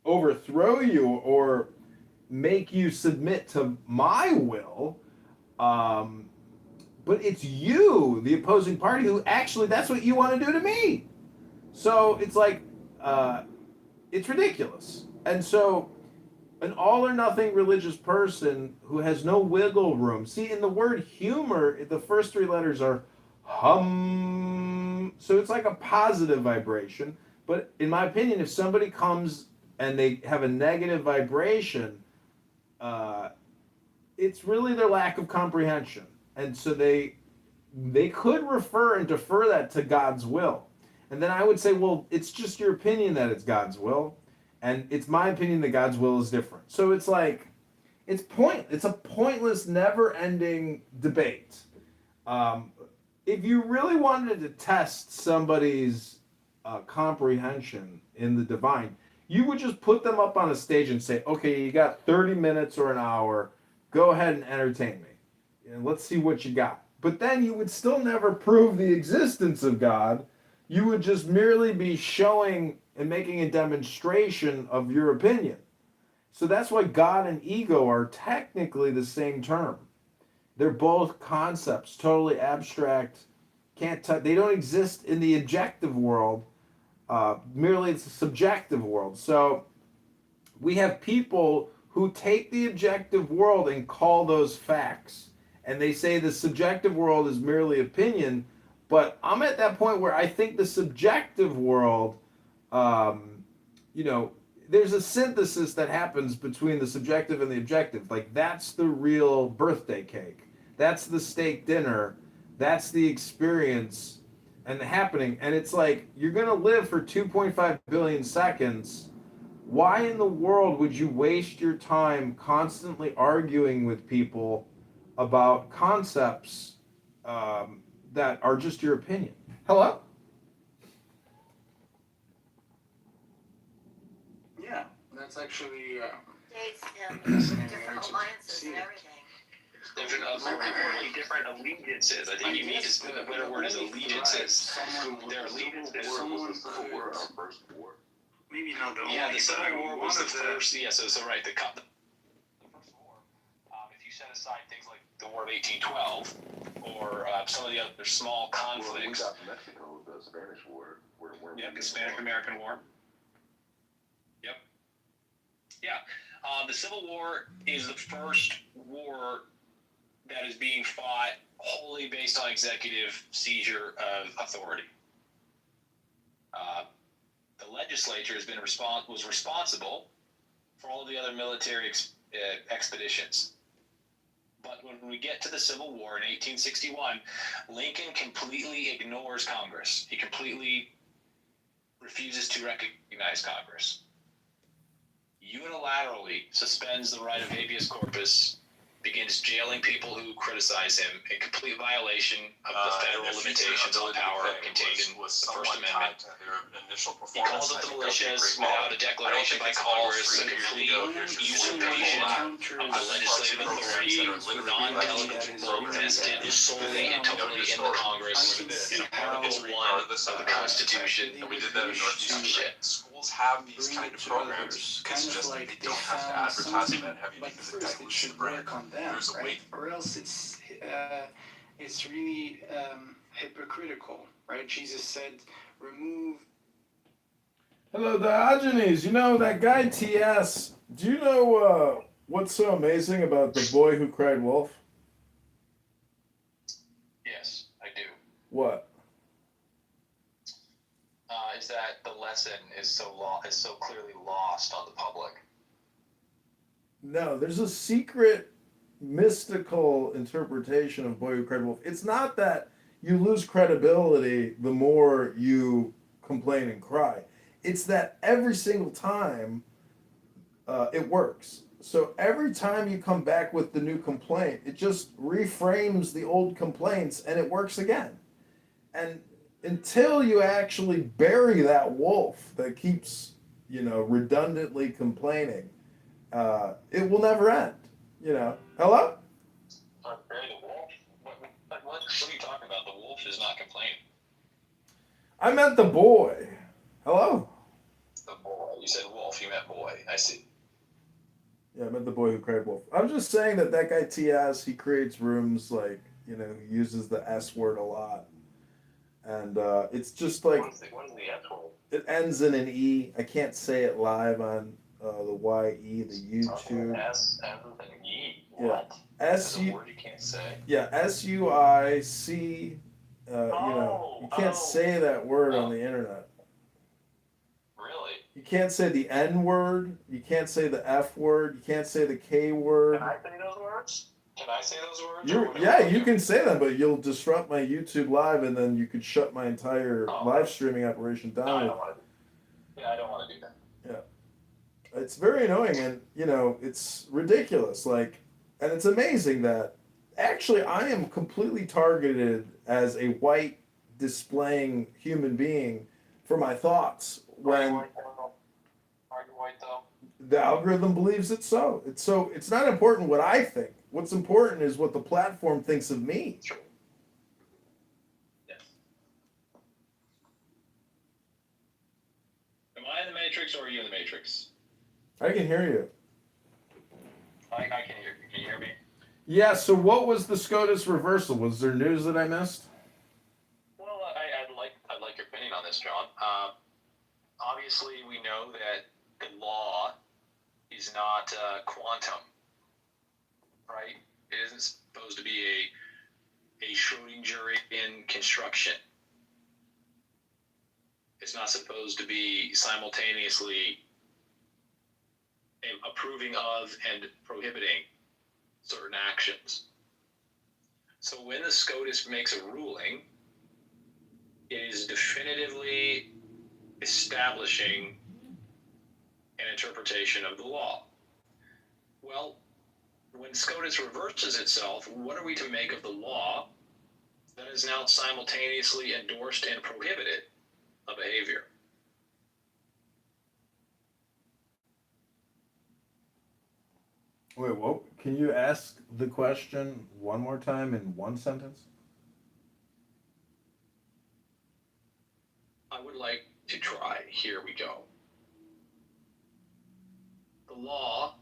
overthrow you or make you submit to my will. But it's you, the opposing party, who actually, that's what you want to do to me. So it's like, it's ridiculous. And so an all or nothing religious person who has no wiggle room. See, in the word humor, the first three letters are hum. So it's like a positive vibration. But in my opinion, if somebody comes and they have a negative vibration, uh, it's really their lack of comprehension. And so they could refer and defer that to God's will. And then I would say, well, it's just your opinion that it's God's will, and it's my opinion that God's will is different. So it's like it's a pointless, never-ending debate. If you really wanted to test somebody's comprehension in the divine, you would just put them up on a stage and say, okay, you got 30 minutes or an hour, go ahead and entertain me, and let's see what you got. But then you would still never prove the existence of God. You would just merely be showing and making a demonstration of your opinion. So that's why God and ego are technically the same term. They're both concepts, totally abstract. They don't exist in the objective world. Merely it's a subjective world. So we have people who take the objective world and call those facts. And they say the subjective world is merely opinion. But I'm at that point where I think the subjective world, you know, there's a synthesis that happens between the subjective and the objective. Like, that's the real birthday cake. That's the steak dinner. That's the experience and the happening. And it's like, you're going to live for 2.5 billion seconds. Why in the world would you waste your time constantly arguing with people about concepts that are just your opinion? Hello? Yeah, that's actually. Dates and different alliances and everything. Different allegiances. I think you need to put a better word is allegiances. Their allegiances. War, our first war. Maybe not the only. Yeah, the Civil War was the first. The, Yeah, so right. The first war. If you set aside things like the War of 1812 or some of the other small conflicts. Well, we got Mexico, the Spanish War. Yep, the Spanish-American War. Yep. Yeah. The Civil War is the first war that is being fought wholly based on executive seizure of authority. The legislature was responsible for all of the other military expeditions. But when we get to the Civil War in 1861, Lincoln completely ignores Congress. He completely refuses to recognize Congress. Unilaterally suspends the right of habeas corpus, begins jailing people who criticize him, in complete violation of the federal limitations on power contained in the First Amendment. He calls it the militias without a declaration by Congress, a complete usurpation of the legislative authority, non-delegable, vested solely and totally in the Congress, in Article 1 of the Constitution. We did that in Northeast. Schools have these kind of programs. It's just like they don't have to advertise them that heavy because it dilutes the brand. There's a way. Or else it's really hypocritical, right? Jesus said, remove. Hello, Diogenes. You know, that guy T.S., do you know what's so amazing about The Boy Who Cried Wolf? Yes, I do. What? Is that the lesson is so clearly lost on the public. No, there's a secret mystical interpretation of Boy Who Cried Wolf. It's not that you lose credibility the more you complain and cry. It's that every single time it works. So every time you come back with the new complaint, it just reframes the old complaints and it works again. And until you actually bury that wolf that keeps, redundantly complaining, it will never end. Hello? Bury the wolf? What are you talking about? The wolf is not complaining. I meant the boy. Hello? The boy. You said wolf, you meant boy. I see. Yeah, I meant The Boy Who Cried Wolf. I'm just saying that guy T.S., he creates rooms like, he uses the S word a lot. And it's just like, What is the S word? it ends in an E. I can't say it live on the Y-E, the YouTube. S and E. Yeah. What? S Is it a U. word you can't say? Yeah, SUIC. You can't say that word on the internet. Really? You can't say the N word. You can't say the F word. You can't say the K word. Can I say those words? Can I say those words? You can say them, but you'll disrupt my YouTube live, and then you could shut my entire live streaming operation down. No, I don't want to. Yeah, I don't want to do that. Yeah, it's very annoying, and it's ridiculous. And it's amazing that actually I am completely targeted as a white displaying human being for my thoughts when Are you white though? the algorithm believes it's so. It's not important what I think. What's important is what the platform thinks of me. True. Yes. Am I in the Matrix or are you in the Matrix? I can hear you. I can hear you. Can you hear me? Yeah, so what was the SCOTUS reversal? Was there news that I missed? Well, I'd like your opinion on this, John. Obviously, we know that the law is not quantum, right? It isn't supposed to be a Schrödingerian construction. It's not supposed to be simultaneously approving of and prohibiting certain actions. So when the SCOTUS makes a ruling, it is definitively establishing an interpretation of the law. Well, when SCOTUS reverses itself, what are we to make of the law that is now simultaneously endorsed and prohibited a behavior? Wait, what? Can you ask the question one more time in one sentence? I would like to try. Here we go. The law,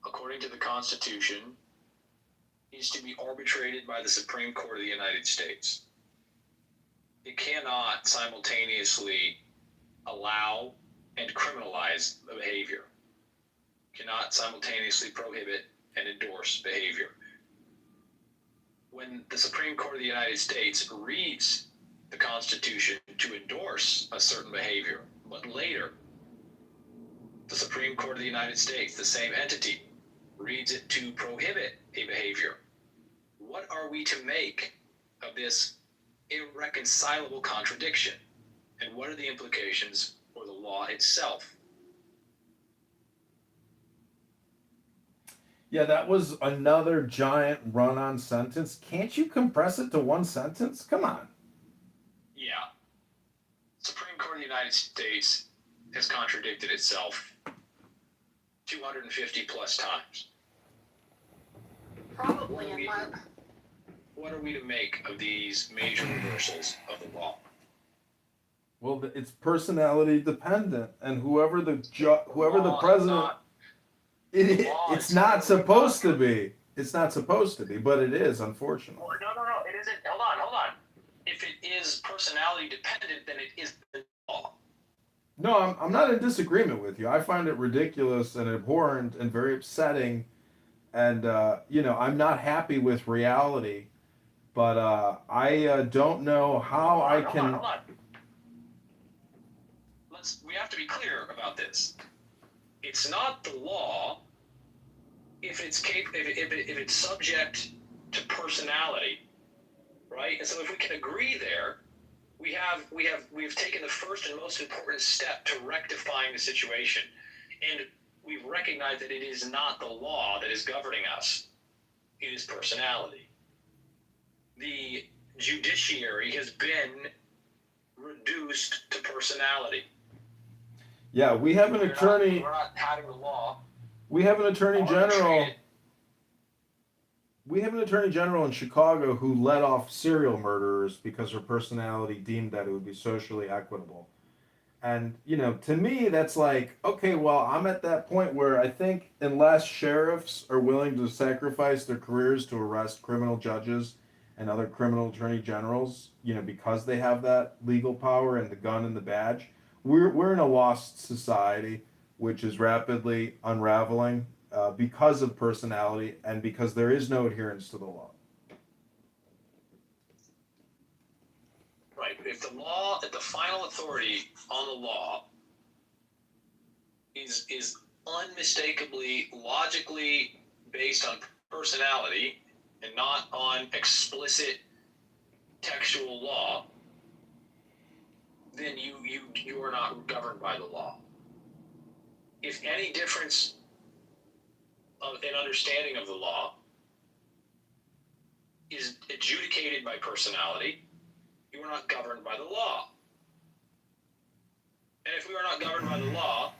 according to the Constitution, is to be arbitrated by the Supreme Court of the United States. It cannot simultaneously allow and criminalize the behavior. It cannot simultaneously prohibit and endorse behavior. When the Supreme Court of the United States reads the Constitution to endorse a certain behavior, but later the Supreme Court of the United States, the same entity, reads it to prohibit a behavior, what are we to make of this irreconcilable contradiction? And what are the implications for the law itself? Yeah, that was another giant run-on sentence. Can't you compress it to one sentence? Come on. Yeah. Supreme Court of the United States has contradicted itself 250 plus times. Probably in my... What are we to make of these major reversals of the law? Well, it's personality dependent, and whoever the president, it's not supposed to be. It's not supposed to be, but it is, unfortunately. No, it isn't. Hold on. If it is personality dependent, then it is the law. No, I'm not in disagreement with you. I find it ridiculous and abhorrent and very upsetting, and I'm not happy with reality, but I don't know how I can. Hold on. We have to be clear about this. It's not the law if it's subject to personality, right? And so if we can agree there, we've taken the first and most important step to rectifying the situation, and we've recognized that it is not the law that is governing us; it is personality. The judiciary has been reduced to personality. Yeah, we have an attorney. We're not having the law. We have an attorney general. We have an attorney general in Chicago who let off serial murderers because her personality deemed that it would be socially equitable. And, to me, that's like, okay, well, I'm at that point where I think unless sheriffs are willing to sacrifice their careers to arrest criminal judges and other criminal attorney generals, because they have that legal power and the gun and the badge, we're in a lost society. which is rapidly unraveling because of personality and because there is no adherence to the law. Right. If the final authority on the law is unmistakably, logically based on personality and not on explicit textual law, then you are not governed by the law. If any difference in understanding of the law is adjudicated by personality, you are not governed by the law. And if we are not governed by the law,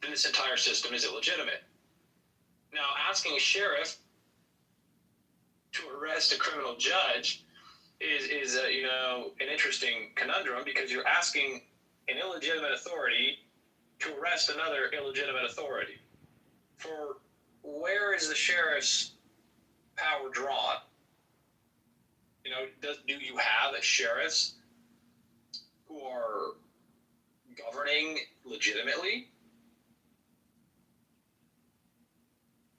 then this entire system is illegitimate. Now, asking a sheriff to arrest a criminal judge is an interesting conundrum, because you're asking an illegitimate authority to arrest another illegitimate authority. For where is the sheriff's power drawn? Do you have sheriffs who are governing legitimately?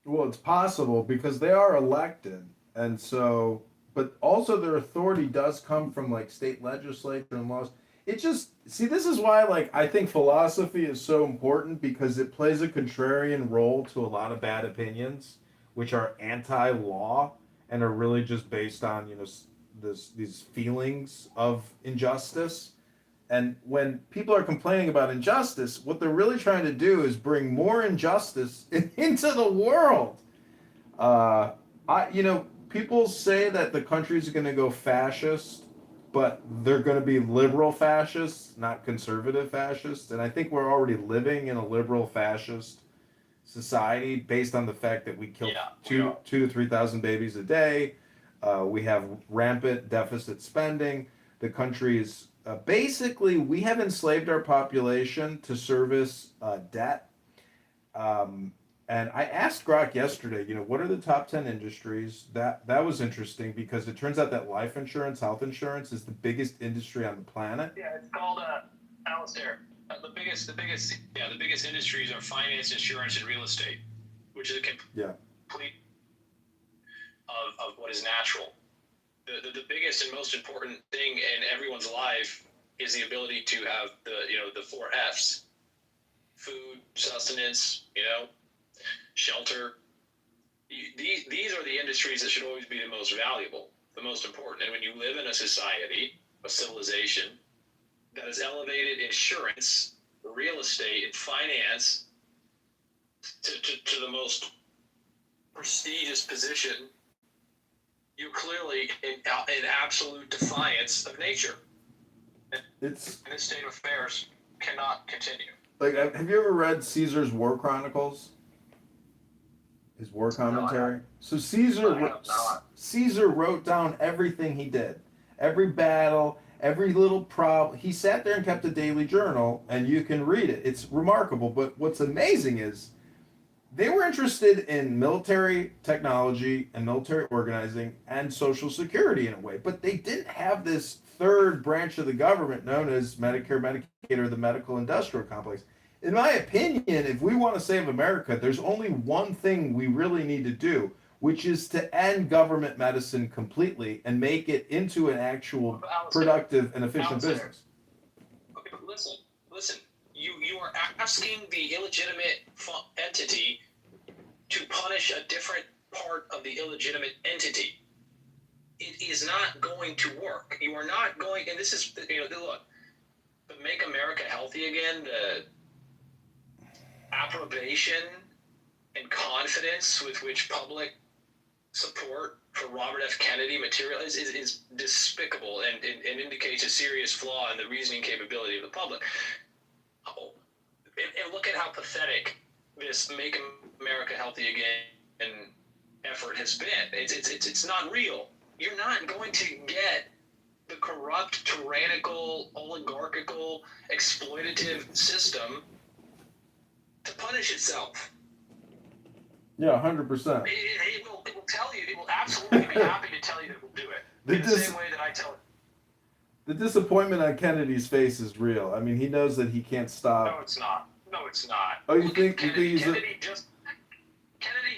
Well, it's possible because they are elected, and so, but also their authority does come from like state legislature and laws. It just, see, this is why like I think philosophy is so important, because it plays a contrarian role to a lot of bad opinions, which are anti-law and are really just based on these feelings of injustice. And when people are complaining about injustice, what they're really trying to do is bring more injustice into the world. People say that the country's going to go fascist, but they're going to be liberal fascists, not conservative fascists. And I think we're already living in a liberal fascist society based on the fact that we kill two to 3,000 babies a day. We have rampant deficit spending. The country is basically, we have enslaved our population to service debt. And I asked Grok yesterday, what are the top 10 industries? That was interesting, because it turns out that life insurance, health insurance, is the biggest industry on the planet. Yeah, it's called Alistair. The biggest industries are finance, insurance, and real estate, which is a complete of what is natural. The biggest and most important thing in everyone's life is the ability to have the 4 F's: food, sustenance, shelter. These are the industries that should always be the most valuable, the most important. And when you live in a society, a civilization that has elevated insurance, real estate, and finance to the most prestigious position, you're clearly in absolute defiance of nature. And this state of affairs cannot continue. Like, have you ever read Caesar's War Chronicles? His war commentary? So Caesar wrote down everything he did. Every battle, every little problem. He sat there and kept a daily journal, and you can read it. It's remarkable. But what's amazing is they were interested in military technology and military organizing and social security in a way, but they didn't have this third branch of the government known as Medicare, Medicaid, or the medical industrial complex. In my opinion, if we want to save America, there's only one thing we really need to do, which is to end government medicine completely and make it into an actual productive and efficient business. Okay, but listen. You are asking the illegitimate entity to punish a different part of the illegitimate entity. It is not going to work. You are not going, and this is, look, but Make America Healthy Again, the approbation and confidence with which public support for Robert F. Kennedy material is despicable and indicates a serious flaw in the reasoning capability of the public. And look at how pathetic this Make America Healthy Again effort has been. It's not real. You're not going to get the corrupt, tyrannical, oligarchical, exploitative system to punish itself. Yeah, 100%. It will tell you. It will absolutely be happy to tell you that it will do it. In the same way that I tell it. The disappointment on Kennedy's face is real. I mean, he knows that he can't stop. No, it's not. No, it's not. Oh, you think he's Kennedy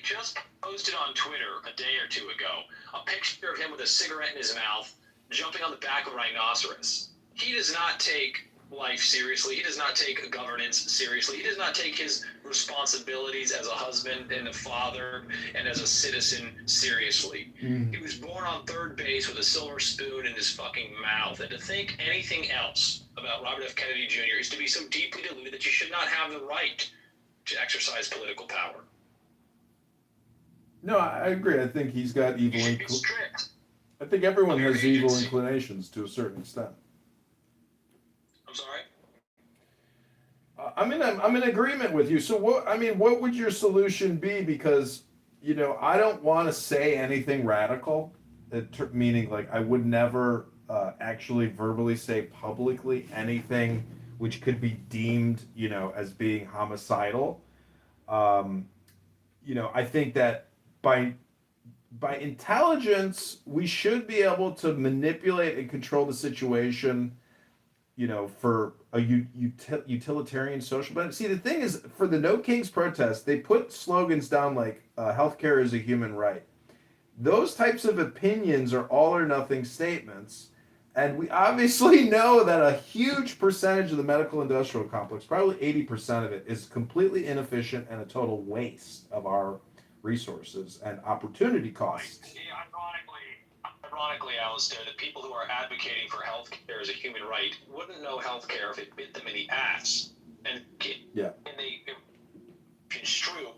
just posted on Twitter a day or two ago a picture of him with a cigarette in his mouth, jumping on the back of a rhinoceros. He does not take life seriously. He does not take governance seriously. He does not take his responsibilities as a husband and a father and as a citizen seriously. He was born on third base with a silver spoon in his fucking mouth. And to think anything else about Robert F. Kennedy Jr. is to be so deeply deluded that you should not have the right to exercise political power. No, I agree. I think he's got evil. I think everyone has evil inclinations to a certain extent. I'm sorry. I'm in agreement with you. So what would your solution be? Because I don't want to say anything radical. Meaning, like, I would never actually verbally say publicly anything which could be deemed as being homicidal. I think that by intelligence, we should be able to manipulate and control the situation, for a utilitarian social benefit. See, the thing is, for the No Kings protest, they put slogans down like healthcare is a human right. Those types of opinions are all or nothing statements. And we obviously know that a huge percentage of the medical industrial complex, probably 80% of it, is completely inefficient and a total waste of our resources and opportunity costs. Ironically, Alistair, the people who are advocating for health care as a human right wouldn't know health care if it bit them in the ass. And they construe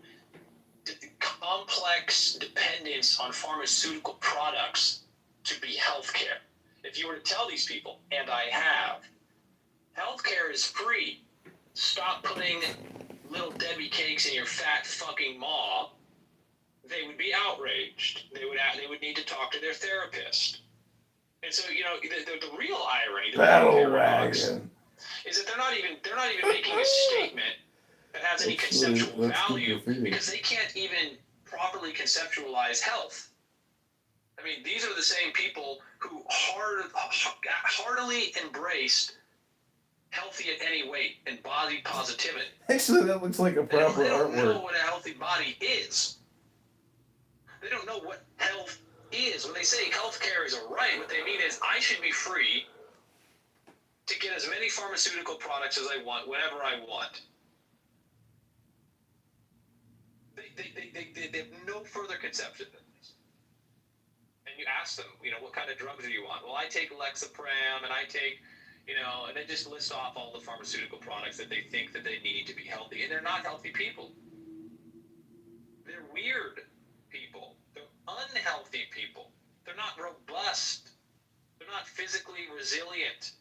complex dependence on pharmaceutical products to be health care. If you were to tell these people, and I have, health care is free, stop putting little Debbie cakes in your fat fucking maw, they would be outraged. They would need to talk to their therapist. And so, the real irony, the real paradox, is that they're not even making a statement that has any conceptual value because they can't even properly conceptualize health. I mean, these are the same people who heartily embraced healthy at any weight and body positivity. Actually, that looks like a proper they don't know artwork. what a healthy body is. They don't know what health is. When they say health care is a right, what they mean is I should be free to get as many pharmaceutical products as I want, whenever I want. They have no further conception than this. And you ask them, what kind of drugs do you want? Well, I take Lexapram, and I take, and they just list off all the pharmaceutical products that they think that they need to be healthy. And they're not healthy people. They're weird people. They're unhealthy people. They're not robust. They're not physically resilient.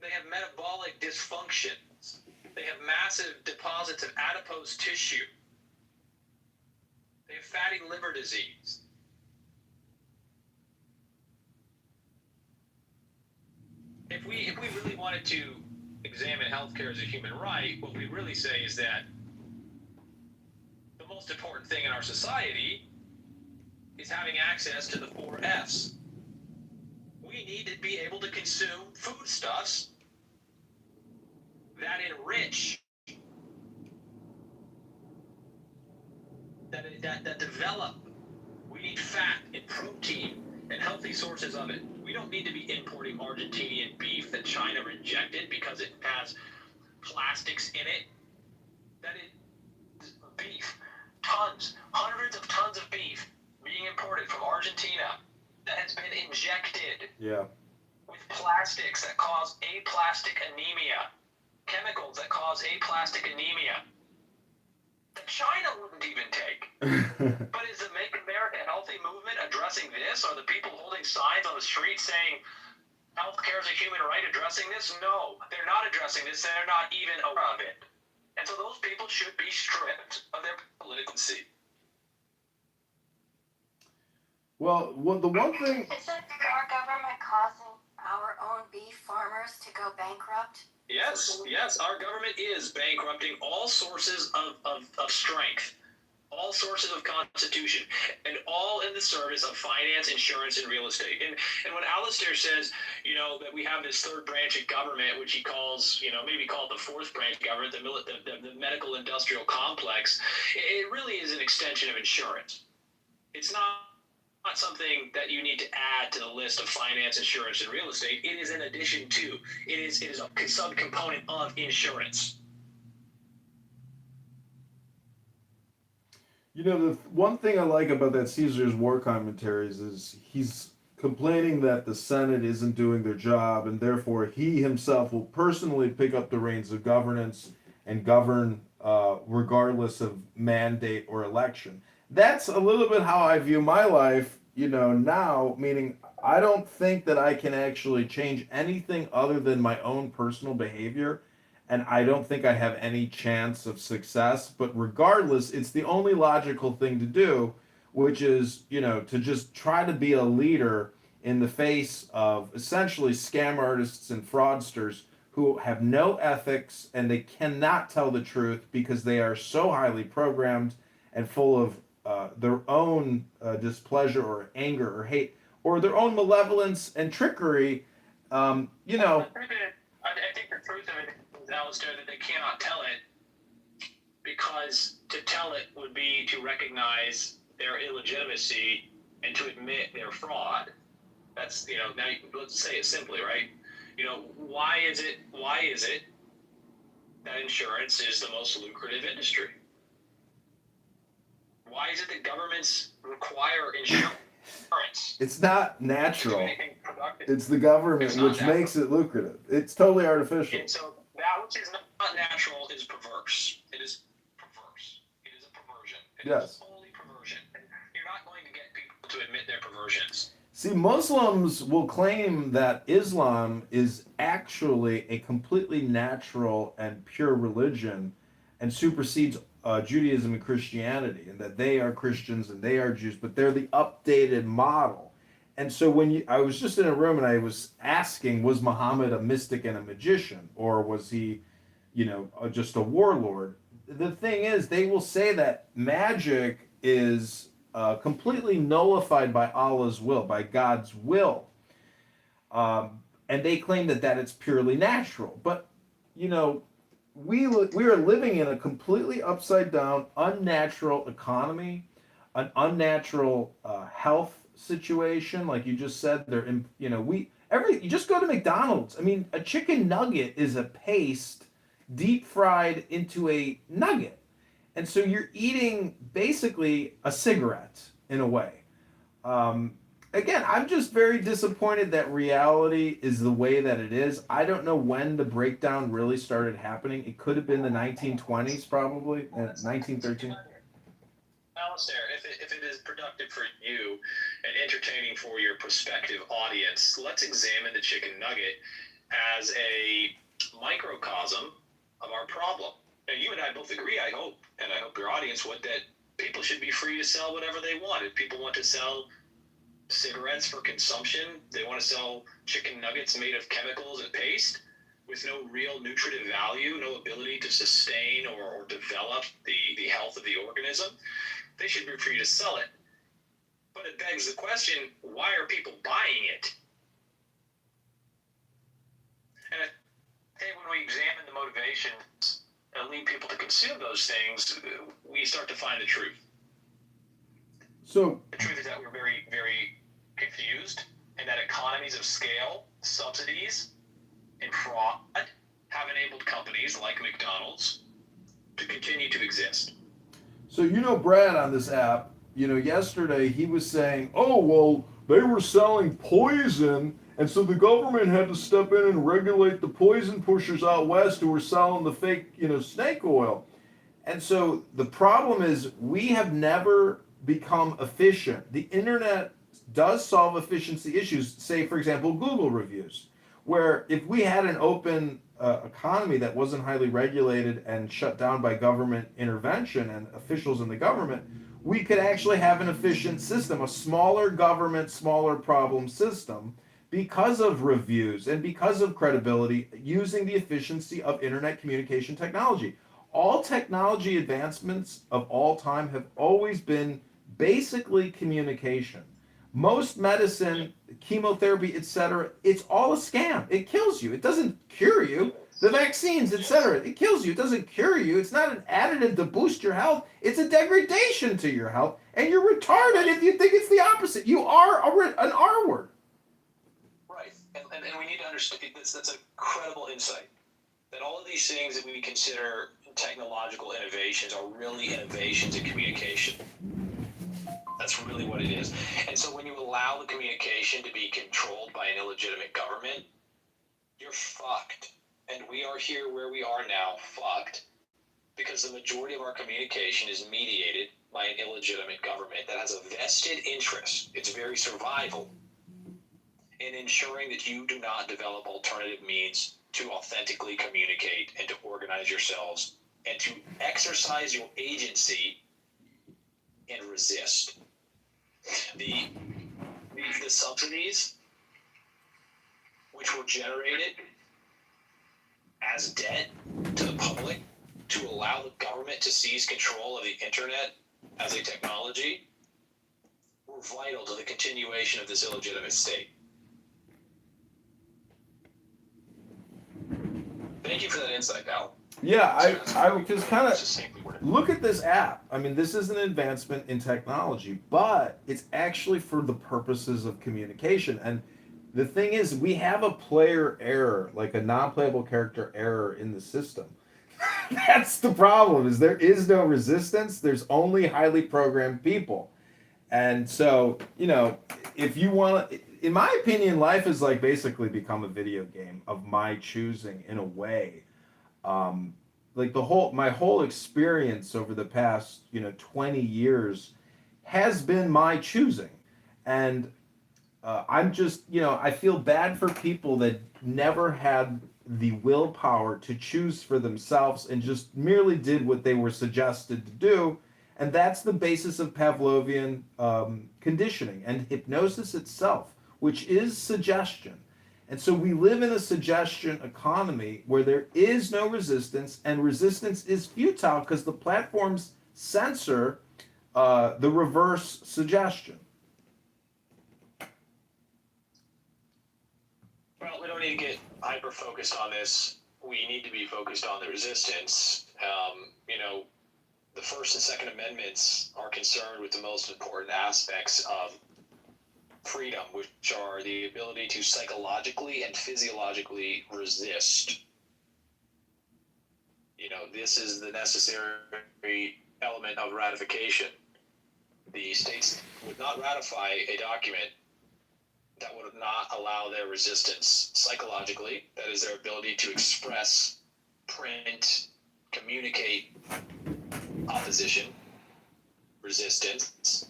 They have metabolic dysfunctions. They have massive deposits of adipose tissue. They have fatty liver disease. If we really wanted to examine healthcare as a human right, what we really say is that the most important thing in our society is having access to the 4 F's. We need to be able to consume foodstuffs that enrich, that develop. We need fat and protein and healthy sources of it. We don't need to be importing Argentinian beef that China rejected because it has plastics in it. That is beef. Hundreds of tons of beef being imported from Argentina that has been injected with plastics that cause aplastic anemia, chemicals that cause aplastic anemia that China wouldn't even take. But is the Make America Healthy movement addressing this? Are the people holding signs on the street saying healthcare is a human right addressing this? No, they're not addressing this. They're not even aware of it. And so those people should be stripped of their political seat. Well, the one thing... Isn't our government causing our own beef farmers to go bankrupt? Yes, our government is bankrupting all sources of strength, all all sources of constitution, and all in the service of finance, insurance, and real estate. And when Alistair says, that we have this third branch of government, which he calls, maybe called the fourth branch of government, the medical industrial complex, it really is an extension of insurance. It's not something that you need to add to the list of finance, insurance, and real estate. It is in addition to. It is a subcomponent of insurance. The one thing I like about that Caesar's War Commentaries is he's complaining that the Senate isn't doing their job, and therefore he himself will personally pick up the reins of governance and govern regardless of mandate or election. That's a little bit how I view my life, now, meaning I don't think that I can actually change anything other than my own personal behavior, and I don't think I have any chance of success. But regardless, it's the only logical thing to do, which is, to just try to be a leader in the face of essentially scam artists and fraudsters who have no ethics and they cannot tell the truth because they are so highly programmed and full of their own displeasure or anger or hate or their own malevolence and trickery. I think the truth of it is, Alistair, that they cannot tell it because to tell it would be to recognize their illegitimacy and to admit their fraud. That's, now let's say it simply, right? Why is it that insurance is the most lucrative industry? Why is it that governments require insurance? It's not natural. It's the government which makes it lucrative. It's totally artificial. And so that which is not natural is perverse. It is perverse. It is a perversion. It is wholly perversion. You're not going to get people to admit their perversions. See, Muslims will claim that Islam is actually a completely natural and pure religion and supersedes Judaism and Christianity, and that they are Christians and they are Jews, but they're the updated model. And so I was just in a room and I was asking, was Muhammad a mystic and a magician, or was he, just a warlord? The thing is, they will say that magic is completely nullified by Allah's will, by God's will. And they claim that it's purely natural. But, we are living in a completely upside down, unnatural economy, an unnatural health situation. Like you just said, you just go to McDonald's. I mean, a chicken nugget is a paste deep fried into a nugget. And so you're eating basically a cigarette in a way. Again, I'm just very disappointed that reality is the way that it is. I don't know when the breakdown really started happening. It could have been the 1920s, probably, 1913. Alistair, if it is productive for you and entertaining for your prospective audience, let's examine the chicken nugget as a microcosm of our problem. Now, you and I both agree, I hope, and I hope your audience would, that people should be free to sell whatever they want. If people want to sell cigarettes for consumption, they want to sell chicken nuggets made of chemicals and paste with no real nutritive value, no ability to sustain or develop the health of the organism, they should be free to sell it. But it begs the question, why are people buying it? And I think when we examine the motivations and lead people to consume those things, we start to find the truth. So the truth is that we're very, very confused, and that economies of scale, subsidies, and fraud have enabled companies like McDonald's to continue to exist. So Brad on this app, yesterday he was saying, oh, well, they were selling poison, and so the government had to step in and regulate the poison pushers out west who were selling the fake, snake oil. And so the problem is we have never become efficient. The internet does solve efficiency issues, say, for example, Google reviews, where if we had an open economy that wasn't highly regulated and shut down by government intervention and officials in the government, we could actually have an efficient system, a smaller government, smaller problem system, because of reviews and because of credibility, using the efficiency of internet communication technology. all technology advancements of all time have always been basically communication. Most medicine, chemotherapy, etc., it's all a scam. It kills you. It doesn't cure you. The vaccines, etc., it kills you. It doesn't cure you. It's not an additive to boost your health. It's a degradation to your health. And you're retarded if you think it's the opposite. You are an R word. Right. And we need to understand that's a credible insight. That all of these things that we consider technological innovations are really innovations in communication. That's really what it is. And so when you allow the communication to be controlled by an illegitimate government, you're fucked. And we are here where we are now, fucked, because the majority of our communication is mediated by an illegitimate government that has a vested interest, its very survival, in ensuring that you do not develop alternative means to authentically communicate and to organize yourselves and to exercise your agency and resist. The subsidies which were generated as debt to the public to allow the government to seize control of the internet as a technology were vital to the continuation of this illegitimate state. Thank you for that insight, Al. Yeah, I just kind of look at this app. I mean, this is an advancement in technology, but it's actually for the purposes of communication. And the thing is, we have a player error, like a non-playable character error in the system. That's the problem, is there is no resistance. There's only highly programmed people. And so, you know, if you want to, in my opinion, life has like basically become a video game of my choosing in a way. Like my whole experience over the past, 20 years has been my choosing. And I'm just, I feel bad for people that never had the willpower to choose for themselves and just merely did what they were suggested to do. And that's the basis of Pavlovian conditioning and hypnosis itself, which is suggestion. And so we live in a suggestion economy where there is no resistance, and resistance is futile because the platforms censor the reverse suggestion. Well, we don't need to get hyper-focused on this. We need to be focused on the resistance. The First and Second Amendments are concerned with the most important aspects of freedom, which are the ability to psychologically and physiologically resist. This is the necessary element of ratification. The states would not ratify a document that would not allow their resistance psychologically. That is their ability to express, print, communicate opposition, resistance,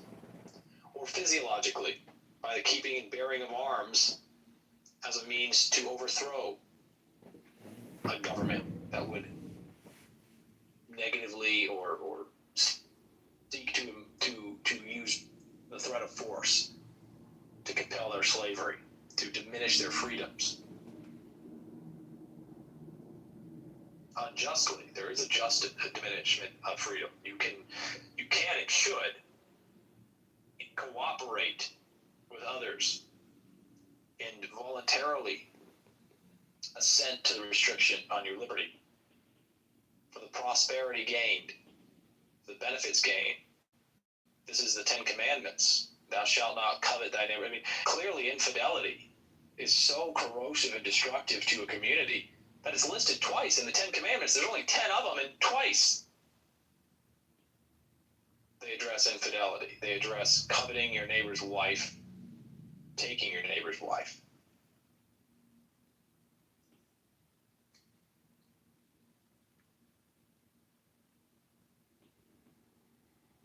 or physiologically by the keeping and bearing of arms as a means to overthrow a government that would negatively or seek to use the threat of force to compel their slavery, to diminish their freedoms. Unjustly, there is a just diminishment of freedom. You can and should cooperate with others and voluntarily assent to the restriction on your liberty for the prosperity gained, the benefits gained. This is the Ten Commandments. Thou shalt not covet thy neighbor. I mean, clearly infidelity is so corrosive and destructive to a community that it's listed twice in the Ten Commandments. There's only 10 of them, and twice they address infidelity. They address coveting your neighbor's wife, taking your neighbor's wife.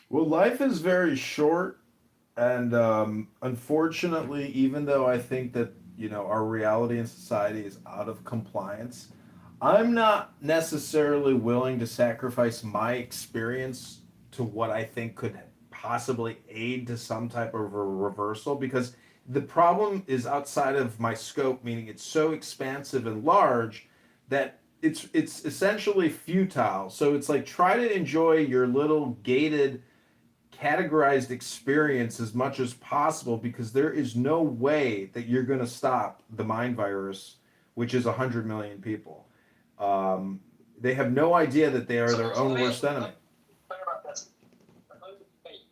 Well, life is very short, and unfortunately, even though I think that our reality in society is out of compliance, I'm not necessarily willing to sacrifice my experience to what I think could possibly aid to some type of a reversal, because the problem is outside of my scope, meaning it's so expansive and large that it's essentially futile. So it's like try to enjoy your little gated categorized experience as much as possible because there is no way that you're going to stop the mind virus, which is 100 million people. They have no idea that they are their own worst enemy. Let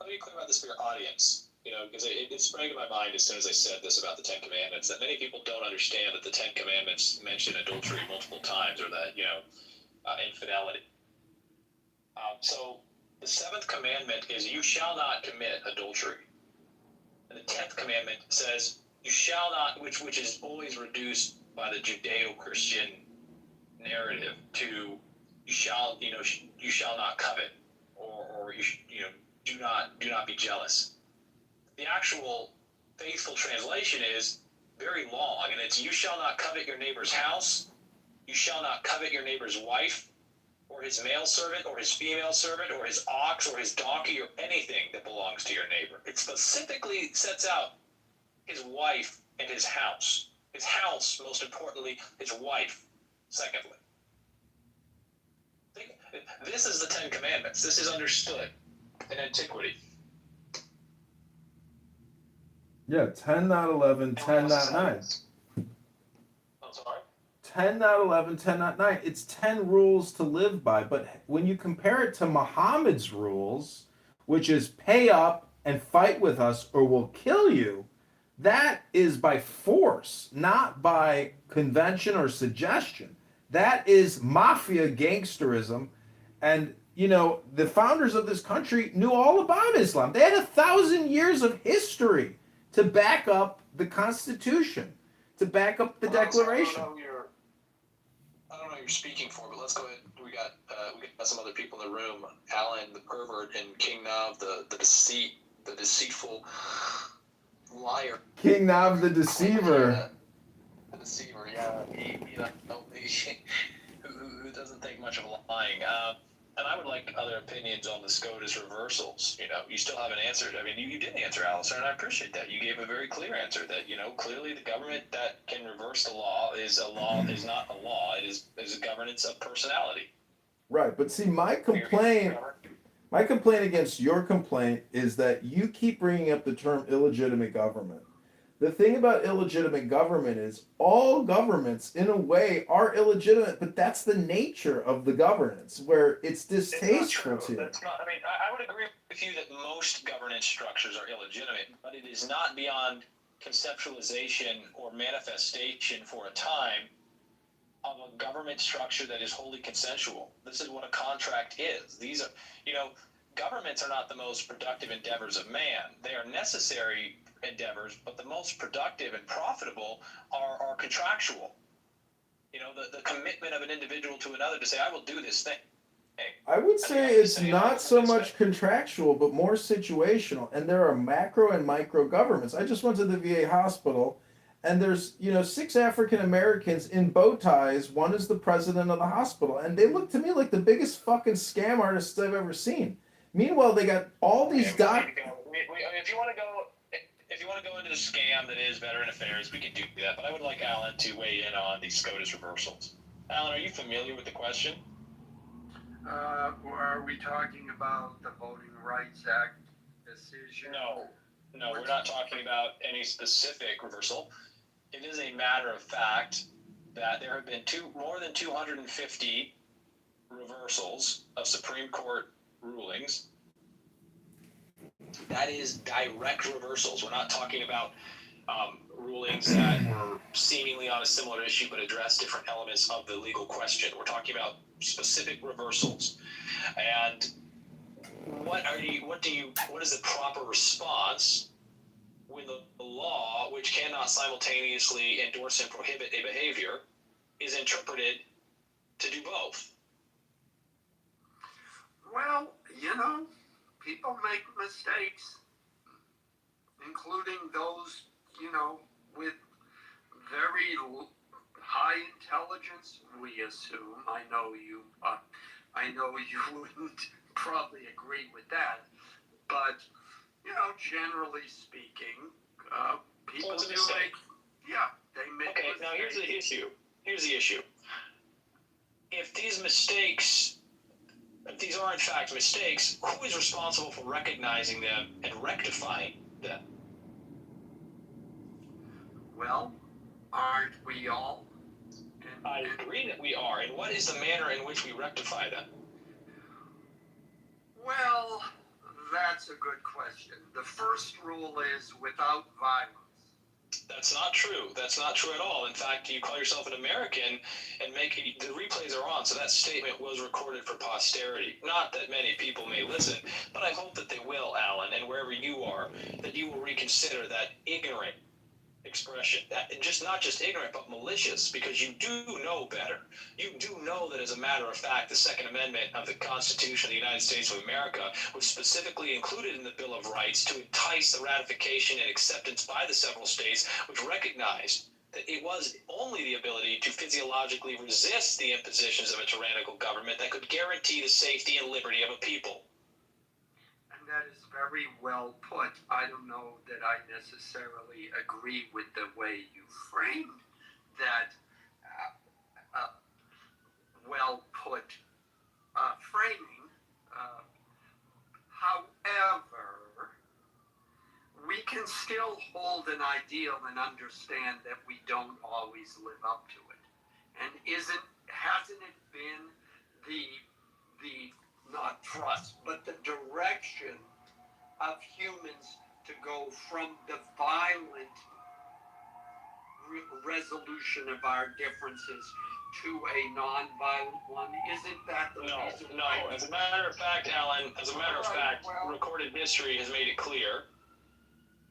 me clear about this for your audience, because it sprang to my mind as soon as I said this about the Ten Commandments, that many people don't understand that the Ten Commandments mention adultery multiple times, or that, infidelity. So the seventh commandment is you shall not commit adultery. And the 10th commandment says you shall not, which is always reduced by the Judeo-Christian narrative to you shall not covet, or do not be jealous. The actual faithful translation is very long, and it's you shall not covet your neighbor's house, you shall not covet your neighbor's wife, or his male servant, or his female servant, or his ox, or his donkey, or anything that belongs to your neighbor. It specifically sets out his wife and his house. His house, most importantly, his wife, secondly. This is the Ten Commandments. This is understood in antiquity. Yeah, 10, not 11, 10, not 9. I'm sorry? 10, not 11, 10, not 9. It's 10 rules to live by. But when you compare it to Muhammad's rules, which is pay up and fight with us or we'll kill you, that is by force, not by convention or suggestion. That is mafia gangsterism. And, the founders of this country knew all about Islam. They had 1,000 years of history to back up the Constitution, to back up the Declaration. I don't know what you're speaking for, but let's go ahead. We got some other people in the room. Alan, the pervert, and King Nav, the deceitful liar. King Nav, the deceiver. The deceiver, yeah. Who doesn't think much of lying. And I would like other opinions on the SCOTUS reversals. You still haven't answered. I mean, you did answer, Alistair, and I appreciate that. You gave a very clear answer that, clearly the government that can reverse the law is not a law. It is a governance of personality. Right, but see, my complaint against your complaint is that you keep bringing up the term illegitimate government. The thing about illegitimate government is all governments, in a way, are illegitimate, but that's the nature of the governance, where it's distasteful to you. That's not, I would agree with you that most governance structures are illegitimate, but it is not beyond conceptualization or manifestation for a time of a government structure that is wholly consensual. This is what a contract is. These are, governments are not the most productive endeavors of man. They are necessary endeavors, but the most productive and profitable are contractual. The commitment of an individual to another to say, I will do this thing. I would say it's not so much contractual, but more situational. And there are macro and micro governments. I just went to the VA hospital, and there's 6 African Americans in bow ties. One is the president of the hospital, and they look to me like the biggest fucking scam artists I've ever seen. Meanwhile, they got all these If you want to go into the scam that is Veteran Affairs, we can do that. But I would like Alan to weigh in on the SCOTUS reversals. Alan, are you familiar with the question? Are we talking about the Voting Rights Act decision? No, we're not talking about any specific reversal. It is a matter of fact that there have been more than 250 reversals of Supreme Court rulings. That is direct reversals. We're not talking about rulings that were seemingly on a similar issue but address different elements of the legal question. We're talking about specific reversals. And what is the proper response when the law, which cannot simultaneously endorse and prohibit a behavior, is interpreted to do both? Well, people make mistakes, including those, with very high intelligence, we assume. I know you wouldn't probably agree with that, but, generally speaking, people do make, they make mistakes. Okay, now here's the issue. if these mistakes, if these are in fact mistakes, who is responsible for recognizing them and rectifying them? Well, aren't we all? I agree that we are. And what is the manner in which we rectify them? Well, that's a good question. The first rule is without violence. That's not true. That's not true at all. In fact, you call yourself an American and the replays are on, so that statement was recorded for posterity. Not that many people may listen, but I hope that they will, Alan, and wherever you are, that you will reconsider that ignorant expression. That not just ignorant, but malicious, because you do know better. You do know that, as a matter of fact, the Second Amendment of the Constitution of the United States of America was specifically included in the Bill of Rights to entice the ratification and acceptance by the several states, which recognized that it was only the ability to physiologically resist the impositions of a tyrannical government that could guarantee the safety and liberty of a people. And that is very well put. I don't know that I necessarily agree with the way you framed that well put framing. However, we can still hold an ideal and understand that we don't always live up to it. And hasn't it been the not trust, but the direction of humans to go from the violent resolution of our differences to a non-violent one? Isn't that the reason? No. As a matter of fact, Alan, recorded history has made it clear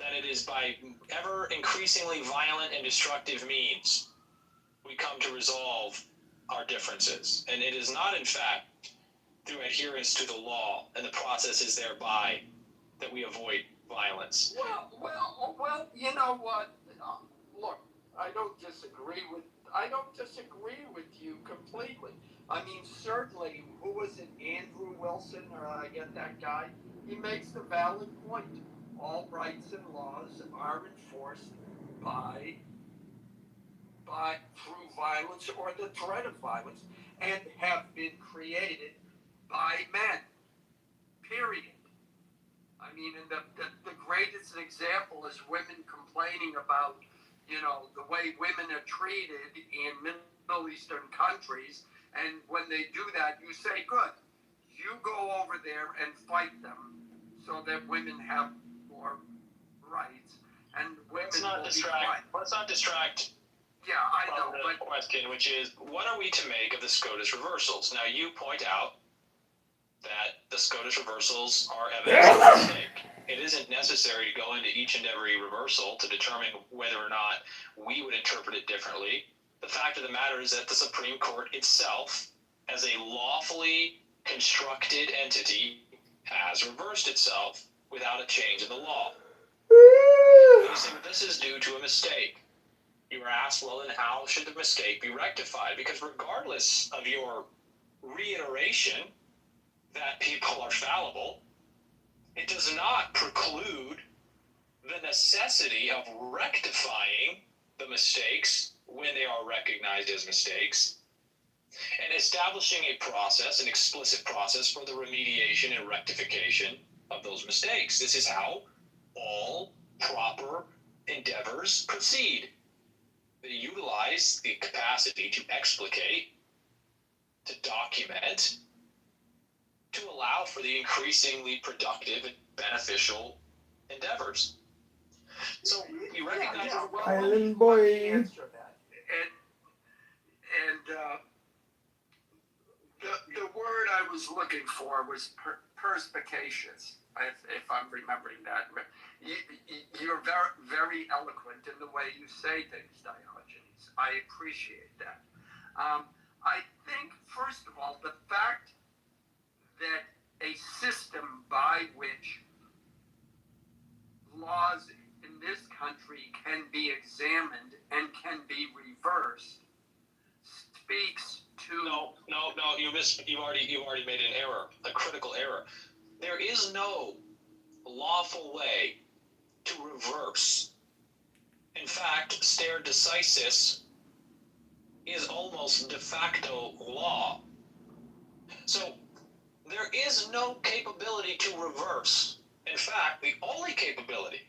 that it is by ever increasingly violent and destructive means we come to resolve our differences. And it is not, in fact, through adherence to the law and the processes thereby that we avoid violence. Well, you know what? Look, I don't disagree with you completely. I mean, certainly, who was it, Andrew Wilson, or I get that guy? He makes the valid point. All rights and laws are enforced through violence or the threat of violence, and have been created by men. Period. I mean, and the greatest example is women complaining about, the way women are treated in Middle Eastern countries. And when they do that, you say, good, you go over there and fight them so that women have more rights. And women Let's not distract. Yeah, I know. But the question, which is, what are we to make of the SCOTUS reversals? Now, you point out that the SCOTUS reversals are evidence of a mistake. It isn't necessary to go into each and every reversal to determine whether or not we would interpret it differently. The fact of the matter is that the Supreme Court itself, as a lawfully constructed entity, has reversed itself without a change in the law. You say this is due to a mistake. You were asked, well, then how should the mistake be rectified? Because regardless of your reiteration that people are fallible, it does not preclude the necessity of rectifying the mistakes when they are recognized as mistakes, and establishing a process, an explicit process for the remediation and rectification of those mistakes. This is how all proper endeavors proceed. They utilize the capacity to explicate, to document, to allow for the increasingly productive and beneficial endeavors. So you recognize Island boy. And the word I was looking for was perspicacious, if I'm remembering that. You're very, very eloquent in the way you say things, Diogenes. I appreciate that. I think, first of all, the fact that a system by which laws in this country can be examined and can be reversed speaks to... No, you've already made an error, a critical error. There is no lawful way to reverse. In fact, stare decisis is almost de facto law. So there is no capability to reverse. In fact, the only capability.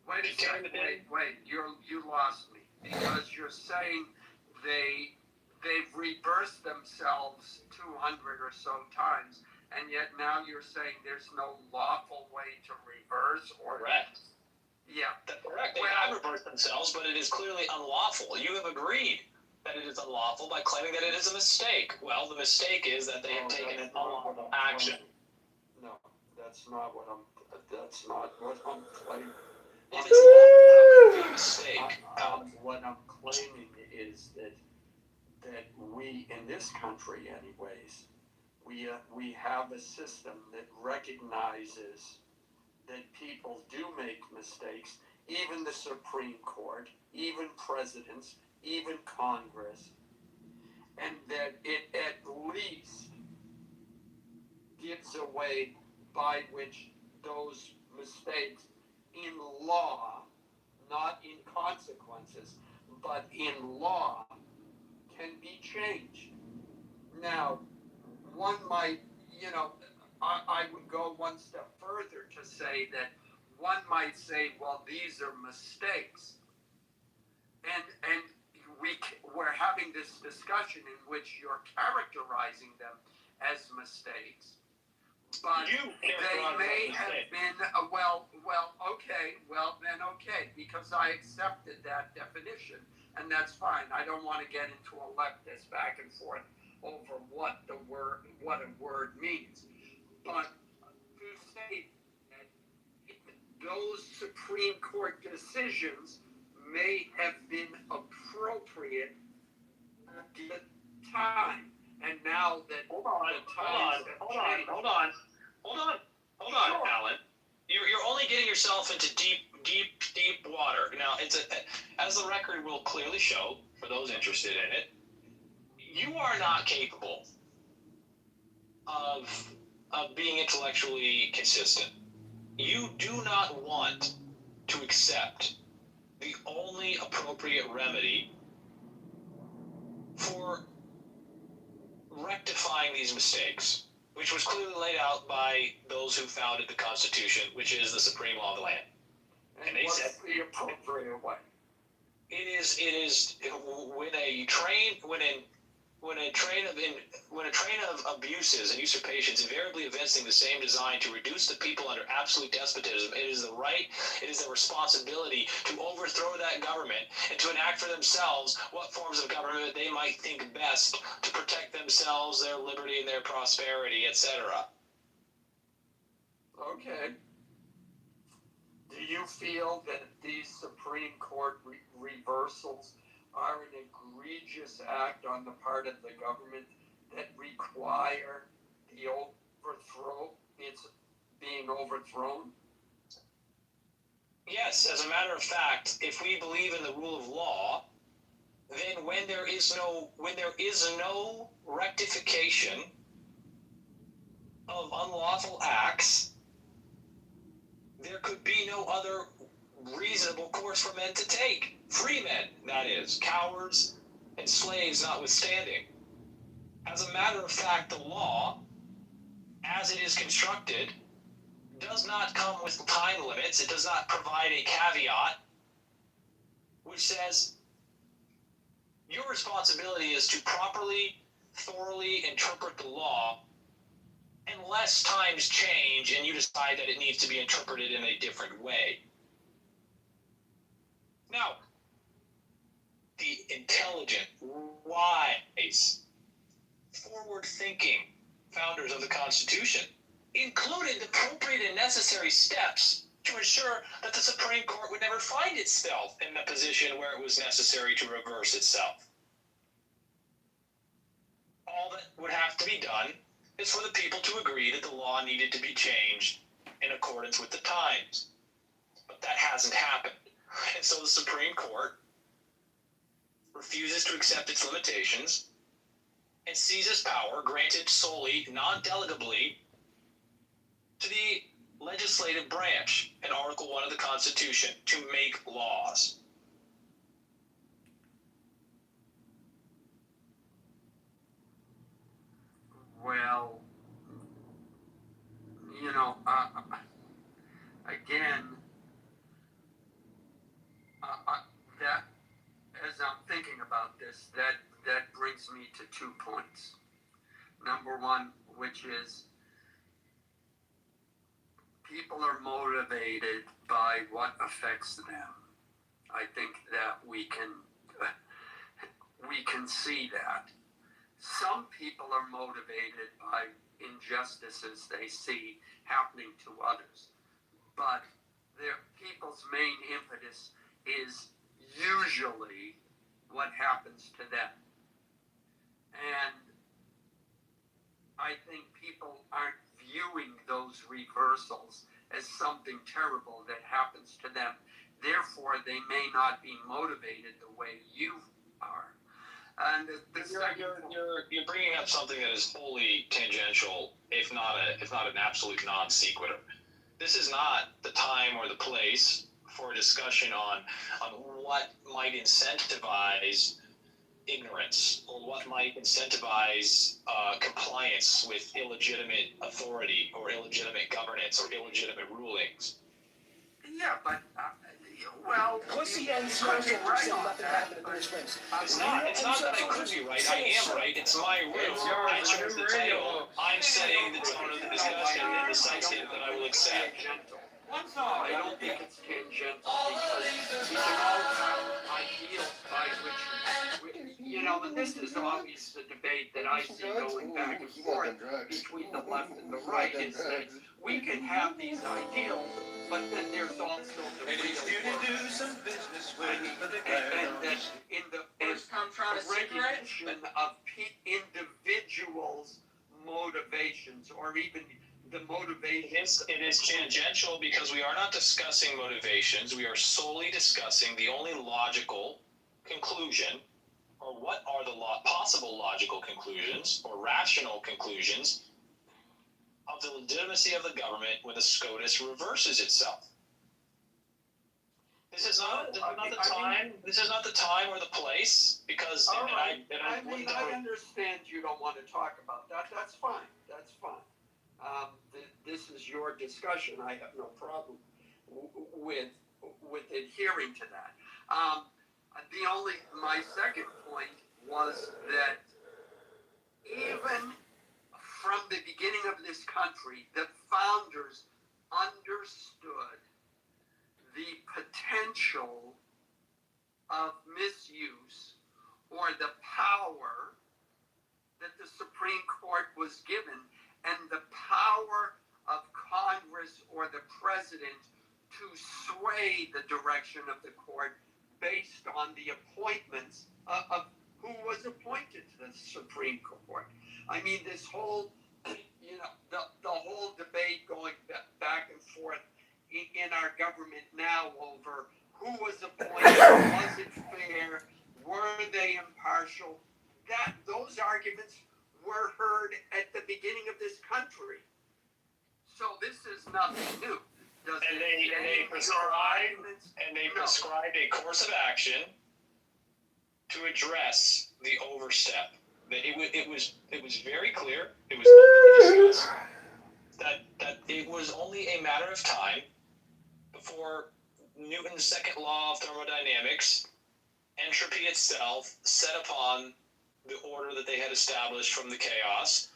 Wait a second. Wait. You lost me because you're saying they've reversed themselves 200 or so times, and yet now you're saying there's no lawful way to reverse or. Correct. Yeah. Correct. They have reversed themselves, but it is clearly unlawful. You have agreed that it is unlawful by claiming that it is a mistake. Well, the mistake is that they have taken an unlawful action. No, that's not what I'm claiming. If it's lawful, how could it be a mistake? What I'm claiming is that we, in this country anyways, we have a system that recognizes that people do make mistakes, even the Supreme Court, even presidents, even Congress, and that it at least gives a way by which those mistakes in law, not in consequences, but in law, can be changed. Now, one might, I would go one step further to say that one might say, well, these are mistakes. And we're having this discussion in which you're characterizing them as mistakes. But they may have been, okay, because I accepted that definition, and that's fine. I don't want to get into a leftist back and forth over what a word means. But to say that those Supreme Court decisions may have been appropriate at the time, and now that Hold on, Alan. You're only getting yourself into deep water. Now, as the record will clearly show, for those interested in it, you are not capable of being intellectually consistent. You do not want to accept the only appropriate remedy for rectifying these mistakes, which was clearly laid out by those who founded the Constitution, which is the supreme law of the land. And they said the appropriate way. It is when a train of abuses and usurpations invariably evincing the same design to reduce the people under absolute despotism, it is the responsibility to overthrow that government and to enact for themselves what forms of government they might think best to protect themselves, their liberty, and their prosperity, etc. Okay. Do you feel that these Supreme Court reversals are an egregious act on the part of the government that require the overthrow, it's being overthrown? Yes, as a matter of fact, if we believe in the rule of law, then when there is no rectification of unlawful acts, there could be no other reasonable course for men to take. Free men, that is, cowards and slaves notwithstanding. As a matter of fact, the law, as it is constructed, does not come with time limits. It does not provide a caveat which says your responsibility is to properly, thoroughly interpret the law unless times change and you decide that it needs to be interpreted in a different way. Now, the intelligent, wise, forward-thinking founders of the Constitution included the appropriate and necessary steps to ensure that the Supreme Court would never find itself in a position where it was necessary to reverse itself. All that would have to be done is for the people to agree that the law needed to be changed in accordance with the times. But that hasn't happened. And so the Supreme Court refuses to accept its limitations and seizes power granted solely, non-delegably, to the legislative branch in Article 1 of the Constitution to make laws. to 2 points. Number one, which is people are motivated by what affects them. I think that we can see that. Some people are motivated by injustices they see happening to others, but people's main impetus is usually what happens to them. And I think people aren't viewing those reversals as something terrible that happens to them. Therefore, they may not be motivated the way you are. And you're bringing up something that is wholly tangential, if not an absolute non sequitur. This is not the time or the place for a discussion on what might incentivize ignorance or what might incentivize compliance with illegitimate authority or illegitimate governance or illegitimate rulings. Yeah, but well, Pussy and smoking nothing happened in Blue Springs. It's not that I could be right. I am right. It's my room. I chose the title. I'm setting the tone of the discussion and the substance that I will accept. I don't think it's tangential because we can all have ideals by which, you know, and this is always the debate that I see going back and forth between the left and the right, is that we can have these ideals, but then there's also the real world. And that in the recognition of individuals' motivations or even the motivations. It is tangential because we are not discussing motivations. We are solely discussing the only logical conclusion, or what are the possible logical conclusions or rational conclusions of the legitimacy of the government when the SCOTUS reverses itself. This is not the time or the place because. I understand you don't want to talk about that. That's fine. That's fine. This is your discussion. I have no problem with adhering to that. My second point was that even from the beginning of this country, the founders understood the potential of misuse or the power that the Supreme Court was given and the power of Congress or the president to sway the direction of the court based on the appointments of who was appointed to the Supreme Court. I mean, this whole, the whole debate going back and forth in our government now over who was appointed, was it fair, were they impartial, those arguments were heard at the beginning of this country. So this is nothing new. They prescribed a course of action to address the overstep. It was very clear. It was openly discussed that it was only a matter of time before Newton's second law of thermodynamics, entropy itself, set upon the order that they had established from the chaos,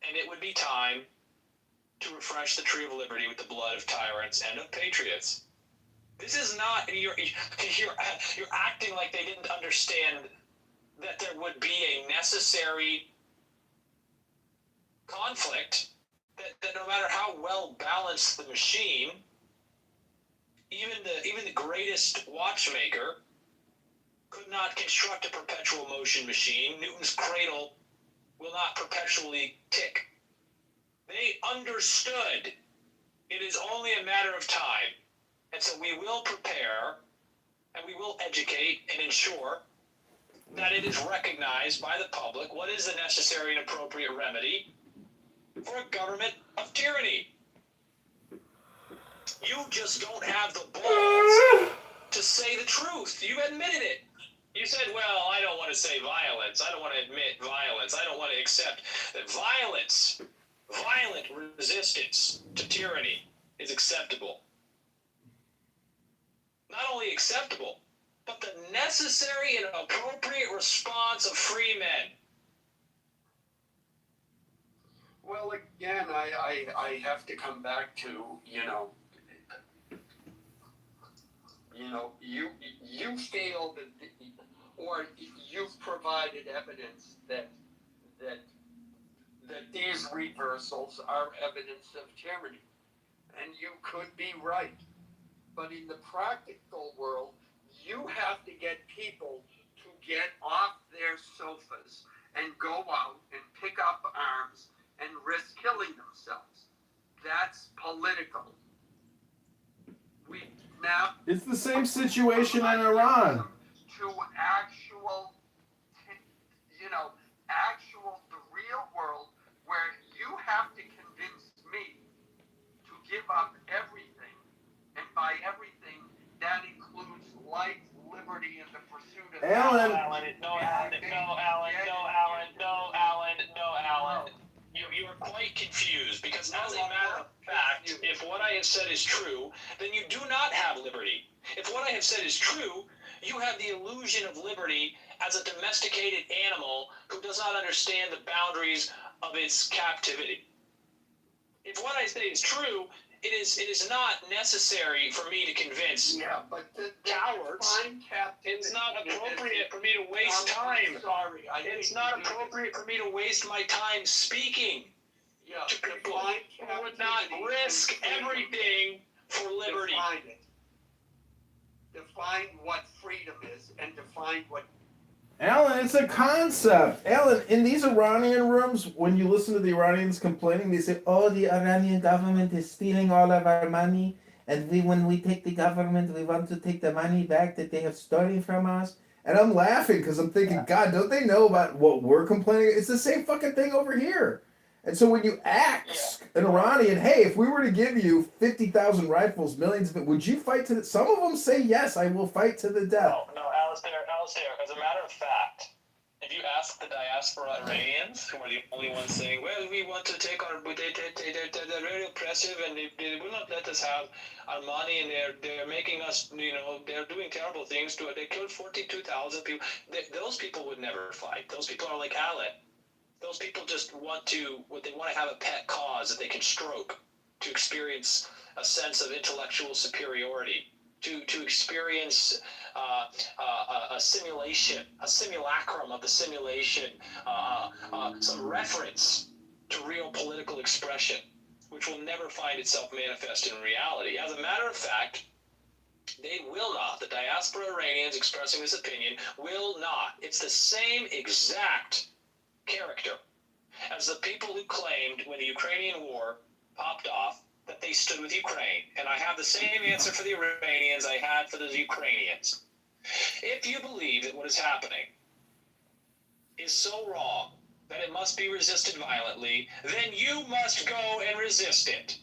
and it would be time to refresh the tree of liberty with the blood of tyrants and of patriots. This is not, you're acting like they didn't understand that there would be a necessary conflict, that no matter how well balanced the machine, even the greatest watchmaker could not construct a perpetual motion machine. Newton's cradle will not perpetually tick. They understood it is only a matter of time. And so we will prepare and we will educate and ensure that it is recognized by the public what is the necessary and appropriate remedy for a government of tyranny. You just don't have the balls to say the truth. You admitted it. You said, well, I don't want to say violence. I don't want to admit violence. I don't want to accept that violent resistance to tyranny is acceptable. Not only acceptable, but the necessary and appropriate response of free men. Well, again, I have to come back to, you feel that, or you've provided evidence that these reversals are evidence of tyranny, and you could be right. But in the practical world, you have to get people to get off their sofas and go out and pick up arms and risk killing themselves. That's political. We now. It's the same situation in Iran. To actual, the real world where you have to convince me to give up everything, and by everything, that includes life, liberty, and the pursuit of Alan. You are quite confused, because as a matter of fact, if what I have said is true, then you do not have liberty. If what I have said is true, you have the illusion of liberty as a domesticated animal who does not understand the boundaries of its captivity. If what I say is true, it is not necessary for me to convince cowards. It's not appropriate for me to waste time. It's not appropriate for me to waste my time speaking to people who would not risk everything for liberty. Define what freedom is, and define what. Alan, it's a concept. Alan, in these Iranian rooms, when you listen to the Iranians complaining, they say, "Oh, the Iranian government is stealing all of our money, and when we take the government, we want to take the money back that they have stolen from us." And I'm laughing because I'm thinking, God, don't they know about what we're complaining? It's the same fucking thing over here. And so when you ask an Iranian, hey, if we were to give you 50,000 rifles, millions of it, would you fight to the... Some of them say, yes, I will fight to the death. No, Alistair, as a matter of fact, if you ask the diaspora Iranians, who are the only ones saying, well, we want to take our... They're very oppressive, and they will not let us have our money, and they're making us, they're doing terrible things to it. They killed 42,000 people. Those people would never fight. Those people are like Alan. Those people just they want to have a pet cause that they can stroke, to experience a sense of intellectual superiority, to experience a simulation, a simulacrum of the simulation, some reference to real political expression, which will never find itself manifest in reality. As a matter of fact, they will not. The diaspora Iranians expressing this opinion will not. It's the same exact character as the people who claimed when the Ukrainian war popped off that they stood with Ukraine. And I have the same answer for the Iranians I had for the Ukrainians. If you believe that what is happening is so wrong that it must be resisted violently, then you must go and resist it.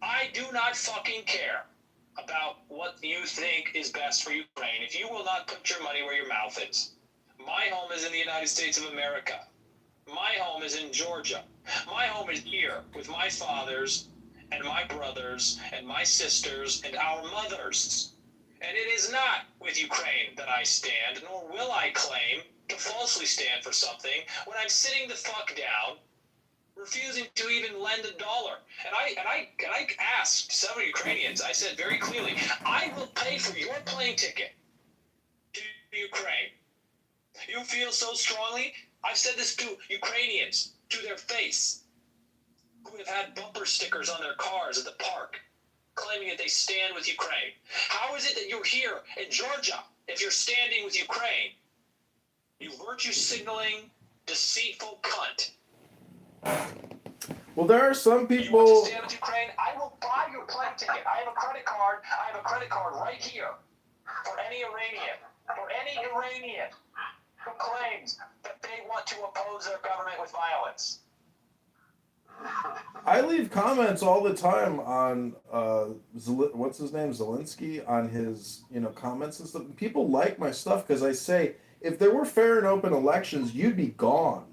I do not fucking care about what you think is best for Ukraine if you will not put your money where your mouth is. My home is in the United States of America. My home is in Georgia. My home is here with my fathers and my brothers and my sisters and our mothers. And it is not with Ukraine that I stand, nor will I claim to falsely stand for something when I'm sitting the fuck down, refusing to even lend $1. And I asked several Ukrainians, I said very clearly, I will pay for your plane ticket to Ukraine. You feel so strongly? I've said this to Ukrainians, to their face, who have had bumper stickers on their cars at the park, claiming that they stand with Ukraine. How is it that you're here in Georgia if you're standing with Ukraine? You virtue signaling, deceitful cunt. Well, there are some people... You want to stand with Ukraine? I will buy your plane ticket. I have a credit card. I have a credit card right here for any Iranian. For any Iranian who claims that they want to oppose their government with violence. I leave comments all the time on what's his name, Zelensky, on his comments and stuff. People like my stuff because I say, if there were fair and open elections, you'd be gone.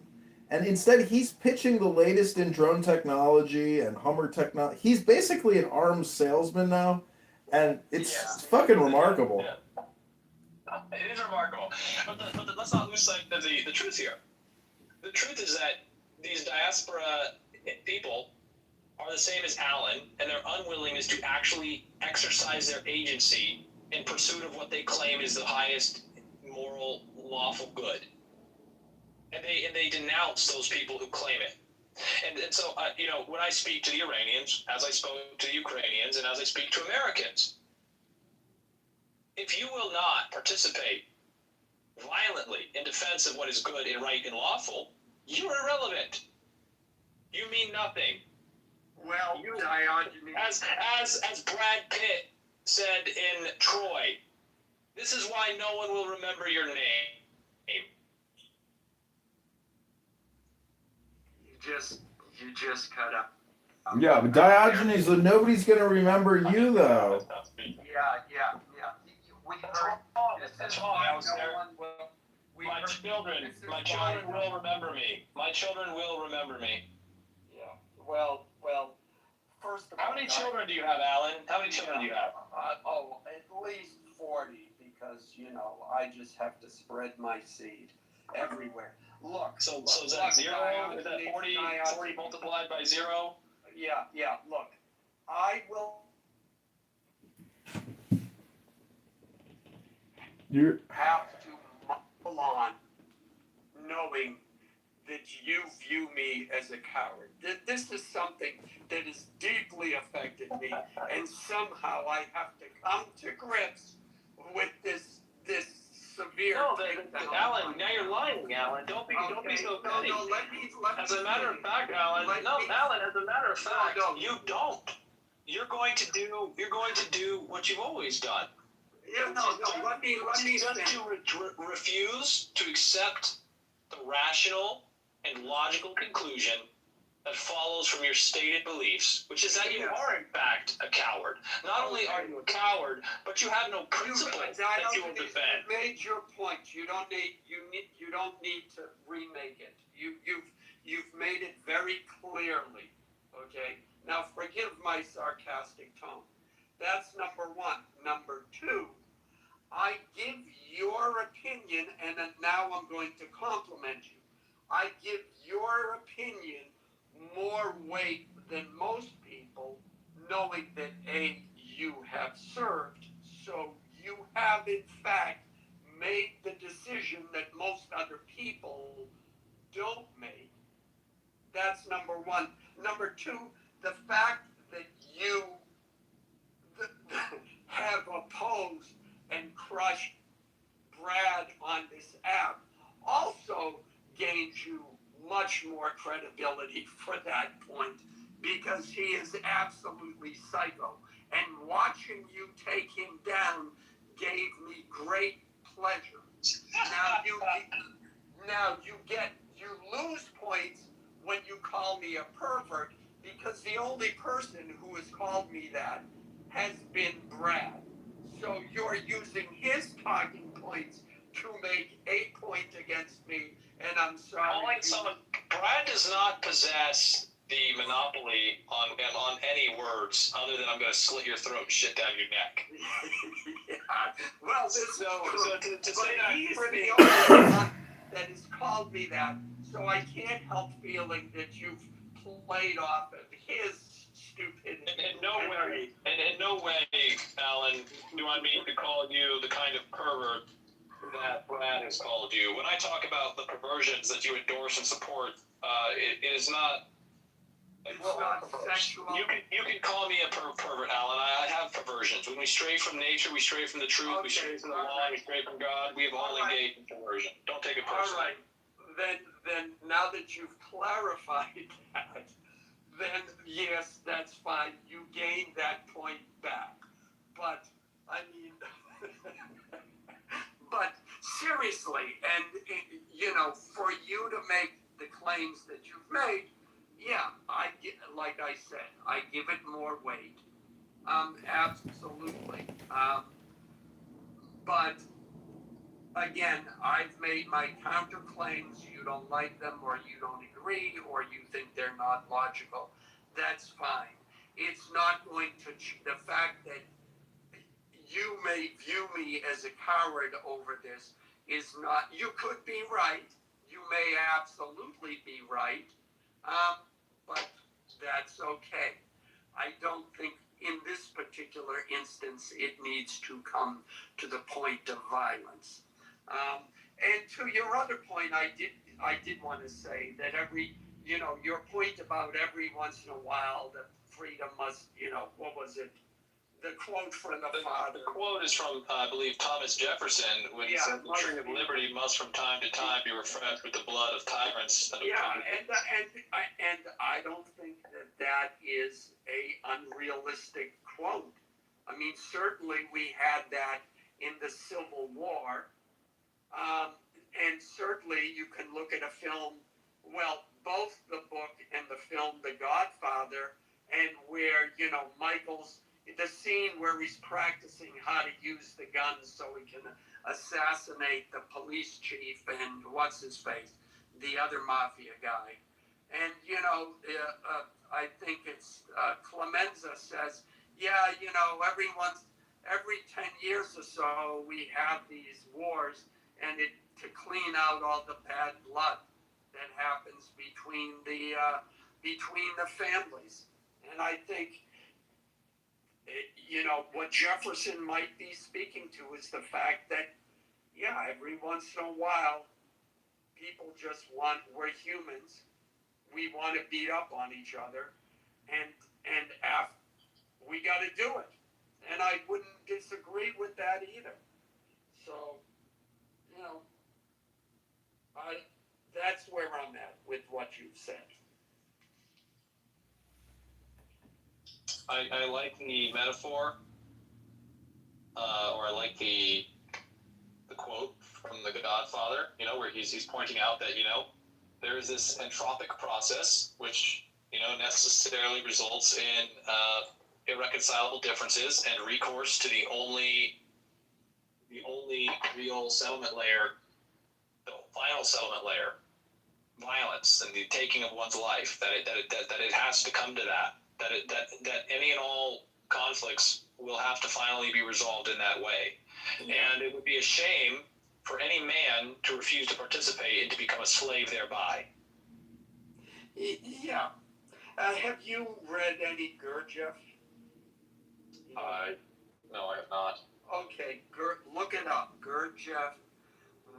And instead, he's pitching the latest in drone technology and Hummer technology. He's basically an arms salesman now, and it's fucking remarkable. Yeah. It is remarkable, but let's not lose sight of the truth here. The truth is that these diaspora people are the same as Alan, and their unwillingness to actually exercise their agency in pursuit of what they claim is the highest moral, lawful good. And they denounce those people who claim it. And so, when I speak to the Iranians, as I spoke to the Ukrainians, and as I speak to Americans, if you will not participate violently in defense of what is good and right and lawful, you are irrelevant. You mean nothing. Well, Diogenes. As Brad Pitt said in Troy, this is why no one will remember your name. You just cut up. Yeah, but Diogenes, nobody's gonna remember you though. Yeah. We heard. That's wrong. I was there. My children will remember me. My children will remember me. Yeah. Well. First of all, how many children do you have, Alan? How many children do you have? At least 40, because I just have to spread my seed everywhere. Look. So is that zero? Is that 40 multiplied by zero? Yeah. Look, I will. You have to muddle on knowing that you view me as a coward. This is something that has deeply affected me, and somehow I have to come to grips with this severe. No, Alan, now you're lying, Alan. Don't be so petty. No, let me as a matter of fact, Alan. Alan, as a matter of fact, you don't. You're going to do what you've always done. Yeah, let me refuse to accept the rational and logical conclusion that follows from your stated beliefs, which is that you are in fact a coward. Not only are you a coward, but you have no principle that you will defend. You made your point. You don't need to remake it. You've made it very clearly. Okay. Now forgive my sarcastic tone. That's number one. Number two, I give your opinion, and then now I'm going to compliment you. I give your opinion more weight than most people, knowing that you have served, so you have in fact made the decision that most other people don't make. That's number one. Number two, the fact that you have opposed and crushed Brad on this app also gains you much more credibility for that point, because he is absolutely psycho. And watching you take him down gave me great pleasure. Now you lose points when you call me a pervert, because the only person who has called me that has been Brad. So you're using his talking points to make a point against me, and I'm sorry. Brad does not possess the monopoly on any words other than I'm going to slit your throat and shit down your neck. Yeah. Well, so to say that he's the only one that has called me that, so I can't help feeling that you've played off of his stupidity. In no way, Alan, do I mean to call you the kind of pervert that Brad has called you. When I talk about the perversions that you endorse and support, it is not. Sexual. You can call me a pervert, Alan. I have perversions. When we stray from nature, we stray from the truth, we stray from the law, we stray from God. We have all engaged in perversion. Don't take it personally. All right. Then now that you've clarified that, then yes, that's fine. You gain that point back. But I mean, but seriously, and for you to make the claims that you've made, yeah, like I said, I give it more weight. Absolutely. But again, I've made my counterclaims. You don't like them, or you don't agree, or you think they're not logical. That's fine. It's not going to the fact that you may view me as a coward over this is not. You could be right. You may absolutely be right. but that's okay. I don't think in this particular instance it needs to come to the point of violence. And to your other point, I did want to say that your point about every once in a while that freedom must, what was it? The quote from the father. The quote is from, I believe, Thomas Jefferson, when he said, "The tree of liberty must from time to time be refreshed with the blood of tyrants." And I don't think that is a unrealistic quote. I mean, certainly we had that in the Civil War, and certainly you can look at a film, well, both the book and the film The Godfather, and where, the scene where he's practicing how to use the guns so he can assassinate the police chief and the other mafia guy. And, I think it's Clemenza says, every 10 years or so we have these wars, and to clean out all the bad blood that happens between the families. And I think, what Jefferson might be speaking to is the fact that, every once in a while, people just we're humans. We want to beat up on each other, and we got to do it. And I wouldn't disagree with that either. So, that's where I'm at with what you've said. I like the metaphor, or I like the quote from The Godfather, where he's pointing out that, there is this entropic process, which, necessarily results in irreconcilable differences and recourse to the only real settlement layer, the final settlement layer, violence and the taking of one's life, that it has to come to that any and all conflicts will have to finally be resolved in that way. And it would be a shame for any man to refuse to participate and to become a slave thereby. Yeah. Have you read any Gurdjieff? No, I have not. Okay, look it up. Gurdjieff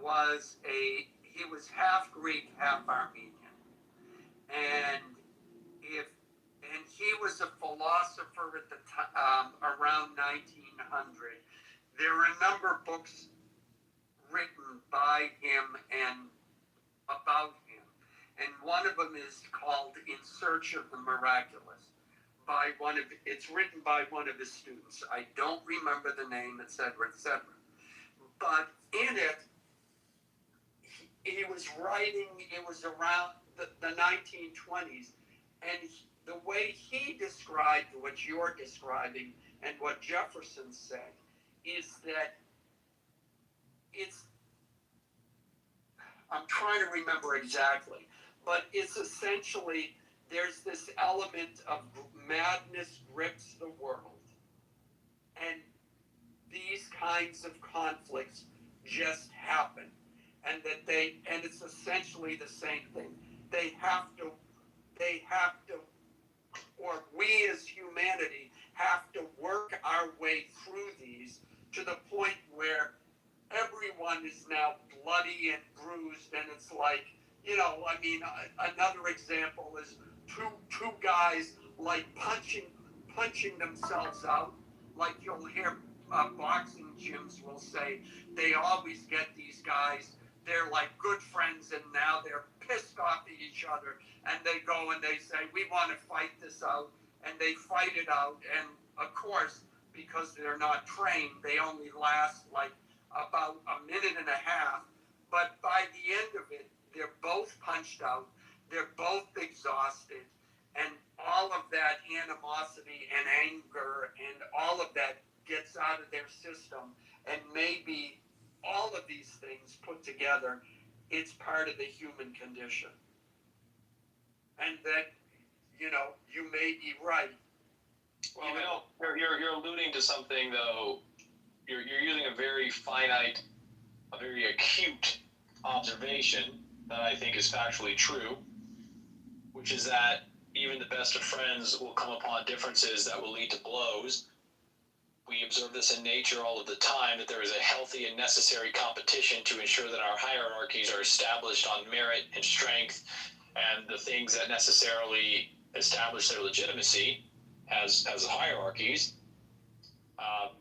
was he was half Greek, half Armenian, and he was a philosopher at the around 1900. There are a number of books written by him and about him, and one of them is called "In Search of the Miraculous." It's written by one of his students. I don't remember the name, etc., etc. But in it, he was writing. It was around the 1920s, and the way he described what you're describing and what Jefferson said is that I'm trying to remember exactly, but it's essentially there's this element of madness grips the world, and these kinds of conflicts just happen, and it's essentially the same thing. They have to, or we as humanity have to work our way through these to the point where everyone is now bloody and bruised, and it's like, another example is two guys like punching themselves out. Like you'll hear boxing gyms will say they always get these guys. They're like good friends, and now they're pissed off at each other, and they go and they say, "We want to fight this out," and they fight it out, and of course, because they're not trained, they only last like about a minute and a half, but by the end of it, they're both punched out, they're both exhausted, and all of that animosity and anger and all of that gets out of their system, and maybe all of these things put together, it's part of the human condition. And that, you may be right. Well, you're alluding to something, though. You're using a very finite, a very acute observation that I think is factually true, which is that, even the best of friends will come upon differences that will lead to blows. We observe this in nature all of the time, that there is a healthy and necessary competition to ensure that our hierarchies are established on merit and strength, and the things that necessarily establish their legitimacy as hierarchies.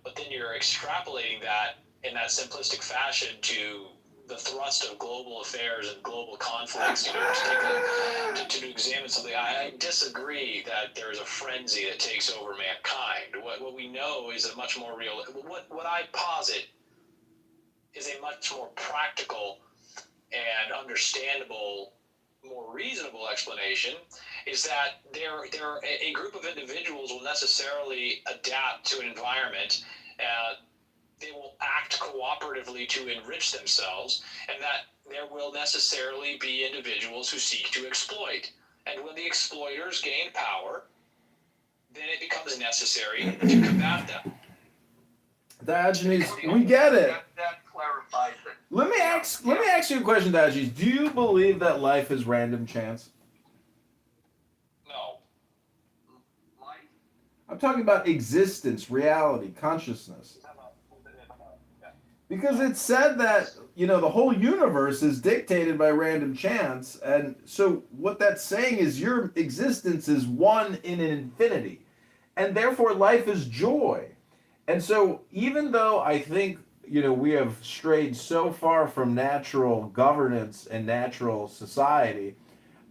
But then you're extrapolating that in that simplistic fashion to the thrust of global affairs and global conflicts, to examine something. I disagree that there is a frenzy that takes over mankind. What we know is a much more real. What I posit is a much more practical and understandable, more reasonable explanation, is that a group of individuals will necessarily adapt to an environment. They will act cooperatively to enrich themselves, and that there will necessarily be individuals who seek to exploit. And when the exploiters gain power, then it becomes necessary to combat them. Diogenes, we get it. That clarifies it. Let me ask you a question, Diogenes. Do you believe that life is random chance? No. I'm talking about existence, reality, consciousness. Because it's said that, the whole universe is dictated by random chance. And so what that's saying is your existence is one in an infinity. And therefore life is joy. And so even though I think, we have strayed so far from natural governance and natural society,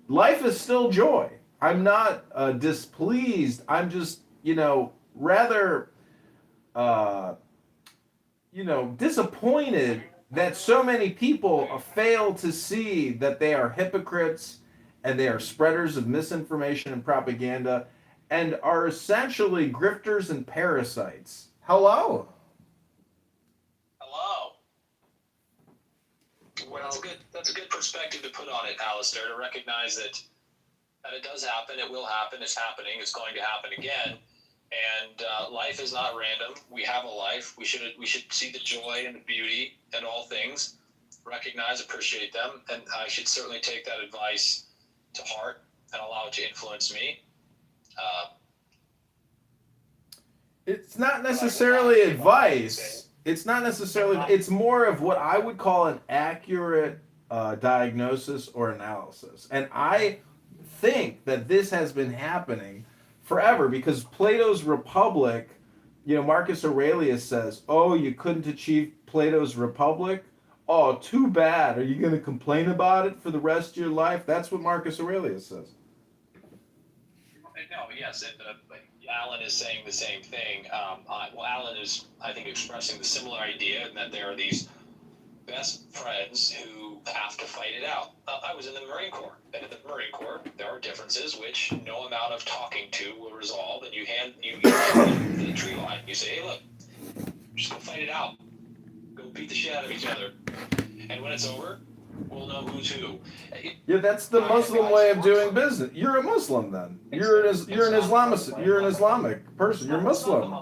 life is still joy. I'm not displeased. I'm just, rather, disappointed that so many people fail to see that they are hypocrites and they are spreaders of misinformation and propaganda and are essentially grifters and parasites. Hello. Well, that's a good perspective to put on it, Alistair, to recognize that it does happen, it will happen, it's happening, it's going to happen again. And life is not random. We have a life. We should see the joy and the beauty in all things, recognize, appreciate them, and I should certainly take that advice to heart and allow it to influence me. It's not necessarily advice. It's not necessarily. It's more of what I would call an accurate diagnosis or analysis, and I think that this has been happening forever, because Plato's Republic, Marcus Aurelius says, oh, you couldn't achieve Plato's Republic? Oh, too bad. Are you going to complain about it for the rest of your life? That's what Marcus Aurelius says. No, yes, and Alan is saying the same thing. Alan is, I think, expressing the similar idea, in that there are these best friends who have to fight it out. I was in the Marine Corps, and in the Marine Corps, there are differences which no amount of talking to will resolve, and you hand the tree line. You say, hey, look, just go fight it out. Go beat the shit out of each other. And when it's over, we'll know who's who. Yeah, that's the Muslim way of doing business. You're a Muslim then. You're an Islamic person. You're Muslim.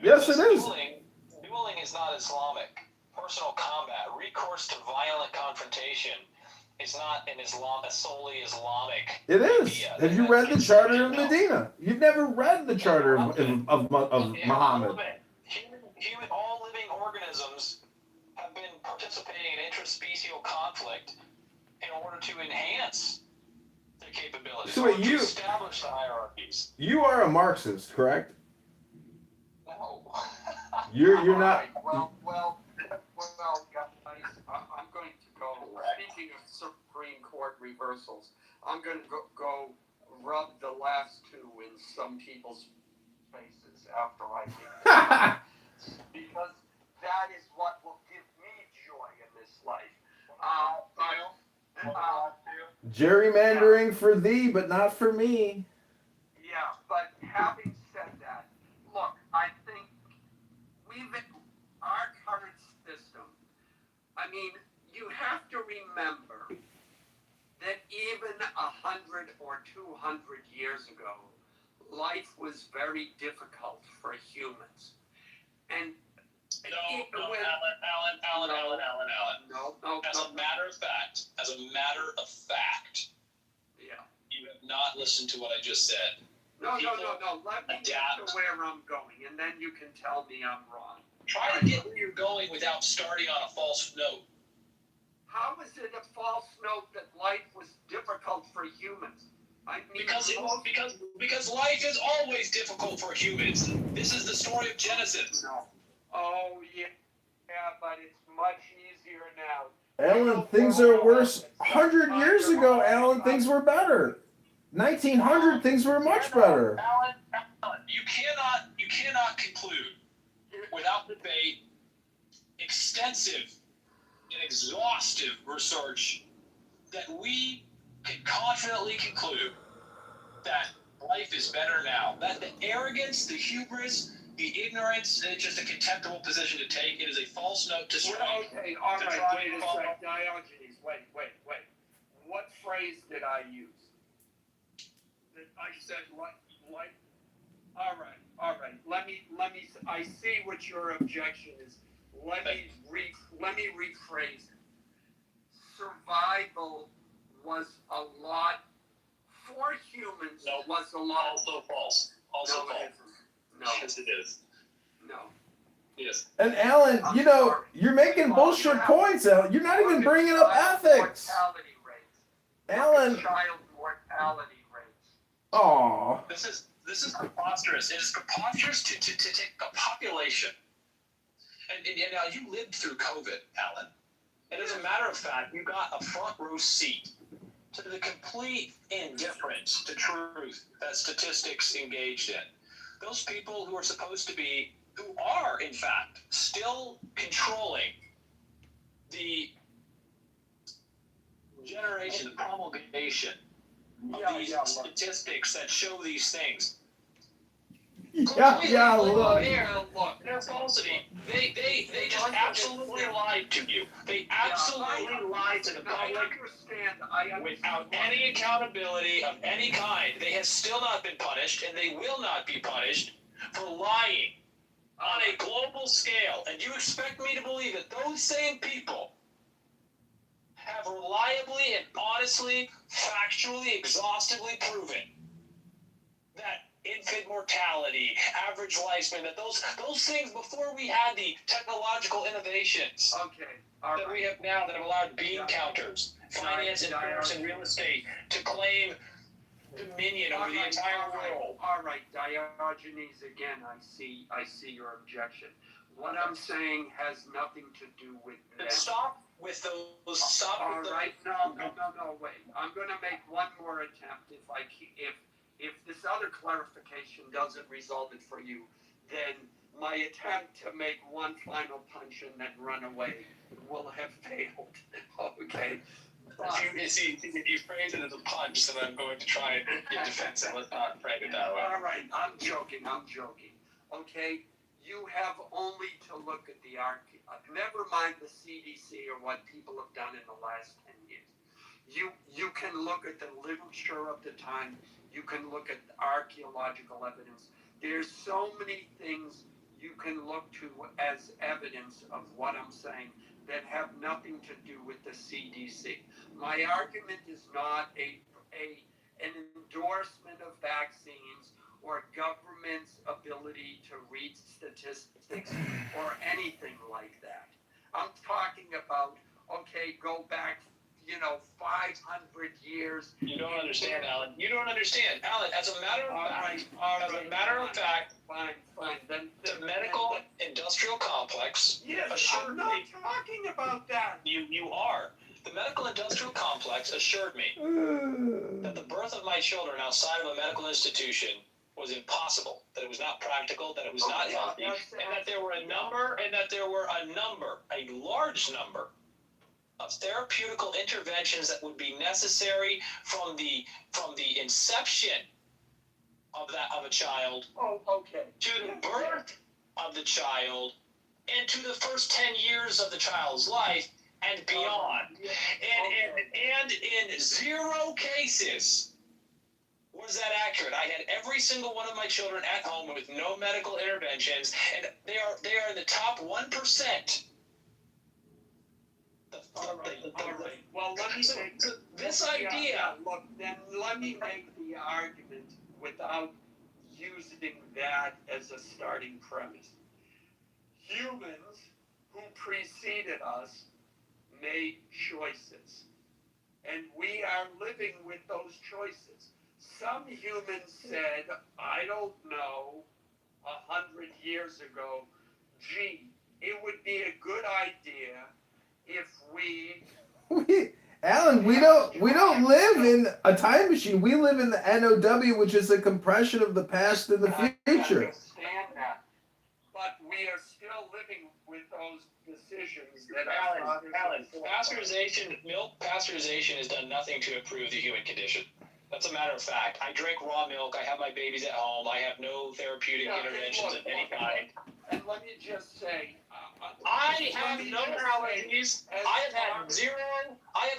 Yes, it is. Dueling is not Islamic. Personal combat, recourse to violent confrontation, is not a solely Islamic. It is. Have you read the Charter of Medina? You've never read the Charter of Muhammad. All living organisms have been participating in interspecial conflict in order to enhance their capabilities. So wait, to establish the hierarchies. You are a Marxist, correct? No. You're not. Well, guys, I'm going to go. Speaking of Supreme Court reversals, I'm going to go rub the last two in some people's faces after I leave. Because that is what will give me joy in this life. Gerrymandering for thee, but not for me. Yeah, but having said that, look, I think our current system, I mean, you have to remember that even 100 or 200 years ago, life was very difficult for humans. And Alan. No. As a matter of fact, yeah, you have not listen to what I just said. No. Let me get to where I'm going, and then you can tell me I'm wrong. Try to get where you're going without starting on a false note. How is it a false note that life was difficult for humans? I mean, because life is always difficult for humans. This is the story of Genesis. No. Oh yeah, but it's much easier now. Alan, things are worse. 100 years ago, Alan, things were better. 1900, things were much better. Alan, you cannot conclude without debate, extensive and exhaustive research that we can confidently conclude that life is better now. That the arrogance, the hubris, the ignorance, it's just a contemptible position to take. It is a false note to strike. Okay, all right, wait a sec. Diogenes, wait. What phrase did I use? I said what? All right. Let me. I see what your objection is. Let me rephrase it. Survival was a lot for humans. Was a lot. Also false. Also false. No. Yes, it is. No. Yes. And Alan, you're making bullshit points, Alan. You're not even bringing up ethics. Mortality rates. Alan. Child mortality rates. Aw. This is preposterous. It is preposterous to take a population. And now you lived through COVID, Alan. And as a matter of fact, you got a front row seat to the complete indifference to truth that statistics engaged in. Those people who are in fact still controlling the generation, the promulgation of these statistics that show these things. Yeah, look. Their falsity. They just absolutely lied to you. They absolutely lied to the public without any accountability of any kind. They have still not been punished, and they will not be punished for lying on a global scale. And you expect me to believe that those same people have reliably and honestly, factually, exhaustively proven that infant mortality, average lifespan, that those things before we had the technological innovations that we have now that have allowed bean counters, finance, insurance, and real estate to claim dominion over the entire world. All right, Diogenes, again, I see your objection. What I'm saying has nothing to do with that. Stop with those. All right, no, wait. I'm going to make one more attempt. If this other clarification doesn't resolve it for you, then my attempt to make one final punch and then run away will have failed. Okay. If you phrase it as a punch, then I'm going to try and get defensive. Let's not frame it that way. All right, I'm joking. Okay, you have only to look at never mind the CDC or what people have done in the last 10 years. You can look at the literature of the time. You can look at archaeological evidence. There's so many things you can look to as evidence of what I'm saying that have nothing to do with the CDC. My argument is not an endorsement of vaccines or government's ability to read statistics or anything like that. I'm talking about, go back 500 years. You don't understand, Alan. You don't understand, Alan. As a matter of fact, fine. Then the medical industrial complex. Yes, assured I'm not me. talking about that. You are. The medical industrial complex assured me that the birth of my children outside of a medical institution was impossible. That it was not practical. That it was not healthy, and that there were a large number of therapeutical interventions that would be necessary from the inception of a child to the birth of the child and to the first 10 years of the child's life and beyond. And in 0 cases was that accurate. I had every single one of my children at home with no medical interventions, and they are in the top 1%. All right. Well, let me This idea. Look, then let me make the argument without using that as a starting premise. Humans who preceded us made choices, and we are living with those choices. Some humans said, I don't know, 100 years ago, gee, it would be a good idea if Alan, we don't live in a time machine. We live in the NOW, which is a compression of the past and the future. I understand that, but we are still living with those decisions that Alan, milk pasteurization has done nothing to improve the human condition. That's a matter of fact. I drink raw milk. I have my babies at home. I have no therapeutic interventions of any kind. And let me just say, I have no allergies. I have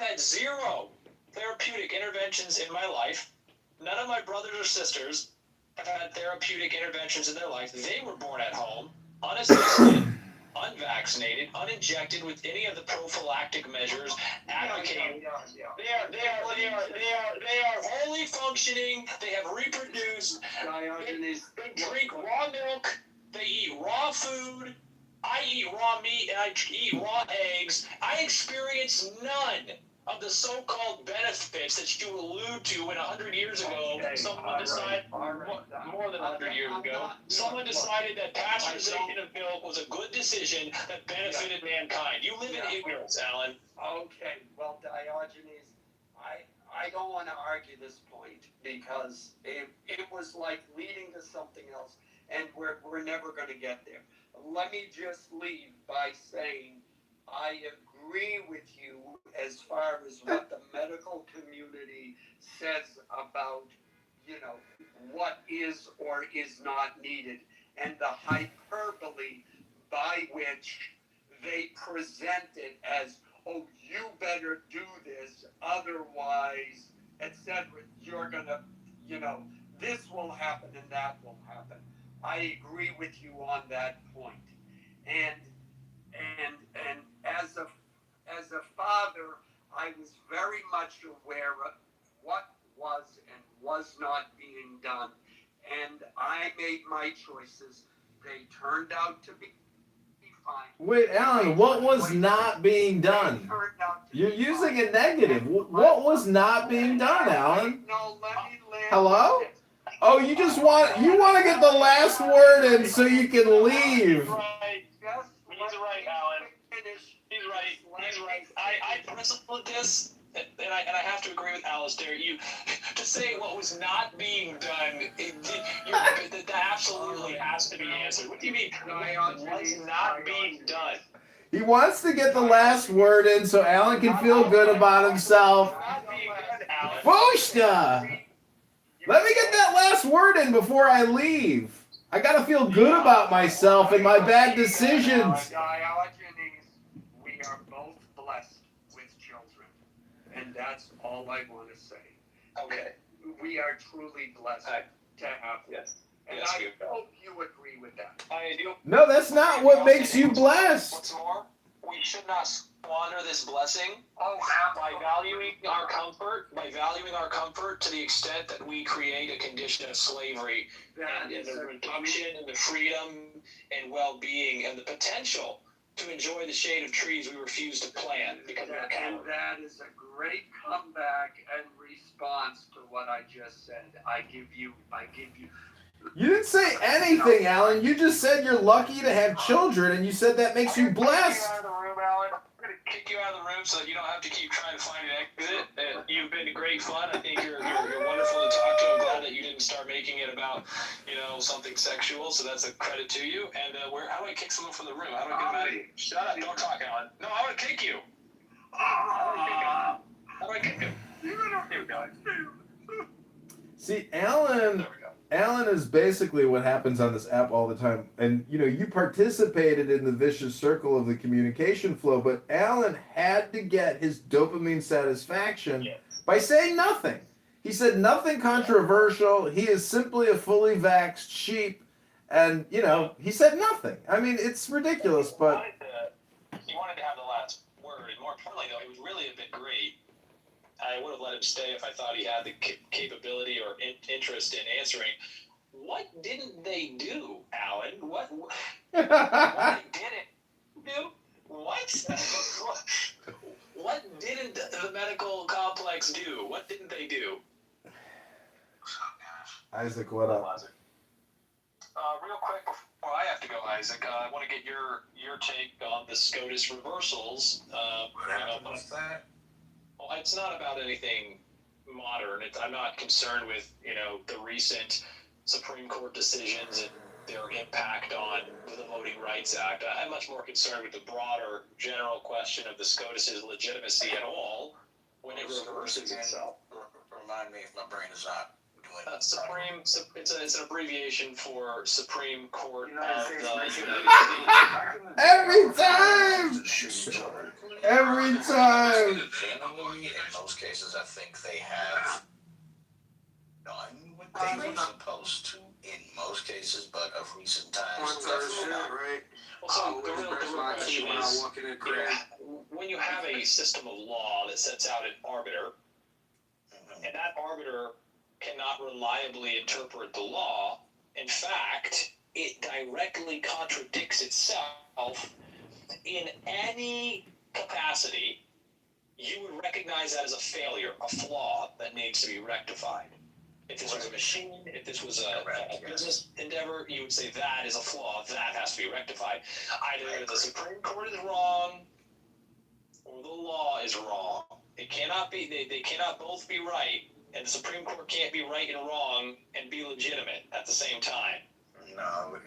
had zero therapeutic interventions in my life. None of my brothers or sisters have had therapeutic interventions in their life. They were born at home, unassisted, unvaccinated, uninjected with any of the prophylactic measures advocated. They are wholly functioning. They have reproduced. They drink raw milk. They eat raw food. I eat raw meat and I eat raw eggs. I experience none of the so-called benefits that you allude to when 100 years ago someone decided, more than 100 years ago, someone decided that pasteurization of milk was a good decision that benefited mankind. You live in ignorance, Alan. Okay, well, Diogenes, I don't want to argue this point because it was like leading to something else, and we're never going to get there. Let me just leave by saying I agree with you as far as what the medical community says about, what is or is not needed, and the hyperbole by which they present it as, oh, you better do this, otherwise, etc. You're gonna, this will happen and that will happen. I agree with you on that point. And as a father, I was very much aware of what was and was not being done. And I made my choices. They turned out to be fine. Wait, Alan, what was not being done? You're using a negative. What was not being done, Alan? Hello? Oh, you want to get the last word in so you can leave. He's right, Alan. He's right. I bristle at this, and I have to agree with Alistair. You to say what was not being done, that absolutely has to be answered. What do you mean? What was not being done? He wants to get the last word in so Alan can feel good about himself. Boshta! Let me get that last word in before I leave. I gotta feel good about myself and my bad decisions. We are both blessed with children, and that's all I want to say. Okay. We are truly blessed to have them. Yes. And I hope you agree with that. I do. No, that's not what makes you blessed. What's more, we should not squander this blessing by valuing our comfort to the extent that we create a condition of slavery and the reduction and the freedom and well-being and the potential to enjoy the shade of trees we refuse to plant because we're And that is a great comeback and response to what I just said. I give you. You didn't say anything, Alan. You just said you're lucky to have children, and you said that makes you blessed. I'm going to kick you out of the room so that you don't have to keep trying to find an exit. You've been great fun. I think you're wonderful to talk to. I'm glad that you didn't start making it about, something sexual, so that's a credit to you. And how do I kick someone from the room? How do I get them out of here? Shut up. Don't talk, Alan. No, I want to kick you. How do I kick him? Here we go. See, Alan is basically what happens on this app all the time. And, you participated in the vicious circle of the communication flow, but Alan had to get his dopamine satisfaction by saying nothing. He said nothing controversial. He is simply a fully vaxxed sheep. And, he said nothing. I mean, it's ridiculous, but... He wanted to have the last word. And more importantly, though, it would really have been great. I would have let him stay if I thought he had the capability or interest in answering. What didn't they do, Alan? What they didn't do? What? What didn't the medical complex do? What didn't they do? Isaac, what up? Real quick before I have to go, Isaac, I want to get your take on the SCOTUS reversals. What's that? Well, it's not about anything modern. I'm not concerned with the recent Supreme Court decisions and their impact on the Voting Rights Act. I'm much more concerned with the broader general question of the SCOTUS's legitimacy at all when it reverses itself. Remind me if my brain is not doing Supreme. It's an abbreviation for Supreme Court of the United States. Every time. Every time. Generally, in most cases, I think they have done what they were supposed to. In most cases, but of recent times, definitely not. Right. Well, so the real question is, when you have a system of law that sets out an arbiter, and that arbiter cannot reliably interpret the law, in fact, it directly contradicts itself in any capacity, you would recognize that as a failure, a flaw that needs to be rectified. If this was a machine, if this was a business endeavor, you would say that is a flaw, that has to be rectified. Either the Supreme Court is wrong or the law is wrong. It cannot be, they cannot both be right, and the Supreme Court can't be right and wrong and be legitimate at the same time. No, if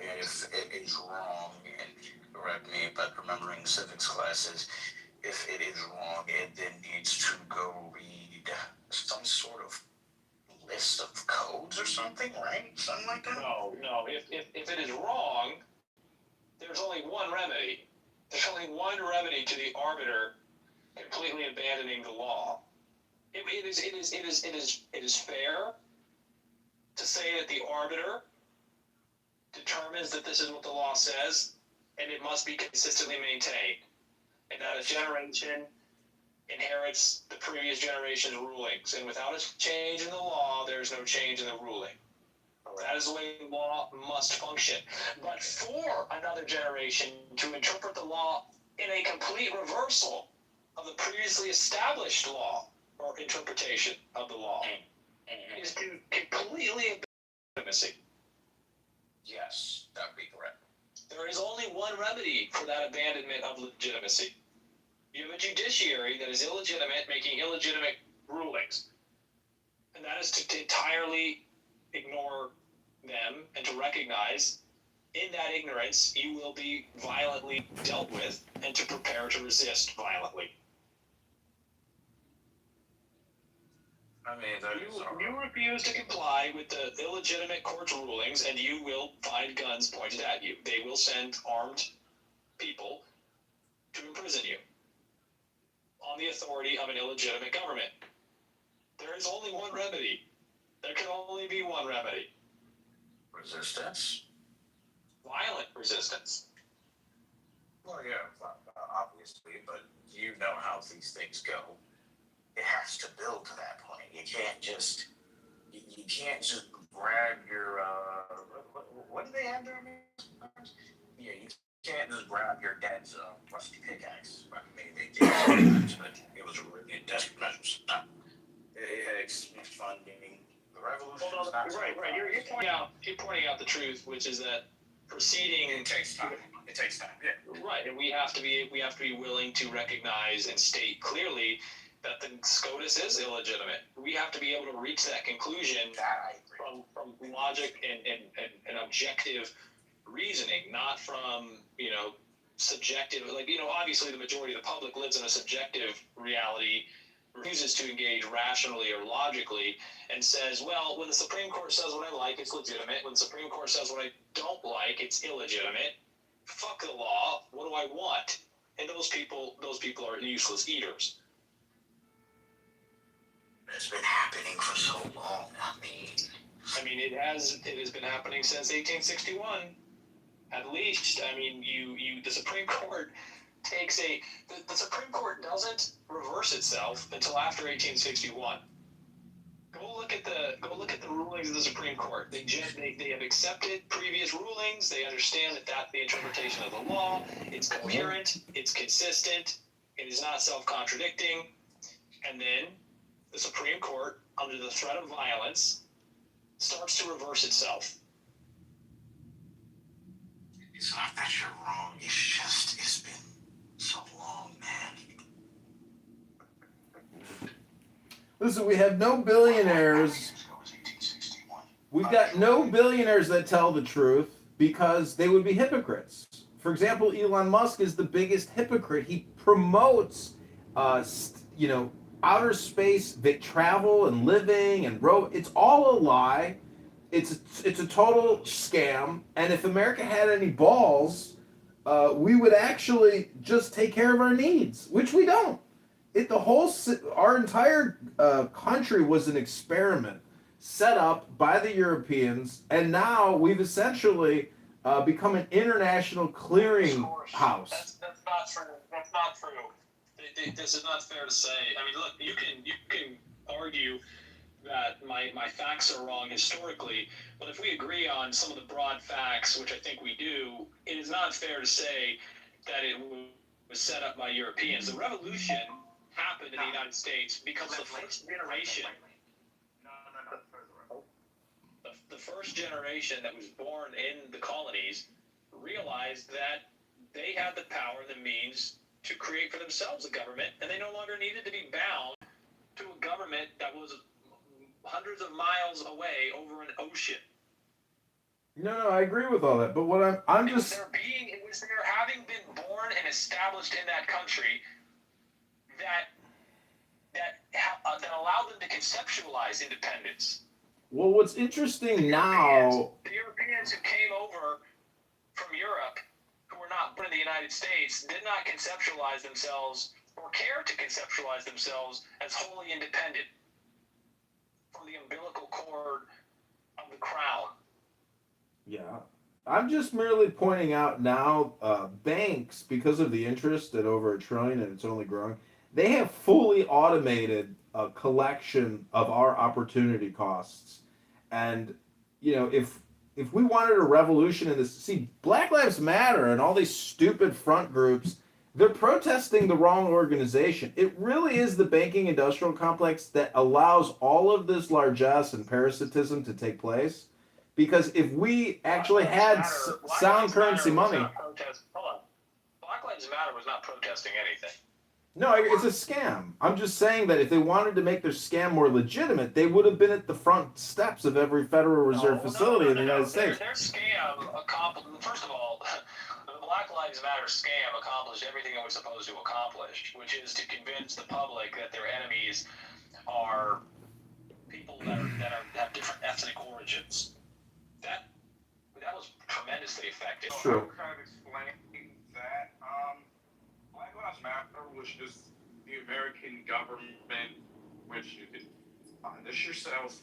it is wrong, and correct me, but remembering civics classes, if it is wrong, it then needs to go read some sort of list of codes or something, right? Something like that? No. If it is wrong, there's only one remedy. There's only one remedy to the arbiter completely abandoning the law. It is fair to say that the arbiter determines that this is what the law says, and it must be consistently maintained, and that a generation inherits the previous generation's rulings, and without a change in the law, there's no change in the ruling. That is the way law must function. But for another generation to interpret the law in a complete reversal of the previously established law or interpretation of the law is to completely legitimacy. Yes, that would be correct. There is only one remedy for that abandonment of legitimacy. You have a judiciary that is illegitimate, making illegitimate rulings. And that is to entirely ignore them and to recognize in that ignorance you will be violently dealt with and to prepare to resist violently. I mean, you refuse to comply with the illegitimate court's rulings, and you will find guns pointed at you. They will send armed people to imprison you on the authority of an illegitimate government. There is only one remedy. There can only be one remedy. Resistance? Violent resistance. Well, yeah, obviously, but you know how these things go. It has to build to that point. You can't just grab your what do they have there? Yeah, you can't just grab your dad's rusty pickaxe. I mean, they did sometimes, but it was really desperate measures. It's funding the revolution. Well, right. You're pointing out the truth, which is that proceeding. It takes time. Yeah. Right, and we have to be willing to recognize and state clearly that the SCOTUS is illegitimate. We have to be able to reach that conclusion from logic and objective reasoning, not from subjective. Obviously the majority of the public lives in a subjective reality, refuses to engage rationally or logically, and says, well, when the Supreme Court says what I like, it's legitimate. When the Supreme Court says what I don't like, it's illegitimate. Fuck the law. What do I want? And those people are useless eaters. It's been happening for so long. I mean, it has been happening since 1861, at least. I mean, the Supreme Court takes the Supreme Court doesn't reverse itself until after 1861. Go look at the rulings of the Supreme Court. They have accepted previous rulings. They understand that that's the interpretation of the law. It's coherent. It's consistent. It is not self-contradicting. And then the Supreme Court, under the threat of violence, starts to reverse itself. It's not that you're wrong. It's just it's been so long, man. Listen, we have no billionaires. We've got no billionaires that tell the truth because they would be hypocrites. For example, Elon Musk is the biggest hypocrite. He promotes, outer space travel and living and it's all a lie. It's a total scam. And if America had any balls, we would actually just take care of our needs, which we don't. Our entire country was an experiment set up by the Europeans, and now we've essentially become an international clearing house. That's not true. That's not true. This is not fair to say. I mean, look, you can argue that my facts are wrong historically, but if we agree on some of the broad facts, which I think we do, it is not fair to say that it was set up by Europeans. The revolution happened in the United States because the first generation, the first generation that was born in the colonies realized that they had the power and the means to create for themselves a government, and they no longer needed to be bound to a government that was hundreds of miles away over an ocean. No, I agree with all that, but what it was their having been born and established in that country that allowed them to conceptualize independence. Well, what's interesting now... The Europeans who came over from Europe, who were not born in the United States, did not conceptualize themselves or care to conceptualize themselves as wholly independent from the umbilical cord of the crown. Yeah. I'm just merely pointing out now, banks, because of the interest at over $1 trillion and it's only growing, they have fully automated a collection of our opportunity costs. And, if we wanted a revolution in this, see, Black Lives Matter and all these stupid front groups, they're protesting the wrong organization. It really is the banking industrial complex that allows all of this largesse and parasitism to take place. Because if we actually had sound currency money... Black Lives Matter was not protesting anything. No, it's a scam. I'm just saying that if they wanted to make their scam more legitimate, they would have been at the front steps of every Federal Reserve facility in the United States. Their scam accomplished... First of all, the Black Lives Matter scam accomplished everything it was supposed to accomplish, which is to convince the public that their enemies are people that have different ethnic origins. That was tremendously effective. Sure. To kind of explain that, Black Lives Matter was just the American government, which you can find this yourself,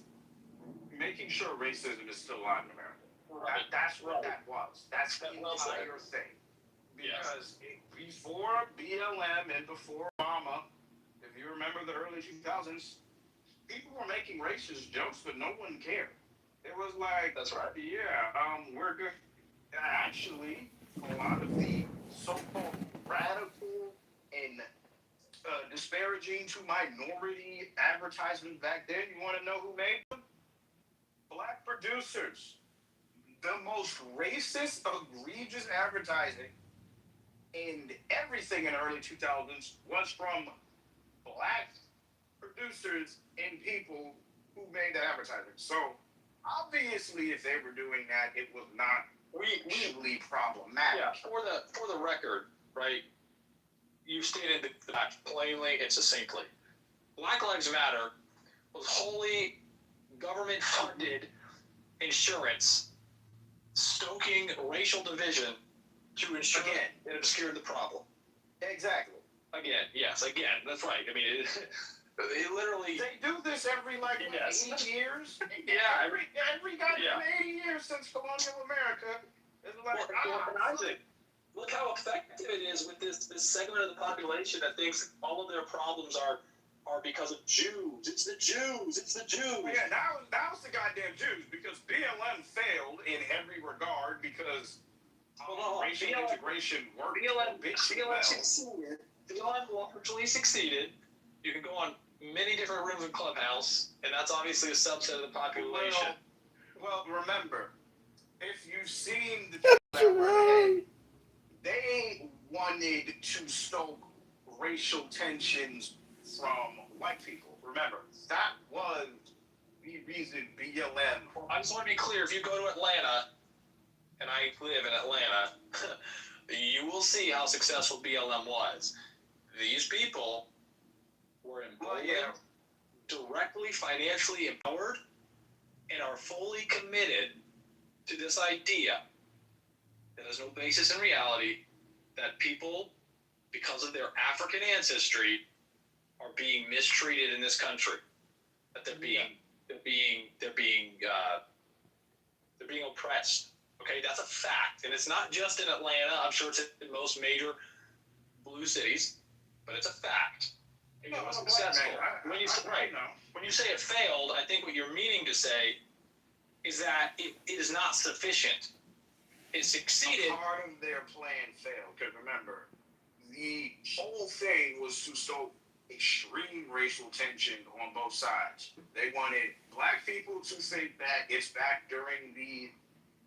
making sure racism is still alive in America. That's what that was. That's the entire thing. Because before BLM and before Obama, if you remember the early 2000s, people were making racist jokes, but no one cared. It was like, that's right. Yeah, we're good. Actually, a lot of the so-called radical and disparaging to minority advertisement back then, you want to know who made them? Black producers. The most racist, egregious advertising and everything in the early 2000s was from black producers and people who made that advertising. So, obviously, if they were doing that, it was not really problematic. Yeah, for the record, right, you stated the fact plainly and succinctly. Black Lives Matter was wholly government-funded insurance stoking racial division to ensure it obscured the problem. Exactly. Again, that's right. I mean, it literally... They do this every, 80 years? Yeah. Every goddamn 80 years since colonial America. It's like, Look how effective it is with this segment of the population that thinks all of their problems are because of Jews. It's the Jews. It's the Jews. Well, yeah, that was the goddamn Jews, because BLM failed in every regard because racial integration worked. BLM succeeded. BLM largely succeeded. You can go on many different rooms in Clubhouse, and that's obviously a subset of the population. Well, remember, if you've seen the people that were ahead, they wanted to stoke racial tensions from white people. Remember, that was the reason BLM. I just want to be clear, if you go to Atlanta, and I live in Atlanta, you will see how successful BLM was. These people were emboldened, directly financially empowered, and are fully committed to this idea that has no basis in reality, that people, because of their African ancestry, are being mistreated in this country. That they're being oppressed. Okay, that's a fact, and it's not just in Atlanta. I'm sure it's in most major blue cities, but it's a fact. It was successful. When you say it failed, I think what you're meaning to say is that it is not sufficient. It succeeded. Part of their plan failed, because remember, the whole thing was to stoke extreme racial tension on both sides. They wanted black people to think that it's back during the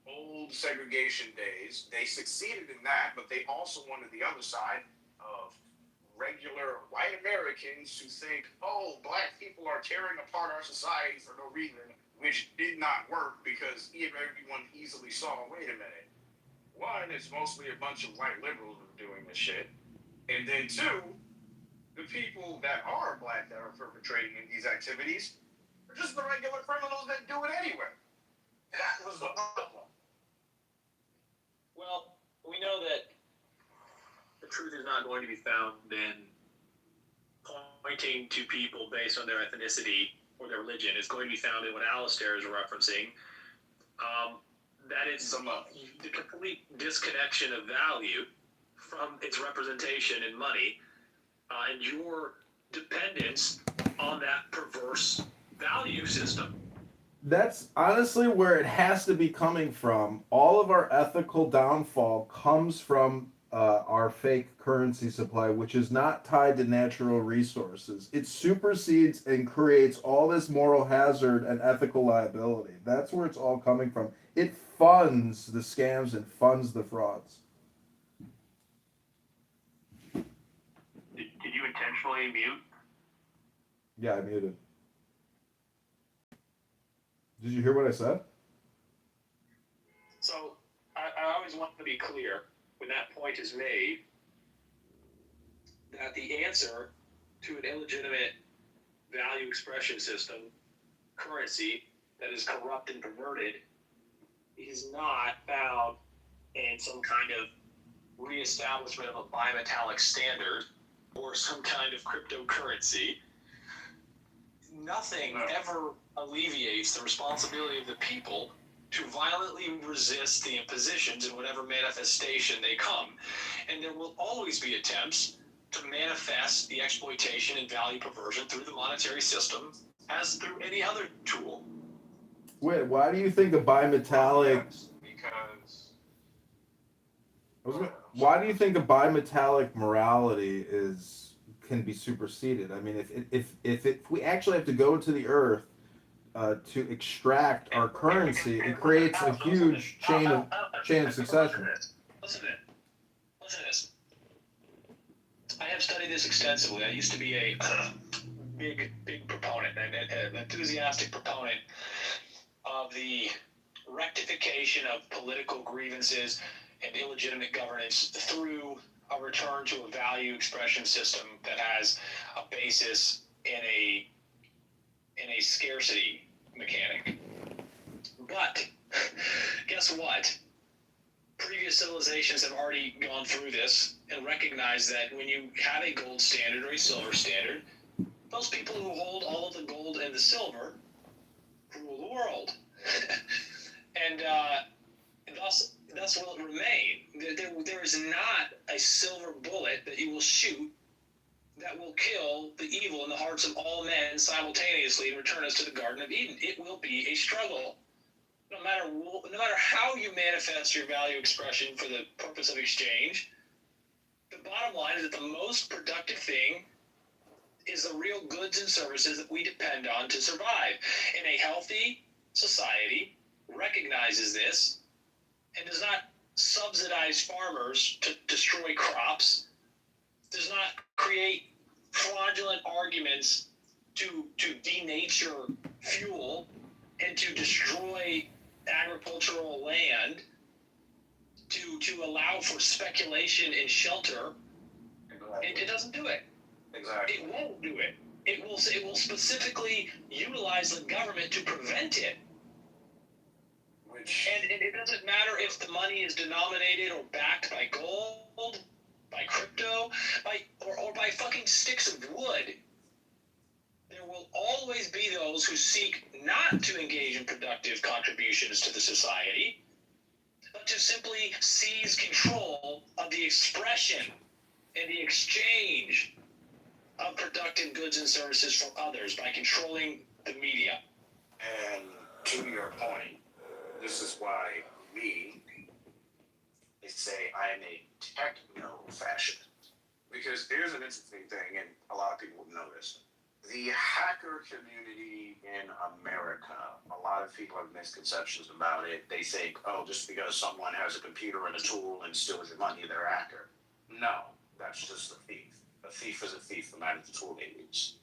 old segregation days. They succeeded in that, but they also wanted the other side of regular white Americans to think, oh, black people are tearing apart our society for no reason, which did not work because everyone easily saw, wait a minute, one, it's mostly a bunch of white liberals who are doing this shit, and then two, the people that are black that are perpetrating these activities are just the regular criminals that do it anyway. That was the problem. Well, we know that the truth is not going to be found in pointing to people based on their ethnicity or their religion. It's going to be found in what Alistair is referencing. That is the complete disconnection of value from its representation in money, and your dependence on that perverse value system. That's honestly where it has to be coming from. All of our ethical downfall comes from our fake currency supply, which is not tied to natural resources. It supersedes and creates all this moral hazard and ethical liability. That's where it's all coming from. It funds the scams and funds the frauds. Did you intentionally mute? Yeah, I muted. Did you hear what I said? So I always want to be clear when that point is made that the answer to an illegitimate value expression system, currency that is corrupt and perverted, is not found in some kind of reestablishment of a bimetallic standard or some kind of cryptocurrency. Nothing ever alleviates the responsibility of the people to violently resist the impositions in whatever manifestation they come. And there will always be attempts to manifest the exploitation and value perversion through the monetary system as through any other tool. Wait, why do you think a bimetallic... Why do you think a bimetallic morality can be superseded? I mean, if we actually have to go to the earth to extract our currency, it creates a huge chain of succession. Listen to this. I have studied this extensively. I used to be a big proponent, an enthusiastic proponent of the rectification of political grievances and illegitimate governance through a return to a value expression system that has a basis in a scarcity mechanic. But guess what? Previous civilizations have already gone through this and recognized that when you have a gold standard or a silver standard, those people who hold all of the gold and the silver rule the world. And thus will it remain. There is is not a silver bullet that you will shoot that will kill the evil in the hearts of all men simultaneously and return us to the Garden of Eden. It will be a struggle. No matter how you manifest your value expression for the purpose of exchange, the bottom line is that the most productive thing is the real goods and services that we depend on to survive. And a healthy society recognizes this and does not subsidize farmers to destroy crops, does not create fraudulent arguments to denature fuel and to destroy agricultural land, to allow for speculation and shelter. It doesn't do it. Exactly. It won't do it. It will specifically utilize the government to prevent it. And it doesn't matter if the money is denominated or backed by gold, by crypto, or by fucking sticks of wood. There will always be those who seek not to engage in productive contributions to the society, but to simply seize control of the expression and the exchange of productive goods and services for others by controlling the media. And to your point, this is why they say I am a techno-fascist. Because here's an interesting thing, and a lot of people know this. The hacker community in America, a lot of people have misconceptions about it. They think, oh, just because someone has a computer and a tool and steals your money, they're a hacker. No, that's just a thief. A thief is a thief, no matter the tool they use.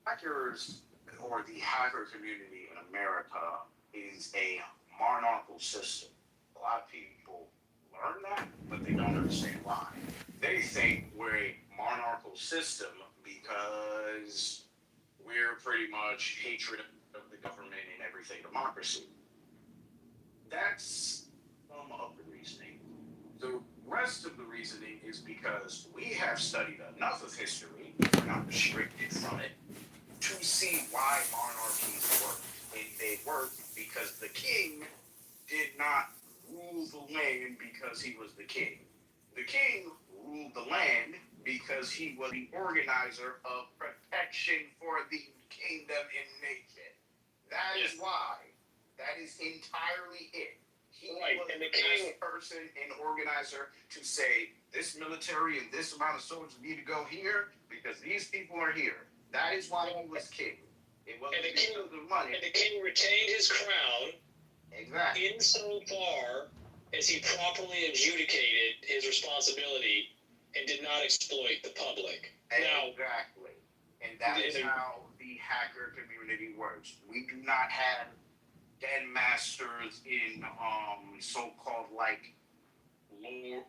Hackers, or the hacker community in America, is a monarchical system. A lot of people learn that, but they don't understand why. They think we're a monarchical system because we're pretty much hatred of the government and everything democracy. That's some of the reasoning. The rest of the reasoning is because we have studied enough of history, we're not restricted from it, to see why monarchies work. And they work because the king did not rule the land because he was the king. The king ruled the land because he was the organizer of protection for the kingdom and nation. That is why. That is entirely it. He was the best person and organizer to say, this military and this amount of soldiers need to go here because these people are here. That is why he was king. It wasn't because of the money. And the king retained his crown insofar as he properly adjudicated his responsibility and did not exploit the public. Exactly. And that is how the hacker community works. We do not have den masters in so-called like lore.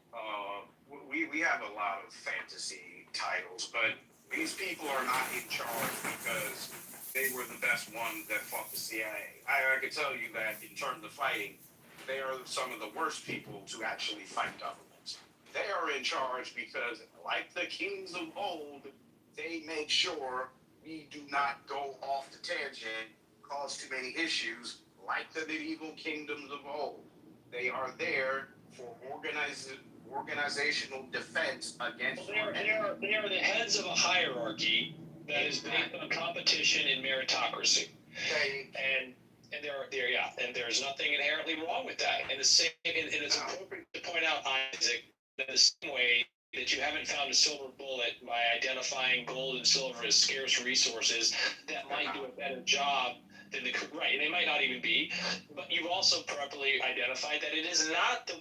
We have a lot of fantasy titles, but these people are not in charge because they were the best ones that fought the CIA. I can tell you that in terms of fighting, they are some of the worst people to actually fight governments. They are in charge because, like the kings of old, they make sure we do not go off the tangent, cause too many issues, like the medieval kingdoms of old. They are there for organizational defense against. They are the heads of a hierarchy that is based on competition and meritocracy. And there's nothing inherently wrong with that. And it's appropriate to point out, Isaac, that the same way that you haven't found a silver bullet by identifying gold and silver as scarce resources that might do a better job than and they might not even be, but you've also properly identified that it is not the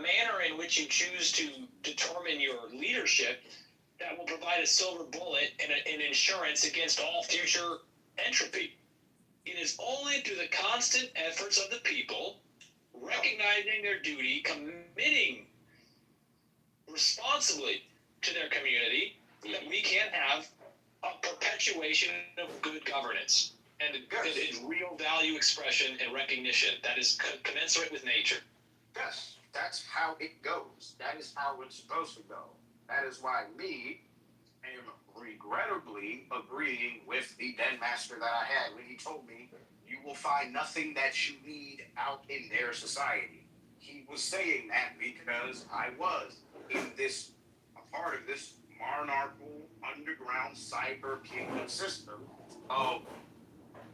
manner in which you choose to determine your leadership that will provide a silver bullet and an insurance against all future entropy. It is only through the constant efforts of the people, recognizing their duty, committing responsibly to their community, that we can have a perpetuation of good governance and real value expression and recognition that is commensurate with nature. Yes, that's how it goes. That is how it's supposed to go. That is why me am regrettably agreeing with the den master that I had when he told me you will find nothing that you need out in their society. he was saying that because I was in this, a part of this monarchical underground cyber kingdom system of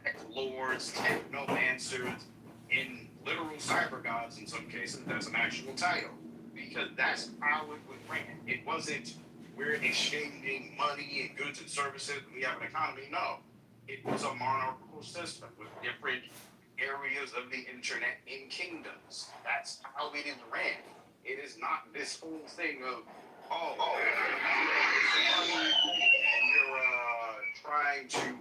tech lords, technomancers, in literal cyber gods in some cases. That's an actual title. Because that's how it was ran. It wasn't we're exchanging money and goods and services and we have an economy. No. It was a monarchical system with different areas of the internet in kingdoms. That's how it is ran. It is not this whole thing of, and you're trying to,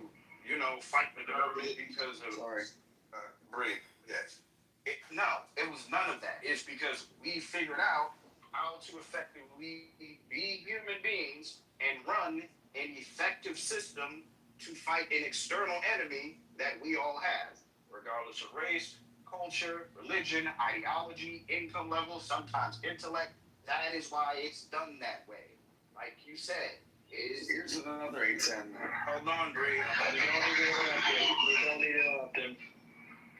fight the government because of. Sorry. Break. Yes. No, it was none of that. It's because we figured out how to effectively be human beings and run an effective system to fight an external enemy that we all have, regardless of race, culture, religion, ideology, income level, sometimes intellect. That is why it's done that way. Like you said, here's another 810. Hold on, Bree. We don't need to interrupt him.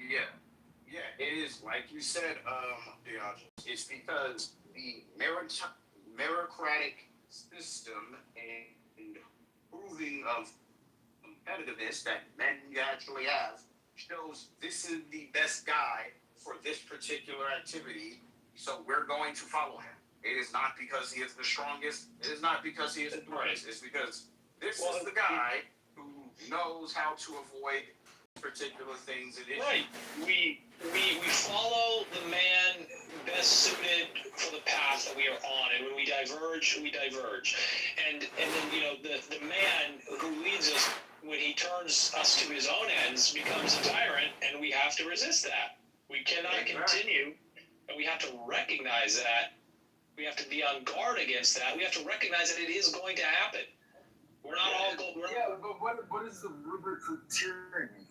Yeah, it is like you said, Diogenes. It's because the meritocratic system and proving of competitiveness that men actually have shows this is the best guy for this particular activity, so we're going to follow him. It is not because he is the strongest. It is not because he is the brightest. It's because this is the guy who knows how to avoid particular things. Right. We follow the man best suited for the path that we are on, and when we diverge, we diverge. And then the man who leads us, when he turns us to his own ends, becomes a tyrant, and we have to resist that. We cannot continue, and we have to recognize that. We have to be on guard against that. We have to recognize that it is going to happen. We're not all going. But what is the rubric for tyranny?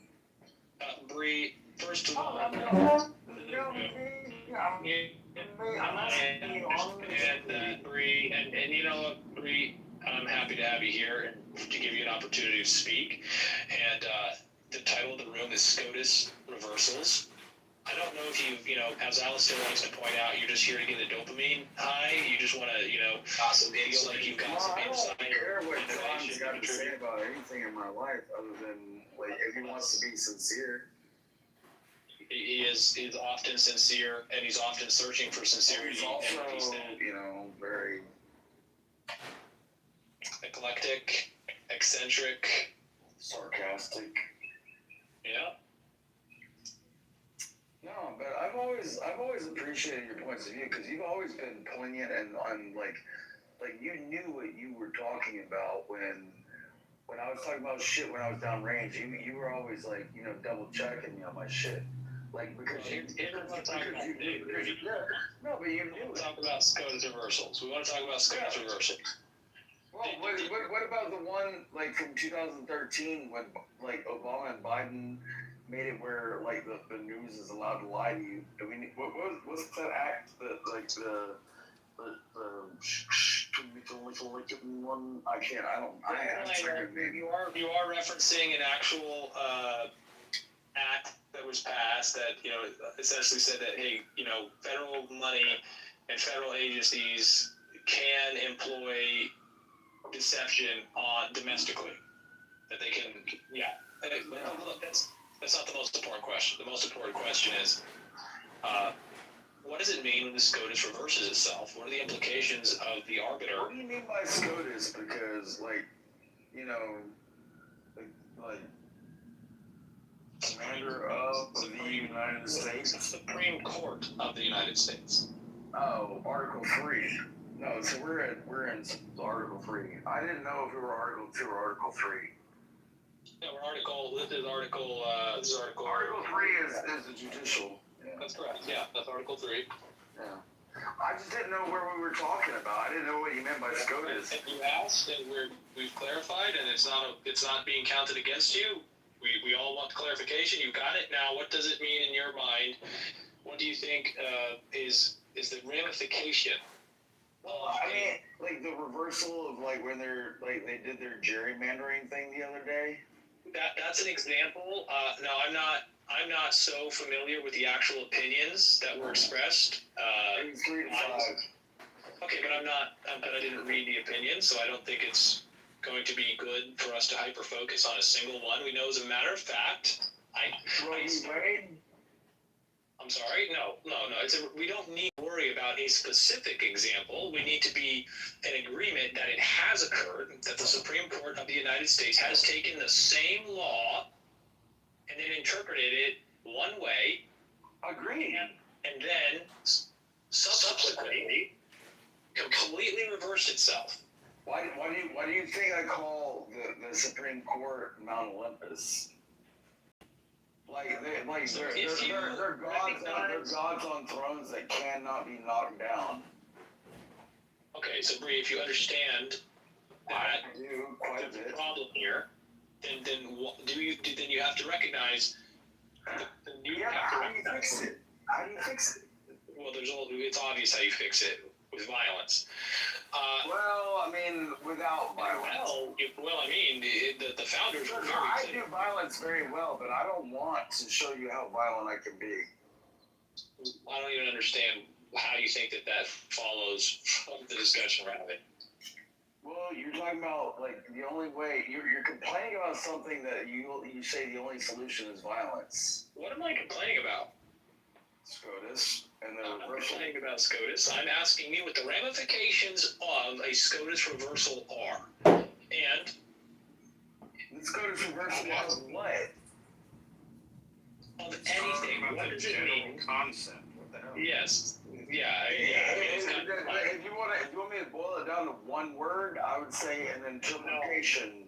Bree, first of all, I'm not Bree, and you know what, Bree, I'm happy to have you here and to give you an opportunity to speak. And the title of the room is SCOTUS Reversals. I don't know if as Alistair likes to point out, you're just here to get a dopamine high. You just want to, feel like you've got some insight. I don't care what John's got to say about anything in my life other than, if he wants to be sincere. He's often sincere, and he's often searching for sincerity. He's also, very eclectic, eccentric, sarcastic. Yeah. No, but I've always appreciated your points of view because you've always been poignant and like you knew what you were talking about when I was talking about shit when I was downrange. You were always double checking me on my shit. Because you talk about SCOTUS reversals. We want to talk about SCOTUS reversals. Well, what about the one from 2013 when Obama and Biden made it where the news is allowed to lie to you? What's that act that the one? You are referencing an actual act that was passed that essentially said that federal money and federal agencies can employ deception on domestically, that they can look, that's not the most important question. The most important question is what does it mean when the SCOTUS reverses itself? What are the implications of the arbiter? What do you mean by SCOTUS? Because Commander of the United States? The Supreme Court of the United States. Oh, Article 3. No, so we're in Article 3. I didn't know if we were Article 2 or Article 3. Yeah, this is Article 3 is the judicial. Yeah. That's correct. Yeah, that's Article 3. Yeah. I just didn't know where we were talking about. I didn't know what you meant by SCOTUS. And you asked, and we've clarified, and it's not being counted against you. We all want clarification. You got it. Now, what does it mean in your mind? What do you think is the ramification? Well, I mean, the reversal of when they did their gerrymandering thing the other day. That's an example. No, I'm not. I'm not so familiar with the actual opinions that were expressed. 3 to 5. Okay, but I didn't read the opinion, so I don't think it's going to be good for us to hyper focus on a single one. We know, as a matter of fact, I'm sorry. No. We don't need to worry about a specific example. We need to be in agreement that it has occurred, that the Supreme Court of the United States has taken the same law and then interpreted it one way. Agreed. And then subsequently completely reversed itself. Why do you think I call the Supreme Court Mount Olympus? They're gods on thrones that cannot be knocked down. Okay, so Bree, if you understand that the problem here, then you have to recognize. How do you fix it? How do you fix it? Well, it's obvious how you fix it with violence. Without violence. The founders were very I do violence very well, but I don't want to show you how violent I can be. I don't even understand how you think that follows from the discussion we're having. Well, you're talking about the only way you're complaining about something that you say the only solution is violence. What am I complaining about? SCOTUS and the I'm not reversal. complaining about SCOTUS. I'm asking you what the ramifications of a SCOTUS reversal are. And the SCOTUS reversal of what? Of anything. What does it mean? Concept. What the hell? Yes. Yeah. If you want me to boil it down to one word, I would say an interpretation.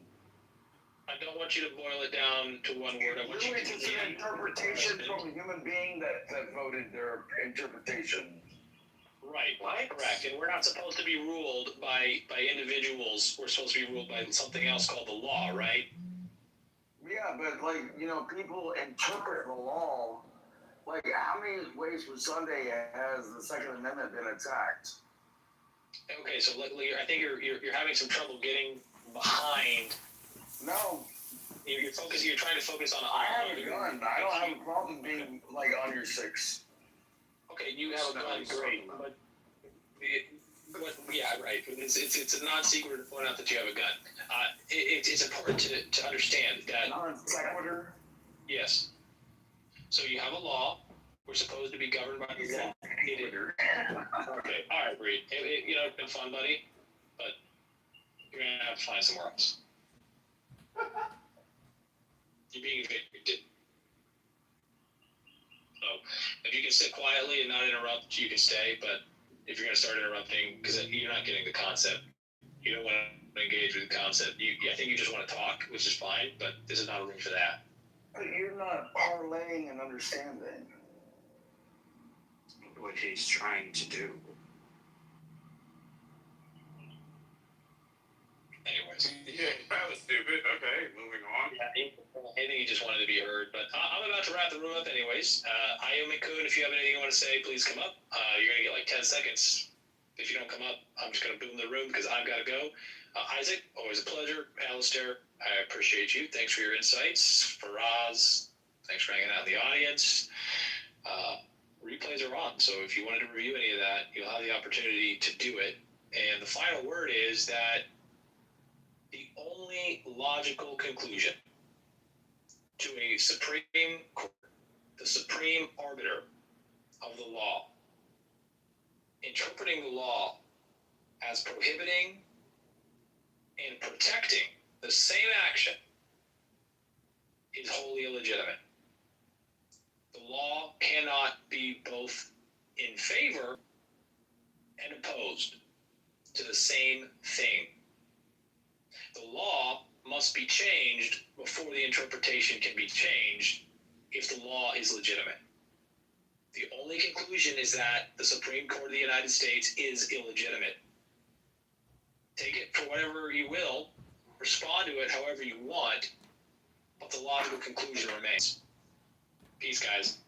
I don't want you to boil it down to one word. I want you to It's an interpretation from a human being that voted their interpretation. Right, correct. And we're not supposed to be ruled by individuals. We're supposed to be ruled by something else called the law, right? Yeah, but people interpret the law. How many ways for Sunday has the Second Amendment been attacked? Okay, so I think you're having some trouble getting behind. No. You're trying to focus on. I have a gun. I don't have a problem being on your 6. Okay, you have a gun, great. But yeah, right. It's a non-secret to point out that you have a gun. It's important to understand that. Non-sequitur? Yes. So you have a law. We're supposed to be governed by the law. Okay, all right, Reed. It's been fun, buddy, but you're gonna have to find somewhere else. You're being evicted. So if you can sit quietly and not interrupt, you can stay. But if you're gonna start interrupting, because you're not getting the concept, you don't want to engage with the concept. I think you just want to talk, which is fine. But this is not a room for that. But you're not parlaying and understanding what he's trying to do. Anyways. Yeah, that was stupid. Okay, moving on. Yeah, I think he just wanted to be heard. But I'm about to wrap the room up anyways. Ayome-kun, if you have anything you want to say, please come up. You're going to get 10 seconds. If you don't come up, I'm just going to boom the room because I've got to go. Isaac, always a pleasure. Alistair, I appreciate you. Thanks for your insights. Faraz, thanks for hanging out in the audience. Replays are on, so if you wanted to review any of that, you'll have the opportunity to do it. And the final word is that the only logical conclusion to a Supreme Court, the supreme arbiter of the law, interpreting the law as prohibiting and protecting the same action is wholly illegitimate. The law cannot be both in favor and opposed to the same thing. The law must be changed before the interpretation can be changed if the law is legitimate. The only conclusion is that the Supreme Court of the United States is illegitimate. Take it for whatever you will, respond to it however you want, but the logical conclusion remains. Peace, guys.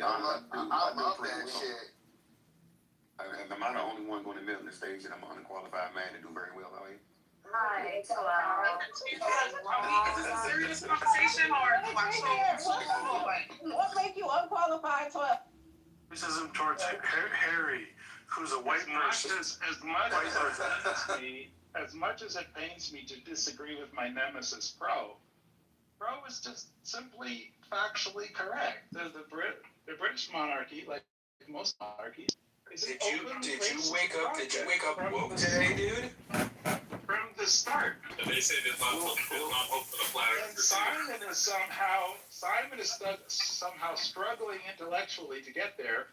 I love that shit. And am I the only one going to kneel on the stage and I'm an unqualified man to do very well out here? Hi, Is this a serious conversation or what make you unqualified to? Racism towards Harry, who's a white person. As much as it pains me to disagree with my nemesis Pro is just simply factually correct. The British monarchy, like most monarchies, Did you wake up woke today, dude? from the start. And they say there's not hope for the flat And earth. Simon is somehow struggling intellectually to get there,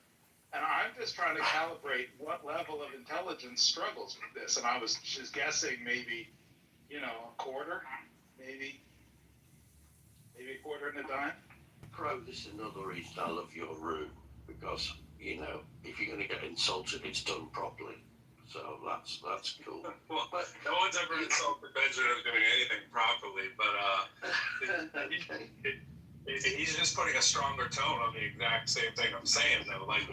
and I'm just trying to calibrate what level of intelligence struggles with this. And I was just guessing maybe, a quarter, maybe a quarter and a dime. Crow, this is another reason I love your room, because, if you're going to get insulted, it's done properly. So that's cool. Well, no one's ever insulted Benjamin of doing anything properly, but he's just putting a stronger tone on the exact same thing I'm saying, though. Like,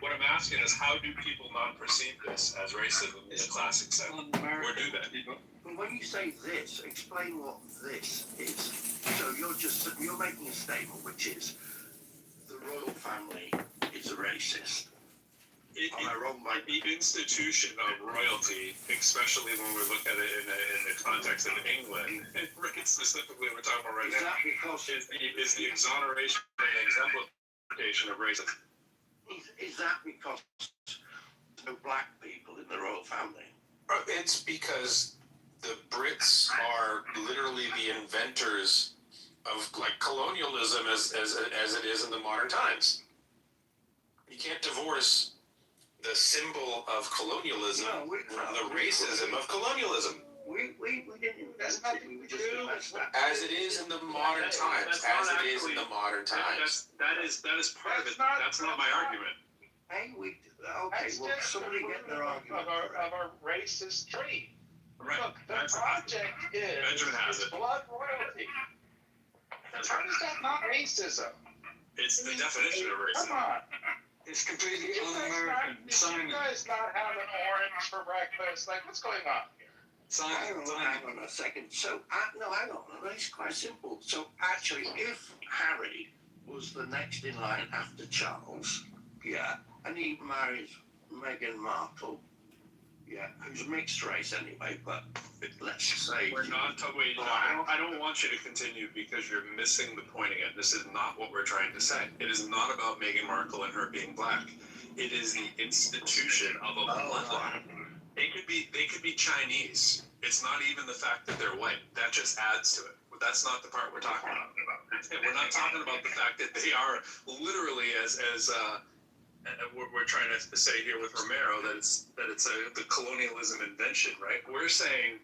what I'm asking is, how do people not perceive this as racism in the classic sense? Or do they? But when you say this, explain what this is. So you're making a statement, which is the royal family is a racist. Am I wrong, Mike? The institution of royalty, especially when we look at it in the context of England, specifically we're talking about right now, is the exoneration and exemplification of racism. Is that because there's no black people in the royal family? It's because the Brits are literally the inventors of colonialism as it is in the modern times. You can't divorce the symbol of colonialism from the racism of colonialism. We didn't invent it. We just invented that. As it is in the modern times. That is part of it. That's not my argument. Hey, That's well, somebody get their argument. Of a racist trait. Right. Look, the project is blood royalty. How is that not racism? It's the definition of racism. Come on. It's completely Did un-American. you guys not have an orange for breakfast? Like, what's going on here? Hang on a second. So, hang on. It's quite simple. So, actually, if Harry was the next in line after Charles, and he marries Meghan Markle, who's mixed race anyway, but let's say... We're not wait, I don't want you to continue because you're missing the point again. This is not what we're trying to say. It is not about Meghan Markle and her being black. It is the institution of a bloodline. They could be Chinese. It's not even the fact that they're white. That just adds to it. But that's not the part we're talking about. And we're not talking about the fact that they are literally as we're trying to say here with Romero that it's the colonialism invention, right? We're saying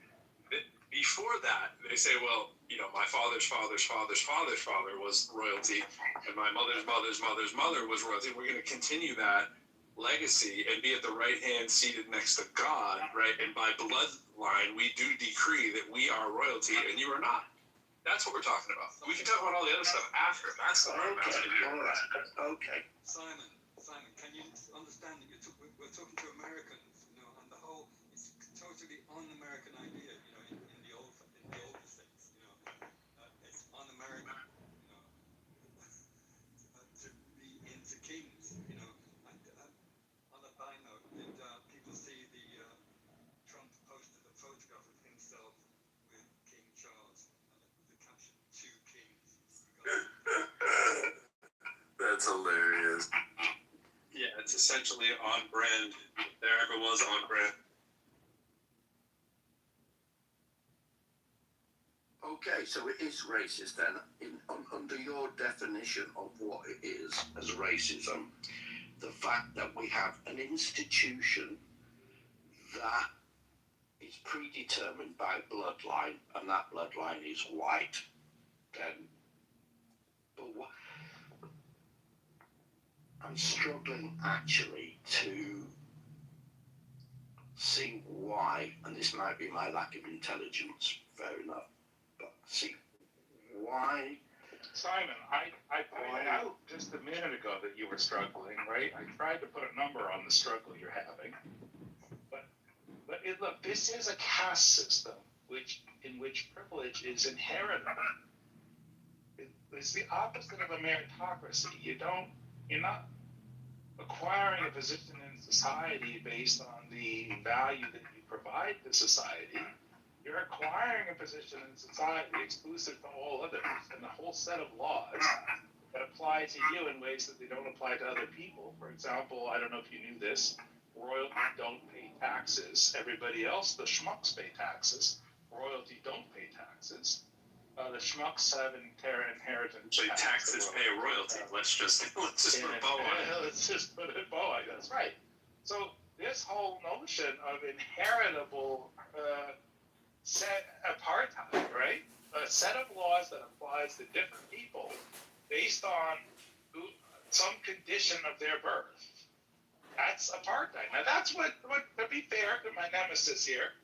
that before that they say, well, my father's father's father's father's father was royalty, and my mother's mother's mother's mother was royalty. We're going to continue that legacy and be at the right hand seated next to God, right? And by bloodline, we do decree that we are royalty and you are not. That's what we're talking about. We can talk about all the other stuff after. That's the part I'm asking you. All right. Okay. Simon, can you understand that we're talking to Americans, and the whole, it's totally un-American idea, in the older states, it's un-American, to be into kings, on a high note, did people see the Trump posted a photograph of himself with King Charles, and the caption, 2 kings. That's hilarious. Yeah, it's essentially on brand. There ever was on brand. Okay, so it is racist then, under your definition of what it is as racism, the fact that we have an institution that is predetermined by bloodline, and that bloodline is white, then, but what, I'm struggling actually to see why, and this might be my lack of intelligence, fair enough, but see why Simon, I pointed out just a minute ago that you were struggling, right? I tried to put a number on the struggle you're having. But look, this is a caste system in which privilege is inheritable. It's the opposite of a meritocracy. You're not acquiring a position in society based on the value that you provide to society. You're acquiring a position in society exclusive to all others and a whole set of laws that apply to you in ways that they don't apply to other people. For example, I don't know if you knew this, royalty don't pay taxes. Everybody else, the schmucks, pay taxes. Royalty don't pay taxes. The schmucks have inheritance. So taxes pay a royalty. Let's just put a bow on it. Let's just put a bow on it. That's right. So this whole notion of inheritable apartheid, right? A set of laws that applies to different people based on some condition of their birth. That's apartheid. Now that's what to be fair to my nemesis here,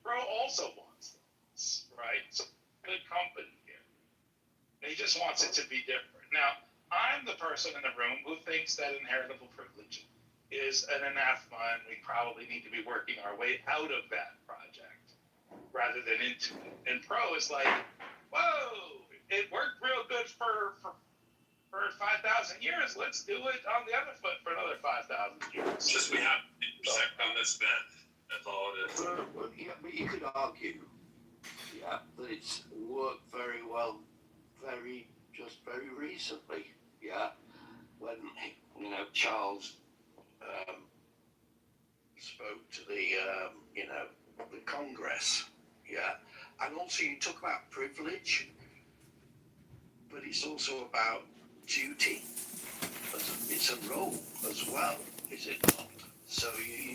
Bro also wants this, right? So good company here. He just wants it to be different. Now, I'm the person in the room who thinks that inheritable privilege is an anathema and we probably need to be working our way out of that project rather than into it. And Pro is like, whoa, it worked real good for 5,000 years. Let's do it on the other foot for another 5,000 years. It's just we have to intersect on this bend. That's all it is. Well, yeah, but you could argue, that it's worked very well, very recently, when Charles spoke to the Congress, and also you talk about privilege, but it's also about duty. It's a role as well, is it not? So you